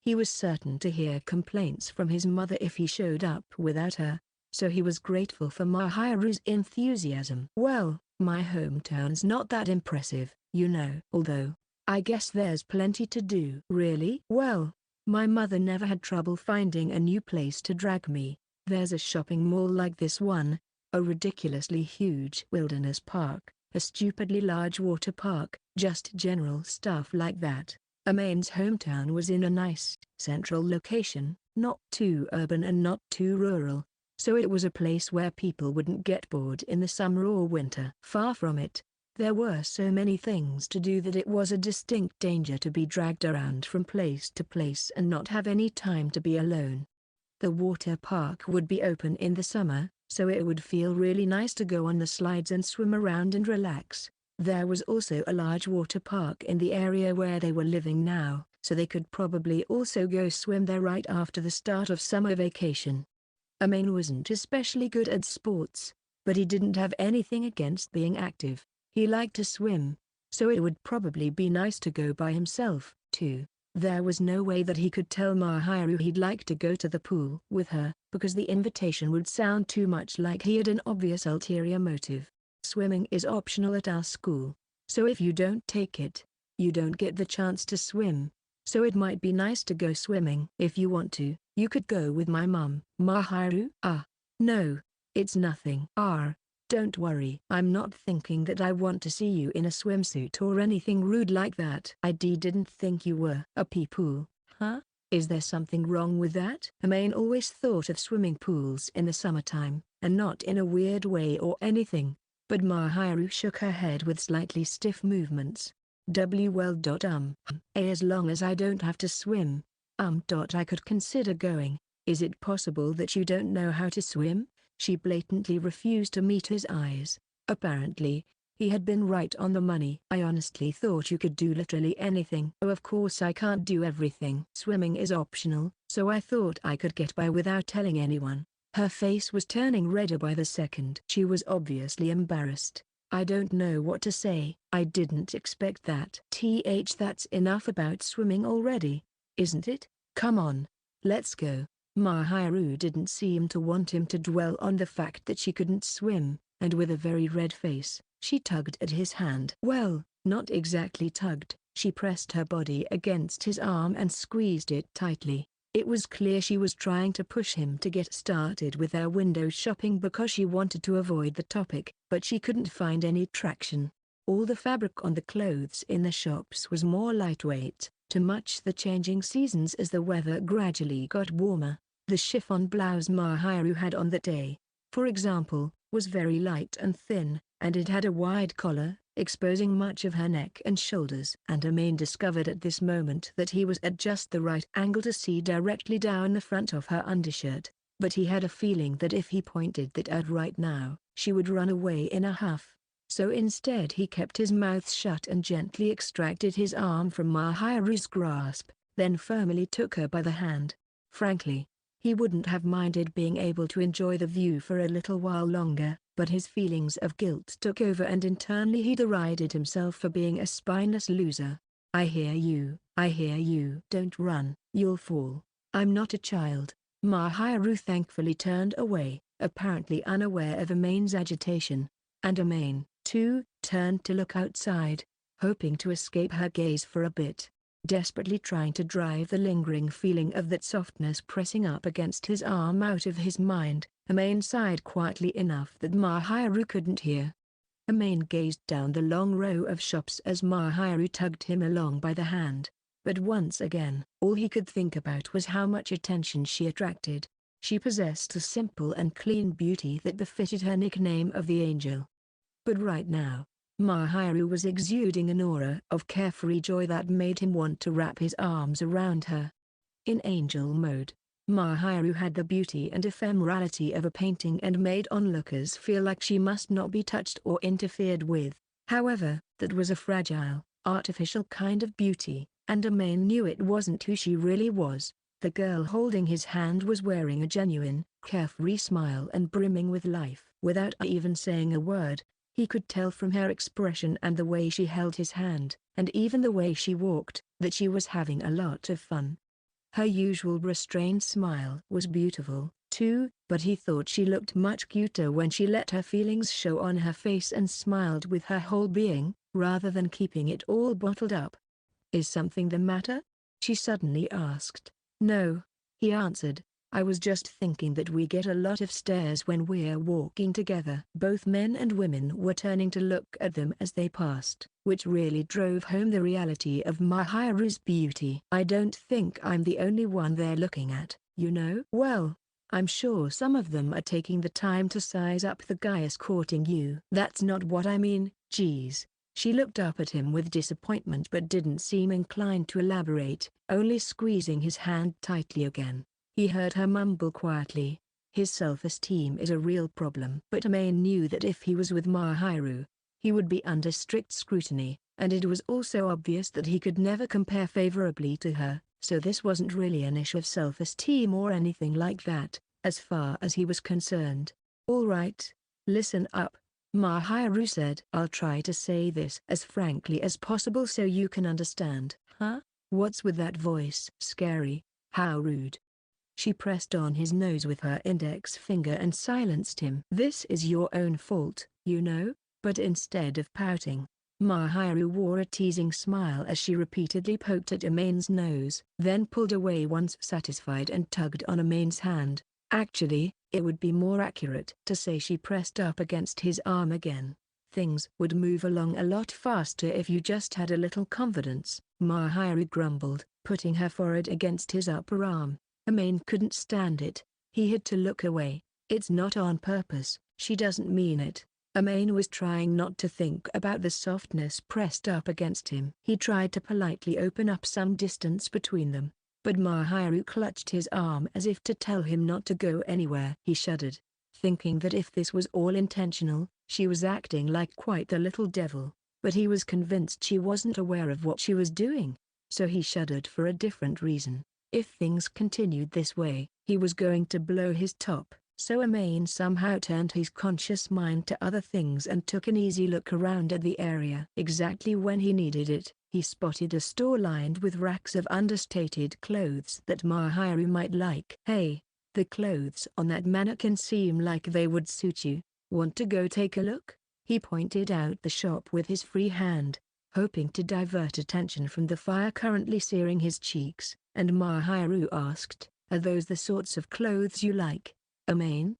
A: He was certain to hear complaints from his mother if he showed up without her, so he was grateful for Mahiru's enthusiasm. Well, my hometown's not that impressive, you know. Although, I guess there's plenty to do. Really? Well, my mother never had trouble finding a new place to drag me. There's a shopping mall like this one, a ridiculously huge wilderness park, a stupidly large water park, just general stuff like that. Amane's hometown was in a nice, central location, not too urban and not too rural, so it was a place where people wouldn't get bored in the summer or winter. Far from it, there were so many things to do that it was a distinct danger to be dragged around from place to place and not have any time to be alone. The water park would be open in the summer, so it would feel really nice to go on the slides and swim around and relax. There was also a large water park in the area where they were living now, so they could probably also go swim there right after the start of summer vacation. Amane wasn't especially good at sports, but he didn't have anything against being active. He liked to swim, so it would probably be nice to go by himself, too. There was no way that he could tell Mahiru he'd like to go to the pool with her, because the invitation would sound too much like he had an obvious ulterior motive. Swimming is optional at our school, so if you don't take it, you don't get the chance to swim. So it might be nice to go swimming. If you want to, you could go with my mom. Mahiru? No, it's nothing. Don't worry. I'm not thinking that I want to see you in a swimsuit or anything rude like that. I didn't think you were. A pee pool, huh? Is there something wrong with that? Amane always thought of swimming pools in the summertime, and not in a weird way or anything, But Mahiru shook her head with slightly stiff movements. Well. As long as I don't have to swim. I could consider going. Is it possible that you don't know how to swim? She blatantly refused to meet his eyes. Apparently, he had been right on the money. I honestly thought you could do literally anything. Oh, of course I can't do everything. Swimming is optional, so I thought I could get by without telling anyone. Her face was turning redder by the second. She was obviously embarrassed. I don't know what to say. I didn't expect that. That's enough about swimming already, isn't it? Come on. Let's go. Mahiru didn't seem to want him to dwell on the fact that she couldn't swim, and with a very red face, she tugged at his hand. Well, not exactly tugged. She pressed her body against his arm and squeezed it tightly. It was clear she was trying to push him to get started with their window shopping because she wanted to avoid the topic, but she couldn't find any traction. All the fabric on the clothes in the shops was more lightweight, to match the changing seasons as the weather gradually got warmer. The chiffon blouse Mahiru had on that day, for example, was very light and thin, and it had a wide collar, exposing much of her neck and shoulders. And Amain discovered at this moment that he was at just the right angle to see directly down the front of her undershirt, but he had a feeling that if he pointed that out right now, she would run away in a huff. So instead he kept his mouth shut and gently extracted his arm from Mahiru's grasp, then firmly took her by the hand. Frankly, he wouldn't have minded being able to enjoy the view for a little while longer, but his feelings of guilt took over and internally he derided himself for being a spineless loser. I hear you. Don't run, you'll fall. I'm not a child. Mahiru thankfully turned away, apparently unaware of Amain's agitation. And Amain, too, turned to look outside, hoping to escape her gaze for a bit, desperately trying to drive the lingering feeling of that softness pressing up against his arm out of his mind. Amain sighed quietly enough that Mahiru couldn't hear. Amain gazed down the long row of shops as Mahiru tugged him along by the hand, but once again, all he could think about was how much attention she attracted. She possessed a simple and clean beauty that befitted her nickname of the Angel. But right now, Mahiru was exuding an aura of carefree joy that made him want to wrap his arms around her. In angel mode, Mahiru had the beauty and ephemerality of a painting and made onlookers feel like she must not be touched or interfered with. However, that was a fragile, artificial kind of beauty, and Amain knew it wasn't who she really was. The girl holding his hand was wearing a genuine, carefree smile and brimming with life. Without even saying a word, he could tell from her expression and the way she held his hand, and even the way she walked, that she was having a lot of fun. Her usual restrained smile was beautiful, too, but he thought she looked much cuter when she let her feelings show on her face and smiled with her whole being, rather than keeping it all bottled up. "Is something the matter?" she suddenly asked. "No," he answered. "I was just thinking that we get a lot of stares when we're walking together." Both men and women were turning to look at them as they passed, which really drove home the reality of Mahiru's beauty. "I don't think I'm the only one they're looking at, you know." "Well, I'm sure some of them are taking the time to size up the guy escorting you." "That's not what I mean, geez." She looked up at him with disappointment but didn't seem inclined to elaborate, only squeezing his hand tightly again. He heard her mumble quietly, "His self-esteem is a real problem." But Amain knew that if he was with Mahiru, he would be under strict scrutiny, and it was also obvious that he could never compare favorably to her, so this wasn't really an issue of self-esteem or anything like that, as far as he was concerned. "All right, listen up," Mahiru said. "I'll try to say this as frankly as possible so you can understand." "Huh? What's with that voice?" "Scary. How rude." She pressed on his nose with her index finger and silenced him. "This is your own fault, you know." But instead of pouting, Mahiru wore a teasing smile as she repeatedly poked at Amain's nose, then pulled away once satisfied and tugged on Amain's hand. Actually, it would be more accurate to say she pressed up against his arm again. "Things would move along a lot faster if you just had a little confidence," Mahiru grumbled, putting her forehead against his upper arm. Amain couldn't stand it. He had to look away. "It's not on purpose, she doesn't mean it." Amain was trying not to think about the softness pressed up against him. He tried to politely open up some distance between them, but Mahiru clutched his arm as if to tell him not to go anywhere. He shuddered, thinking that if this was all intentional, she was acting like quite a little devil, but he was convinced she wasn't aware of what she was doing. So he shuddered for a different reason. If things continued this way, he was going to blow his top. So Amain somehow turned his conscious mind to other things and took an easy look around at the area. Exactly when he needed it, he spotted a store lined with racks of understated clothes that Mahiru might like. "Hey, the clothes on that mannequin seem like they would suit you. Want to go take a look?" He pointed out the shop with his free hand, hoping to divert attention from the fire currently searing his cheeks, and Mahiru asked, "Are those the sorts of clothes you like, Amain?"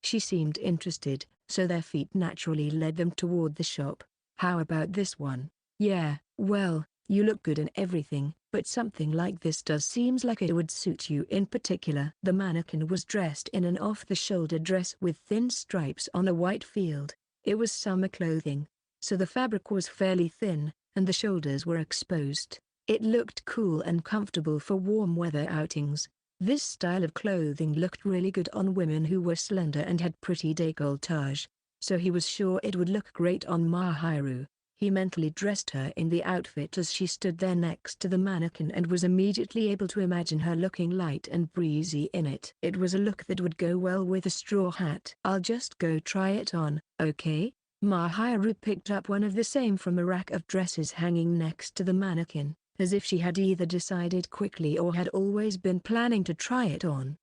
A: She seemed interested, so their feet naturally led them toward the shop. "How about this one?" "Yeah, well, you look good and everything, but something like this does seems like it would suit you in particular." The mannequin was dressed in an off-the-shoulder dress with thin stripes on a white field. It was summer clothing, so the fabric was fairly thin, and the shoulders were exposed. It looked cool and comfortable for warm weather outings. This style of clothing looked really good on women who were slender and had pretty décolletage, so he was sure it would look great on Mahiru. He mentally dressed her in the outfit as she stood there next to the mannequin and was immediately able to imagine her looking light and breezy in it. It was a look that would go well with a straw hat. "I'll just go try it on, okay?" Mahiru picked up one of the same from a rack of dresses hanging next to the mannequin, as if she had either decided quickly or had always been planning to try it on.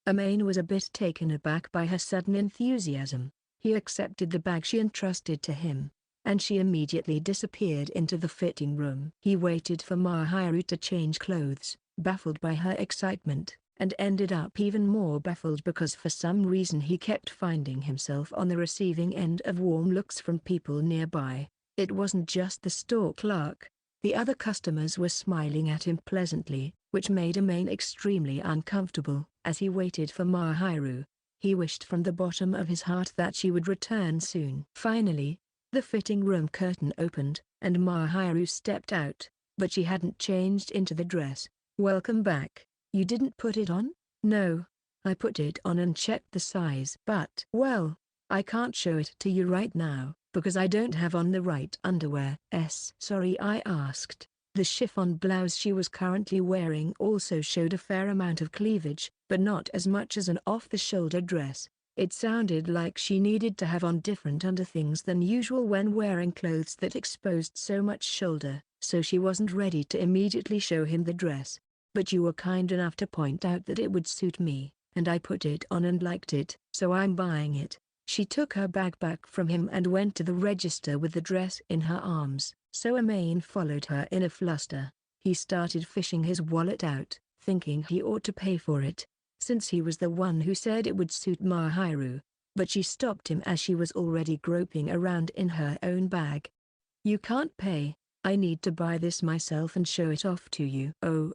A: Amain was a bit taken aback by her sudden enthusiasm. He accepted the bag she entrusted to him, and she immediately disappeared into the fitting room. He waited for Mahiru to change clothes, baffled by her excitement, and ended up even more baffled because for some reason he kept finding himself on the receiving end of warm looks from people nearby. It wasn't just the store clerk. The other customers were smiling at him pleasantly, which made Amain extremely uncomfortable. As he waited for Mahiru, he wished from the bottom of his heart that she would return soon. Finally, the fitting room curtain opened, and Mahiru stepped out, but she hadn't changed into the dress. "Welcome back. You didn't put it on?" "No. I put it on and checked the size. But, well, I can't show it to you right now, because I don't have on the right underwear." Sorry I asked. The chiffon blouse she was currently wearing also showed a fair amount of cleavage, but not as much as an off-the-shoulder dress. It sounded like she needed to have on different underthings than usual when wearing clothes that exposed so much shoulder, so she wasn't ready to immediately show him the dress. "But you were kind enough to point out that it would suit me, and I put it on and liked it, so I'm buying it." She took her bag back from him and went to the register with the dress in her arms, so Amain followed her in a fluster. He started fishing his wallet out, thinking he ought to pay for it, since he was the one who said it would suit Mahiru, but she stopped him as she was already groping around in her own bag. "You can't pay. I need to buy this myself and show it off to you." Oh,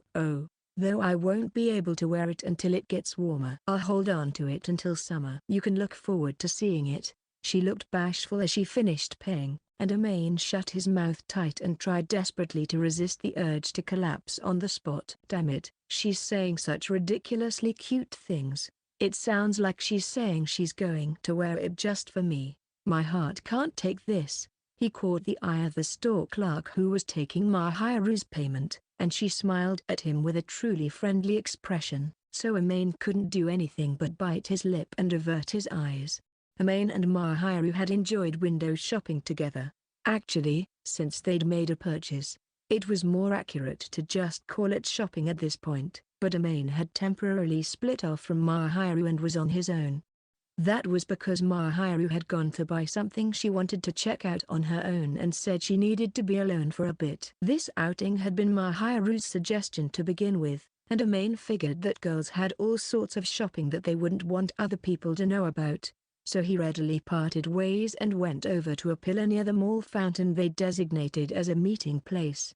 A: though I won't be able to wear it until it gets warmer. I'll hold on to it until summer. You can look forward to seeing it." She looked bashful as she finished paying, and Amain shut his mouth tight and tried desperately to resist the urge to collapse on the spot. "Damn it, she's saying such ridiculously cute things. It sounds like she's saying she's going to wear it just for me. My heart can't take this." He caught the eye of the store clerk who was taking Mahiru's payment, and she smiled at him with a truly friendly expression, so Amain couldn't do anything but bite his lip and avert his eyes. Amain and Mahiru had enjoyed window shopping together. Actually, since they'd made a purchase, it was more accurate to just call it shopping at this point, but Amain had temporarily split off from Mahiru and was on his own. That was because Mahiru had gone to buy something she wanted to check out on her own and said she needed to be alone for a bit. This outing had been Mahiru's suggestion to begin with, and Amain figured that girls had all sorts of shopping that they wouldn't want other people to know about, so he readily parted ways and went over to a pillar near the mall fountain they designated as a meeting place.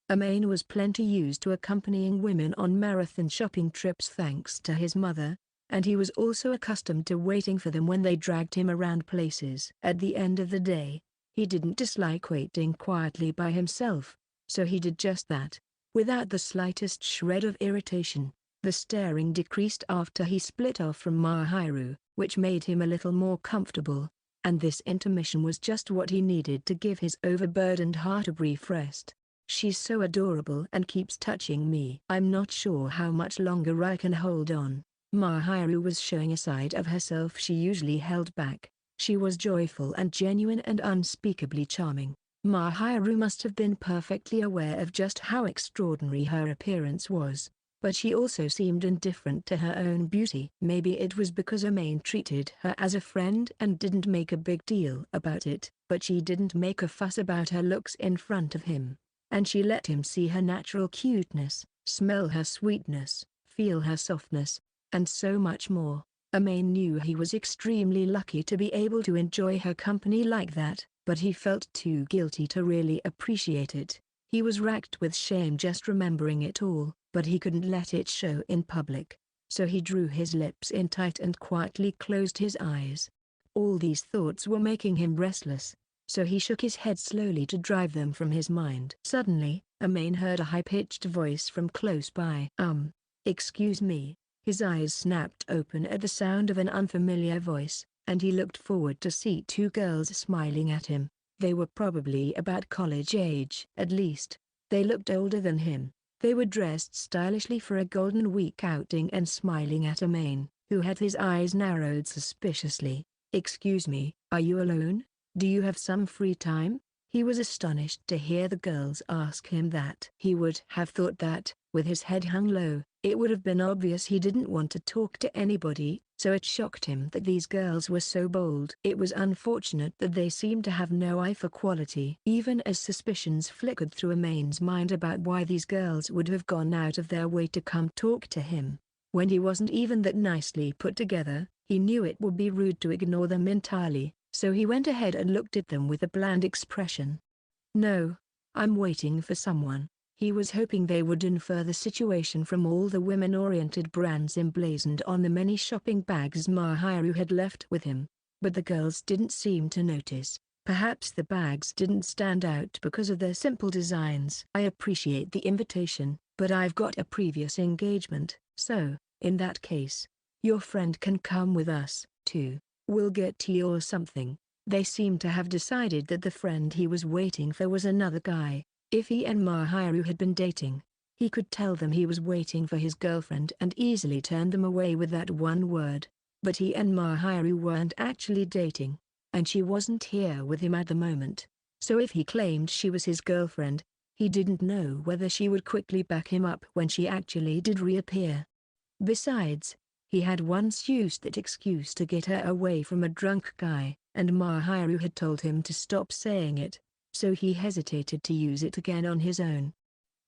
A: Amain was plenty used to accompanying women on marathon shopping trips thanks to his mother, and he was also accustomed to waiting for them when they dragged him around places. At the end of the day, he didn't dislike waiting quietly by himself, so he did just that, without the slightest shred of irritation. The staring decreased after he split off from Mahiru, which made him a little more comfortable, and this intermission was just what he needed to give his overburdened heart a brief rest. She's so adorable and keeps touching me. I'm not sure how much longer I can hold on. Mahiru was showing a side of herself she usually held back. She was joyful and genuine and unspeakably charming. Mahiru must have been perfectly aware of just how extraordinary her appearance was, but she also seemed indifferent to her own beauty. Maybe it was because Amain treated her as a friend and didn't make a big deal about it, but she didn't make a fuss about her looks in front of him, and she let him see her natural cuteness, smell her sweetness, feel her softness, and so much more. Amain knew he was extremely lucky to be able to enjoy her company like that, but he felt too guilty to really appreciate it. He was racked with shame just remembering it all, but he couldn't let it show in public, so he drew his lips in tight and quietly closed his eyes. All these thoughts were making him restless, so he shook his head slowly to drive them from his mind. Suddenly, Amain heard a high-pitched voice from close by. Excuse me." His eyes snapped open at the sound of an unfamiliar voice, and he looked forward to see two girls smiling at him. They were probably about college age. At least, they looked older than him. They were dressed stylishly for a Golden Week outing and smiling at Amain, who had his eyes narrowed suspiciously. "Excuse me, are you alone? Do you have some free time?" He was astonished to hear the girls ask him that. He would have thought that, with his head hung low, it would have been obvious he didn't want to talk to anybody, so it shocked him that these girls were so bold. It was unfortunate that they seemed to have no eye for quality. Even as suspicions flickered through Amain's mind about why these girls would have gone out of their way to come talk to him, when he wasn't even that nicely put together, he knew it would be rude to ignore them entirely, so he went ahead and looked at them with a bland expression. "No, I'm waiting for someone." He was hoping they would infer the situation from all the women-oriented brands emblazoned on the many shopping bags Mahiru had left with him, but the girls didn't seem to notice. Perhaps the bags didn't stand out because of their simple designs. "I appreciate the invitation, but I've got a previous engagement, so, in that case, your friend can come with us, too. We'll get tea or something." They seemed to have decided that the friend he was waiting for was another guy. If he and Mahiru had been dating, he could tell them he was waiting for his girlfriend and easily turn them away with that one word. But he and Mahiru weren't actually dating, and she wasn't here with him at the moment. So if he claimed she was his girlfriend, he didn't know whether she would quickly back him up when she actually did reappear. Besides, he had once used that excuse to get her away from a drunk guy, and Mahiru had told him to stop saying it, so he hesitated to use it again on his own.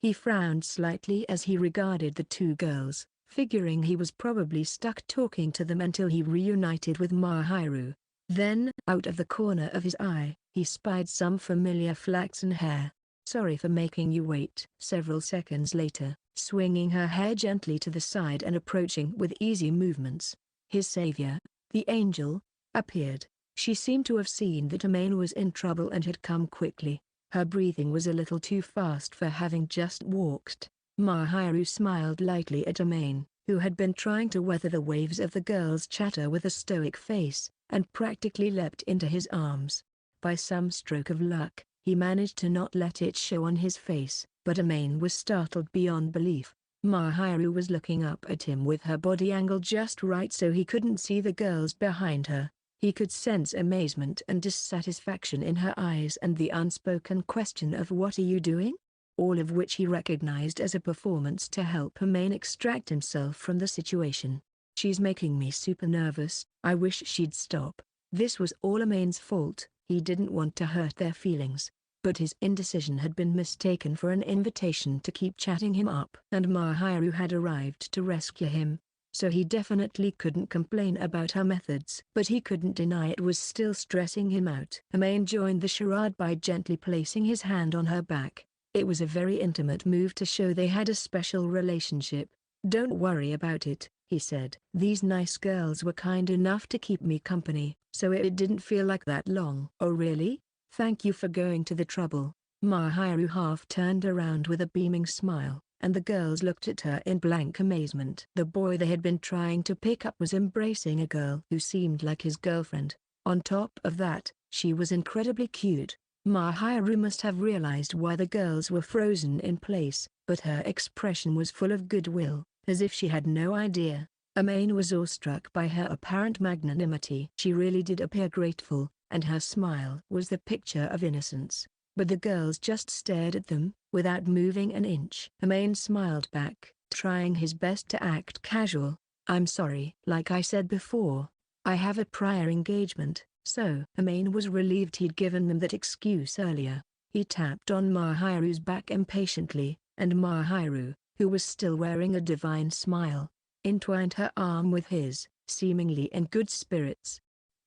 A: He frowned slightly as he regarded the two girls, figuring he was probably stuck talking to them until he reunited with Mahiru. Then, out of the corner of his eye, he spied some familiar flaxen hair. "Sorry for making you wait." Several seconds later, swinging her hair gently to the side and approaching with easy movements, his savior, the angel, appeared. She seemed to have seen that Amain was in trouble and had come quickly. Her breathing was a little too fast for having just walked. Mahiru smiled lightly at Amain, who had been trying to weather the waves of the girls' chatter with a stoic face, and practically leapt into his arms. By some stroke of luck, he managed to not let it show on his face, but Amain was startled beyond belief. Mahiru was looking up at him with her body angled just right so he couldn't see the girls behind her. He could sense amazement and dissatisfaction in her eyes and the unspoken question of "What are you doing?" all of which he recognized as a performance to help Amain extract himself from the situation. "She's making me super nervous, I wish she'd stop." This was all Amain's fault. He didn't want to hurt their feelings, but his indecision had been mistaken for an invitation to keep chatting him up. And Mahiru had arrived to rescue him, so he definitely couldn't complain about her methods. But he couldn't deny it was still stressing him out. Amain joined the charade by gently placing his hand on her back. It was a very intimate move to show they had a special relationship. "Don't worry about it, he said. These nice girls were kind enough to keep me company, so it didn't feel like that long. Oh really? Thank you for going to the trouble. Mahiru half turned around with a beaming smile, and the girls looked at her in blank amazement. The boy they had been trying to pick up was embracing a girl who seemed like his girlfriend. On top of that, she was incredibly cute. Mahiru must have realized why the girls were frozen in place, but her expression was full of goodwill, as if she had no idea. Amain was awestruck by her apparent magnanimity. She really did appear grateful, and her smile was the picture of innocence. But the girls just stared at them, without moving an inch. Amain smiled back, trying his best to act casual. I'm sorry. Like I said before, I have a prior engagement, so. Amain was relieved he'd given them that excuse earlier. He tapped on Mahiru's back impatiently, and Mahiru, who was still wearing a divine smile, entwined her arm with his, seemingly in good spirits.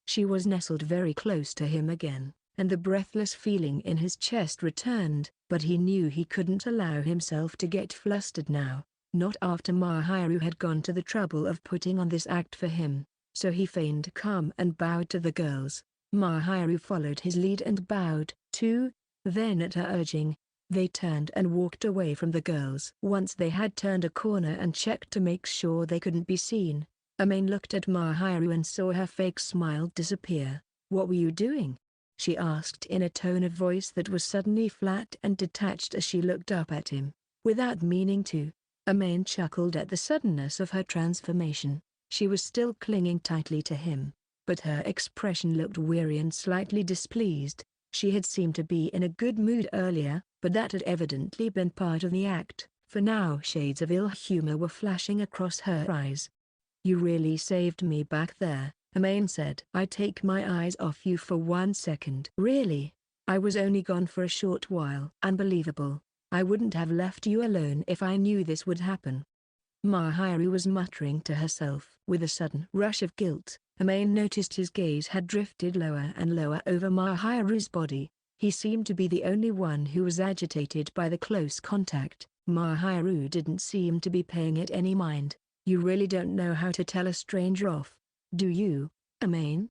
A: She was nestled very close to him again, and the breathless feeling in his chest returned, but he knew he couldn't allow himself to get flustered now, not after Mahiru had gone to the trouble of putting on this act for him, so he feigned calm and bowed to the girls. Mahiru followed his lead and bowed, too. Then at her urging, they turned and walked away from the girls. Once they had turned a corner and checked to make sure they couldn't be seen, Amain looked at Mahiru and saw her fake smile disappear. What were you doing? She asked in a tone of voice that was suddenly flat and detached as she looked up at him. Without meaning to, Amain chuckled at the suddenness of her transformation. She was still clinging tightly to him, but her expression looked weary and slightly displeased. She had seemed to be in a good mood earlier, but that had evidently been part of the act, for now shades of ill humor were flashing across her eyes. You really saved me back there, Amain said. I take my eyes off you for 1 second. Really? I was only gone for a short while. Unbelievable. I wouldn't have left you alone if I knew this would happen. Mahiru was muttering to herself. With a sudden rush of guilt, Amain noticed his gaze had drifted lower and lower over Mahiru's body. He seemed to be the only one who was agitated by the close contact. Mahiru didn't seem to be paying it any mind. You really don't know how to tell a stranger off, do you, Amain?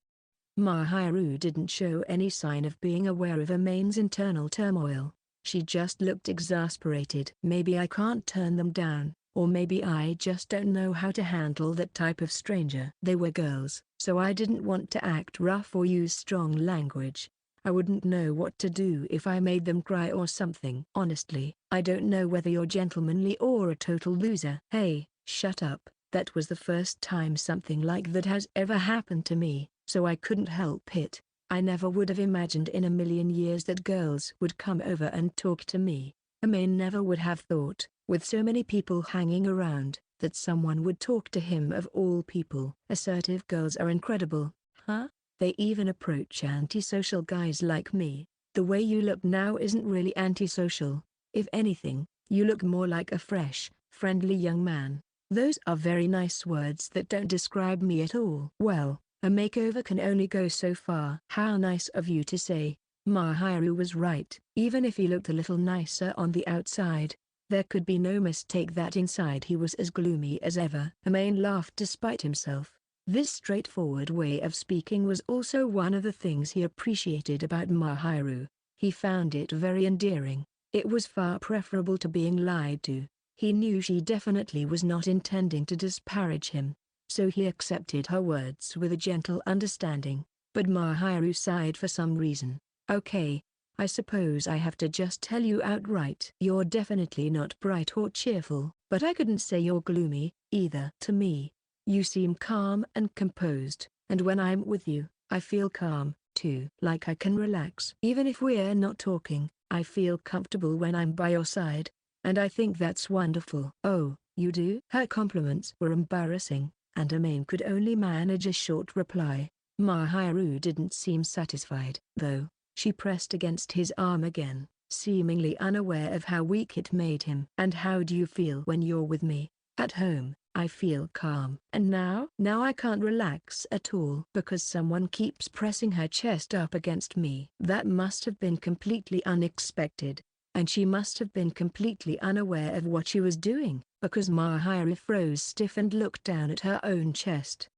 A: Mahiru didn't show any sign of being aware of Amain's internal turmoil. She just looked exasperated. Maybe I can't turn them down, or maybe I just don't know how to handle that type of stranger. They were girls, so I didn't want to act rough or use strong language. I wouldn't know what to do if I made them cry or something. Honestly, I don't know whether you're gentlemanly or a total loser. Hey, shut up. That was the first time something like that has ever happened to me, so I couldn't help it. I never would have imagined in a million years that girls would come over and talk to me. Amain never would have thought, with so many people hanging around, that someone would talk to him of all people. Assertive girls are incredible, huh? They even approach antisocial guys like me. The way you look now isn't really antisocial. If anything, you look more like a fresh, friendly young man. Those are very nice words that don't describe me at all. Well, a makeover can only go so far. How nice of you to say. Mahiru was right. Even if he looked a little nicer on the outside, there could be no mistake that inside he was as gloomy as ever. Amain laughed despite himself. This straightforward way of speaking was also one of the things he appreciated about Mahiru. He found it very endearing. It was far preferable to being lied to. He knew she definitely was not intending to disparage him, so he accepted her words with a gentle understanding. But Mahiru sighed for some reason. Okay, I suppose I have to just tell you outright. You're definitely not bright or cheerful, but I couldn't say you're gloomy, either. To me, you seem calm and composed, and when I'm with you, I feel calm, too. Like I can relax. Even if we're not talking, I feel comfortable when I'm by your side. And I think that's wonderful. Oh, you do? Her compliments were embarrassing, and Amain could only manage a short reply. Mahiru didn't seem satisfied, though. She pressed against his arm again, seemingly unaware of how weak it made him. And how do you feel when you're with me? At home, I feel calm. And now? Now I can't relax at all because someone keeps pressing her chest up against me. That must have been completely unexpected. And she must have been completely unaware of what she was doing. because Mahiru froze stiff and looked down at her own chest.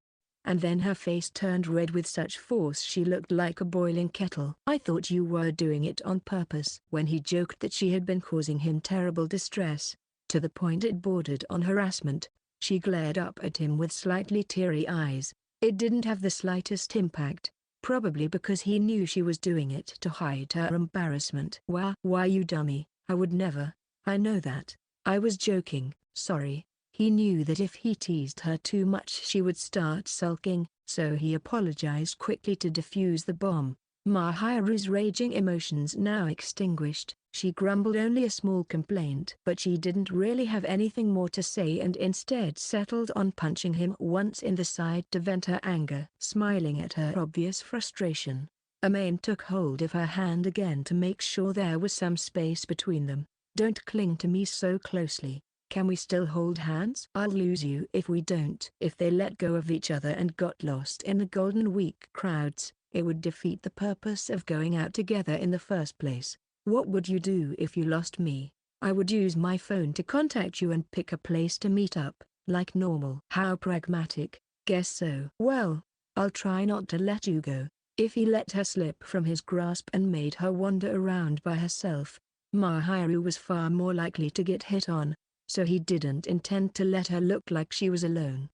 A: And then her face turned red with such force she looked like a boiling kettle. "I thought you were doing it on purpose." When he joked that she had been causing him terrible distress, to the point it bordered on harassment, she glared up at him with slightly teary eyes. It didn't have the slightest impact, probably because he knew she was doing it to hide her embarrassment. Why you dummy, I would never, I know that. I was joking, sorry." He knew that if he teased her too much she would start sulking, so he apologized quickly to defuse the bomb. Mahiru's raging emotions now extinguished, she grumbled only a small complaint. But she didn't really have anything more to say and instead settled on punching him once in the side to vent her anger. Smiling at her obvious frustration, Amain took hold of her hand again to make sure there was some space between them. "Don't cling to me so closely. Can we still hold hands? I'll lose you if we don't." If they let go of each other and got lost in the Golden Week crowds, it would defeat the purpose of going out together in the first place. "What would you do if you lost me?" "I would use my phone to contact you and pick a place to meet up, like normal." How pragmatic. Guess so. "Well, I'll try not to let you go." If he let her slip from his grasp and made her wander around by herself, Mahiru was far more likely to get hit on, so he didn't intend to let her look like she was alone.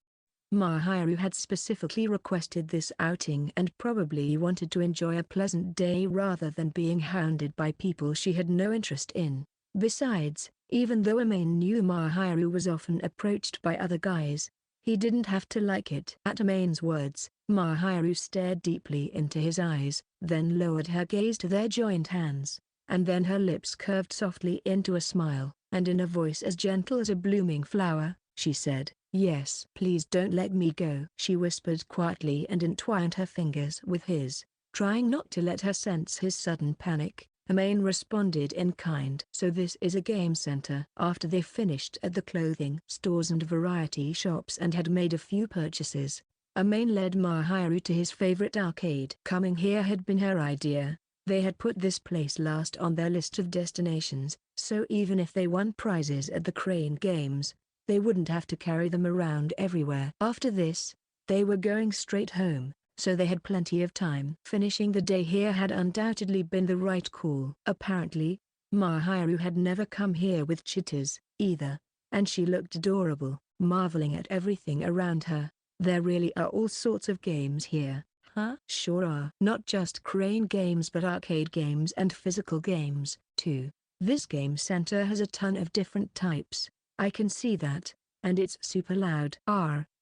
A: Mahiru had specifically requested this outing and probably wanted to enjoy a pleasant day rather than being hounded by people she had no interest in. Besides, even though Amain knew Mahiru was often approached by other guys, he didn't have to like it. At Amain's words, Mahiru stared deeply into his eyes, then lowered her gaze to their joined hands, and then her lips curved softly into a smile. And in a voice as gentle as a blooming flower, she said, "Yes, please don't let me go." She whispered quietly and entwined her fingers with his, trying not to let her sense his sudden panic. Amain responded in kind. "So this is a game center." After they finished at the clothing stores and variety shops and had made a few purchases, Amain led Mahiru to his favorite arcade. Coming here had been her idea. They had put this place last on their list of destinations, so even if they won prizes at the Crane Games, they wouldn't have to carry them around everywhere. After this, they were going straight home, so they had plenty of time. Finishing the day here had undoubtedly been the right call. Apparently, Mahiru had never come here with cheetahs, either, and she looked adorable, marveling at everything around her. "There really are all sorts of games here." "Huh?" "Sure are. Not just Crane Games but arcade games and physical games, too. This game center has a ton of different types." "I can see that, and it's super loud."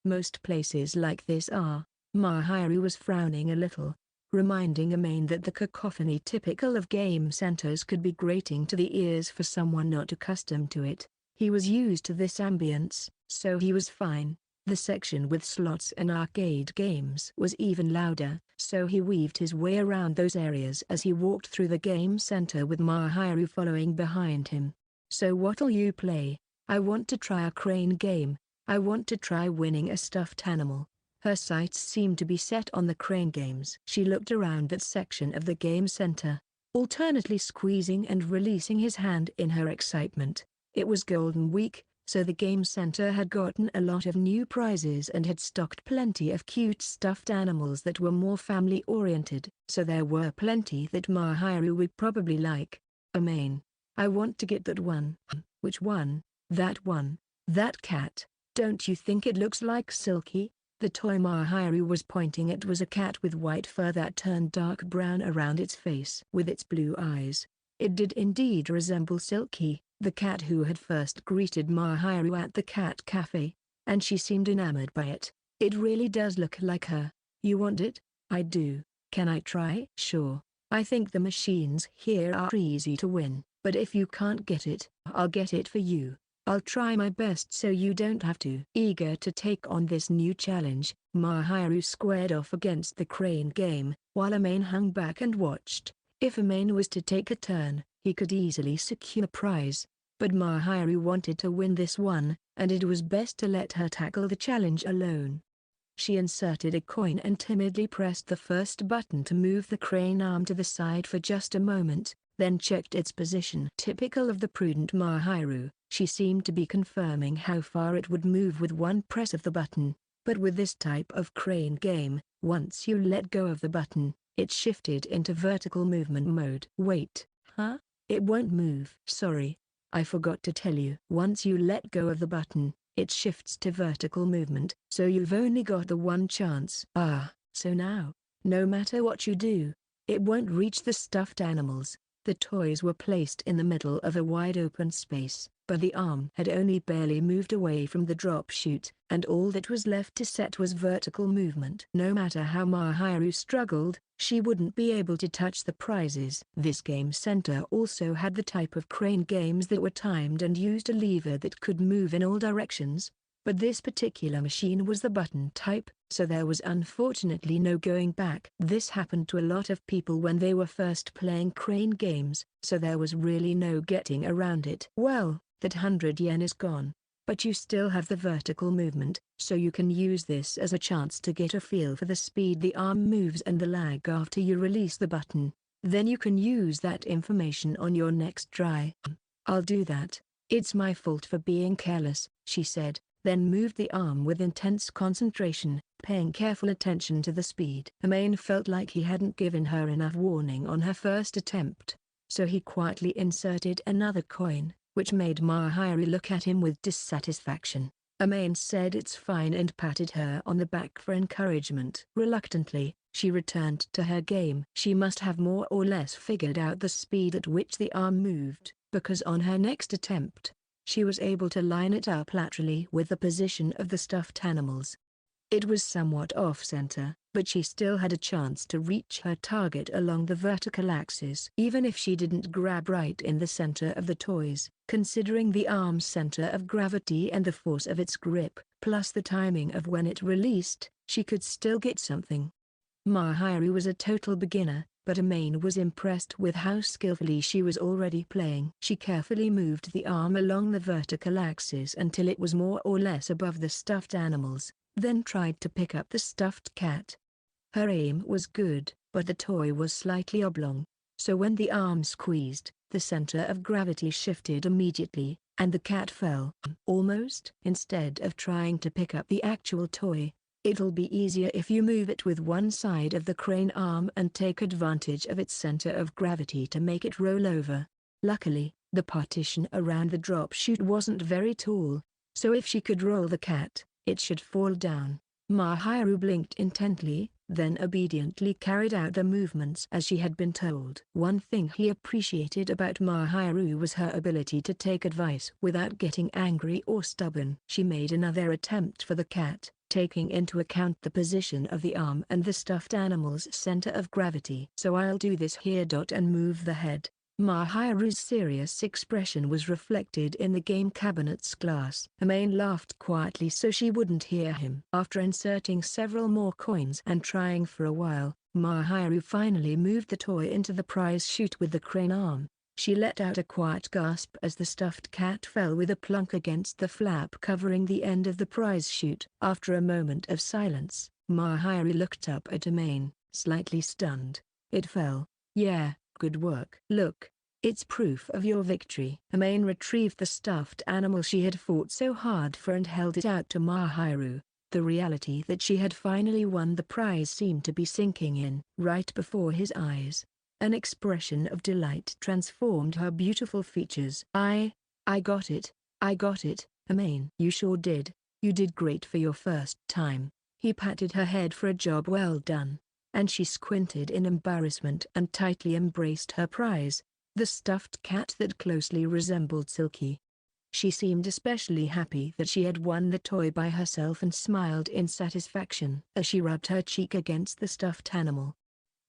A: Most places like this are." Mahiru was frowning a little, reminding Amain that the cacophony typical of game centers could be grating to the ears for someone not accustomed to it. He was used to this ambience, so he was fine. The section with slots and arcade games was even louder, so he weaved his way around those areas as he walked through the game center with Mahiru following behind him. "So what'll you play?" "I want to try a crane game. I want to try winning a stuffed animal." Her sights seemed to be set on the crane games. She looked around that section of the game center, alternately squeezing and releasing his hand in her excitement. It was Golden Week, so the game center had gotten a lot of new prizes and had stocked plenty of cute stuffed animals that were more family-oriented, so there were plenty that Mahiru would probably like. "Amain, I want to get that one." "Which one?" "That one. That cat. Don't you think it looks like Silky?" The toy Mahiru was pointing at was a cat with white fur that turned dark brown around its face. With its blue eyes, it did indeed resemble Silky, the cat who had first greeted Mahiru at the cat cafe, and she seemed enamored by it. "It really does look like her." "You want it?" "I do. Can I try?" "Sure. I think the machines here are easy to win, but if you can't get it, I'll get it for you. I'll try my best so you don't have to." Eager to take on this new challenge, Mahiru squared off against the crane game, while Amain hung back and watched. If Amain was to take a turn, he could easily secure a prize, but Mahiru wanted to win this one, and it was best to let her tackle the challenge alone. She inserted a coin and timidly pressed the first button to move the crane arm to the side for just a moment, then checked its position. Typical of the prudent Mahiru, she seemed to be confirming how far it would move with one press of the button. But with this type of crane game, once you let go of the button, it shifted into vertical movement mode. Wait, huh? It won't move. Sorry, I forgot to tell you. Once you let go of the button, it shifts to vertical movement, so you've only got the one chance. So now, no matter what you do, it won't reach the stuffed animals. The toys were placed in the middle of a wide open space, but the arm had only barely moved away from the drop chute, and all that was left to set was vertical movement. No matter how Mahiru struggled, she wouldn't be able to touch the prizes. This game center also had the type of crane games that were timed and used a lever that could move in all directions, but this particular machine was the button type, so there was unfortunately no going back. This happened to a lot of people when they were first playing crane games, so there was really no getting around it. Well, that 100 yen is gone, but you still have the vertical movement, so you can use this as a chance to get a feel for the speed the arm moves and the lag after you release the button. Then you can use that information on your next try. I'll do that. It's my fault for being careless, she said, then moved the arm with intense concentration, paying careful attention to the speed. Amain felt like he hadn't given her enough warning on her first attempt, so he quietly inserted another coin, which made Mahiru look at him with dissatisfaction. Amain said it's fine and patted her on the back for encouragement. Reluctantly, she returned to her game. She must have more or less figured out the speed at which the arm moved, because on her next attempt, she was able to line it up laterally with the position of the stuffed animals. It was somewhat off-center, but she still had a chance to reach her target along the vertical axis. Even if she didn't grab right in the center of the toys, considering the arm's center of gravity and the force of its grip, plus the timing of when it released, she could still get something. Mahiru was a total beginner, but Amain was impressed with how skillfully she was already playing. She carefully moved the arm along the vertical axis until it was more or less above the stuffed animals, then tried to pick up the stuffed cat. Her aim was good, but the toy was slightly oblong, so when the arm squeezed, the center of gravity shifted immediately, and the cat fell. Almost. Instead of trying to pick up the actual toy, it'll be easier if you move it with one side of the crane arm and take advantage of its center of gravity to make it roll over. Luckily, the partition around the drop chute wasn't very tall, so if she could roll the cat, it should fall down. Mahiru blinked intently, then obediently carried out the movements as she had been told. One thing he appreciated about Mahiru was her ability to take advice without getting angry or stubborn. She made another attempt for the cat, taking into account the position of the arm and the stuffed animal's center of gravity. So I'll do this here. And move the head. Mahiru's serious expression was reflected in the game cabinet's glass. Amain laughed quietly so she wouldn't hear him. After inserting several more coins and trying for a while, Mahiru finally moved the toy into the prize chute with the crane arm. She let out a quiet gasp as the stuffed cat fell with a plunk against the flap covering the end of the prize chute. After a moment of silence, Mahiru looked up at Amain, slightly stunned. It fell. Yeah, good work. Look, it's proof of your victory. Amain retrieved the stuffed animal she had fought so hard for and held it out to Mahiru. The reality that she had finally won the prize seemed to be sinking in. Right before his eyes, an expression of delight transformed her beautiful features. I got it, Amain. You sure did, you did great for your first time. He patted her head for a job well done, and she squinted in embarrassment and tightly embraced her prize, the stuffed cat that closely resembled Silky. She seemed especially happy that she had won the toy by herself and smiled in satisfaction as she rubbed her cheek against the stuffed animal.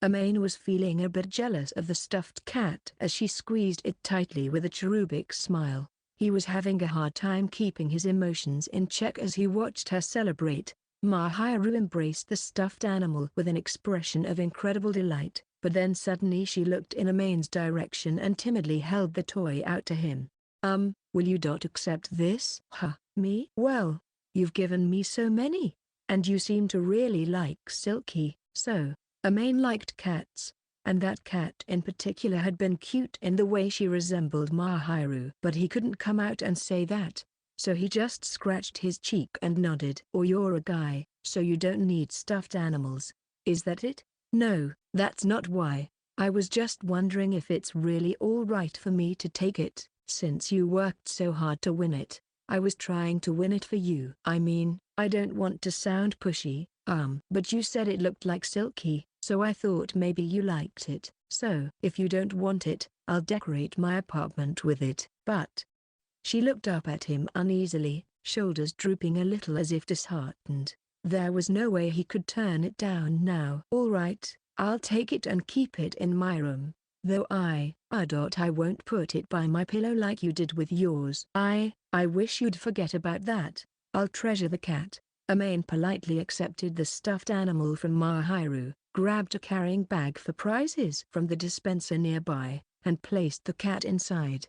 A: Amain was feeling a bit jealous of the stuffed cat as she squeezed it tightly with a cherubic smile. He was having a hard time keeping his emotions in check as he watched her celebrate. Mahiru embraced the stuffed animal with an expression of incredible delight, but then suddenly she looked in Amain's direction and timidly held the toy out to him. Will you accept this? Huh, me? Well, you've given me so many, and you seem to really like Silky, so. Amain liked cats, And that cat in particular had been cute in the way she resembled Mahiru. But he couldn't come out and say that. So he just scratched his cheek and nodded. Or you're a guy, so you don't need stuffed animals. Is that it? No, that's not why. I was just wondering if it's really all right for me to take it, since you worked so hard to win it. I was trying to win it for you. I mean, I don't want to sound pushy, but you said it looked like silky, so I thought maybe you liked it. So, if you don't want it, I'll decorate my apartment with it. But she looked up at him uneasily, shoulders drooping a little as if disheartened. There was no way he could turn it down now. All right, I'll take it and keep it in my room. Though I won't put it by my pillow like you did with yours. I wish you'd forget about that. I'll treasure the cat. Amain politely accepted the stuffed animal from Mahiru, grabbed a carrying bag for prizes from the dispenser nearby, and placed the cat inside.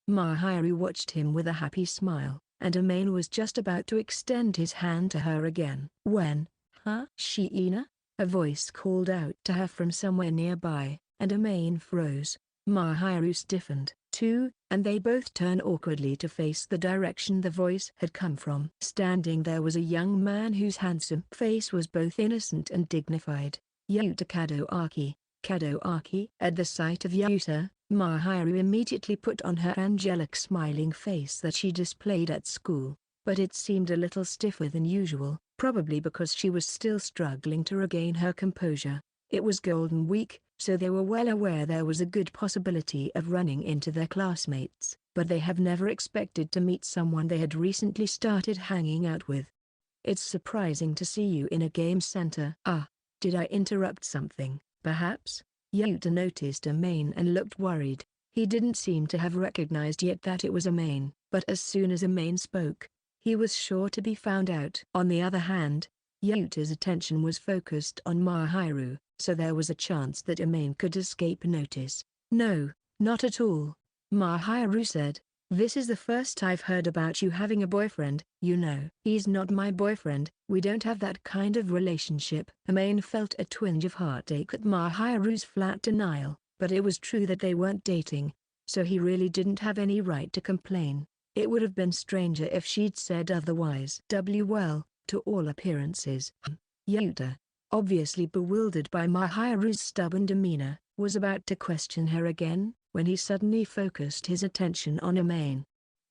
A: Mahiru watched him with a happy smile, and Amain was just about to extend his hand to her again. When, Shiina? A voice called out to her from somewhere nearby, and Amain froze. Mahiru stiffened, too, and they both turned awkwardly to face the direction the voice had come from. Standing there was a young man whose handsome face was both innocent and dignified. Yuta Kadoaki. Kadoaki. At the sight of Yuta, Mahiru immediately put on her angelic smiling face that she displayed at school, but it seemed a little stiffer than usual, probably because she was still struggling to regain her composure. It was Golden Week, so they were well aware there was a good possibility of running into their classmates, but they have never expected to meet someone they had recently started hanging out with. It's surprising to see you in a game center. Did I interrupt something, perhaps? Yuta noticed Amain and looked worried. He didn't seem to have recognized yet that it was Amain, but as soon as Amain spoke, he was sure to be found out. On the other hand, Yuta's attention was focused on Mahiru, so there was a chance that Amain could escape notice. No, not at all, Mahiru said. This is the first I've heard about you having a boyfriend. You know. He's not my boyfriend, we don't have that kind of relationship. Amain felt a twinge of heartache at Mahiru's flat denial, but it was true that they weren't dating, so he really didn't have any right to complain. It would have been stranger if she'd said otherwise. Well, to all appearances. Yuta, obviously bewildered by Mahiru's stubborn demeanor, was about to question her again, when he suddenly focused his attention on Amain.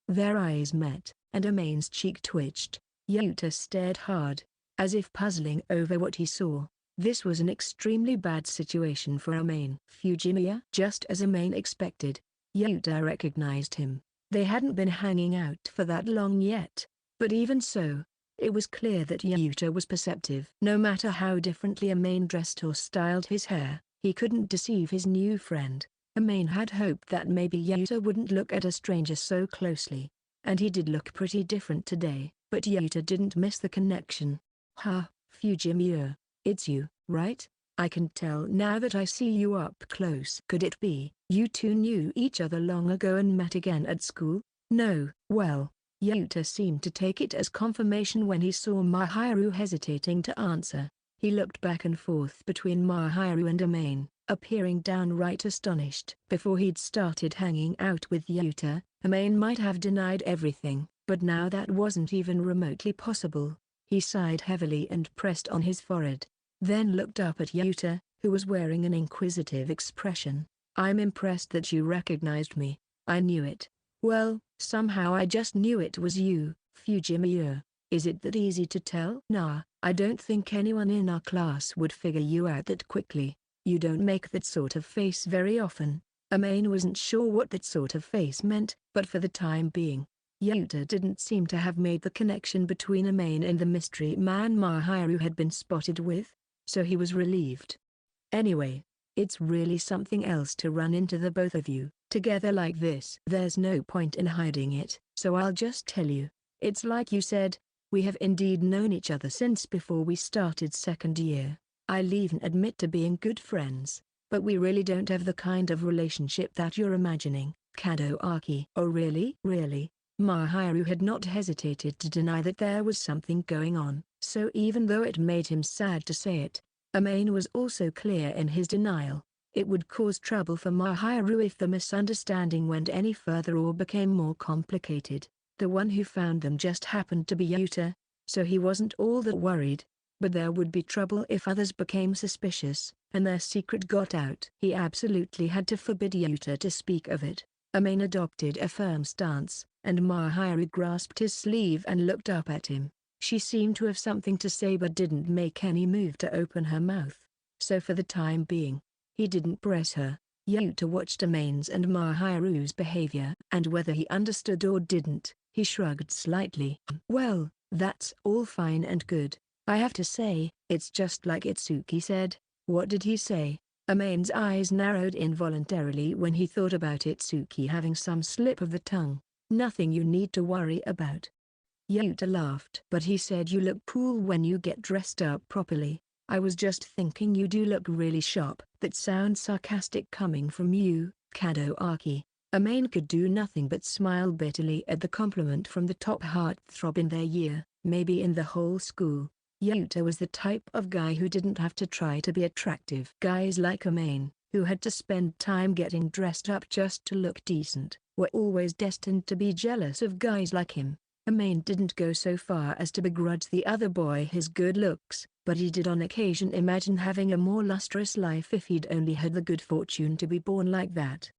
A: Their eyes met, and Amain's cheek twitched. Yuta stared hard, as if puzzling over what he saw. This was an extremely bad situation for Amain. Fujimiya? Just as Amain expected, Yuta recognized him. They hadn't been hanging out for that long yet, but even so, it was clear that Yuta was perceptive. No matter how differently Amain dressed or styled his hair, he couldn't deceive his new friend. Amain had hoped that maybe Yuta wouldn't look at a stranger so closely, and he did look pretty different today, but Yuta didn't miss the connection. Fujimiya, it's you, right? I can tell now that I see you up close. Could it be you two knew each other long ago and met again at school? No. Well, Yuta seemed to take it as confirmation when he saw Mahiru hesitating to answer. He looked back and forth between Mahiru and Amain, appearing downright astonished. Before he'd started hanging out with Yuta, Amain might have denied everything, but now that wasn't even remotely possible. He sighed heavily and pressed on his forehead, then looked up at Yuta, who was wearing an inquisitive expression. I'm impressed that you recognized me. I knew it. Well, somehow I just knew it was you, Fujimiya. Is it that easy to tell? Nah, I don't think anyone in our class would figure you out that quickly. You don't make that sort of face very often. Amain wasn't sure what that sort of face meant, but for the time being, Yuta didn't seem to have made the connection between Amain and the mystery man Mahiru had been spotted with, so he was relieved. Anyway, it's really something else to run into the both of you together like this. There's no point in hiding it, so I'll just tell you. It's like you said, we have indeed known each other since before we started second year. I'll even admit to being good friends, but we really don't have the kind of relationship that you're imagining. Kadoaki. Oh really? Really? Mahiru had not hesitated to deny that there was something going on, so even though it made him sad to say it, Amain was also clear in his denial. It would cause trouble for Mahiru if the misunderstanding went any further or became more complicated. The one who found them just happened to be Yuta, so he wasn't all that worried. But there would be trouble if others became suspicious, and their secret got out. He absolutely had to forbid Yuta to speak of it. Amain adopted a firm stance, and Mahiru grasped his sleeve and looked up at him. She seemed to have something to say but didn't make any move to open her mouth. So for the time being, he didn't press her. Yuta watched Amain's and Mahiru's behavior, and whether he understood or didn't, he shrugged slightly. Well, that's all fine and good. I have to say, it's just like Itsuki said. What did he say? Amain's eyes narrowed involuntarily when he thought about Itsuki having some slip of the tongue. Nothing you need to worry about. Yuta laughed. But he said you look cool when you get dressed up properly. I was just thinking you do look really sharp. That sounds sarcastic coming from you, Kadoaki. Amain could do nothing but smile bitterly at the compliment from the top heartthrob in their year, maybe in the whole school. Yuta was the type of guy who didn't have to try to be attractive. Guys like Amain, who had to spend time getting dressed up just to look decent, were always destined to be jealous of guys like him. Amain didn't go so far as to begrudge the other boy his good looks, but he did on occasion imagine having a more lustrous life if he'd only had the good fortune to be born like that.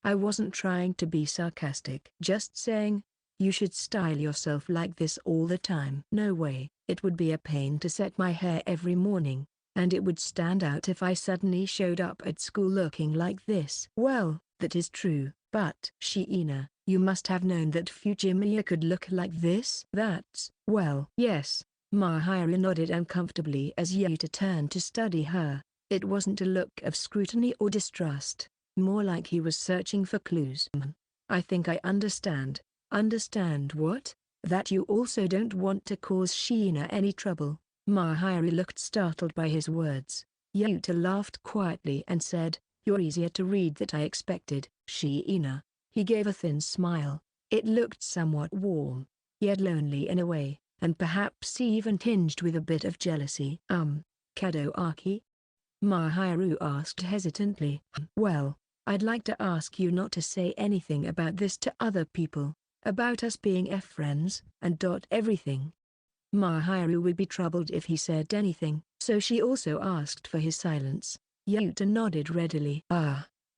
A: I wasn't trying to be sarcastic. Just saying, you should style yourself like this all the time. No way, it would be a pain to set my hair every morning, and it would stand out if I suddenly showed up at school looking like this. Well, that is true, but Shiina, you must have known that Fujimiya could look like this. That's, well, yes. Mahiru nodded uncomfortably as Yuta turned to study her. It wasn't a look of scrutiny or distrust, more like he was searching for clues. I think I understand. Understand what? That you also don't want to cause Shiina any trouble. Mahiru looked startled by his words. Yuta laughed quietly and said, you're easier to read than I expected, Shiina. He gave a thin smile. It looked somewhat warm, yet lonely in a way, and perhaps even tinged with a bit of jealousy. Kadoaki? Mahiru asked hesitantly. Well, I'd like to ask you not to say anything about this to other people, about us being friends, and everything. Mahiru would be troubled if he said anything, so she also asked for his silence. Yuta nodded readily.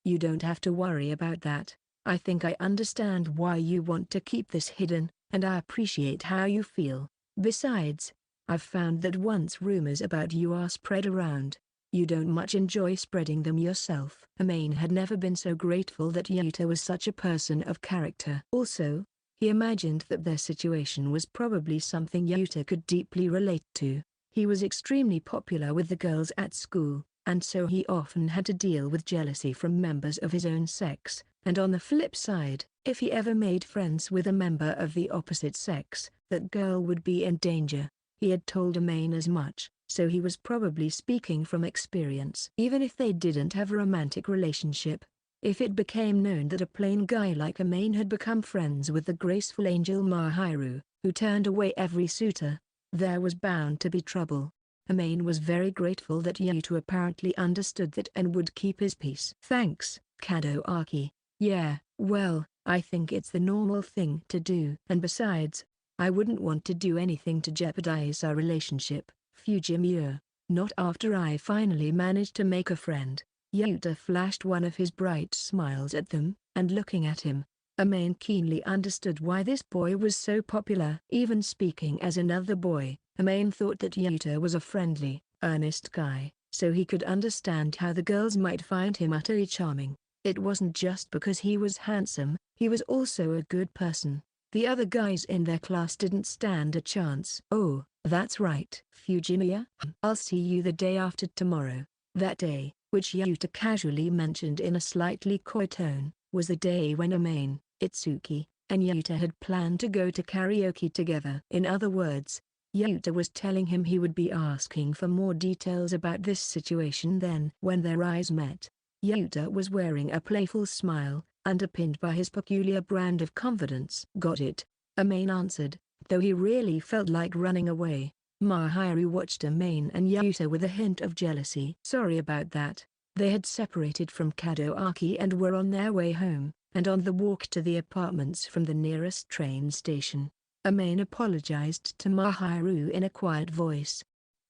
A: You don't have to worry about that. I think I understand why you want to keep this hidden, and I appreciate how you feel. Besides, I've found that once rumors about you are spread around, you don't much enjoy spreading them yourself. Amain had never been so grateful that Yuta was such a person of character. Also, he imagined that their situation was probably something Yuta could deeply relate to. He was extremely popular with the girls at school, and so he often had to deal with jealousy from members of his own sex. And on the flip side, if he ever made friends with a member of the opposite sex, that girl would be in danger. He had told Amain as much, so he was probably speaking from experience. Even if they didn't have a romantic relationship, if it became known that a plain guy like Amain had become friends with the graceful angel Mahiru, who turned away every suitor, there was bound to be trouble. Amain was very grateful that Yuta apparently understood that and would keep his peace. Thanks, Kadoaki. Yeah, well, I think it's the normal thing to do. And besides, I wouldn't want to do anything to jeopardize our relationship, Fujimiya. Not after I finally managed to make a friend. Yuta flashed one of his bright smiles at them, and looking at him, Amain keenly understood why this boy was so popular. Even speaking as another boy, Amain thought that Yuta was a friendly, earnest guy, so he could understand how the girls might find him utterly charming. It wasn't just because he was handsome, he was also a good person. The other guys in their class didn't stand a chance. Oh, that's right, Fujimiya. I'll see you the day after tomorrow. That day, which Yuta casually mentioned in a slightly coy tone, was the day when Amain, Itsuki, and Yuta had planned to go to karaoke together. In other words, Yuta was telling him he would be asking for more details about this situation then. When their eyes met, Yuta was wearing a playful smile, underpinned by his peculiar brand of confidence. Got it, Amain answered, though he really felt like running away. Mahiru watched Amain and Yuta with a hint of jealousy. Sorry about that. They had separated from Kadoaki and were on their way home, and on the walk to the apartments from the nearest train station, Amain apologized to Mahiru in a quiet voice.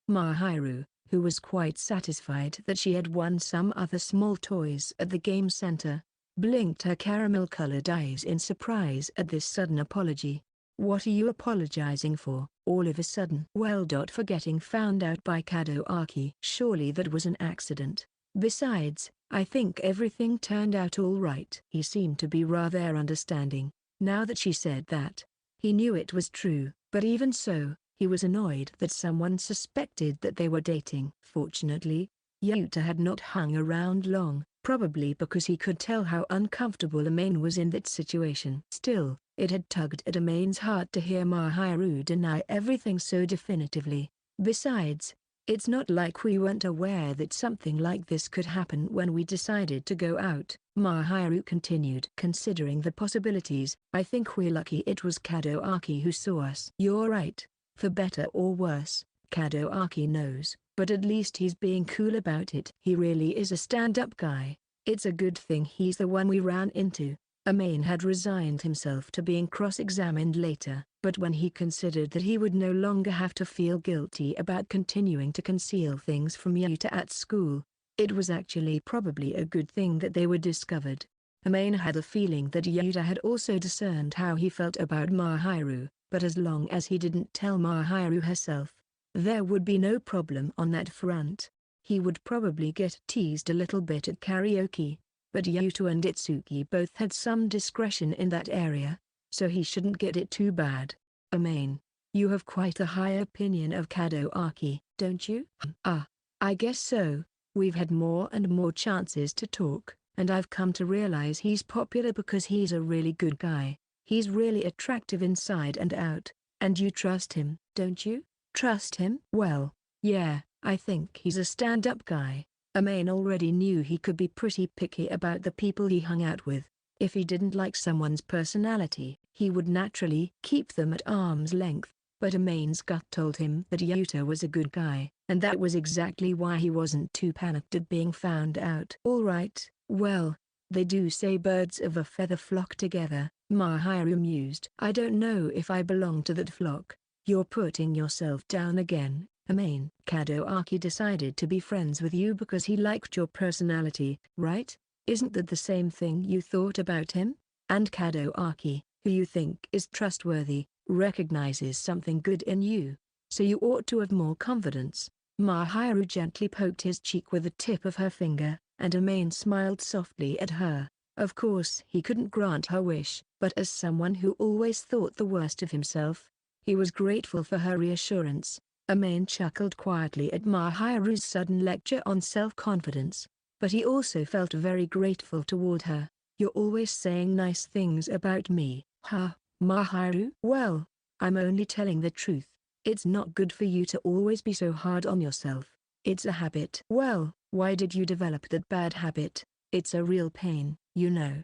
A: Mahiru, who was quite satisfied that she had won some other small toys at the game center, blinked her caramel-colored eyes in surprise at this sudden apology. "What are you apologizing for, all of a sudden?" "Well, for getting found out by Kadoaki. Surely that was an accident. Besides, I think everything turned out all right." He seemed to be rather understanding, now that she said that. He knew it was true, but even so, he was annoyed that someone suspected that they were dating. Fortunately, Yuta had not hung around long, probably because he could tell how uncomfortable Amain was in that situation. Still, it had tugged at Amain's heart to hear Mahiru deny everything so definitively. Besides, it's not like we weren't aware that something like this could happen when we decided to go out, Mahiru continued. Considering the possibilities, I think we're lucky it was Kadoaki who saw us. You're right. For better or worse, Kadoaki knows, but at least he's being cool about it. He really is a stand-up guy. It's a good thing he's the one we ran into. Amain had resigned himself to being cross-examined later, but when he considered that he would no longer have to feel guilty about continuing to conceal things from Yuta at school, it was actually probably a good thing that they were discovered. Amain had a feeling that Yuta had also discerned how he felt about Mahiru, but as long as he didn't tell Mahiru herself, there would be no problem on that front. He would probably get teased a little bit at karaoke, but Yuta and Itsuki both had some discretion in that area, so he shouldn't get it too bad. Amain, you have quite a high opinion of Kadoaki, don't you? I guess so. We've had more and more chances to talk, and I've come to realize he's popular because he's a really good guy. He's really attractive inside and out, and you trust him, don't you? Trust him? Well, yeah, I think he's a stand-up guy. Amain already knew he could be pretty picky about the people he hung out with. If he didn't like someone's personality, he would naturally keep them at arm's length. But Amain's gut told him that Yuta was a good guy, and that was exactly why he wasn't too panicked at being found out. Alright, well, they do say birds of a feather flock together, Mahiru mused. I don't know if I belong to that flock. You're putting yourself down again, Amain. Kadoaki decided to be friends with you because he liked your personality, right? Isn't that the same thing you thought about him? And Kadoaki, who you think is trustworthy, recognizes something good in you, so you ought to have more confidence. Mahiru gently poked his cheek with the tip of her finger, and Amain smiled softly at her. Of course he couldn't grant her wish, but as someone who always thought the worst of himself, he was grateful for her reassurance. Amain chuckled quietly at Mahiru's sudden lecture on self-confidence, but he also felt very grateful toward her. You're always saying nice things about me, huh, Mahiru? Well, I'm only telling the truth. It's not good for you to always be so hard on yourself. It's a habit. Well, why did you develop that bad habit? It's a real pain, you know.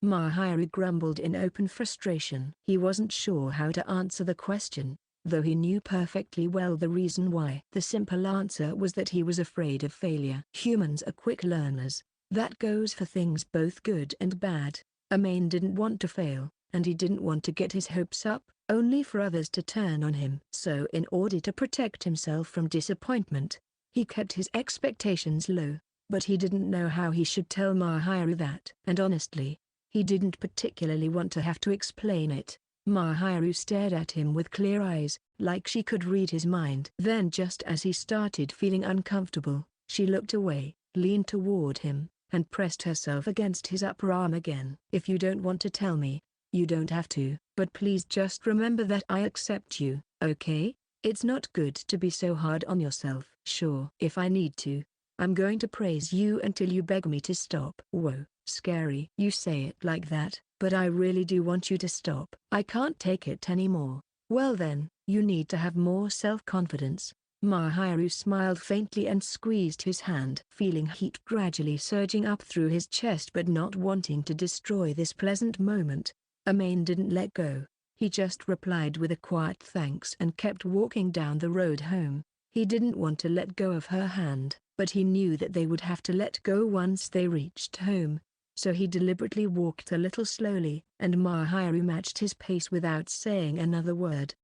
A: Mahiru grumbled in open frustration. He wasn't sure how to answer the question, though he knew perfectly well the reason why. The simple answer was that he was afraid of failure. Humans are quick learners. That goes for things both good and bad. Amain didn't want to fail, and he didn't want to get his hopes up, only for others to turn on him. So in order to protect himself from disappointment, he kept his expectations low, but he didn't know how he should tell Mahiru that. And honestly, he didn't particularly want to have to explain it. Mahiru stared at him with clear eyes, like she could read his mind. Then just as he started feeling uncomfortable, she looked away, leaned toward him, and pressed herself against his upper arm again. If you don't want to tell me, you don't have to, but please just remember that I accept you, okay? It's not good to be so hard on yourself. Sure. If I need to, I'm going to praise you until you beg me to stop. Whoa, scary. You say it like that, but I really do want you to stop. I can't take it anymore. Well then, you need to have more self-confidence. Mahiru smiled faintly and squeezed his hand. Feeling heat gradually surging up through his chest but not wanting to destroy this pleasant moment, Amain didn't let go. He just replied with a quiet thanks and kept walking down the road home. He didn't want to let go of her hand. but he knew that they would have to let go once they reached home. So he deliberately walked a little slowly, and Mahiru matched his pace without saying another word.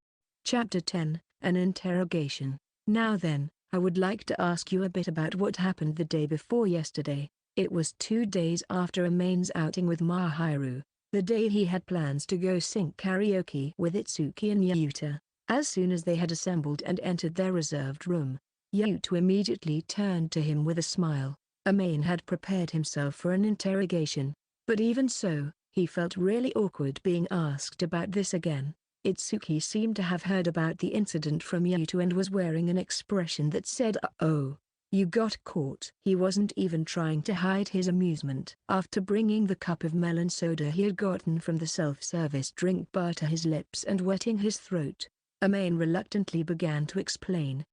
A: Chapter 10, An Interrogation. Now then, I would like to ask you a bit about what happened the day before yesterday. It was 2 days after Amane's outing with Mahiru, the day he had plans to go sing karaoke with Itsuki and Yuta. As soon as they had assembled and entered their reserved room, Yuta immediately turned to him with a smile. Amane had prepared himself for an interrogation, but even so, he felt really awkward being asked about this again. Itsuki seemed to have heard about the incident from Yuta and was wearing an expression that said, "Oh, you got caught." He wasn't even trying to hide his amusement. After bringing the cup of melon soda he had gotten from the self-service drink bar to his lips and wetting his throat, Amane reluctantly began to explain.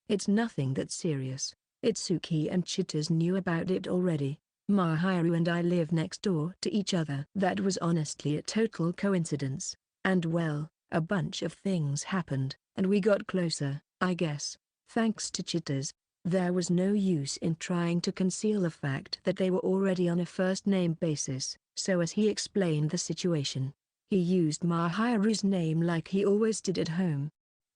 A: "It's nothing that serious. Itsuki and Chittas knew about it already. Mahiru and I live next door to each other." That was honestly a total coincidence. And well, a bunch of things happened, and we got closer, I guess, thanks to Chittas. There was no use in trying to conceal the fact that they were already on a first-name basis, so as he explained the situation, he used Mahiru's name like he always did at home.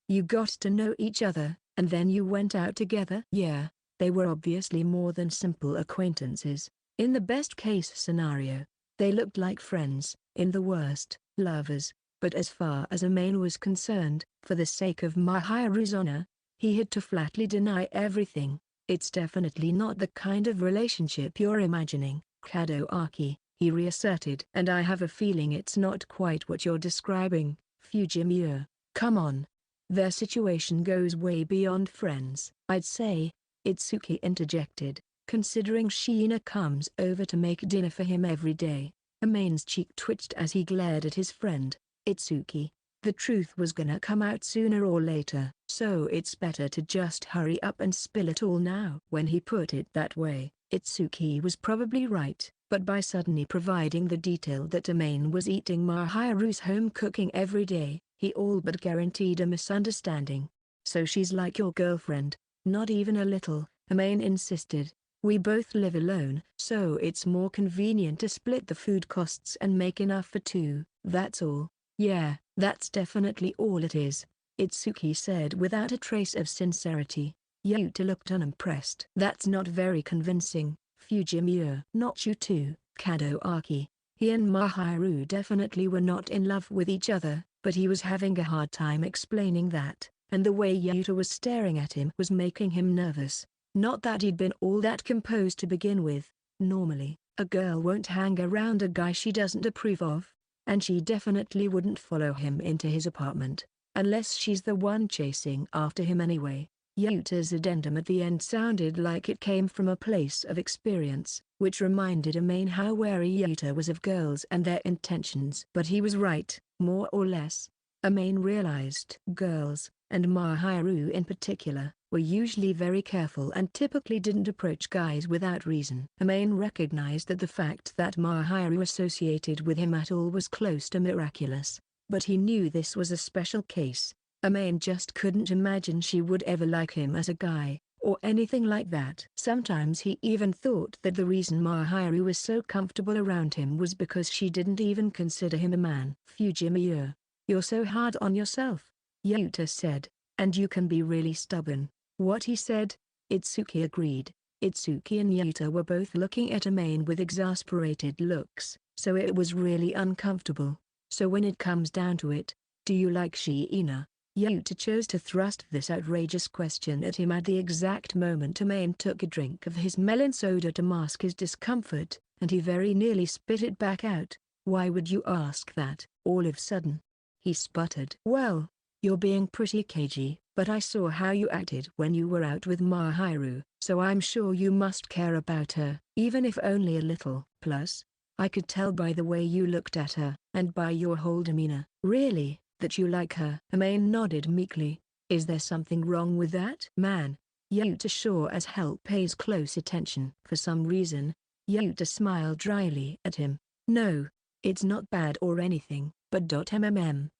A: "You got to know each other, and then you went out together?" "Yeah, they were obviously more than simple acquaintances. In the best-case scenario, they looked like friends, in the worst, lovers. But as far as Amane was concerned, for the sake of Mahiru's honor, he had to flatly deny everything. "It's definitely not the kind of relationship you're imagining, Kadoaki," he reasserted. "And I have a feeling it's not quite what you're describing, Fujimura. Come on. Their situation goes way beyond friends." "I'd say," Itsuki interjected, "considering Shiina comes over to make dinner for him every day." Amane's cheek twitched as he glared at his friend. "Itsuki, the truth was gonna come out sooner or later, so it's better to just hurry up and spill it all now." When he put it that way, Itsuki was probably right, but by suddenly providing the detail that Amane was eating Mahiru's home cooking every day, he all but guaranteed a misunderstanding. "So she's like your girlfriend?" "Not even a little," Amane insisted. "We both live alone, so it's more convenient to split the food costs and make enough for two, that's all." "Yeah, that's definitely all it is," Itsuki said without a trace of sincerity. Yuta looked unimpressed. "That's not very convincing, Fujimura." "Not you too, Kadoaki." He and Mahiru definitely were not in love with each other, but he was having a hard time explaining that, and the way Yuta was staring at him was making him nervous. Not that he'd been all that composed to begin with. Normally, a girl won't hang around a guy she doesn't approve of, and she definitely wouldn't follow him into his apartment, unless she's the one chasing after him anyway. Yuta's addendum at the end sounded like it came from a place of experience, which reminded Amane how wary Yuta was of girls and their intentions. But he was right, more or less. Amane realized girls, and Mahiru in particular, were usually very careful and typically didn't approach guys without reason. Amane recognized that the fact that Mahiru associated with him at all was close to miraculous, but he knew this was a special case. Amane just couldn't imagine she would ever like him as a guy, or anything like that. Sometimes he even thought that the reason Mahiru was so comfortable around him was because she didn't even consider him a man. "Fujimura, you're so hard on yourself," Yuta said, "and you can be really stubborn." "What he said?" Itsuki agreed. Itsuki and Yuta were both looking at Amane with exasperated looks, so it was really uncomfortable. "So when it comes down to it, do you like Shiina?" Yuta chose to thrust this outrageous question at him at the exact moment Amane took a drink of his melon soda to mask his discomfort, and he very nearly spit it back out. "Why would you ask that, all of a sudden?" he sputtered. "Well, you're being pretty cagey, but I saw how you acted when you were out with Mahiru, so I'm sure you must care about her, even if only a little. Plus, I could tell by the way you looked at her, and by your whole demeanor." "Really, that you like her?" Amane nodded meekly. "Is there something wrong with that?" "Man, Yuta sure as hell pays close attention." For some reason, Yuta smiled dryly at him. "No, it's not bad or anything, but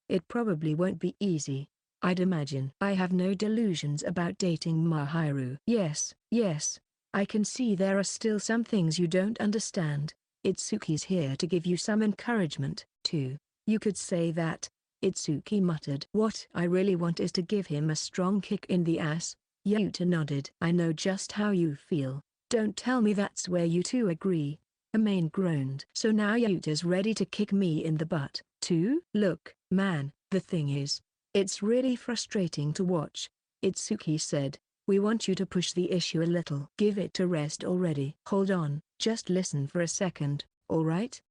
A: it probably won't be easy. I'd imagine." "I have no delusions about dating Mahiru." Yes, I can see there are still some things you don't understand. Itsuki's here to give you some encouragement, too. You could say that. Itsuki muttered. What I really want is to give him a strong kick in the ass. Yuta nodded. I know just how you feel. Don't tell me that's where you two agree. Amain groaned. So now Yuta's ready to kick me in the butt, too? Look, man, the thing is, it's really frustrating to watch. Itsuki said. We want you to push the issue a little. Give it a rest already. Hold on, just listen for a second, alright?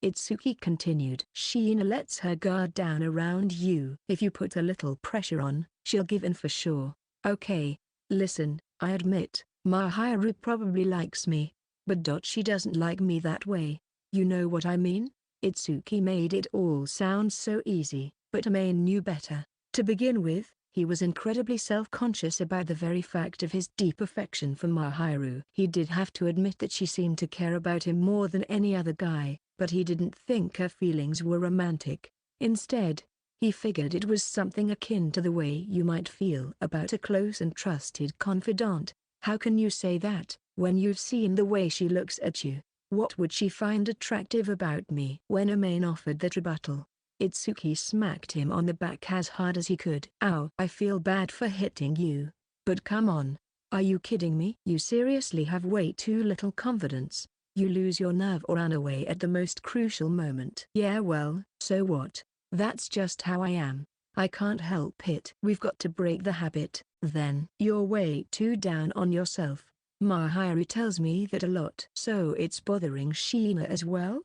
A: Itsuki continued. Sheena lets her guard down around you. If you put a little pressure on, she'll give in for sure. Okay, listen, I admit, Mahiru probably likes me. But she doesn't like me that way. You know what I mean? Itsuki made it all sound so easy, but Amain knew better. To begin with, he was incredibly self-conscious about the very fact of his deep affection for Mahiru. He did have to admit that she seemed to care about him more than any other guy, but he didn't think her feelings were romantic. Instead, he figured it was something akin to the way you might feel about a close and trusted confidant. How can you say that, when you've seen the way she looks at you? What would she find attractive about me? When Amain offered that rebuttal, Itsuki smacked him on the back as hard as he could. Ow! I feel bad for hitting you. But come on. Are you kidding me? You seriously have way too little confidence. You lose your nerve or run away at the most crucial moment. Yeah, well, so what? That's just how I am. I can't help it. We've got to break the habit, then. You're way too down on yourself. Mahiru tells me that a lot. So it's bothering Sheena as well?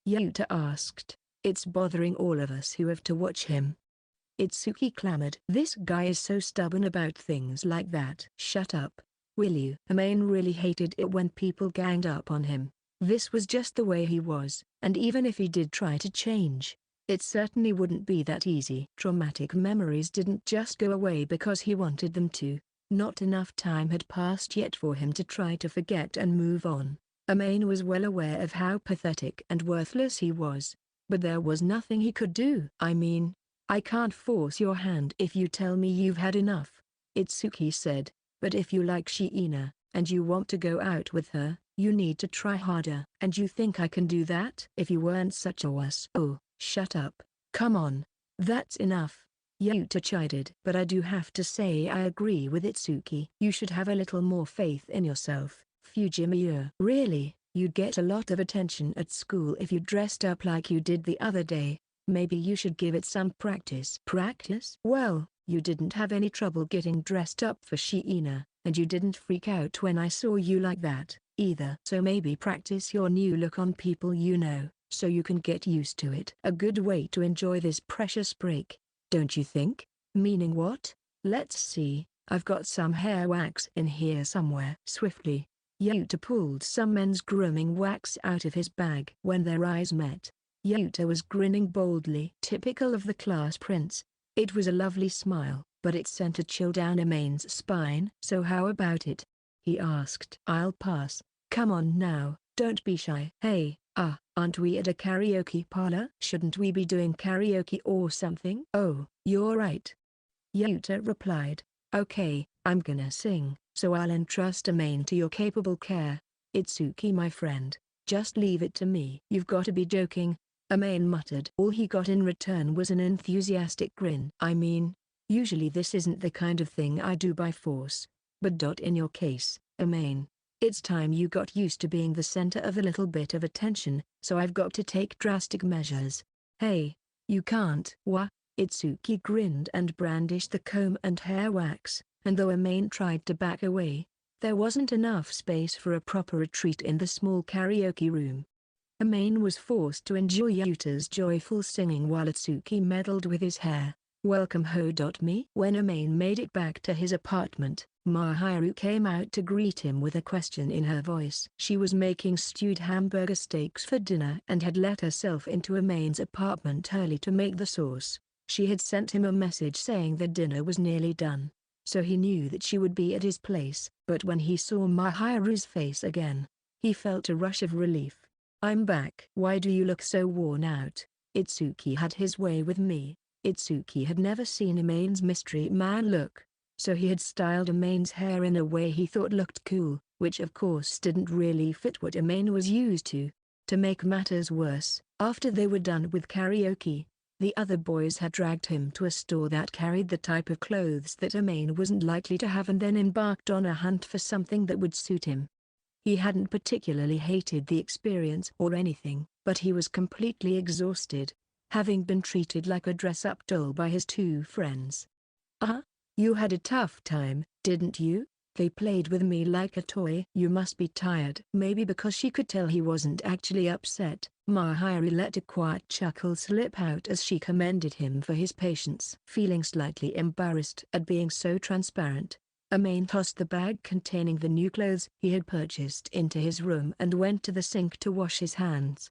A: Yuta asked. It's bothering all of us who have to watch him. Itsuki clamored. This guy is so stubborn about things like that. Shut up, will you? Amain really hated it when people ganged up on him. This was just the way he was, and even if he did try to change, it certainly wouldn't be that easy. Traumatic memories didn't just go away because he wanted them to. Not enough time had passed yet for him to try to forget and move on. Amain was well aware of how pathetic and worthless he was. But there was nothing he could do. I mean, I can't force your hand if you tell me you've had enough, Itsuki said, but if you like Sheena, and you want to go out with her, you need to try harder. And you think I can do that? If you weren't such a wuss. Oh, shut up. Come on. That's enough. Yuta chided. But I do have to say I agree with Itsuki. You should have a little more faith in yourself, Fujimiya. Really? You'd get a lot of attention at school if you dressed up like you did the other day. Maybe you should give it some practice. Practice? Well, you didn't have any trouble getting dressed up for Sheena, and you didn't freak out when I saw you like that, either. So maybe practice your new look on people you know, so you can get used to it. A good way to enjoy this precious break, don't you think? Meaning what? Let's see, I've got some hair wax in here somewhere. Swiftly, Yuta pulled some men's grooming wax out of his bag. When their eyes met, Yuta was grinning boldly. Typical of the class prince, it was a lovely smile, but it sent a chill down Amain's spine. So how about it? He asked. I'll pass. Come on now, don't be shy. Hey, aren't we at a karaoke parlor? Shouldn't we be doing karaoke or something? Oh, you're right, Yuta replied. Okay, I'm gonna sing, so I'll entrust Amain to your capable care. Itsuki my friend, just leave it to me. You've got to be joking, Amain muttered. All he got in return was an enthusiastic grin. I mean, usually this isn't the kind of thing I do by force. But in your case, Amain, it's time you got used to being the center of a little bit of attention, so I've got to take drastic measures. Hey, you can't. What? Itsuki grinned and brandished the comb and hair wax, and though Amain tried to back away, there wasn't enough space for a proper retreat in the small karaoke room. Amain was forced to enjoy Yuta's joyful singing while Itsuki meddled with his hair. Welcome me. When Amain made it back to his apartment, Mahiru came out to greet him with a question in her voice. She was making stewed hamburger steaks for dinner and had let herself into Amain's apartment early to make the sauce. She had sent him a message saying the dinner was nearly done, so he knew that she would be at his place. But when he saw Mahiru's face again, he felt a rush of relief. I'm back. Why do you look so worn out? Itsuki had his way with me. Itsuki had never seen Amain's mystery man look, so he had styled Amain's hair in a way he thought looked cool, which of course didn't really fit what Amain was used to. To make matters worse, after they were done with karaoke, the other boys had dragged him to a store that carried the type of clothes that Amain wasn't likely to have and then embarked on a hunt for something that would suit him. He hadn't particularly hated the experience or anything, but he was completely exhausted, having been treated like a dress-up doll by his two friends. You had a tough time, didn't you? They played with me like a toy. You must be tired. Maybe because she could tell he wasn't actually upset, Mahiru let a quiet chuckle slip out as she commended him for his patience. Feeling slightly embarrassed at being so transparent, Amain tossed the bag containing the new clothes he had purchased into his room and went to the sink to wash his hands.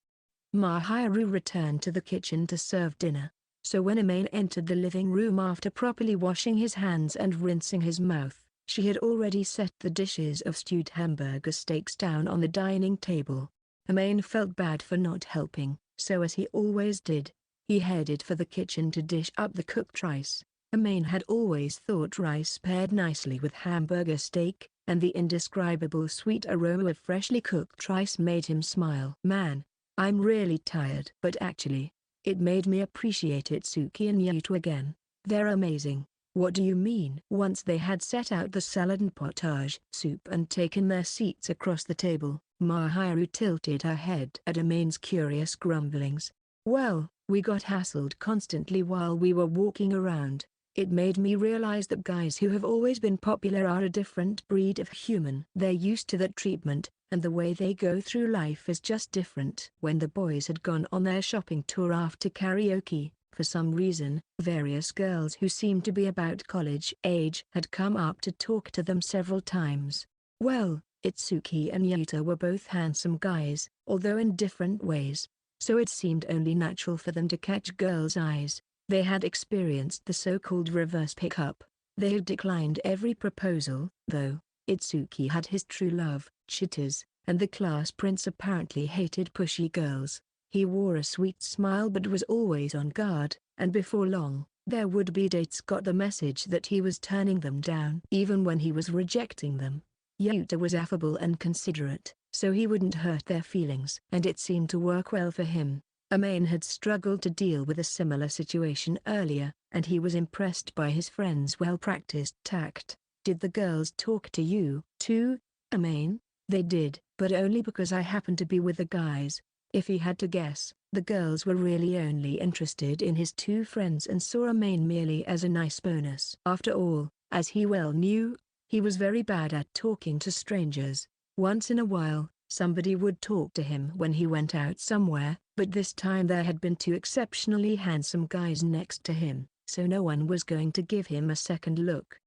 A: Mahiru returned to the kitchen to serve dinner, so when Amain entered the living room after properly washing his hands and rinsing his mouth, she had already set the dishes of stewed hamburger steaks down on the dining table. Amain felt bad for not helping, so as he always did, he headed for the kitchen to dish up the cooked rice. Amain had always thought rice paired nicely with hamburger steak, and the indescribable sweet aroma of freshly cooked rice made him smile. Man, I'm really tired. But actually, it made me appreciate Itsuki and Yuta again. They're amazing. What do you mean? Once they had set out the salad and potage soup and taken their seats across the table, Mahiru tilted her head at Amain's curious grumblings. Well, we got hassled constantly while we were walking around. It made me realize that guys who have always been popular are a different breed of human. They're used to that treatment, and the way they go through life is just different. When the boys had gone on their shopping tour after karaoke, for some reason, various girls who seemed to be about college age had come up to talk to them several times. Well, Itsuki and Yuta were both handsome guys, although in different ways, so it seemed only natural for them to catch girls' eyes. They had experienced the so-called reverse pickup. They had declined every proposal, though. Itsuki had his true love, Chitters, and the class prince apparently hated pushy girls. He wore a sweet smile but was always on guard, and before long, their would-be dates got the message that he was turning them down. Even when he was rejecting them, Yuta was affable and considerate, so he wouldn't hurt their feelings. And it seemed to work well for him. Amain had struggled to deal with a similar situation earlier, and he was impressed by his friend's well-practiced tact. Did the girls talk to you, too, Amain? They did, but only because I happened to be with the guys. If he had to guess, the girls were really only interested in his two friends and saw Amain merely as a nice bonus. After all, as he well knew, he was very bad at talking to strangers. Once in a while, somebody would talk to him when he went out somewhere, but this time there had been two exceptionally handsome guys next to him, so no one was going to give him a second look.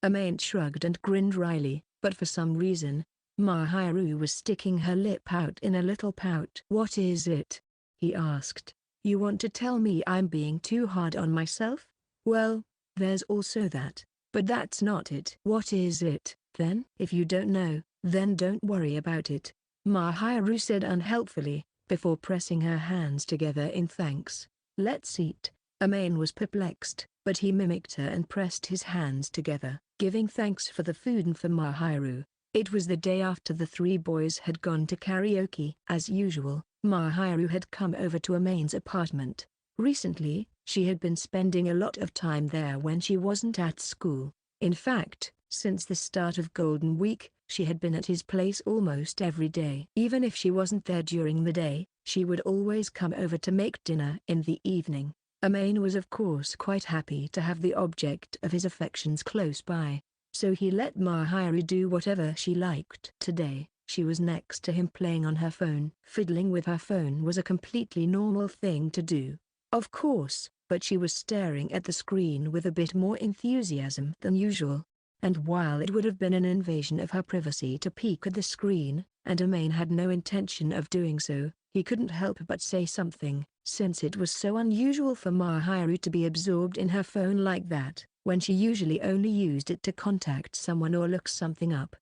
A: Amain shrugged and grinned wryly, but for some reason, Mahiru was sticking her lip out in a little pout. What is it? He asked. You want to tell me I'm being too hard on myself? Well, there's also that, but that's not it. What is it, then? If you don't know, then don't worry about it, Mahiru said unhelpfully, before pressing her hands together in thanks. Let's eat. Amain was perplexed, but he mimicked her and pressed his hands together, giving thanks for the food and for Mahiru. It was the day after the three boys had gone to karaoke. As usual, Mahiru had come over to Amain's apartment. Recently, she had been spending a lot of time there when she wasn't at school. In fact, since the start of Golden Week, she had been at his place almost every day. Even if she wasn't there during the day, she would always come over to make dinner in the evening. Amain was of course quite happy to have the object of his affections close by, so he let Mahiru do whatever she liked. Today, she was next to him playing on her phone. Fiddling with her phone was a completely normal thing to do, of course, but she was staring at the screen with a bit more enthusiasm than usual. And while it would have been an invasion of her privacy to peek at the screen, and Amain had no intention of doing so, he couldn't help but say something, since it was so unusual for Mahiru to be absorbed in her phone like that, when she usually only used it to contact someone or look something up.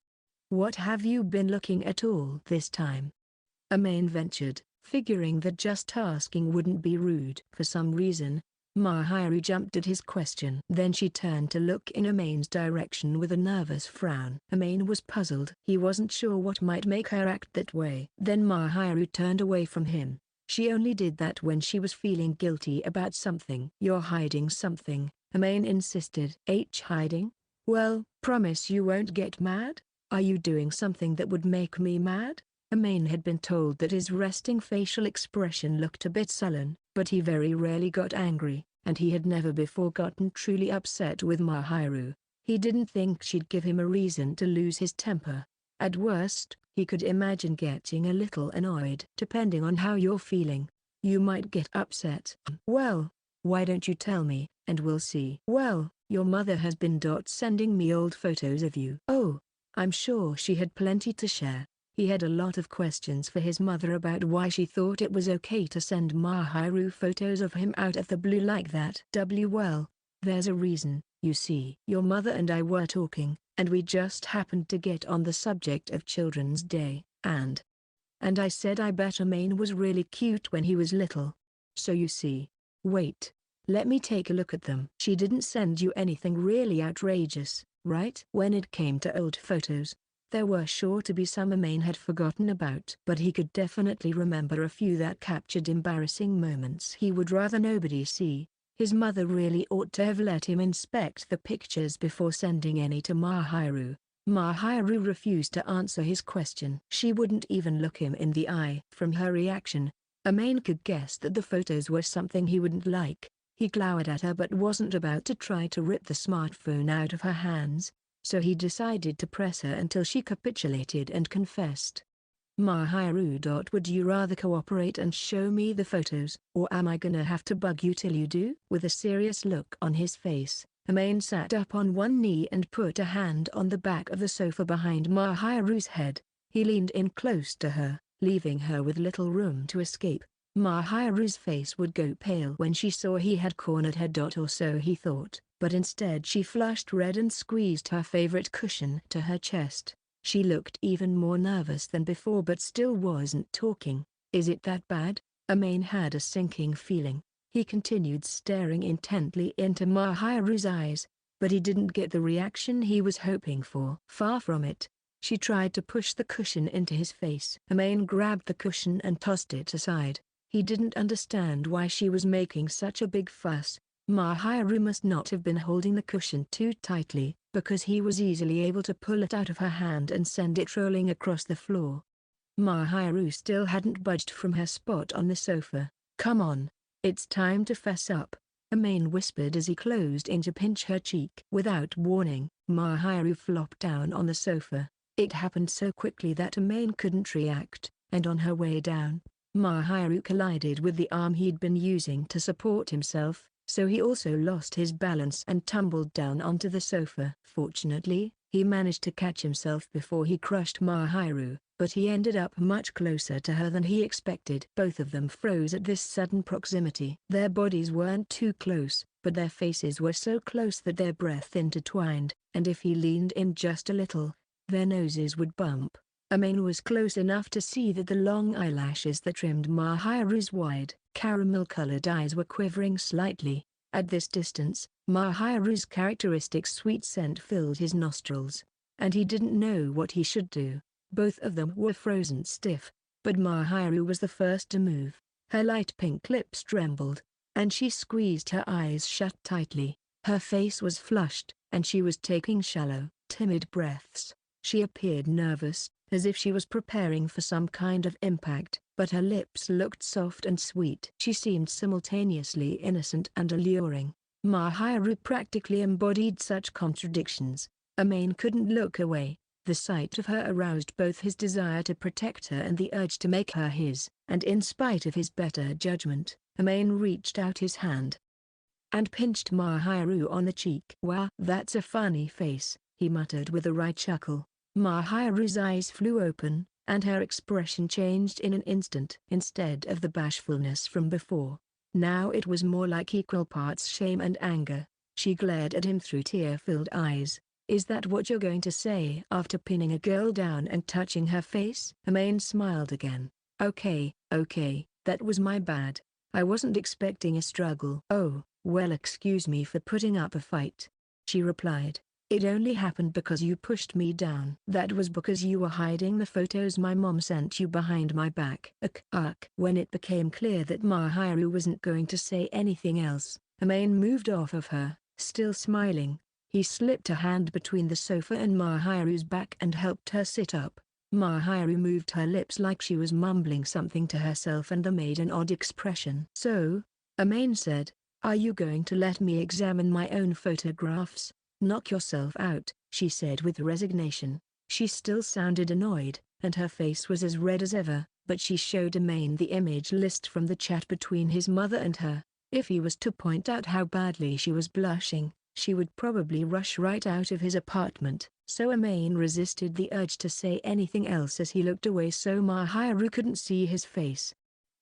A: What have you been looking at all this time? Amain ventured, figuring that just asking wouldn't be rude. For some reason, Mahiru jumped at his question. Then she turned to look in Amane's direction with a nervous frown. Amane was puzzled. He wasn't sure what might make her act that way. Then Mahiru turned away from him. She only did that when she was feeling guilty about something. "You're hiding something," Amane insisted. "Hiding? Well, promise you won't get mad? Are you doing something that would make me mad?" Amane had been told that his resting facial expression looked a bit sullen, but he very rarely got angry, and he had never before gotten truly upset with Mahiru. He didn't think she'd give him a reason to lose his temper. At worst, he could imagine getting a little annoyed. "Depending on how you're feeling, you might get upset." "Well, why don't you tell me, and we'll see." "Well, your mother has been sending me old photos of you." Oh, I'm sure she had plenty to share. He had a lot of questions for his mother about why she thought it was okay to send Mahiru photos of him out of the blue like that. Well, there's a reason. You see, your mother and I were talking, and we just happened to get on the subject of Children's Day, and I said I bet Amane was really cute when he was little. So you see. Wait. Let me take a look at them. She didn't send you anything really outrageous, right?" When it came to old photos, there were sure to be some Amane had forgotten about. But he could definitely remember a few that captured embarrassing moments he would rather nobody see. His mother really ought to have let him inspect the pictures before sending any to Mahiru. Mahiru refused to answer his question. She wouldn't even look him in the eye. From her reaction, Amane could guess that the photos were something he wouldn't like. He glowered at her but wasn't about to try to rip the smartphone out of her hands, so he decided to press her until she capitulated and confessed. "Mahiru, would you rather cooperate and show me the photos, or am I gonna have to bug you till you do?" With a serious look on his face, Amane sat up on one knee and put a hand on the back of the sofa behind Mahiru's head. He leaned in close to her, leaving her with little room to escape. Mahiru's face would go pale when she saw he had cornered her. Or so he thought, but instead she flushed red and squeezed her favorite cushion to her chest. She looked even more nervous than before but still wasn't talking. "Is it that bad?" Amane had a sinking feeling. He continued staring intently into Mahiru's eyes, but he didn't get the reaction he was hoping for. Far from it. She tried to push the cushion into his face. Amane grabbed the cushion and tossed it aside. He didn't understand why she was making such a big fuss. Mahiru must not have been holding the cushion too tightly, because he was easily able to pull it out of her hand and send it rolling across the floor. Mahiru still hadn't budged from her spot on the sofa. "Come on. It's time to fess up," Amane whispered as he closed in to pinch her cheek. Without warning, Mahiru flopped down on the sofa. It happened so quickly that Amane couldn't react, and on her way down, Mahiru collided with the arm he'd been using to support himself, so he also lost his balance and tumbled down onto the sofa. Fortunately, he managed to catch himself before he crushed Mahiru, but he ended up much closer to her than he expected. Both of them froze at this sudden proximity. Their bodies weren't too close, but their faces were so close that their breath intertwined, and if he leaned in just a little, their noses would bump. Amane was close enough to see that the long eyelashes that trimmed Mahiru's wide, caramel-colored eyes were quivering slightly. At this distance, Mahiru's characteristic sweet scent filled his nostrils, and he didn't know what he should do. Both of them were frozen stiff, but Mahiru was the first to move. Her light pink lips trembled, and she squeezed her eyes shut tightly. Her face was flushed, and she was taking shallow, timid breaths. She appeared nervous, as if she was preparing for some kind of impact, but her lips looked soft and sweet. She seemed simultaneously innocent and alluring. Mahiru practically embodied such contradictions. Amane couldn't look away. The sight of her aroused both his desire to protect her and the urge to make her his, and in spite of his better judgment, Amane reached out his hand and pinched Mahiru on the cheek. "Wow, that's a funny face," he muttered with a wry chuckle. Mahiru's eyes flew open, and her expression changed in an instant. Instead of the bashfulness from before, now it was more like equal parts shame and anger. She glared at him through tear-filled eyes. "Is that what you're going to say after pinning a girl down and touching her face?" Amane smiled again. Okay, that was my bad. I wasn't expecting a struggle." "Oh, Well, excuse me for putting up a fight, she replied. It only happened because you pushed me down. That was because you were hiding the photos my mom sent you behind my back. When it became clear that Mahiru wasn't going to say anything else, Amain moved off of her, still smiling. He slipped a hand between the sofa and Mahiru's back and helped her sit up. Mahiru moved her lips like she was mumbling something to herself and made an odd expression. So, Amain said, are you going to let me examine my own photographs? Knock yourself out, she said with resignation. She still sounded annoyed, and her face was as red as ever, but she showed Amain the image list from the chat between his mother and her. If he was to point out how badly she was blushing, she would probably rush right out of his apartment. So Amain resisted the urge to say anything else as he looked away so Mahiru couldn't see his face.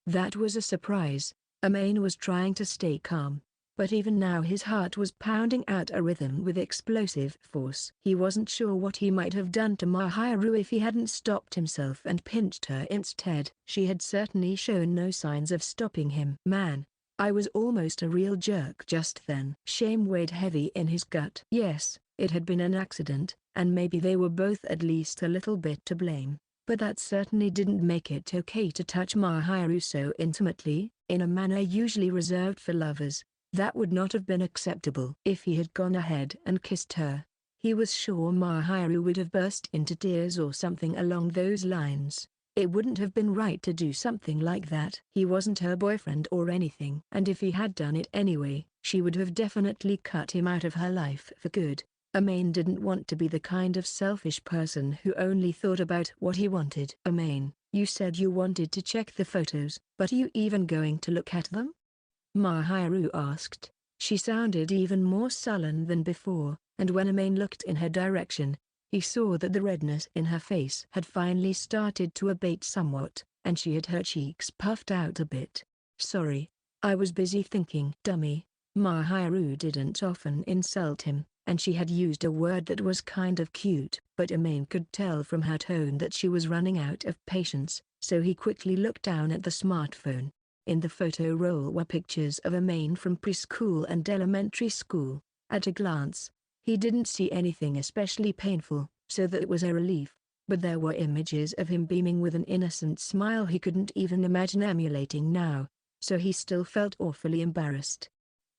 A: That was a surprise. Amain was trying to stay calm, but even now his heart was pounding out a rhythm with explosive force. He wasn't sure what he might have done to Mahiru if he hadn't stopped himself and pinched her instead. She had certainly shown no signs of stopping him. Man, I was almost a real jerk just then. Shame weighed heavy in his gut. Yes, it had been an accident, and maybe they were both at least a little bit to blame, but that certainly didn't make it okay to touch Mahiru so intimately, in a manner usually reserved for lovers. That would not have been acceptable. If he had gone ahead and kissed her, he was sure Mahiru would have burst into tears or something along those lines. It wouldn't have been right to do something like that. He wasn't her boyfriend or anything. And if he had done it anyway, she would have definitely cut him out of her life for good. Amain didn't want to be the kind of selfish person who only thought about what he wanted. Amain, you said you wanted to check the photos, but are you even going to look at them? Mahiru asked. She sounded even more sullen than before, and when Amain looked in her direction, he saw that the redness in her face had finally started to abate somewhat, and she had her cheeks puffed out a bit. Sorry, I was busy thinking. Dummy. Mahiru didn't often insult him, and she had used a word that was kind of cute, but Amain could tell from her tone that she was running out of patience, so he quickly looked down at the smartphone. In the photo roll were pictures of Amain from preschool and elementary school. At a glance, he didn't see anything especially painful, so that was a relief, but there were images of him beaming with an innocent smile he couldn't even imagine emulating now, so he still felt awfully embarrassed.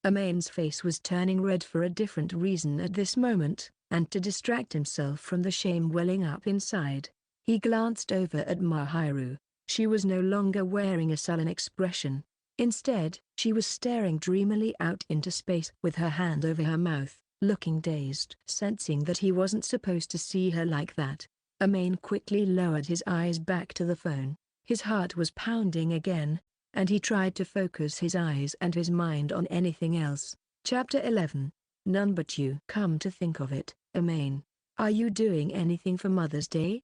A: Amain's face was turning red for a different reason at this moment, and to distract himself from the shame welling up inside, he glanced over at Mahiru. She was no longer wearing a sullen expression. Instead, she was staring dreamily out into space with her hand over her mouth, looking dazed. Sensing that he wasn't supposed to see her like that, Amain quickly lowered his eyes back to the phone. His heart was pounding again, and he tried to focus his eyes and his mind on anything else. Chapter 11. None but you. Come to think of it, Amain, are you doing anything for Mother's Day?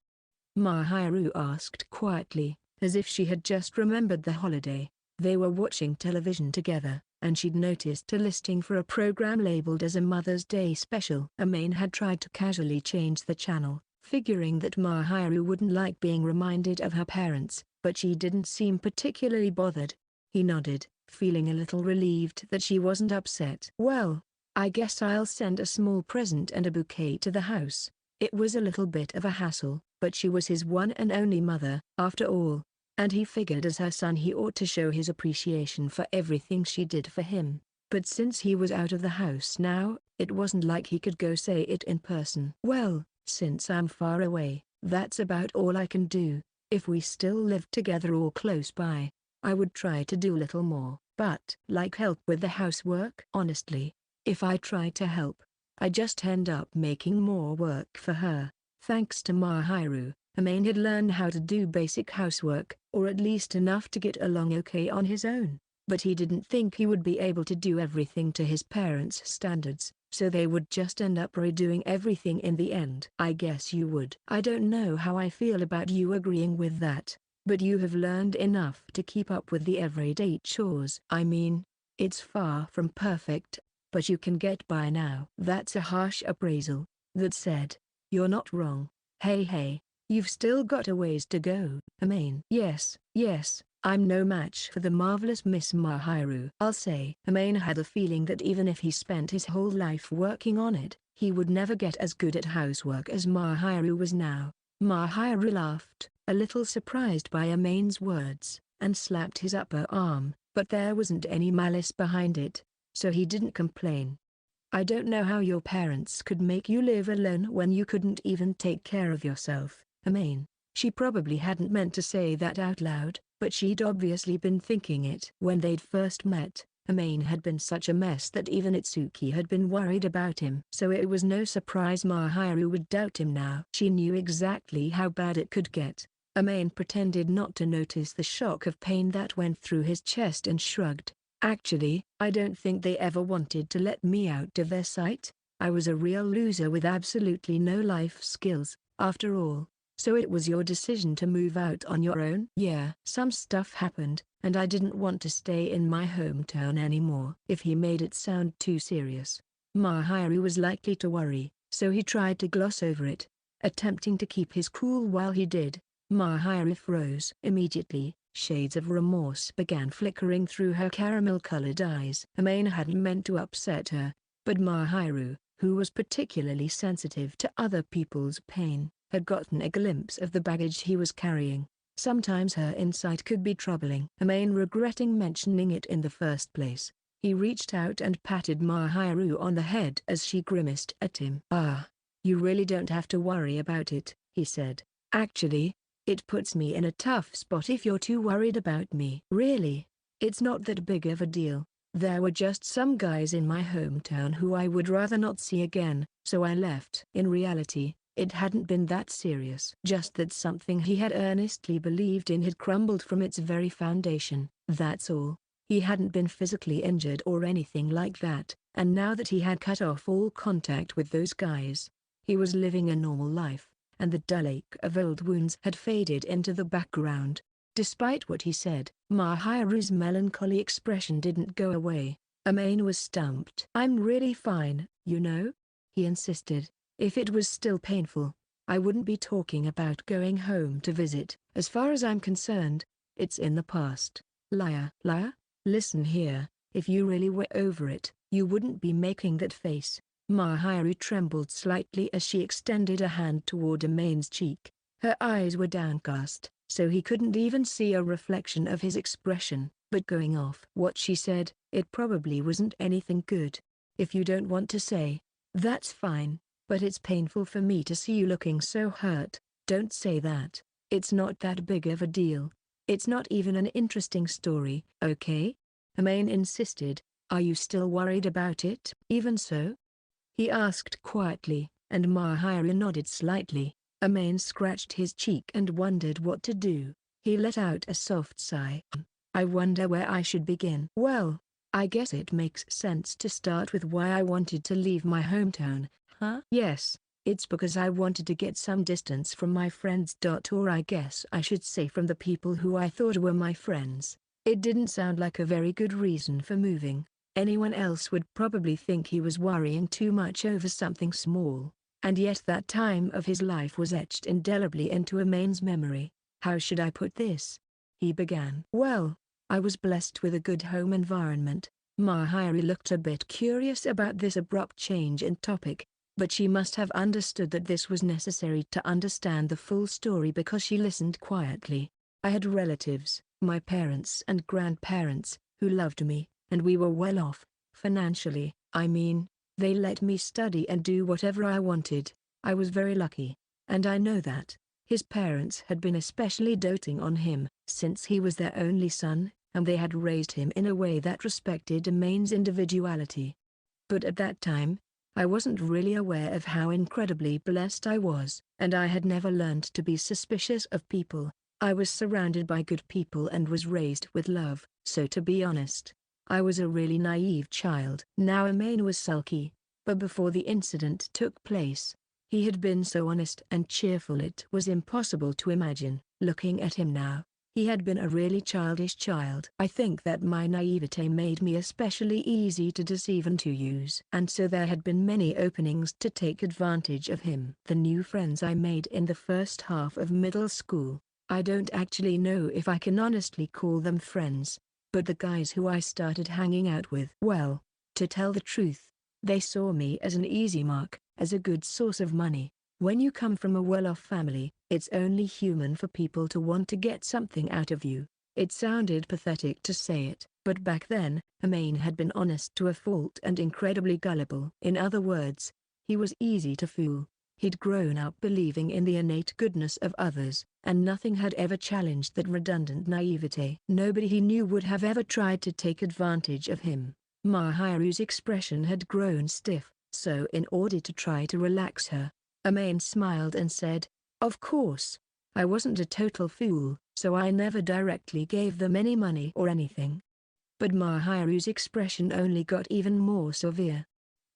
A: Mahiru asked quietly, as if she had just remembered the holiday. They were watching television together, and she'd noticed a listing for a program labeled as a Mother's Day special. Amain had tried to casually change the channel, figuring that Mahiru wouldn't like being reminded of her parents, but she didn't seem particularly bothered. He nodded, feeling a little relieved that she wasn't upset. Well, I guess I'll send a small present and a bouquet to the house. It was a little bit of a hassle, but she was his one and only mother, after all, and he figured as her son he ought to show his appreciation for everything she did for him. But since he was out of the house now, it wasn't like he could go say it in person. Well, since I'm far away, that's about all I can do. If we still lived together or close by, I would try to do a little more. But like help with the housework? Honestly, if I try to help, I just end up making more work for her. Thanks to Mahiru, Amain had learned how to do basic housework, or at least enough to get along okay on his own. But he didn't think he would be able to do everything to his parents' standards, so they would just end up redoing everything in the end. I guess you would. I don't know how I feel about you agreeing with that, but you have learned enough to keep up with the everyday chores. I mean, it's far from perfect, but you can get by now. That's a harsh appraisal, that said. You're not wrong. Hey, you've still got a ways to go, Amain. Yes, I'm no match for the marvelous Miss Mahiru. I'll say. Amain had a feeling that even if he spent his whole life working on it, he would never get as good at housework as Mahiru was now. Mahiru laughed, a little surprised by Amain's words, and slapped his upper arm, but there wasn't any malice behind it, so he didn't complain. I don't know how your parents could make you live alone when you couldn't even take care of yourself, Amain. She probably hadn't meant to say that out loud, but she'd obviously been thinking it. When they'd first met, Amain had been such a mess that even Itsuki had been worried about him. So it was no surprise Mahiru would doubt him now. She knew exactly how bad it could get. Amain pretended not to notice the shock of pain that went through his chest and shrugged. Actually, I don't think they ever wanted to let me out of their sight. I was a real loser with absolutely no life skills, after all. So it was your decision to move out on your own? Yeah. Some stuff happened, and I didn't want to stay in my hometown anymore. If he made it sound too serious, Mahiru was likely to worry, so he tried to gloss over it, attempting to keep his cool while he did. Mahiru froze. Immediately, shades of remorse began flickering through her caramel-colored eyes. Amain hadn't meant to upset her, but Mahiru, who was particularly sensitive to other people's pain, had gotten a glimpse of the baggage he was carrying. Sometimes her insight could be troubling. Amain regretting mentioning it in the first place. He reached out and patted Mahiru on the head as she grimaced at him. "Ah, you really don't have to worry about it," he said. "Actually, it puts me in a tough spot if you're too worried about me." "Really? It's not that big of a deal. There were just some guys in my hometown who I would rather not see again, so I left." In reality, it hadn't been that serious. Just that something he had earnestly believed in had crumbled from its very foundation, that's all. He hadn't been physically injured or anything like that, and now that he had cut off all contact with those guys, he was living a normal life, and the dull ache of old wounds had faded into the background. Despite what he said, Mahiru's melancholy expression didn't go away. Amain was stumped. "I'm really fine, you know?" he insisted. "If it was still painful, I wouldn't be talking about going home to visit. As far as I'm concerned, it's in the past." "Liar." "Liar? Listen here, if you really were over it, you wouldn't be making that face." Mahiru trembled slightly as she extended a hand toward Amain's cheek. Her eyes were downcast, so he couldn't even see a reflection of his expression, but going off what she said, it probably wasn't anything good. "If you don't want to say, that's fine. But it's painful for me to see you looking so hurt." "Don't say that. It's not that big of a deal. It's not even an interesting story, okay?" Amain insisted. "Are you still worried about it?" "Even so?" he asked quietly, and Mahiru nodded slightly. Amain scratched his cheek and wondered what to do. He let out a soft sigh. "I wonder where I should begin." "Well, I guess it makes sense to start with why I wanted to leave my hometown." "Huh?" "Yes, it's because I wanted to get some distance from my friends. Or I guess I should say from the people who I thought were my friends." It didn't sound like a very good reason for moving. Anyone else would probably think he was worrying too much over something small, and yet that time of his life was etched indelibly into Amain's memory. "How should I put this?" he began. "Well, I was blessed with a good home environment." Mahiru looked a bit curious about this abrupt change in topic, but she must have understood that this was necessary to understand the full story because she listened quietly. "I had relatives, my parents and grandparents, who loved me, and we were well off, financially. I mean, they let me study and do whatever I wanted. I was very lucky, and I know that." His parents had been especially doting on him, since he was their only son, and they had raised him in a way that respected Amain's individuality. But at that time, I wasn't really aware of how incredibly blessed I was, and I had never learned to be suspicious of people. I was surrounded by good people and was raised with love, so to be honest, I was a really naive child. Now Amain was sulky, but before the incident took place, he had been so honest and cheerful it was impossible to imagine. Looking at him now, he had been a really childish child. I think that my naivete made me especially easy to deceive and to use. And so there had been many openings to take advantage of him. The new friends I made in the first half of middle school, I don't actually know if I can honestly call them friends, but the guys who I started hanging out with, well, to tell the truth, they saw me as an easy mark, as a good source of money. When you come from a well-off family, it's only human for people to want to get something out of you. It sounded pathetic to say it, but back then, Amain had been honest to a fault and incredibly gullible. In other words, he was easy to fool. He'd grown up believing in the innate goodness of others, and nothing had ever challenged that redundant naivete. Nobody he knew would have ever tried to take advantage of him. Mahiru's expression had grown stiff, so in order to try to relax her, Amain smiled and said, "Of course. I wasn't a total fool, so I never directly gave them any money or anything." But Mahiru's expression only got even more severe.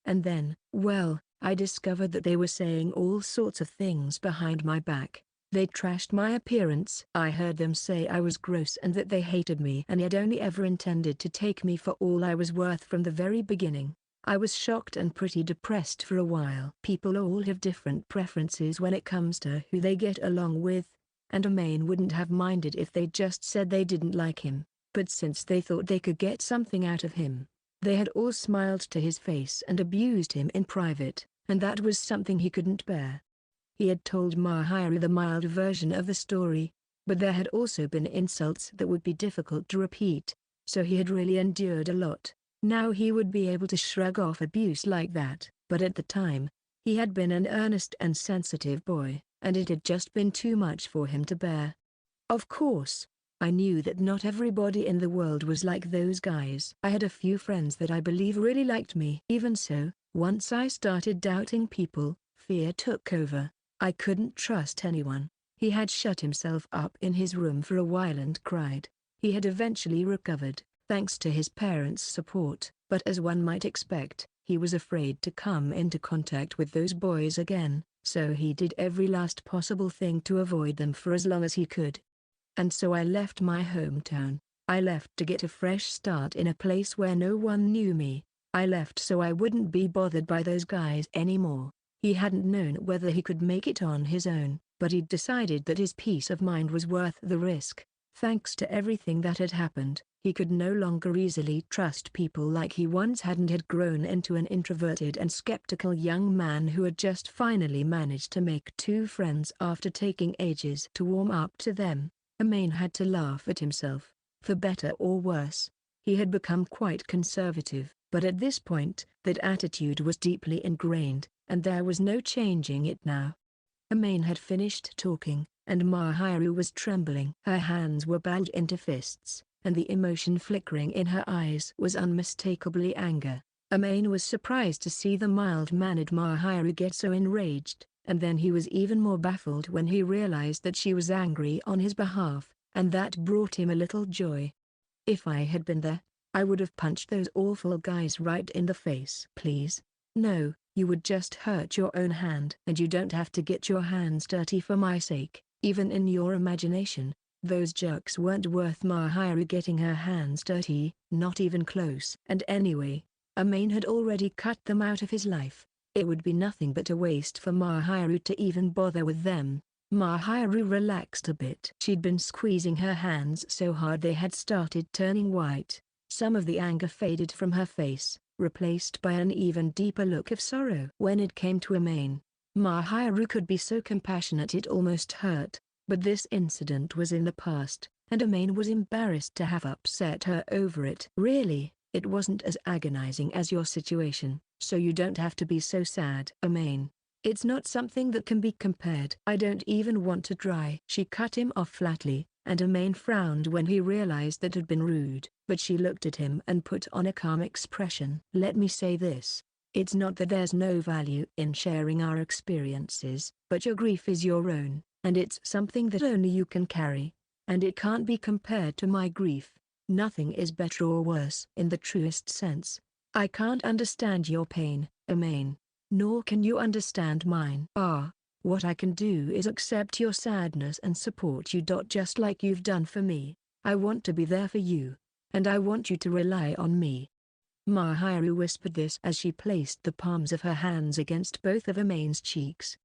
A: "And then, well, I discovered that they were saying all sorts of things behind my back. They trashed my appearance. I heard them say I was gross and that they hated me and had only ever intended to take me for all I was worth from the very beginning. I was shocked and pretty depressed for a while. People all have different preferences when it comes to who they get along with, and Amain wouldn't have minded if they just said they didn't like him, but since they thought they could get something out of him, they had all smiled to his face and abused him in private, and that was something he couldn't bear." He had told Mahiru the mild version of the story, but there had also been insults that would be difficult to repeat, so he had really endured a lot. Now he would be able to shrug off abuse like that, but at the time, he had been an earnest and sensitive boy, and it had just been too much for him to bear. "Of course, I knew that not everybody in the world was like those guys. I had a few friends that I believe really liked me. Even so, once I started doubting people, fear took over. I couldn't trust anyone." He had shut himself up in his room for a while and cried. He had eventually recovered, thanks to his parents' support, but as one might expect, he was afraid to come into contact with those boys again, so he did every last possible thing to avoid them for as long as he could. "And so I left my hometown. I left to get a fresh start in a place where no one knew me. I left so I wouldn't be bothered by those guys anymore." He hadn't known whether he could make it on his own, but he'd decided that his peace of mind was worth the risk. Thanks to everything that had happened, he could no longer easily trust people like he once had, and had grown into an introverted and skeptical young man who had just finally managed to make 2 friends after taking ages to warm up to them. Amain had to laugh at himself. For better or worse, he had become quite conservative, but at this point, that attitude was deeply ingrained, and there was no changing it now. Amain had finished talking, and Mahiru was trembling. Her hands were balled into fists, and the emotion flickering in her eyes was unmistakably anger. Amain was surprised to see the mild-mannered Mahiru get so enraged, and then he was even more baffled when he realized that she was angry on his behalf, and that brought him a little joy. "If I had been there, I would have punched those awful guys right in the face." "Please, no, you would just hurt your own hand. And you don't have to get your hands dirty for my sake." Even in your imagination, those jerks weren't worth Mahiru getting her hands dirty, not even close. And anyway, Amain had already cut them out of his life. It would be nothing but a waste for Mahiru to even bother with them. Mahiru relaxed a bit. She'd been squeezing her hands so hard they had started turning white. Some of the anger faded from her face, replaced by an even deeper look of sorrow. When it came to Amain, Mahiru could be so compassionate it almost hurt, but this incident was in the past, and Amain was embarrassed to have upset her over it. "Really, it wasn't as agonizing as your situation, so you don't have to be so sad." "Amain, it's not something that can be compared. I don't even want to try." She cut him off flatly, and Amain frowned when he realized that had been rude, but she looked at him and put on a calm expression. "Let me say this. It's not that there's no value in sharing our experiences, but your grief is your own, and it's something that only you can carry, and it can't be compared to my grief. Nothing is better or worse in the truest sense. I can't understand your pain, Amain, nor can you understand mine. What I can do is accept your sadness and support you. Just like you've done for me. I want to be there for you, and I want you to rely on me." Mahiru whispered this as she placed the palms of her hands against both of Amain's cheeks.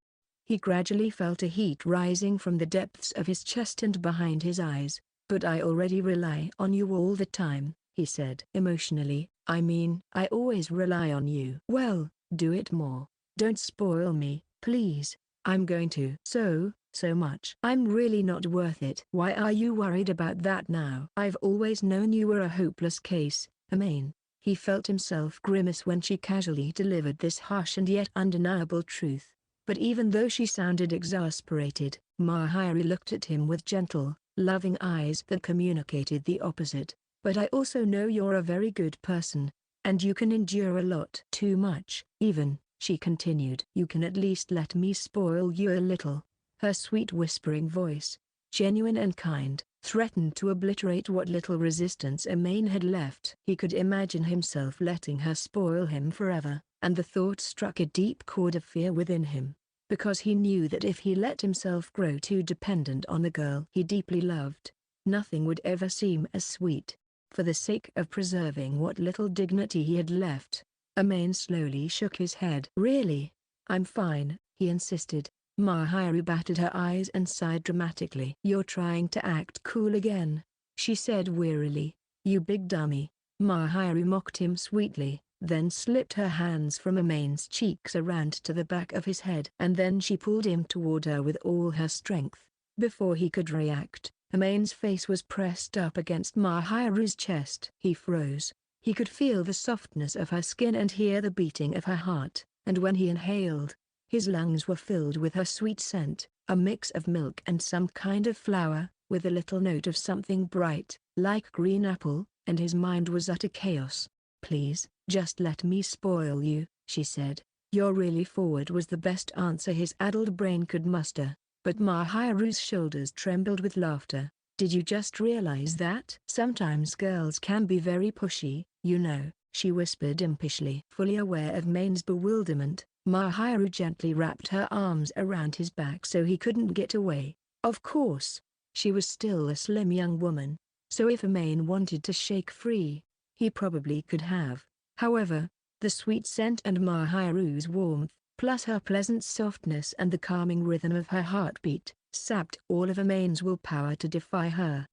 A: He gradually felt a heat rising from the depths of his chest and behind his eyes. "But I already rely on you all the time," he said emotionally. "I mean, I always rely on you." "Well, do it more. Don't spoil me, please. I'm going to so much. I'm really not worth it." "Why are you worried about that now?" "I've always known you were a hopeless case, Amain." He felt himself grimace when she casually delivered this harsh and yet undeniable truth. But even though she sounded exasperated, Mahiru looked at him with gentle, loving eyes that communicated the opposite. "But I also know you're a very good person, and you can endure a lot." "Too much, even," she continued. "You can at least let me spoil you a little." Her sweet whispering voice, genuine and kind, threatened to obliterate what little resistance Amain had left. He could imagine himself letting her spoil him forever, and the thought struck a deep chord of fear within him, because he knew that if he let himself grow too dependent on the girl he deeply loved, nothing would ever seem as sweet. For the sake of preserving what little dignity he had left, Amain slowly shook his head. "Really? I'm fine," he insisted. Mahiru batted her eyes and sighed dramatically. "You're trying to act cool again," she said wearily. "You big dummy." Mahiru mocked him sweetly, then slipped her hands from Amain's cheeks around to the back of his head. And then she pulled him toward her with all her strength. Before he could react, Amain's face was pressed up against Mahiru's chest. He froze. He could feel the softness of her skin and hear the beating of her heart, and when he inhaled, his lungs were filled with her sweet scent, a mix of milk and some kind of flower, with a little note of something bright, like green apple, and his mind was utter chaos. "Please, just let me spoil you," she said. "You're really forward," was the best answer his addled brain could muster, but Mahiru's shoulders trembled with laughter. "Did you just realize that? Sometimes girls can be very pushy, you know," she whispered impishly. Fully aware of Main's bewilderment, Mahiru gently wrapped her arms around his back so he couldn't get away. Of course, she was still a slim young woman, so if Amain wanted to shake free, he probably could have. However, the sweet scent and Mahiru's warmth, plus her pleasant softness and the calming rhythm of her heartbeat, sapped all of Amain's willpower to defy her.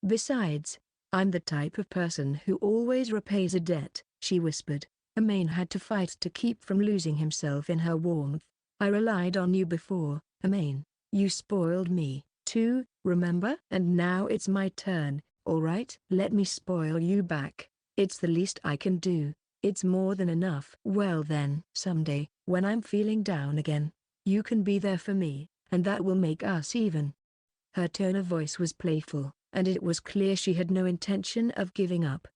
A: "Besides, I'm the type of person who always repays a debt," she whispered. Amain had to fight to keep from losing himself in her warmth. "I relied on you before, Amain. You spoiled me, too, remember? And now it's my turn, alright? Let me spoil you back. It's the least I can do. It's more than enough." "Well then, someday, when I'm feeling down again, you can be there for me, and that will make us even." Her tone of voice was playful, and it was clear she had no intention of giving up.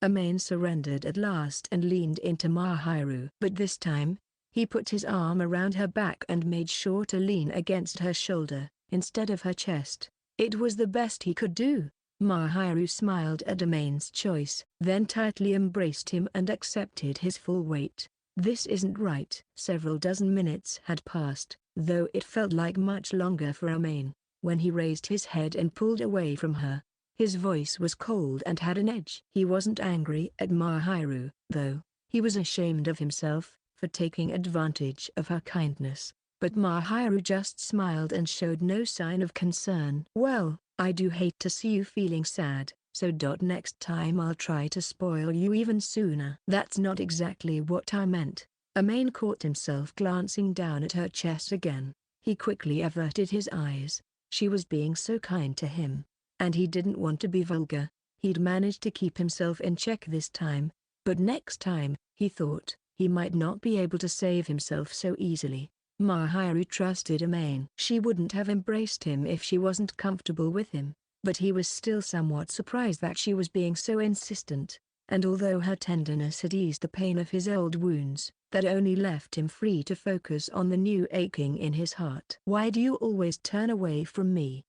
A: Amain surrendered at last and leaned into Mahiru. But this time, he put his arm around her back and made sure to lean against her shoulder, instead of her chest. It was the best he could do. Mahiru smiled at Amain's choice, then tightly embraced him and accepted his full weight. "This isn't right." Several dozen minutes had passed, though it felt like much longer for Amain, when he raised his head and pulled away from her. His voice was cold and had an edge. He wasn't angry at Mahiru, though. He was ashamed of himself for taking advantage of her kindness. But Mahiru just smiled and showed no sign of concern. "Well, I do hate to see you feeling sad, so next time I'll try to spoil you even sooner." "That's not exactly what I meant." Amain caught himself glancing down at her chest again. He quickly averted his eyes. She was being so kind to him, and he didn't want to be vulgar. He'd managed to keep himself in check this time, but next time, he thought, he might not be able to save himself so easily. Mahiru trusted Amain. She wouldn't have embraced him if she wasn't comfortable with him, but he was still somewhat surprised that she was being so insistent, and although her tenderness had eased the pain of his old wounds, that only left him free to focus on the new aching in his heart. "Why do you always turn away from me?"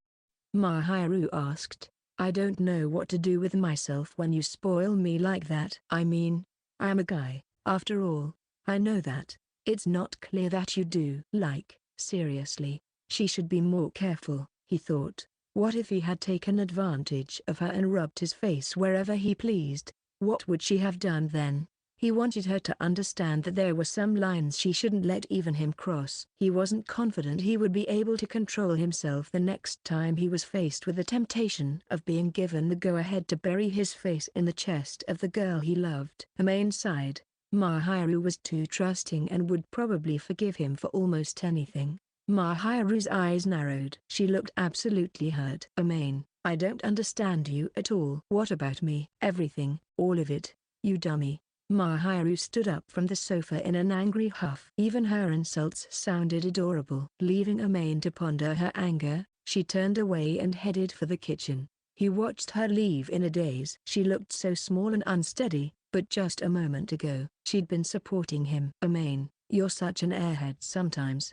A: Mahiru asked. "I don't know what to do with myself when you spoil me like that." "I mean, I'm a guy, after all, I know that. It's not clear that you do." "Like, seriously, she should be more careful," he thought. What if he had taken advantage of her and rubbed his face wherever he pleased? What would she have done then? He wanted her to understand that there were some lines she shouldn't let even him cross. He wasn't confident he would be able to control himself the next time he was faced with the temptation of being given the go-ahead to bury his face in the chest of the girl he loved. Amain sighed. Mahiru was too trusting and would probably forgive him for almost anything. Mahiru's eyes narrowed. She looked absolutely hurt. Amain, I don't understand you at all. What about me? Everything, all of it, you dummy. Mahiru stood up from the sofa in an angry huff. Even her insults sounded adorable. Leaving Amain to ponder her anger, she turned away and headed for the kitchen. He watched her leave in a daze. She looked so small and unsteady, but just a moment ago, she'd been supporting him. Amain, you're such an airhead sometimes.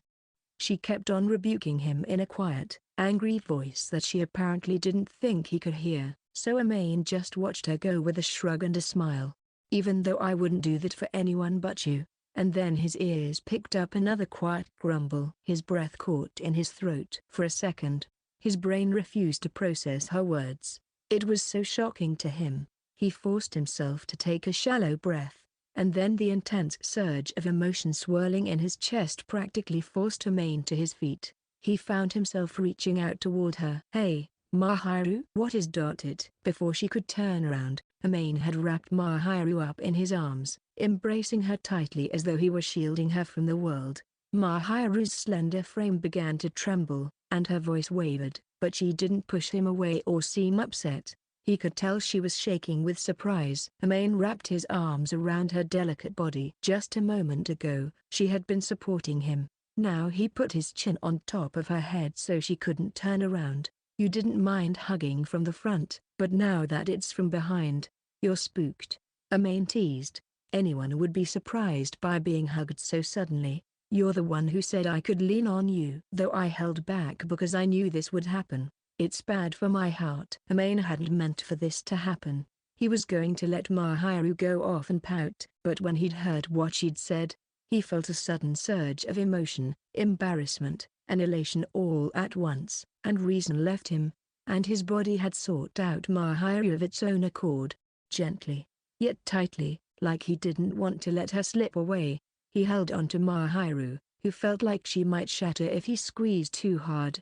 A: She kept on rebuking him in a quiet, angry voice that she apparently didn't think he could hear, so Amain just watched her go with a shrug and a smile. Even though I wouldn't do that for anyone but you. And then his ears picked up another quiet grumble. His breath caught in his throat. For a second, his brain refused to process her words. It was so shocking to him. He forced himself to take a shallow breath, and then the intense surge of emotion swirling in his chest practically forced Amain to his feet. He found himself reaching out toward her. Hey, Mahiru? What is it? Before she could turn around, Amain had wrapped Mahiru up in his arms, embracing her tightly as though he were shielding her from the world. Mahiru's slender frame began to tremble, and her voice wavered, but she didn't push him away or seem upset. He could tell she was shaking with surprise. Amain wrapped his arms around her delicate body. Just a moment ago, she had been supporting him. Now he put his chin on top of her head so she couldn't turn around. You didn't mind hugging from the front, but now that it's from behind, you're spooked. Amain teased. Anyone would be surprised by being hugged so suddenly. You're the one who said I could lean on you. Though I held back because I knew this would happen. It's bad for my heart. Amain hadn't meant for this to happen. He was going to let Mahiru go off and pout. But when he'd heard what she'd said, he felt a sudden surge of emotion, embarrassment, and elation all at once. And reason left him, and his body had sought out Mahiru of its own accord. Gently, yet tightly, like he didn't want to let her slip away, he held on to Mahiru, who felt like she might shatter if he squeezed too hard.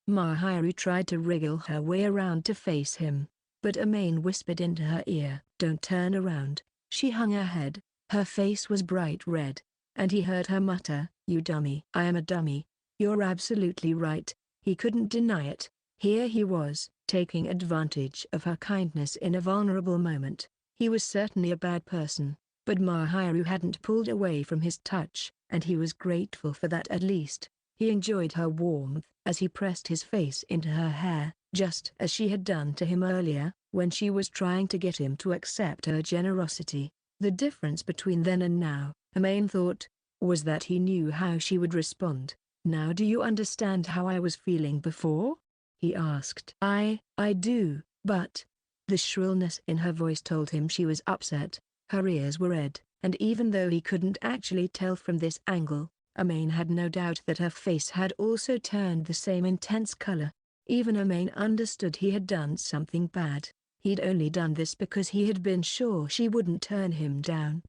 A: Mahiru tried to wriggle her way around to face him, but Amain whispered into her ear, "Don't turn around." She hung her head, her face was bright red, and he heard her mutter, "You dummy." "I am a dummy. You're absolutely right." He couldn't deny it. Here he was, taking advantage of her kindness in a vulnerable moment. He was certainly a bad person, but Mahiru hadn't pulled away from his touch, and he was grateful for that at least. He enjoyed her warmth as he pressed his face into her hair, just as she had done to him earlier, when she was trying to get him to accept her generosity. The difference between then and now, Amain thought, was that he knew how she would respond. "Now do you understand how I was feeling before?" he asked. I do, but..." The shrillness in her voice told him she was upset. Her ears were red, and even though he couldn't actually tell from this angle, Amain had no doubt that her face had also turned the same intense color. Even Amain understood he had done something bad. He'd only done this because he had been sure she wouldn't turn him down.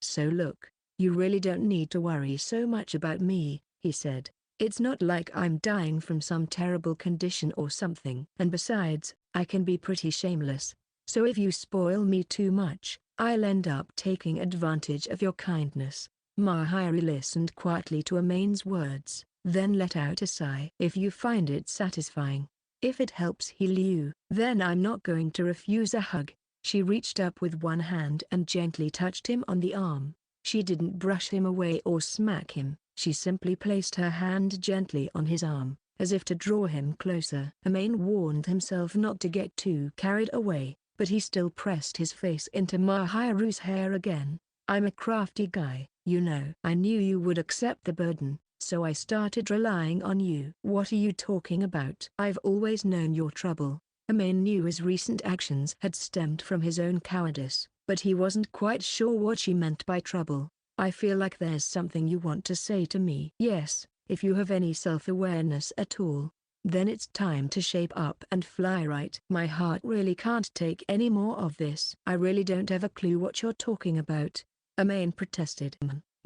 A: So look, you really don't need to worry so much about me," he said. "It's not like I'm dying from some terrible condition or something. And besides, I can be pretty shameless. So if you spoil me too much, I'll end up taking advantage of your kindness." Mahiru listened quietly to Amain's words, then let out a sigh. "If you find it satisfying, if it helps heal you, then I'm not going to refuse a hug." She reached up with one hand and gently touched him on the arm. She didn't brush him away or smack him, she simply placed her hand gently on his arm, as if to draw him closer. Amain warned himself not to get too carried away, but he still pressed his face into Mahiru's hair again. "I'm a crafty guy, you know. I knew you would accept the burden, so I started relying on you." "What are you talking about?" "I've always known your trouble." Amain knew his recent actions had stemmed from his own cowardice, but he wasn't quite sure what she meant by trouble. "I feel like there's something you want to say to me." "Yes, if you have any self-awareness at all, then it's time to shape up and fly right." "My heart really can't take any more of this." "I really don't have a clue what you're talking about. Amain protested.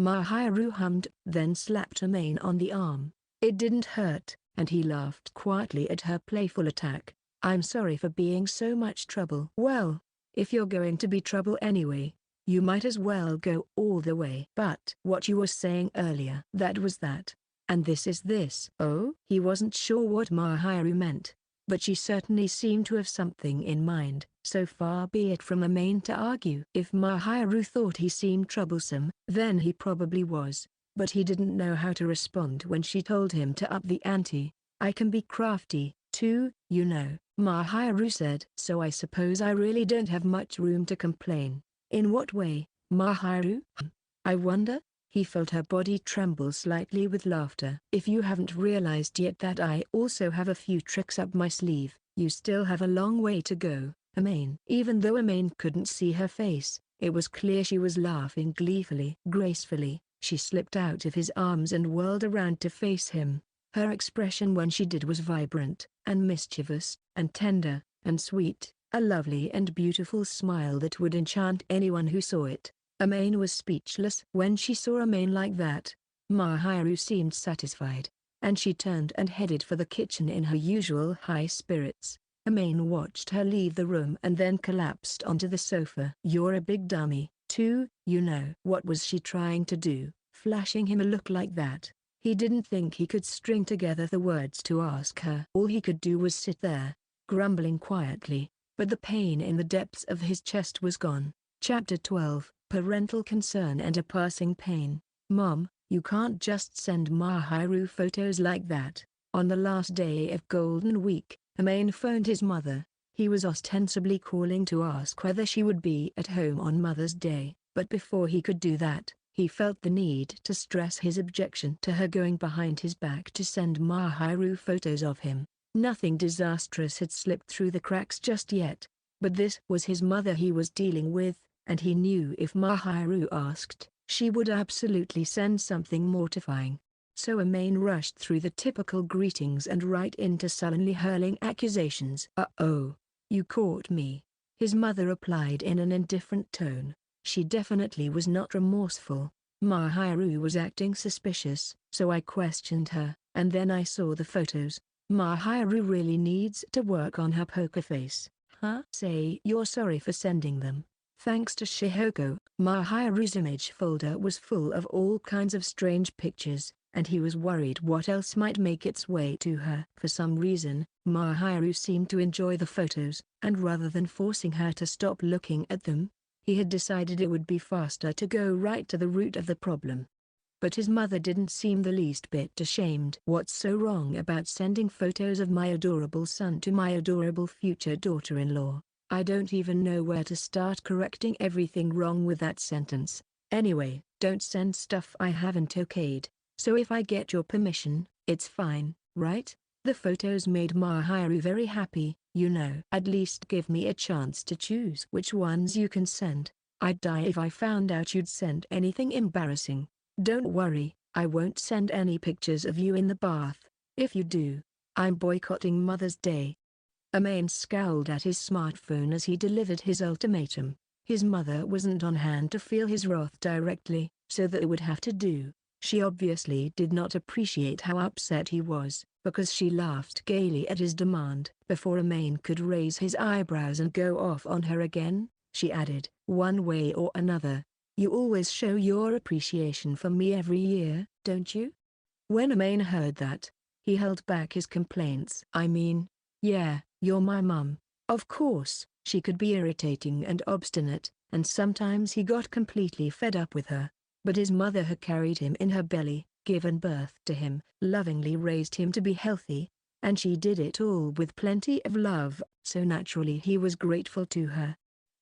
A: Mahiru hummed, then slapped Amain on the arm. It didn't hurt, and he laughed quietly at her playful attack. I'm sorry for being so much trouble. Well, if you're going to be trouble anyway, you might as well go all the way. But what you were saying earlier, that was that. And this is this. Oh? He wasn't sure what Mahiru meant, but she certainly seemed to have something in mind. So far be it from Amain to argue. If Mahiru thought he seemed troublesome, then he probably was, but he didn't know how to respond when she told him to up the ante. I can be crafty, too, you know, Mahiru said. So I suppose I really don't have much room to complain. In what way, Mahiru? I wonder? He felt her body tremble slightly with laughter. If you haven't realized yet that I also have a few tricks up my sleeve, you still have a long way to go, Amain. Even though Amain couldn't see her face, it was clear she was laughing gleefully. Gracefully, she slipped out of his arms and whirled around to face him. Her expression when she did was vibrant, and mischievous, and tender, and sweet, a lovely and beautiful smile that would enchant anyone who saw it. Amain was speechless. When she saw Amain like that, Mahiru seemed satisfied, and she turned and headed for the kitchen in her usual high spirits. Amain watched her leave the room and then collapsed onto the sofa. You're a big dummy, too, you know. What was she trying to do, flashing him a look like that? He didn't think he could string together the words to ask her. All he could do was sit there, grumbling quietly, but the pain in the depths of his chest was gone. Chapter 12. Parental concern and a passing pain. Mom, you can't just send Mahiru photos like that. On the last day of Golden Week, Amain phoned his mother. He was ostensibly calling to ask whether she would be at home on Mother's Day, but before he could do that, he felt the need to stress his objection to her going behind his back to send Mahiru photos of him. Nothing disastrous had slipped through the cracks just yet, but this was his mother he was dealing with, and he knew if Mahiru asked, she would absolutely send something mortifying. So Amain rushed through the typical greetings and right into sullenly hurling accusations. "Uh-oh, you caught me," his mother replied in an indifferent tone. She definitely was not remorseful. Mahiru was acting suspicious, so I questioned her, and then I saw the photos. Mahiru really needs to work on her poker face. Huh? Say you're sorry for sending them. Thanks to Shihoko, Mahiru's image folder was full of all kinds of strange pictures, and he was worried what else might make its way to her. For some reason, Mahiru seemed to enjoy the photos, and rather than forcing her to stop looking at them, he had decided it would be faster to go right to the root of the problem. But his mother didn't seem the least bit ashamed. "What's so wrong about sending photos of my adorable son to my adorable future daughter-in-law? I don't even know where to start correcting everything wrong with that sentence. Anyway, don't send stuff I haven't okayed, so if I get your permission, it's fine, right?" The photos made Mahiru very happy. "You know, at least give me a chance to choose which ones you can send. I'd die if I found out you'd sent anything embarrassing." "Don't worry, I won't send any pictures of you in the bath. If you do, I'm boycotting Mother's Day." Amain scowled at his smartphone as he delivered his ultimatum. His mother wasn't on hand to feel his wrath directly, so that would have to do. She obviously did not appreciate how upset he was, because she laughed gaily at his demand. Before Amain could raise his eyebrows and go off on her again, she added, "One way or another, you always show your appreciation for me every year, don't you?" When Amain heard that, he held back his complaints. "I mean, yeah, you're my mum." Of course, she could be irritating and obstinate, and sometimes he got completely fed up with her. But his mother had carried him in her belly, given birth to him, lovingly raised him to be healthy, and she did it all with plenty of love, so naturally he was grateful to her.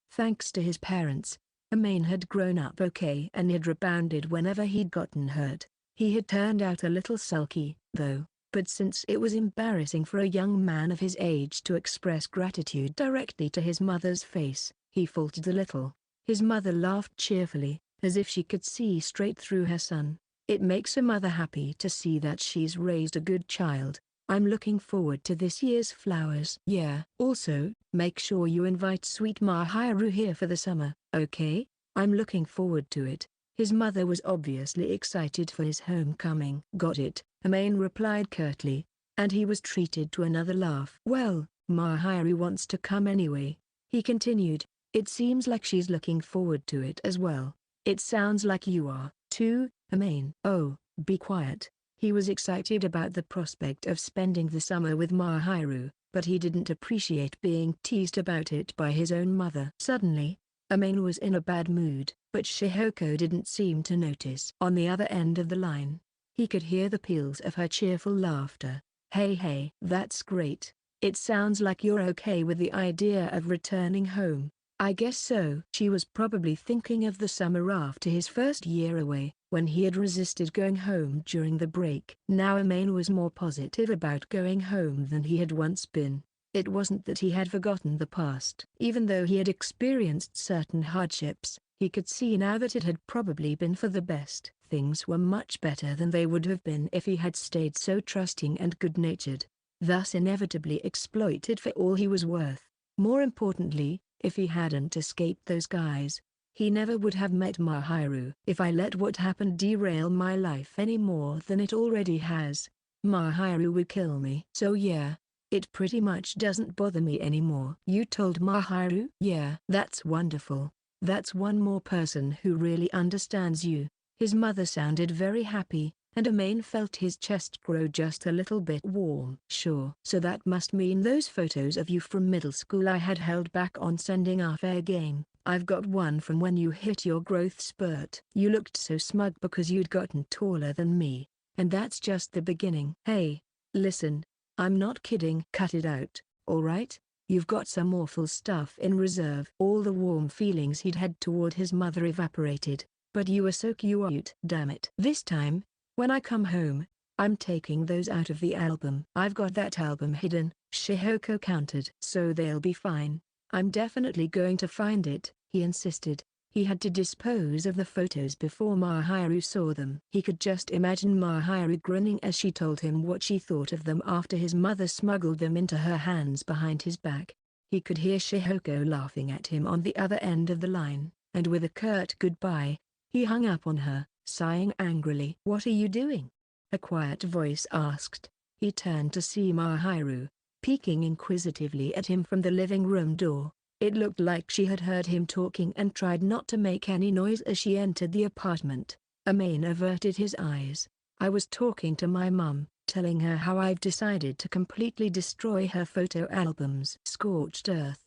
A: Thanks to his parents, Amain had grown up okay and had rebounded whenever he'd gotten hurt. He had turned out a little sulky, though, but since it was embarrassing for a young man of his age to express gratitude directly to his mother's face, he faltered a little. His mother laughed cheerfully, as if she could see straight through her son. "It makes a mother happy to see that she's raised a good child. I'm looking forward to this year's flowers." "Yeah. Also, make sure you invite sweet Mahiru here for the summer, okay?" I'm looking forward to it. His mother was obviously excited for his homecoming. Got it, Amain replied curtly, and he was treated to another laugh. Well, Mahiru wants to come anyway, he continued. It seems like she's looking forward to it as well. It sounds like you are, too, Amain. Oh, be quiet. He was excited about the prospect of spending the summer with Mahiru, but he didn't appreciate being teased about it by his own mother. Suddenly, Amain was in a bad mood, but Shihoko didn't seem to notice. On the other end of the line, he could hear the peals of her cheerful laughter. Hey, that's great. It sounds like you're okay with the idea of returning home. I guess so. She was probably thinking of the summer after his first year away, when he had resisted going home during the break. Now Amain was more positive about going home than he had once been. It wasn't that he had forgotten the past. Even though he had experienced certain hardships, he could see now that it had probably been for the best. Things were much better than they would have been if he had stayed so trusting and good-natured, thus inevitably exploited for all he was worth. More importantly, if he hadn't escaped those guys, he never would have met Mahiru. If I let what happened derail my life any more than it already has, Mahiru would kill me. So yeah, it pretty much doesn't bother me anymore. You told Mahiru? Yeah. That's wonderful. That's one more person who really understands you. His mother sounded very happy, and Amain felt his chest grow just a little bit warm. Sure. So that must mean those photos of you from middle school I had held back on sending are fair game. I've got one from when you hit your growth spurt. You looked so smug because you'd gotten taller than me, and that's just the beginning. Hey, listen, I'm not kidding. Cut it out, alright? You've got some awful stuff in reserve. All the warm feelings he'd had toward his mother evaporated, but you were so cute. Damn it. This time, when I come home, I'm taking those out of the album. I've got that album hidden, Shihoko countered. So they'll be fine. I'm definitely going to find it, he insisted. He had to dispose of the photos before Mahiru saw them. He could just imagine Mahiru grinning as she told him what she thought of them after his mother smuggled them into her hands behind his back. He could hear Shihoko laughing at him on the other end of the line, and with a curt goodbye, he hung up on her, sighing angrily. What are you doing? A quiet voice asked. He turned to see Mahiru, peeking inquisitively at him from the living room door. It looked like she had heard him talking and tried not to make any noise as she entered the apartment. Amain averted his eyes. I was talking to my mum, telling her how I've decided to completely destroy her photo albums. Scorched earth.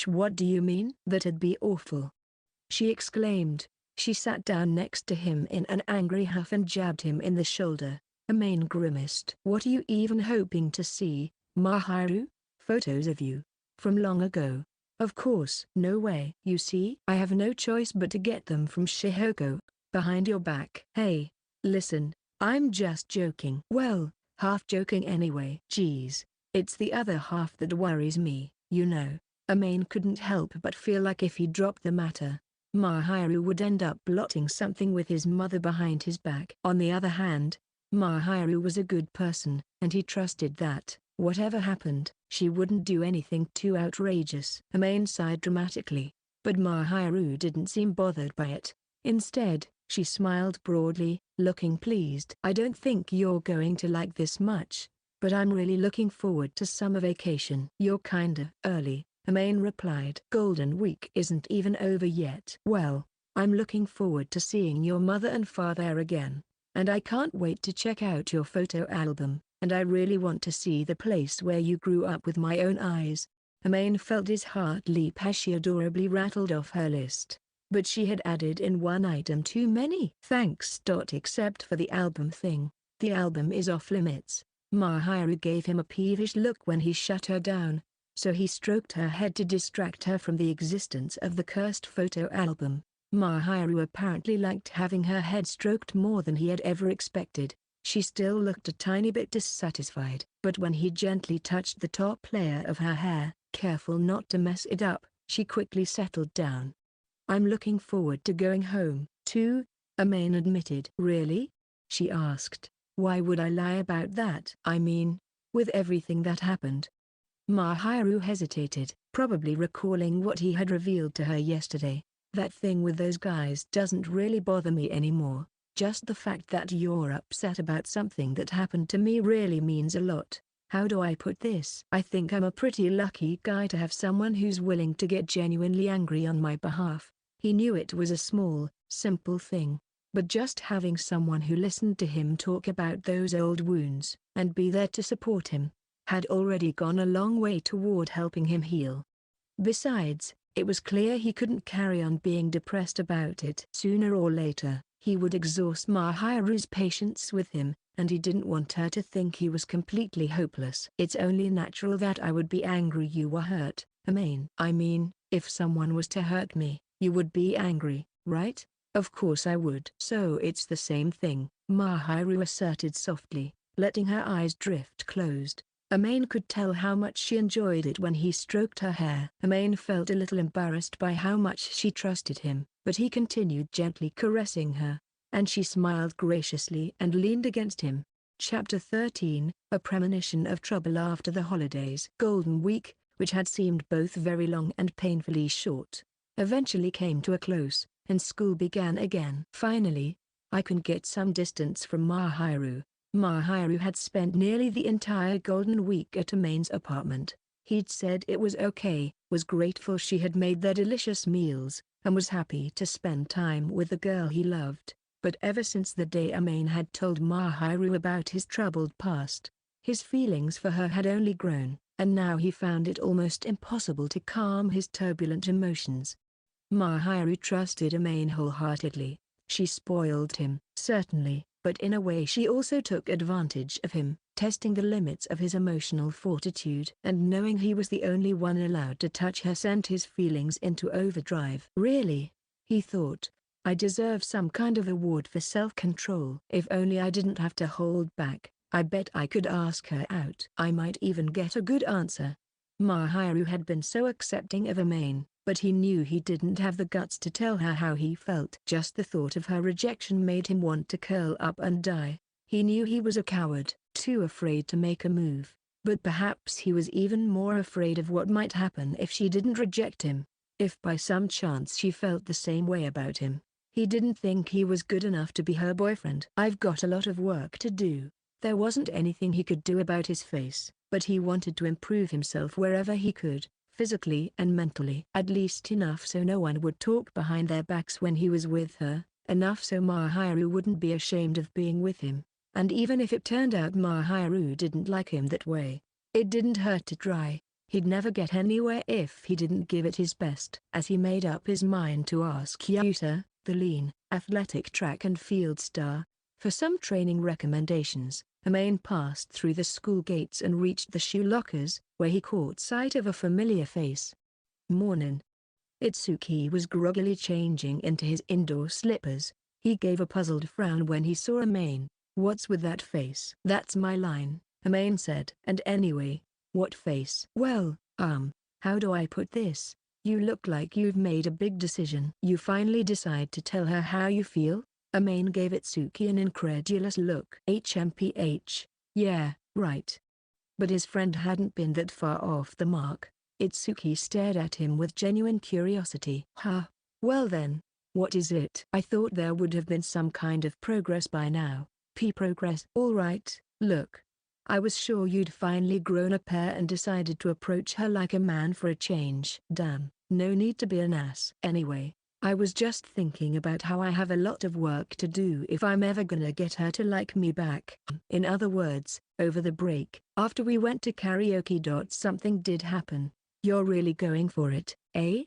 A: What do you mean? That'd be awful, she exclaimed. She sat down next to him in an angry huff and jabbed him in the shoulder. Amain grimaced. What are you even hoping to see, Mahiru? Photos of you from long ago? Of course. No way. You see, I have no choice but to get them from Shihoko, behind your back. Hey, listen, I'm just joking. Well, half joking anyway. Geez, it's the other half that worries me, you know. Amain couldn't help but feel like if he dropped the matter, Mahiru would end up plotting something with his mother behind his back. On the other hand, Mahiru was a good person, and he trusted that, whatever happened, she wouldn't do anything too outrageous. Amain sighed dramatically, but Mahiru didn't seem bothered by it. Instead, she smiled broadly, looking pleased. I don't think you're going to like this much, but I'm really looking forward to summer vacation. You're kinda early, Amain replied. Golden Week isn't even over yet. Well, I'm looking forward to seeing your mother and father again, and I can't wait to check out your photo album. And I really want to see the place where you grew up with my own eyes. Amain felt his heart leap as she adorably rattled off her list. But she had added in one item too many. Thanks. Except for the album thing. The album is off limits. Mahiru gave him a peevish look when he shut her down, so he stroked her head to distract her from the existence of the cursed photo album. Mahiru apparently liked having her head stroked more than he had ever expected. She still looked a tiny bit dissatisfied, but when he gently touched the top layer of her hair, careful not to mess it up, she quickly settled down. I'm looking forward to going home, too, Amain admitted. Really? She asked. Why would I lie about that? I mean, with everything that happened. Mahiru hesitated, probably recalling what he had revealed to her yesterday. That thing with those guys doesn't really bother me anymore. Just the fact that you're upset about something that happened to me really means a lot. How do I put this? I think I'm a pretty lucky guy to have someone who's willing to get genuinely angry on my behalf. He knew it was a small, simple thing. But just having someone who listened to him talk about those old wounds, and be there to support him, had already gone a long way toward helping him heal. Besides, it was clear he couldn't carry on being depressed about it. Sooner or later, he would exhaust Mahiru's patience with him, and he didn't want her to think he was completely hopeless. It's only natural that I would be angry you were hurt, Amain. I mean, if someone was to hurt me, you would be angry, right? Of course I would. So it's the same thing, Mahiru asserted softly, letting her eyes drift closed. Amain could tell how much she enjoyed it when he stroked her hair. Amain felt a little embarrassed by how much she trusted him, but he continued gently caressing her, and she smiled graciously and leaned against him. Chapter 13, A Premonition of Trouble After the Holidays. Golden Week, which had seemed both very long and painfully short, eventually came to a close, and school began again. Finally, I can get some distance from Mahiru. Mahiru had spent nearly the entire Golden Week at Amain's apartment. He'd said it was okay, was grateful she had made their delicious meals, and was happy to spend time with the girl he loved. But ever since the day Amain had told Mahiru about his troubled past, his feelings for her had only grown, and now he found it almost impossible to calm his turbulent emotions. Mahiru trusted Amain wholeheartedly. She spoiled him, certainly, but in a way she also took advantage of him, testing the limits of his emotional fortitude. And knowing he was the only one allowed to touch her sent his feelings into overdrive. Really, he thought, I deserve some kind of award for self-control. If only I didn't have to hold back, I bet I could ask her out. I might even get a good answer. Mahiru had been so accepting of Amain, but he knew he didn't have the guts to tell her how he felt. Just the thought of her rejection made him want to curl up and die. He knew he was a coward, too afraid to make a move, but perhaps he was even more afraid of what might happen if she didn't reject him. If by some chance she felt the same way about him, he didn't think he was good enough to be her boyfriend. I've got a lot of work to do. There wasn't anything he could do about his face, but he wanted to improve himself wherever he could, physically and mentally. At least enough so no one would talk behind their backs when he was with her, enough so Mahiru wouldn't be ashamed of being with him. And even if it turned out Mahiru didn't like him that way, it didn't hurt to try. He'd never get anywhere if he didn't give it his best. As he made up his mind to ask Yuta, the lean, athletic track and field star, for some training recommendations, Amain passed through the school gates and reached the shoe lockers, where he caught sight of a familiar face. Mornin'. Itsuki was groggily changing into his indoor slippers. He gave a puzzled frown when he saw Amain. What's with that face? That's my line, Amain said. And anyway, what face? Well, how do I put this? You look like you've made a big decision. You finally decide to tell her how you feel? Amain gave Itsuki an incredulous look. HMPH, yeah, right. But his friend hadn't been that far off the mark. Itsuki stared at him with genuine curiosity. Huh? Well then, what is it? I thought there would have been some kind of progress by now. Progress. Alright, look. I was sure you'd finally grown a pair and decided to approach her like a man for a change. Damn, no need to be an ass. Anyway, I was just thinking about how I have a lot of work to do if I'm ever gonna get her to like me back. In other words, over the break, after we went to karaoke. Something did happen. You're really going for it, eh?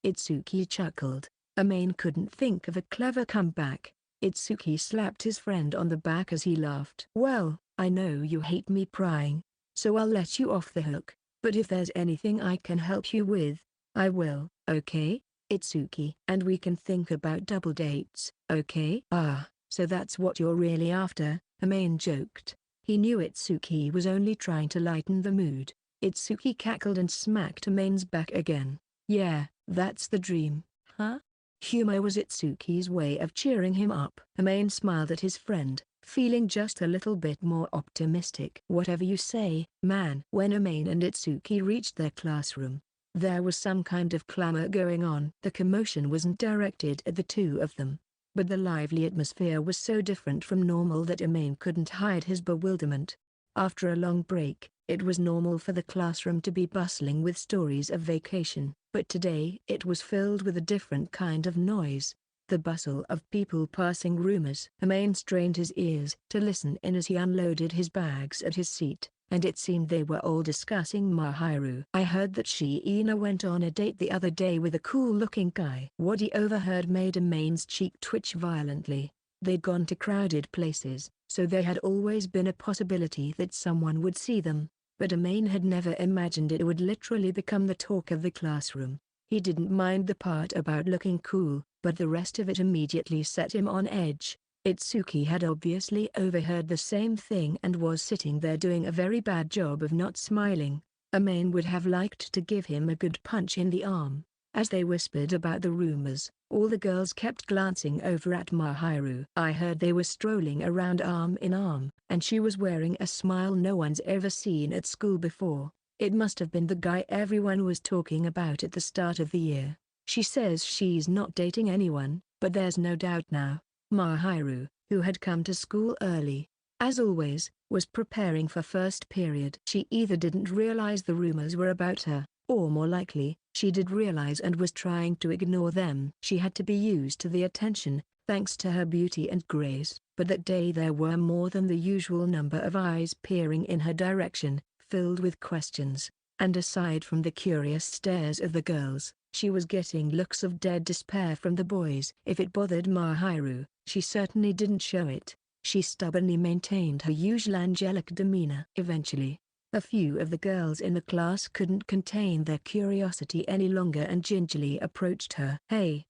A: Itsuki chuckled. Amain couldn't think of a clever comeback. Itsuki slapped his friend on the back as he laughed. Well, I know you hate me prying, so I'll let you off the hook, but if there's anything I can help you with, I will, okay, Itsuki? And we can think about double dates, okay? Ah, so that's what you're really after, Amain joked. He knew Itsuki was only trying to lighten the mood. Itsuki cackled and smacked Amain's back again. Yeah, that's the dream, huh? Humor was Itsuki's way of cheering him up. Amain smiled at his friend, feeling just a little bit more optimistic. Whatever you say, man. When Amain and Itsuki reached their classroom, There was some kind of clamor going on. The commotion wasn't directed at the two of them, but the lively atmosphere was so different from normal that Amain couldn't hide his bewilderment. After a long break, it was normal for the classroom to be bustling with stories of vacation, but today it was filled with a different kind of noise. The bustle of people passing rumors. Amain strained his ears to listen in as he unloaded his bags at his seat, and it seemed they were all discussing Mahiru. I heard that Shiina went on a date the other day with a cool-looking guy. What he overheard made Amain's cheek twitch violently. They'd gone to crowded places, so there had always been a possibility that someone would see them, but Amain had never imagined it would literally become the talk of the classroom. He didn't mind the part about looking cool, but the rest of it immediately set him on edge. Itsuki had obviously overheard the same thing and was sitting there doing a very bad job of not smiling. Amain would have liked to give him a good punch in the arm. As they whispered about the rumors, all the girls kept glancing over at Mahiru. I heard they were strolling around arm in arm, and she was wearing a smile no one's ever seen at school before. It must have been the guy everyone was talking about at the start of the year. She says she's not dating anyone, but there's no doubt now. Mahiru, who had come to school early, as always, was preparing for first period. She either didn't realize the rumors were about her, or more likely, she did realize and was trying to ignore them. She had to be used to the attention, thanks to her beauty and grace, but that day there were more than the usual number of eyes peering in her direction, filled with questions, and aside from the curious stares of the girls, she was getting looks of dead despair from the boys. If it bothered Mahiru, she certainly didn't show it. She stubbornly maintained her usual angelic demeanor. Eventually, a few of the girls in the class couldn't contain their curiosity any longer and gingerly approached her. "Hey,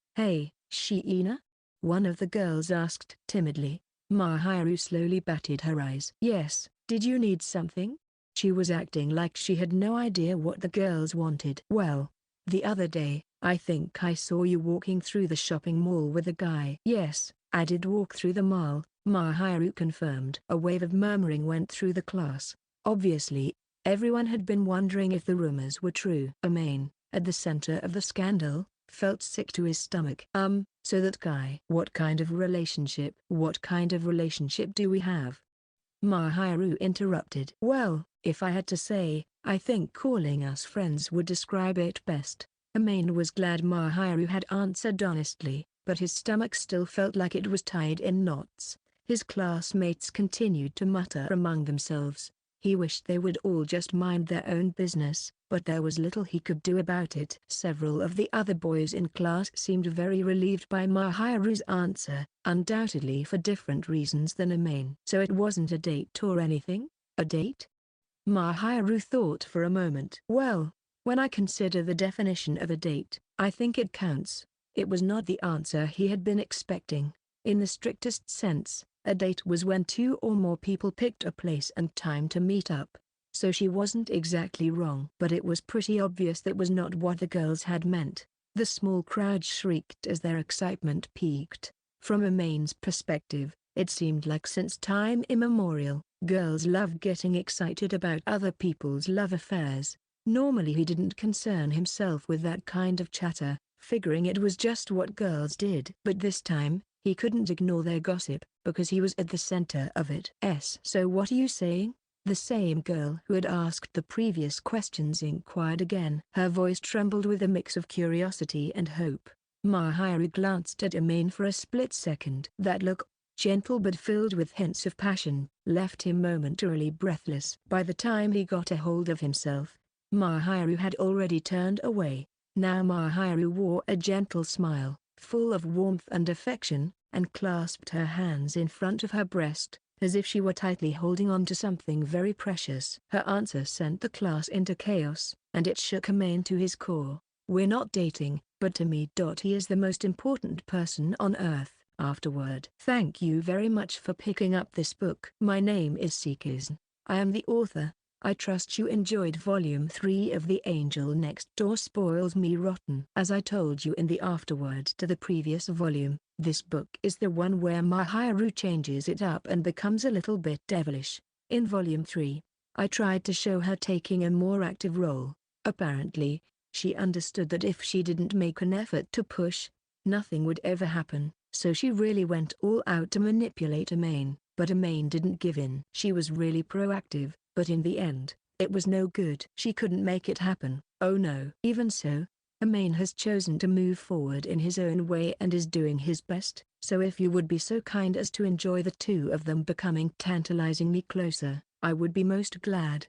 A: Shiina?" one of the girls asked timidly. Mahiru slowly batted her eyes. "Yes, did you need something?" She was acting like she had no idea what the girls wanted. "Well, the other day, I think I saw you walking through the shopping mall with a guy." "Yes, I did walk through the mall," Mahiru confirmed. A wave of murmuring went through the class. Obviously, everyone had been wondering if the rumors were true. Amain, at the center of the scandal, felt sick to his stomach. So that guy. What kind of relationship? What kind of relationship do we have?" Mahiru interrupted. "Well, if I had to say, I think calling us friends would describe it best." Amain was glad Mahiru had answered honestly, but his stomach still felt like it was tied in knots. His classmates continued to mutter among themselves. He wished they would all just mind their own business, but there was little he could do about it. Several of the other boys in class seemed very relieved by Mahiru's answer, undoubtedly for different reasons than Amain. "So it wasn't a date or anything? A date?" Mahiru thought for a moment. "Well, when I consider the definition of a date, I think it counts." It was not the answer he had been expecting. In the strictest sense, a date was when two or more people picked a place and time to meet up. So she wasn't exactly wrong. But it was pretty obvious that was not what the girls had meant. The small crowd shrieked as their excitement peaked. From Amain's perspective, it seemed like since time immemorial, girls love getting excited about other people's love affairs. Normally he didn't concern himself with that kind of chatter, figuring it was just what girls did. But this time, he couldn't ignore their gossip, because he was at the center of it. "So what are you saying?" The same girl who had asked the previous questions inquired again. Her voice trembled with a mix of curiosity and hope. Mahiru glanced at Amain for a split second. That look, gentle but filled with hints of passion, left him momentarily breathless. By the time he got a hold of himself, Mahiru had already turned away. Now Mahiru wore a gentle smile, full of warmth and affection, and clasped her hands in front of her breast, as if she were tightly holding on to something very precious. Her answer sent the class into chaos, and it shook Amain to his core. "We're not dating, but to me he is the most important person on earth." Afterward, "Thank you very much for picking up this book. My name is Seekers. I am the author. I trust you enjoyed Volume 3 of The Angel Next Door Spoils Me Rotten." As I told you in the afterword to the previous volume, this book is the one where Mahiru changes it up and becomes a little bit devilish. In Volume 3, I tried to show her taking a more active role. Apparently, She understood that if she didn't make an effort to push, nothing would ever happen, so she really went all out to manipulate Amain. But Amain didn't give in. She was really proactive, but in the end, it was no good. She couldn't make it happen. Oh no. Even so, Amain has chosen to move forward in his own way and is doing his best, so if you would be so kind as to enjoy the two of them becoming tantalizingly closer, I would be most glad.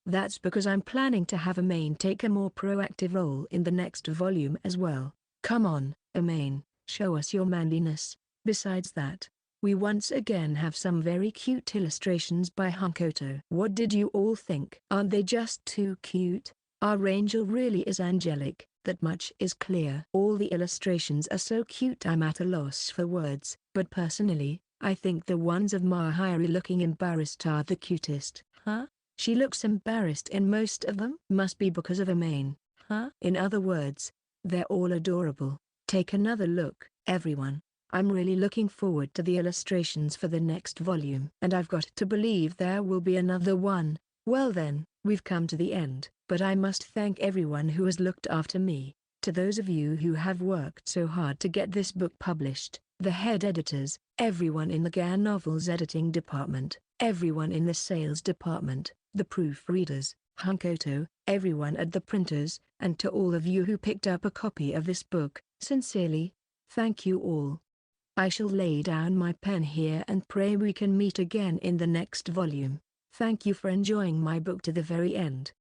A: That's because I'm planning to have Amain take a more proactive role in the next volume as well. Come on, Amain, show us your manliness. Besides that, we once again have some very cute illustrations by Hankoto. What did you all think? Aren't they just too cute? Our angel really is angelic, that much is clear. All the illustrations are so cute I'm at a loss for words, but personally, I think the ones of Mahiri looking embarrassed are the cutest. Huh? She looks embarrassed in most of them? Must be because of Amain. Huh? In other words, they're all adorable. Take another look, everyone. I'm really looking forward to the illustrations for the next volume. And I've got to believe there will be another one. Well then, we've come to the end. But I must thank everyone who has looked after me. To those of you who have worked so hard to get this book published, the head editors, everyone in the GAN Novels editing department, everyone in the sales department, the proofreaders, Hankoto, everyone at the printers, and to all of you who picked up a copy of this book, sincerely, thank you all. I shall lay down my pen here and pray we can meet again in the next volume. Thank you for enjoying my book to the very end.